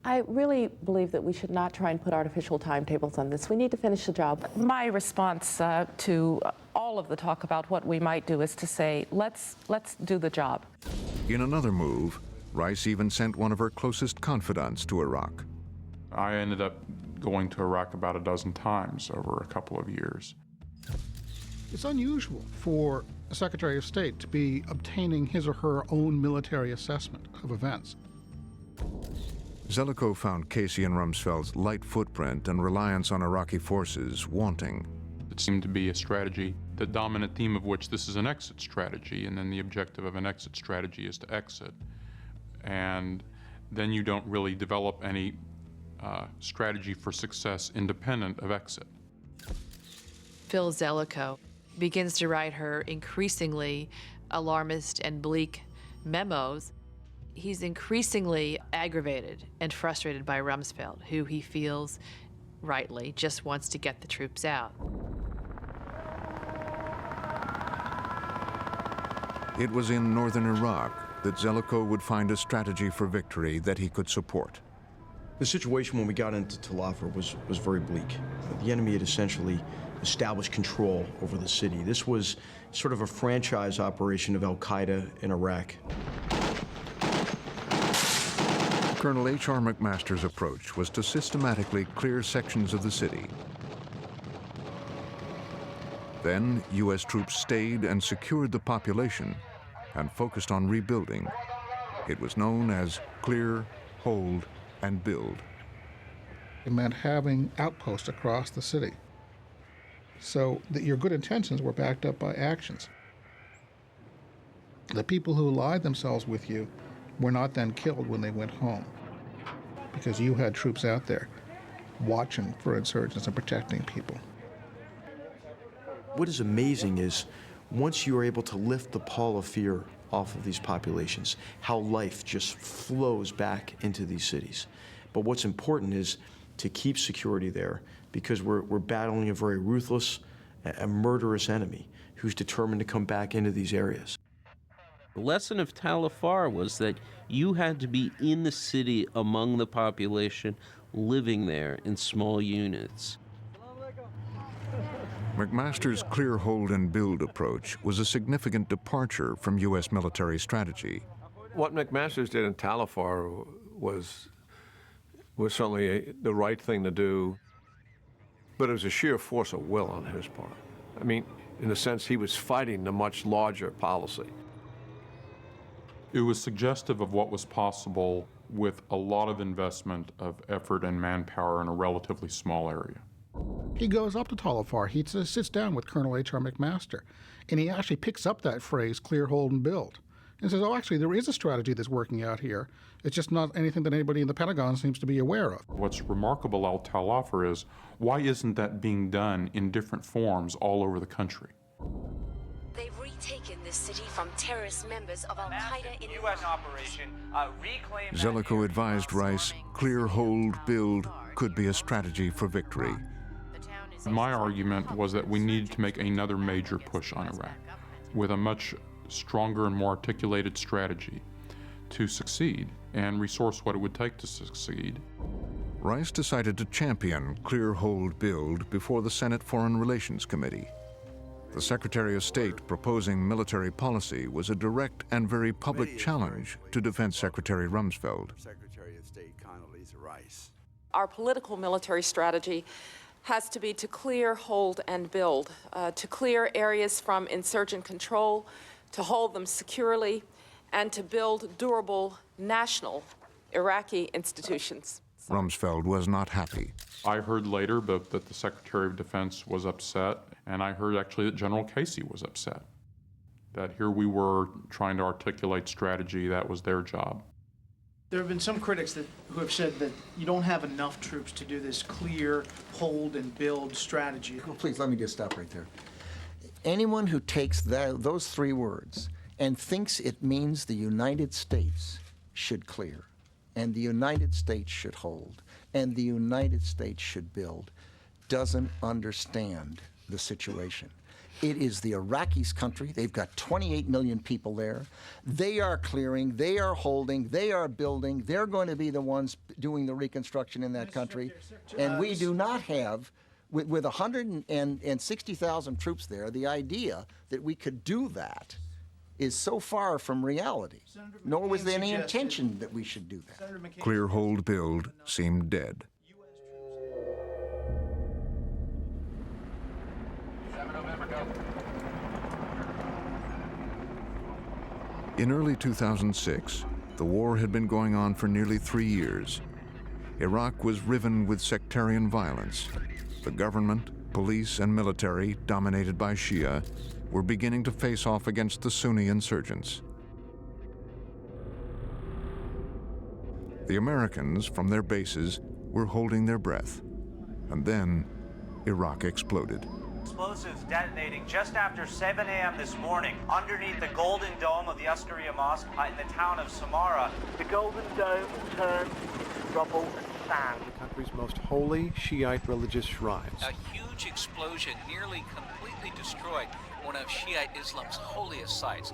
Speaker 10: I really believe that we should not try and put artificial timetables on this. We need to finish the job. My response to all of the talk about what we might do is to say, let's do the job.
Speaker 5: In another move, Rice even sent one of her closest confidants to Iraq.
Speaker 11: I ended up going to Iraq about a dozen times over a couple of years.
Speaker 19: It's unusual for a Secretary of State to be obtaining his or her own military assessment of events.
Speaker 5: Zelikow found Casey and Rumsfeld's light footprint and reliance on Iraqi forces wanting.
Speaker 11: It seemed to be a strategy, the dominant theme of which this is an exit strategy, and then the objective of an exit strategy is to exit. And then you don't really develop any strategy for success independent of exit.
Speaker 15: Phil Zelikow begins to write her increasingly alarmist and bleak
Speaker 7: memos, he's increasingly aggravated and frustrated by Rumsfeld, who he feels, rightly, just wants to get the troops out.
Speaker 5: It was in northern Iraq that Zelikow would find a strategy for victory that he could support.
Speaker 13: The situation when we got into Tal Afar was very bleak. The enemy had essentially established control over the city. This was sort of a franchise operation of al-Qaeda in Iraq.
Speaker 5: Colonel H.R. McMaster's approach was to systematically clear sections of the city. Then, U.S. troops stayed and secured the population and focused on rebuilding. It was known as clear, hold, and build.
Speaker 19: It meant having outposts across the city so that your good intentions were backed up by actions. The people who allied themselves with you were not then killed when they went home because you had troops out there watching for insurgents and protecting people.
Speaker 13: What is amazing is once you are able to lift the pall of fear off of these populations, how life just flows back into these cities. But what's important is to keep security there because we're battling a very ruthless, a murderous enemy who's determined to come back into these areas.
Speaker 24: The lesson of Tal Afar was that you had to be in the city among the population, living there in small units.
Speaker 5: McMaster's clear, hold, and build approach was a significant departure from U.S. military strategy.
Speaker 26: What McMaster's did in Tal Afar was certainly the right thing to do, but it was a sheer force of will on his part. I mean, in a sense, he was fighting the much larger policy.
Speaker 11: It was suggestive of what was possible with a lot of investment of effort and manpower in a relatively small area.
Speaker 19: He goes up to Tal Afar, he sits down with Colonel H.R. McMaster, and he actually picks up that phrase, clear, hold, and build, and says, oh, actually, there is a strategy that's working out here. It's just not anything that anybody in the Pentagon seems to be aware of.
Speaker 11: What's remarkable about Tal Afar is, why isn't that being done in different forms all over the country?
Speaker 14: They've retaken this city from terrorist members of al-Qaeda in
Speaker 15: U.S. operation.
Speaker 5: Zelikow advised Rice, clear, hold, build could be a strategy for victory.
Speaker 11: My argument was that we needed to make another major push on Iraq with a much stronger and more articulated strategy to succeed and resource what it would take to succeed.
Speaker 5: Rice decided to champion clear, hold, build before the Senate Foreign Relations Committee. The Secretary of State proposing military policy was a direct and very public challenge to Defense Secretary Rumsfeld.
Speaker 16: Secretary of State Condoleezza Rice.
Speaker 10: Our political military strategy has to be to clear, hold, and build, to clear areas from insurgent control, to hold them securely, and to build durable national Iraqi institutions.
Speaker 5: Rumsfeld was not happy.
Speaker 11: I heard later that the Secretary of Defense was upset, and I heard actually that General Casey was upset, that here we were trying to articulate strategy that was their job.
Speaker 17: There have been some critics who have said that you don't have enough troops to do this clear, hold, and build strategy.
Speaker 18: Well, please, let me just stop right there. Anyone who takes those three words and thinks it means the United States should clear, and the United States should hold, and the United States should build, doesn't understand the situation. It is the Iraqis' country. They've got 28 million people there. They are clearing, they are holding, they are building. They're going to be the ones doing the reconstruction in that country. And we do not have, with 160,000 troops there, the idea that we could do that is so far from reality. Nor was there any intention that we should do that.
Speaker 5: Clear, hold, build seemed dead. In early 2006, the war had been going on for nearly 3 years. Iraq was riven with sectarian violence. The government, police, and military, dominated by Shia, were beginning to face off against the Sunni insurgents. The Americans, from their bases, were holding their breath. And then, Iraq exploded.
Speaker 9: Explosives detonating just after 7 a.m. this morning underneath the Golden Dome of the Askaria Mosque in the town of Samara.
Speaker 12: The Golden Dome turned into rubble and sand.
Speaker 15: The country's most holy Shiite religious shrines.
Speaker 20: A huge explosion nearly completely destroyed one of Shiite Islam's holiest sites.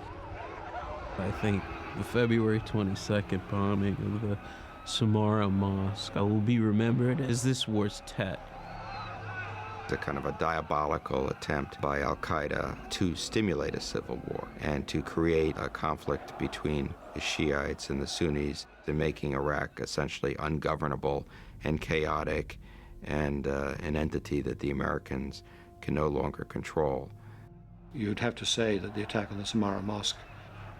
Speaker 24: I think the February 22nd bombing of the Samara Mosque will be remembered as this war's Tet.
Speaker 21: A kind of a diabolical attempt by al-Qaeda to stimulate a civil war and to create a conflict between the Shiites and the Sunnis, and making Iraq essentially ungovernable and chaotic and an entity that the Americans can no longer control.
Speaker 13: You'd have to say that the attack on the Samara Mosque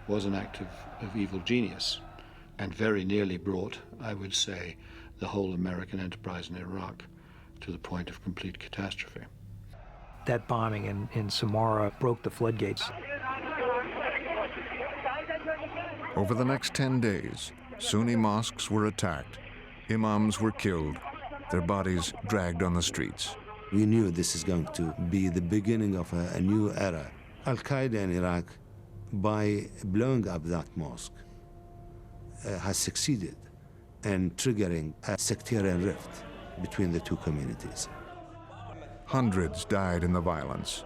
Speaker 13: was an act of evil genius and very nearly brought, I would say, the whole American enterprise in Iraq to the point of complete catastrophe.
Speaker 27: That bombing in Samara broke the floodgates.
Speaker 5: Over the next 10 days, Sunni mosques were attacked, imams were killed, their bodies dragged on the streets.
Speaker 22: We knew this is going to be the beginning of a new era. Al-Qaeda in Iraq, by blowing up that mosque, has succeeded in triggering a sectarian rift between the two communities.
Speaker 5: Hundreds died in the violence.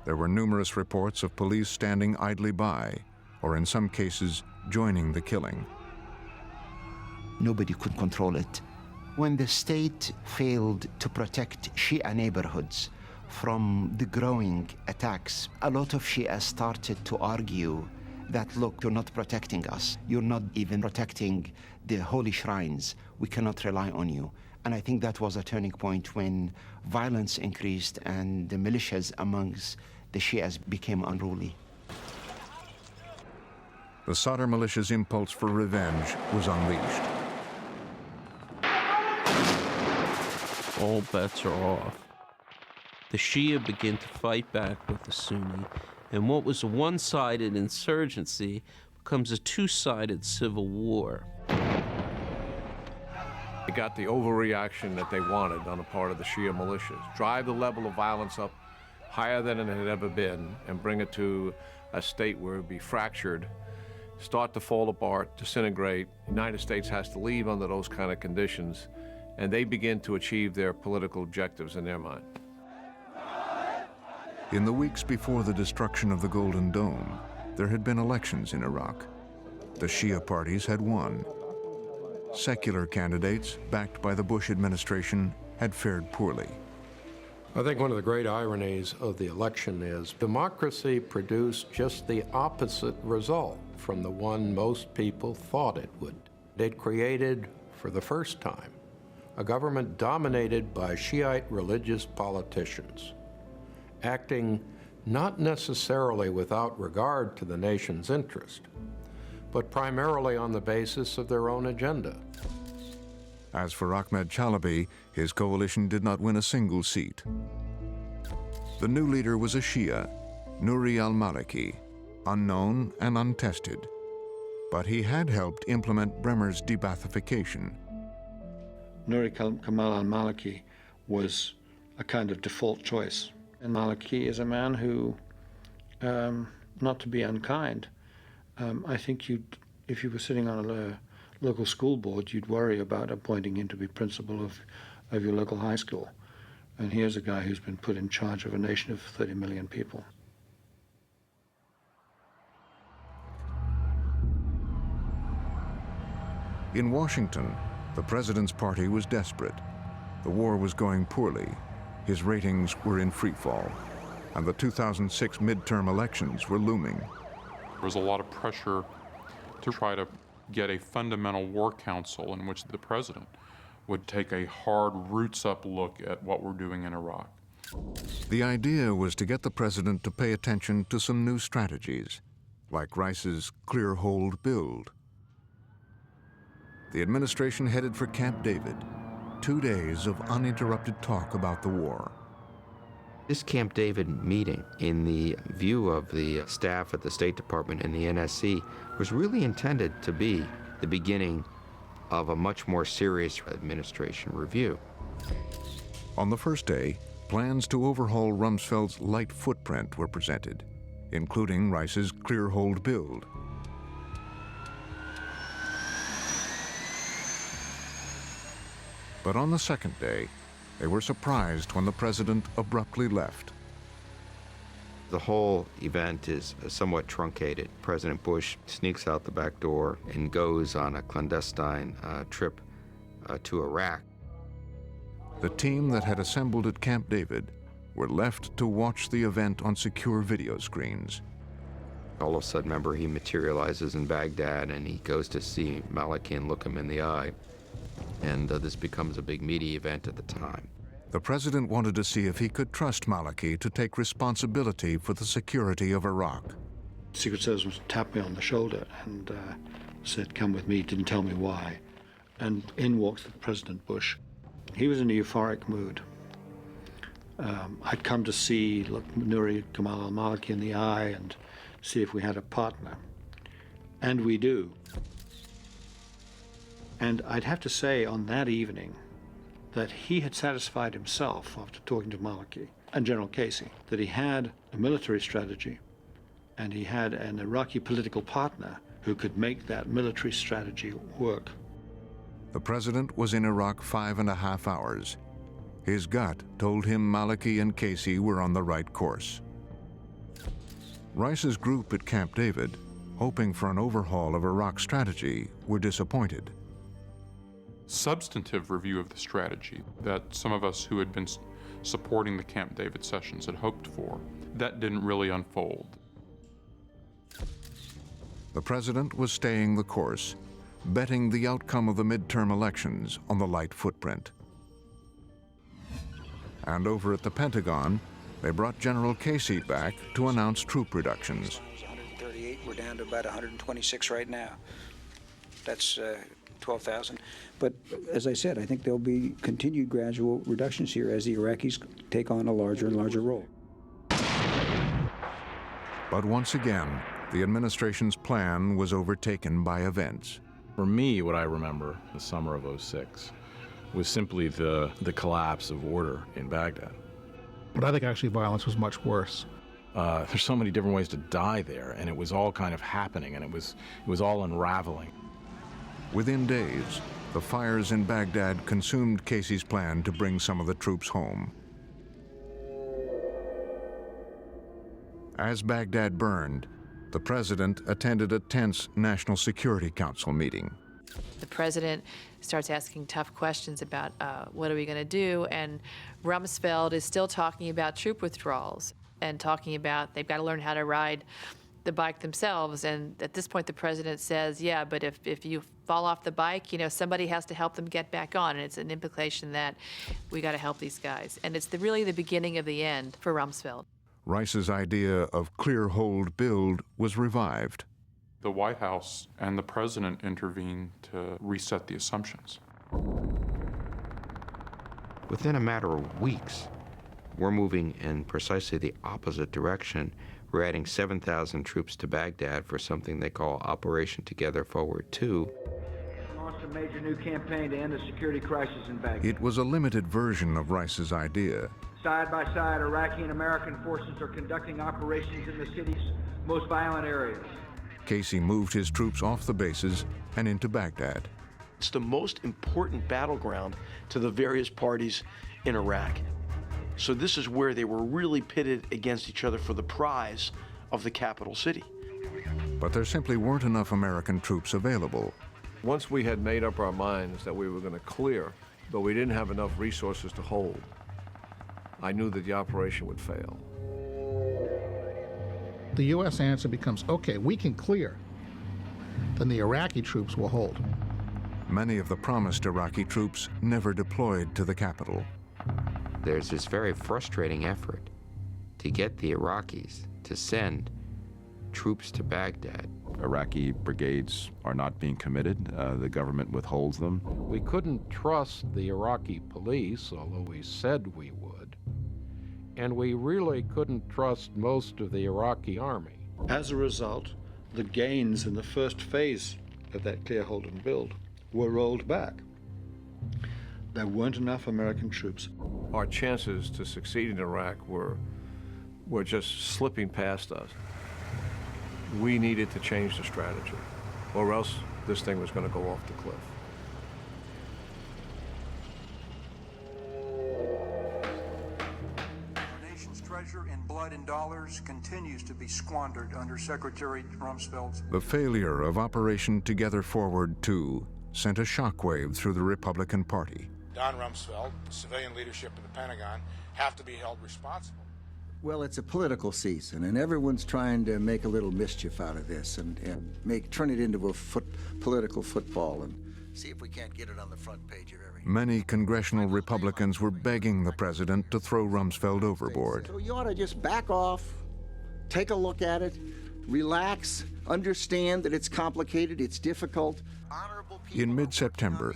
Speaker 5: There were numerous reports of police standing idly by, or in some cases, joining the killing.
Speaker 23: Nobody could control it. When the state failed to protect Shia neighborhoods from the growing attacks, a lot of Shia started to argue that, look, you're not protecting us. You're not even protecting the holy shrines. We cannot rely on you. And I think that was a turning point when violence increased and the militias amongst the Shias became unruly.
Speaker 5: The Sadr militia's impulse for revenge was unleashed.
Speaker 24: All bets are off. The Shia begin to fight back with the Sunni, and what was a one-sided insurgency becomes a two-sided civil war.
Speaker 26: They got the overreaction that they wanted on the part of the Shia militias. Drive the level of violence up higher than it had ever been and bring it to a state where it would be fractured, start to fall apart, disintegrate. The United States has to leave under those kind of conditions, and they begin to achieve their political objectives in their mind.
Speaker 5: In the weeks before the destruction of the Golden Dome, there had been elections in Iraq. The Shia parties had won. Secular candidates, backed by the Bush administration, had fared poorly.
Speaker 4: I think one of the great ironies of the election is democracy produced just the opposite result from the one most people thought it would. It created, for the first time, a government dominated by Shiite religious politicians, acting not necessarily without regard to the nation's interest, but primarily on the basis of their own agenda.
Speaker 5: As for Ahmed Chalabi, his coalition did not win a single seat. The new leader was a Shia, Nouri al-Maliki, unknown and untested. But he had helped implement Bremer's de-Baathification.
Speaker 13: Nouri Kamal al-Maliki was a kind of default choice. And Maliki is a man who, not to be unkind, I think if you were sitting on a local school board, you'd worry about appointing him to be principal of your local high school. And here's a guy who's been put in charge of a nation of 30 million people.
Speaker 5: In Washington, the president's party was desperate. The war was going poorly. His ratings were in free fall, and the 2006 midterm elections were looming.
Speaker 11: There was a lot of pressure to try to get a fundamental war council in which the president would take a hard, roots-up look at what we're doing in Iraq.
Speaker 5: The idea was to get the president to pay attention to some new strategies, like Rice's clear hold build. The administration headed for Camp David, 2 days of uninterrupted talk about the war.
Speaker 21: This Camp David meeting, in the view of the staff at the State Department and the NSC, was really intended to be the beginning of a much more serious administration review.
Speaker 5: On the first day, Plans to overhaul Rumsfeld's light footprint were presented, including Rice's clear-hold build. But on the second day, they were surprised when the president abruptly left.
Speaker 21: The whole event is somewhat truncated. President Bush sneaks out the back door and goes on a clandestine trip to Iraq.
Speaker 5: The team that had assembled at Camp David were left to watch the event on secure video screens.
Speaker 21: All of a sudden, remember, he materializes in Baghdad and he goes to see Maliki and look him in the eye. And this becomes a big media event at the time.
Speaker 5: The president wanted to see if he could trust Maliki to take responsibility for the security of Iraq.
Speaker 1: Secret Service tapped me on the shoulder and said, "Come with me," didn't tell me why. And in walks President Bush. He was in a euphoric mood. I'd come to see, look Nuri Gamal al-Maliki in the eye and see if we had a partner. And we do. And I'd have to say on that evening that he had satisfied himself after talking to Maliki and General Casey that he had a military strategy and he had an Iraqi political partner who could make that military strategy work.
Speaker 5: The president was in Iraq 5.5 hours. His gut told him Maliki and Casey were on the right course. Rice's group at Camp David, hoping for an overhaul of Iraq's strategy, were disappointed.
Speaker 11: Substantive review of the strategy that some of us who had been supporting the Camp David sessions had hoped for, that didn't really unfold.
Speaker 5: The president was staying the course, betting the outcome of the midterm elections on the light footprint. And over at the Pentagon, they brought General Casey back to announce troop reductions.
Speaker 2: 138, we're down to about 126 right now. That's 12,000. But as I said, I think there'll be continued gradual reductions here as the Iraqis take on a larger and larger role.
Speaker 5: But once again, the administration's plan was overtaken by events.
Speaker 3: For me, what I remember the summer of '06 was simply the collapse of order in Baghdad.
Speaker 19: But I think actually violence was much worse.
Speaker 3: There's so many different ways to die there, and it was all kind of happening, and it was all unraveling.
Speaker 5: Within days, the fires in Baghdad consumed Casey's plan to bring some of the troops home. As Baghdad burned, the president attended a tense National Security Council meeting.
Speaker 6: The president starts asking tough questions about what are we going to do, and Rumsfeld is still talking about troop withdrawals and talking about they've got to learn how to ride the bike themselves. And at this point, the president says, yeah, but if you fall off the bike, you know, somebody has to help them get back on. And it's an implication that we got to help these guys. And it's really the beginning of the end for Rumsfeld.
Speaker 5: Rice's idea of clear hold build was revived.
Speaker 11: The White House and the president intervened to reset the assumptions.
Speaker 21: Within a matter of weeks, we're moving in precisely the opposite direction. We're adding 7,000 troops to Baghdad for something they call Operation Together Forward 2.
Speaker 7: Launched a major new campaign to end the security crisis in Baghdad.
Speaker 5: It was a limited version of Rice's idea.
Speaker 7: Side by side, Iraqi and American forces are conducting operations in the city's most violent areas.
Speaker 5: Casey moved his troops off the bases and into Baghdad.
Speaker 13: It's the most important battleground to the various parties in Iraq. So this is where they were really pitted against each other for the prize of the capital city.
Speaker 5: But there simply weren't enough American troops available.
Speaker 26: Once we had made up our minds that we were going to clear, but we didn't have enough resources to hold, I knew that the operation would fail.
Speaker 19: The U.S. answer becomes, okay, we can clear. Then the Iraqi troops will hold.
Speaker 5: Many of the promised Iraqi troops never deployed to the capital.
Speaker 21: There's this very frustrating effort to get the Iraqis to send troops to Baghdad.
Speaker 8: Iraqi brigades are not being committed. The government withholds them.
Speaker 4: We couldn't trust the Iraqi police, although we said we would. And we really couldn't trust most of the Iraqi army.
Speaker 1: As a result, the gains in the first phase of that clear hold and build were rolled back. There weren't enough American troops.
Speaker 26: Our chances to succeed in Iraq were just slipping past us. We needed to change the strategy, or else this thing was going to go off the cliff.
Speaker 9: Our nation's treasure in blood and dollars continues to be squandered under Secretary Rumsfeld's.
Speaker 5: The failure of Operation Together Forward 2 sent a shockwave through the Republican Party.
Speaker 10: Don Rumsfeld, the civilian leadership of the Pentagon, have to be held responsible.
Speaker 14: Well, it's a political season, and everyone's trying to make a little mischief out of this and turn it into a political football and see if we can't get it on the front page of every...
Speaker 5: Many congressional Republicans were begging the president to throw Rumsfeld overboard.
Speaker 14: So you ought to just back off, take a look at it, relax, understand that it's complicated, it's difficult.
Speaker 5: In mid-September,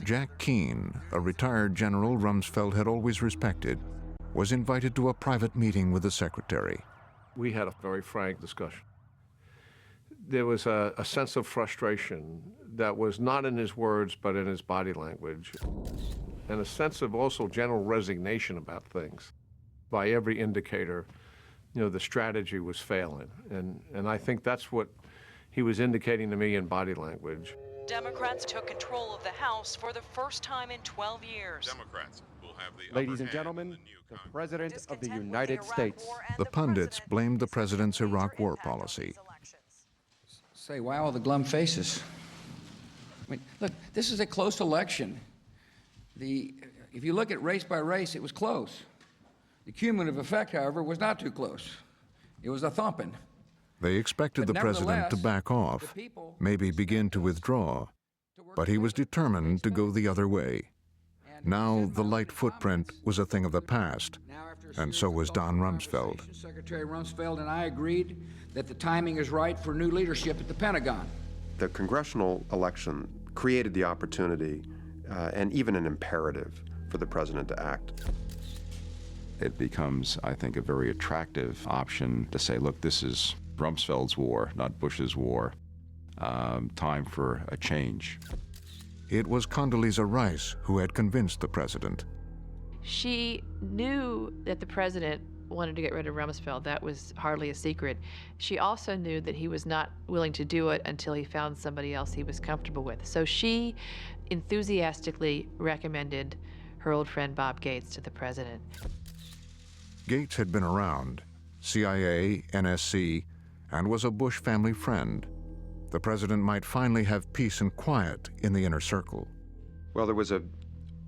Speaker 5: Jack Keane, a retired general Rumsfeld had always respected, was invited to a private meeting with the secretary.
Speaker 26: We had a very frank discussion. There was a sense of frustration that was not in his words, but in his body language, and a sense of also general resignation about things. By every indicator, the strategy was failing, and I think that's what he was indicating to me in body language.
Speaker 16: Democrats took control of the House for the first time in 12 years.
Speaker 17: Democrats will have the
Speaker 18: Ladies and gentlemen, the President of the United States.
Speaker 5: The pundits blamed the president's Iraq war policy.
Speaker 25: Say, why all the glum faces? I mean, look, this is a close election. If you look at race by race, it was close. The cumulative effect, however, was not too close. It was a thumping.
Speaker 5: They expected the president to back off, maybe begin to withdraw, but he was determined to go the other way. Now the light footprint was a thing of the past, and so was Don Rumsfeld.
Speaker 25: Secretary Rumsfeld and I agreed that the timing is right for new leadership at the Pentagon.
Speaker 28: The congressional election created the opportunity and even an imperative for the president to act.
Speaker 8: It becomes, I think, a very attractive option to say, look, this is Rumsfeld's war, not Bush's war. Time for a change.
Speaker 5: It was Condoleezza Rice who had convinced the president.
Speaker 6: She knew that the president wanted to get rid of Rumsfeld. That was hardly a secret. She also knew that he was not willing to do it until he found somebody else he was comfortable with. So she enthusiastically recommended her old friend Bob Gates to the president.
Speaker 5: Gates had been around, CIA, NSC, and was a Bush family friend. The president might finally have peace and quiet in the inner circle.
Speaker 28: Well, there was a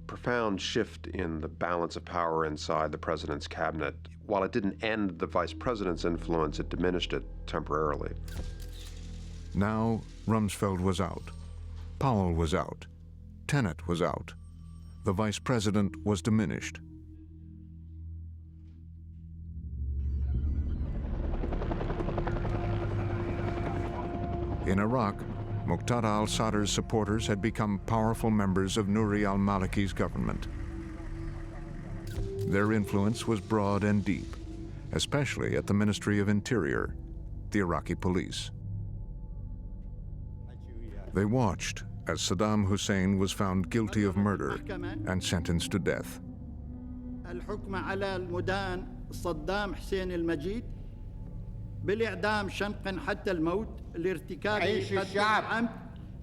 Speaker 28: profound shift in the balance of power inside the president's cabinet. While it didn't end the vice president's influence, it diminished it temporarily.
Speaker 5: Now, Rumsfeld was out. Powell was out. Tenet was out. The vice president was diminished. In Iraq, Muqtada al-Sadr's supporters had become powerful members of Nouri al-Maliki's government. Their influence was broad and deep, especially at the Ministry of Interior, the Iraqi police. They watched as Saddam Hussein was found guilty of murder and sentenced to death.
Speaker 29: بالإعدام شنقا حتى الموت لارتكاب قتل عمد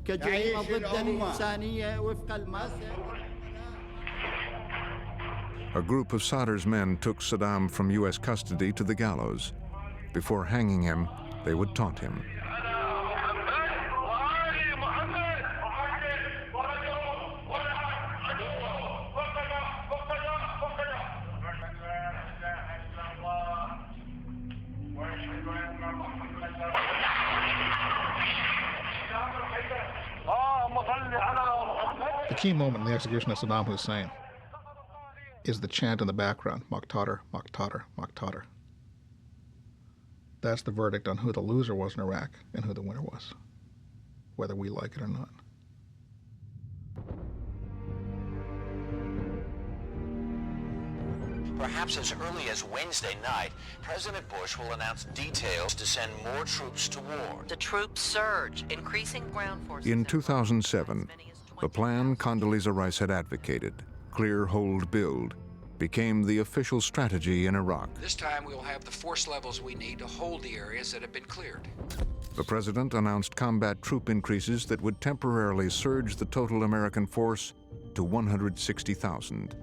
Speaker 29: كجريمة ضد الإنسانية وفق المادة.
Speaker 5: A group of Sadr's men took Saddam from U.S. custody to the gallows. Before hanging him, they would taunt him.
Speaker 19: The key moment in the execution of Saddam Hussein is the chant in the background, Maqtatar, Maqtatar, Maqtatar. That's the verdict on who the loser was in Iraq and who the winner was, whether we like it or not.
Speaker 30: Perhaps as early as Wednesday night, President Bush will announce details to send more troops to war.
Speaker 16: The troops surge, increasing ground forces.
Speaker 5: In 2007, the plan Condoleezza Rice had advocated clear, hold, build, became the official strategy in Iraq.
Speaker 25: This time we will have the force levels we need to hold the areas that have been cleared.
Speaker 5: The president announced combat troop increases that would temporarily surge the total American force to 160,000.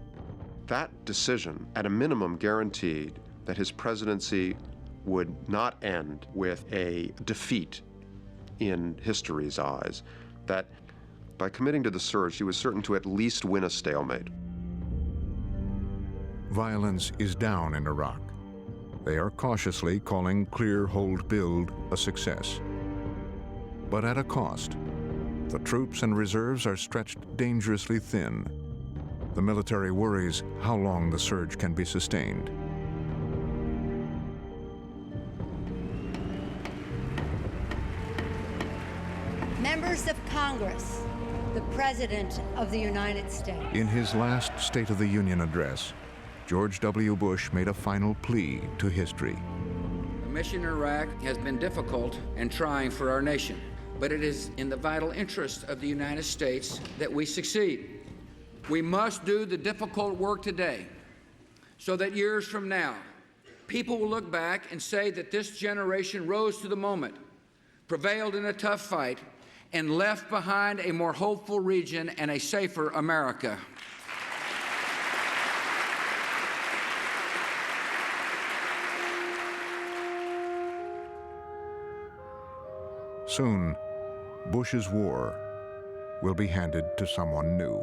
Speaker 28: That decision, at a minimum, guaranteed that his presidency would not end with a defeat in history's eyes, that by committing to the surge, he was certain to at least win a stalemate.
Speaker 5: Violence is down in Iraq. They are cautiously calling clear, hold, build a success. But at a cost. The troops and reserves are stretched dangerously thin. The military worries how long the surge can be sustained.
Speaker 2: Members of Congress, the President of the United States.
Speaker 5: In his last State of the Union address, George W. Bush made a final plea to history.
Speaker 25: The mission in Iraq has been difficult and trying for our nation, but it is in the vital interest of the United States that we succeed. We must do the difficult work today so that years from now, people will look back and say that this generation rose to the moment, prevailed in a tough fight, and left behind a more hopeful region and a safer America.
Speaker 5: Soon, Bush's war will be handed to someone new.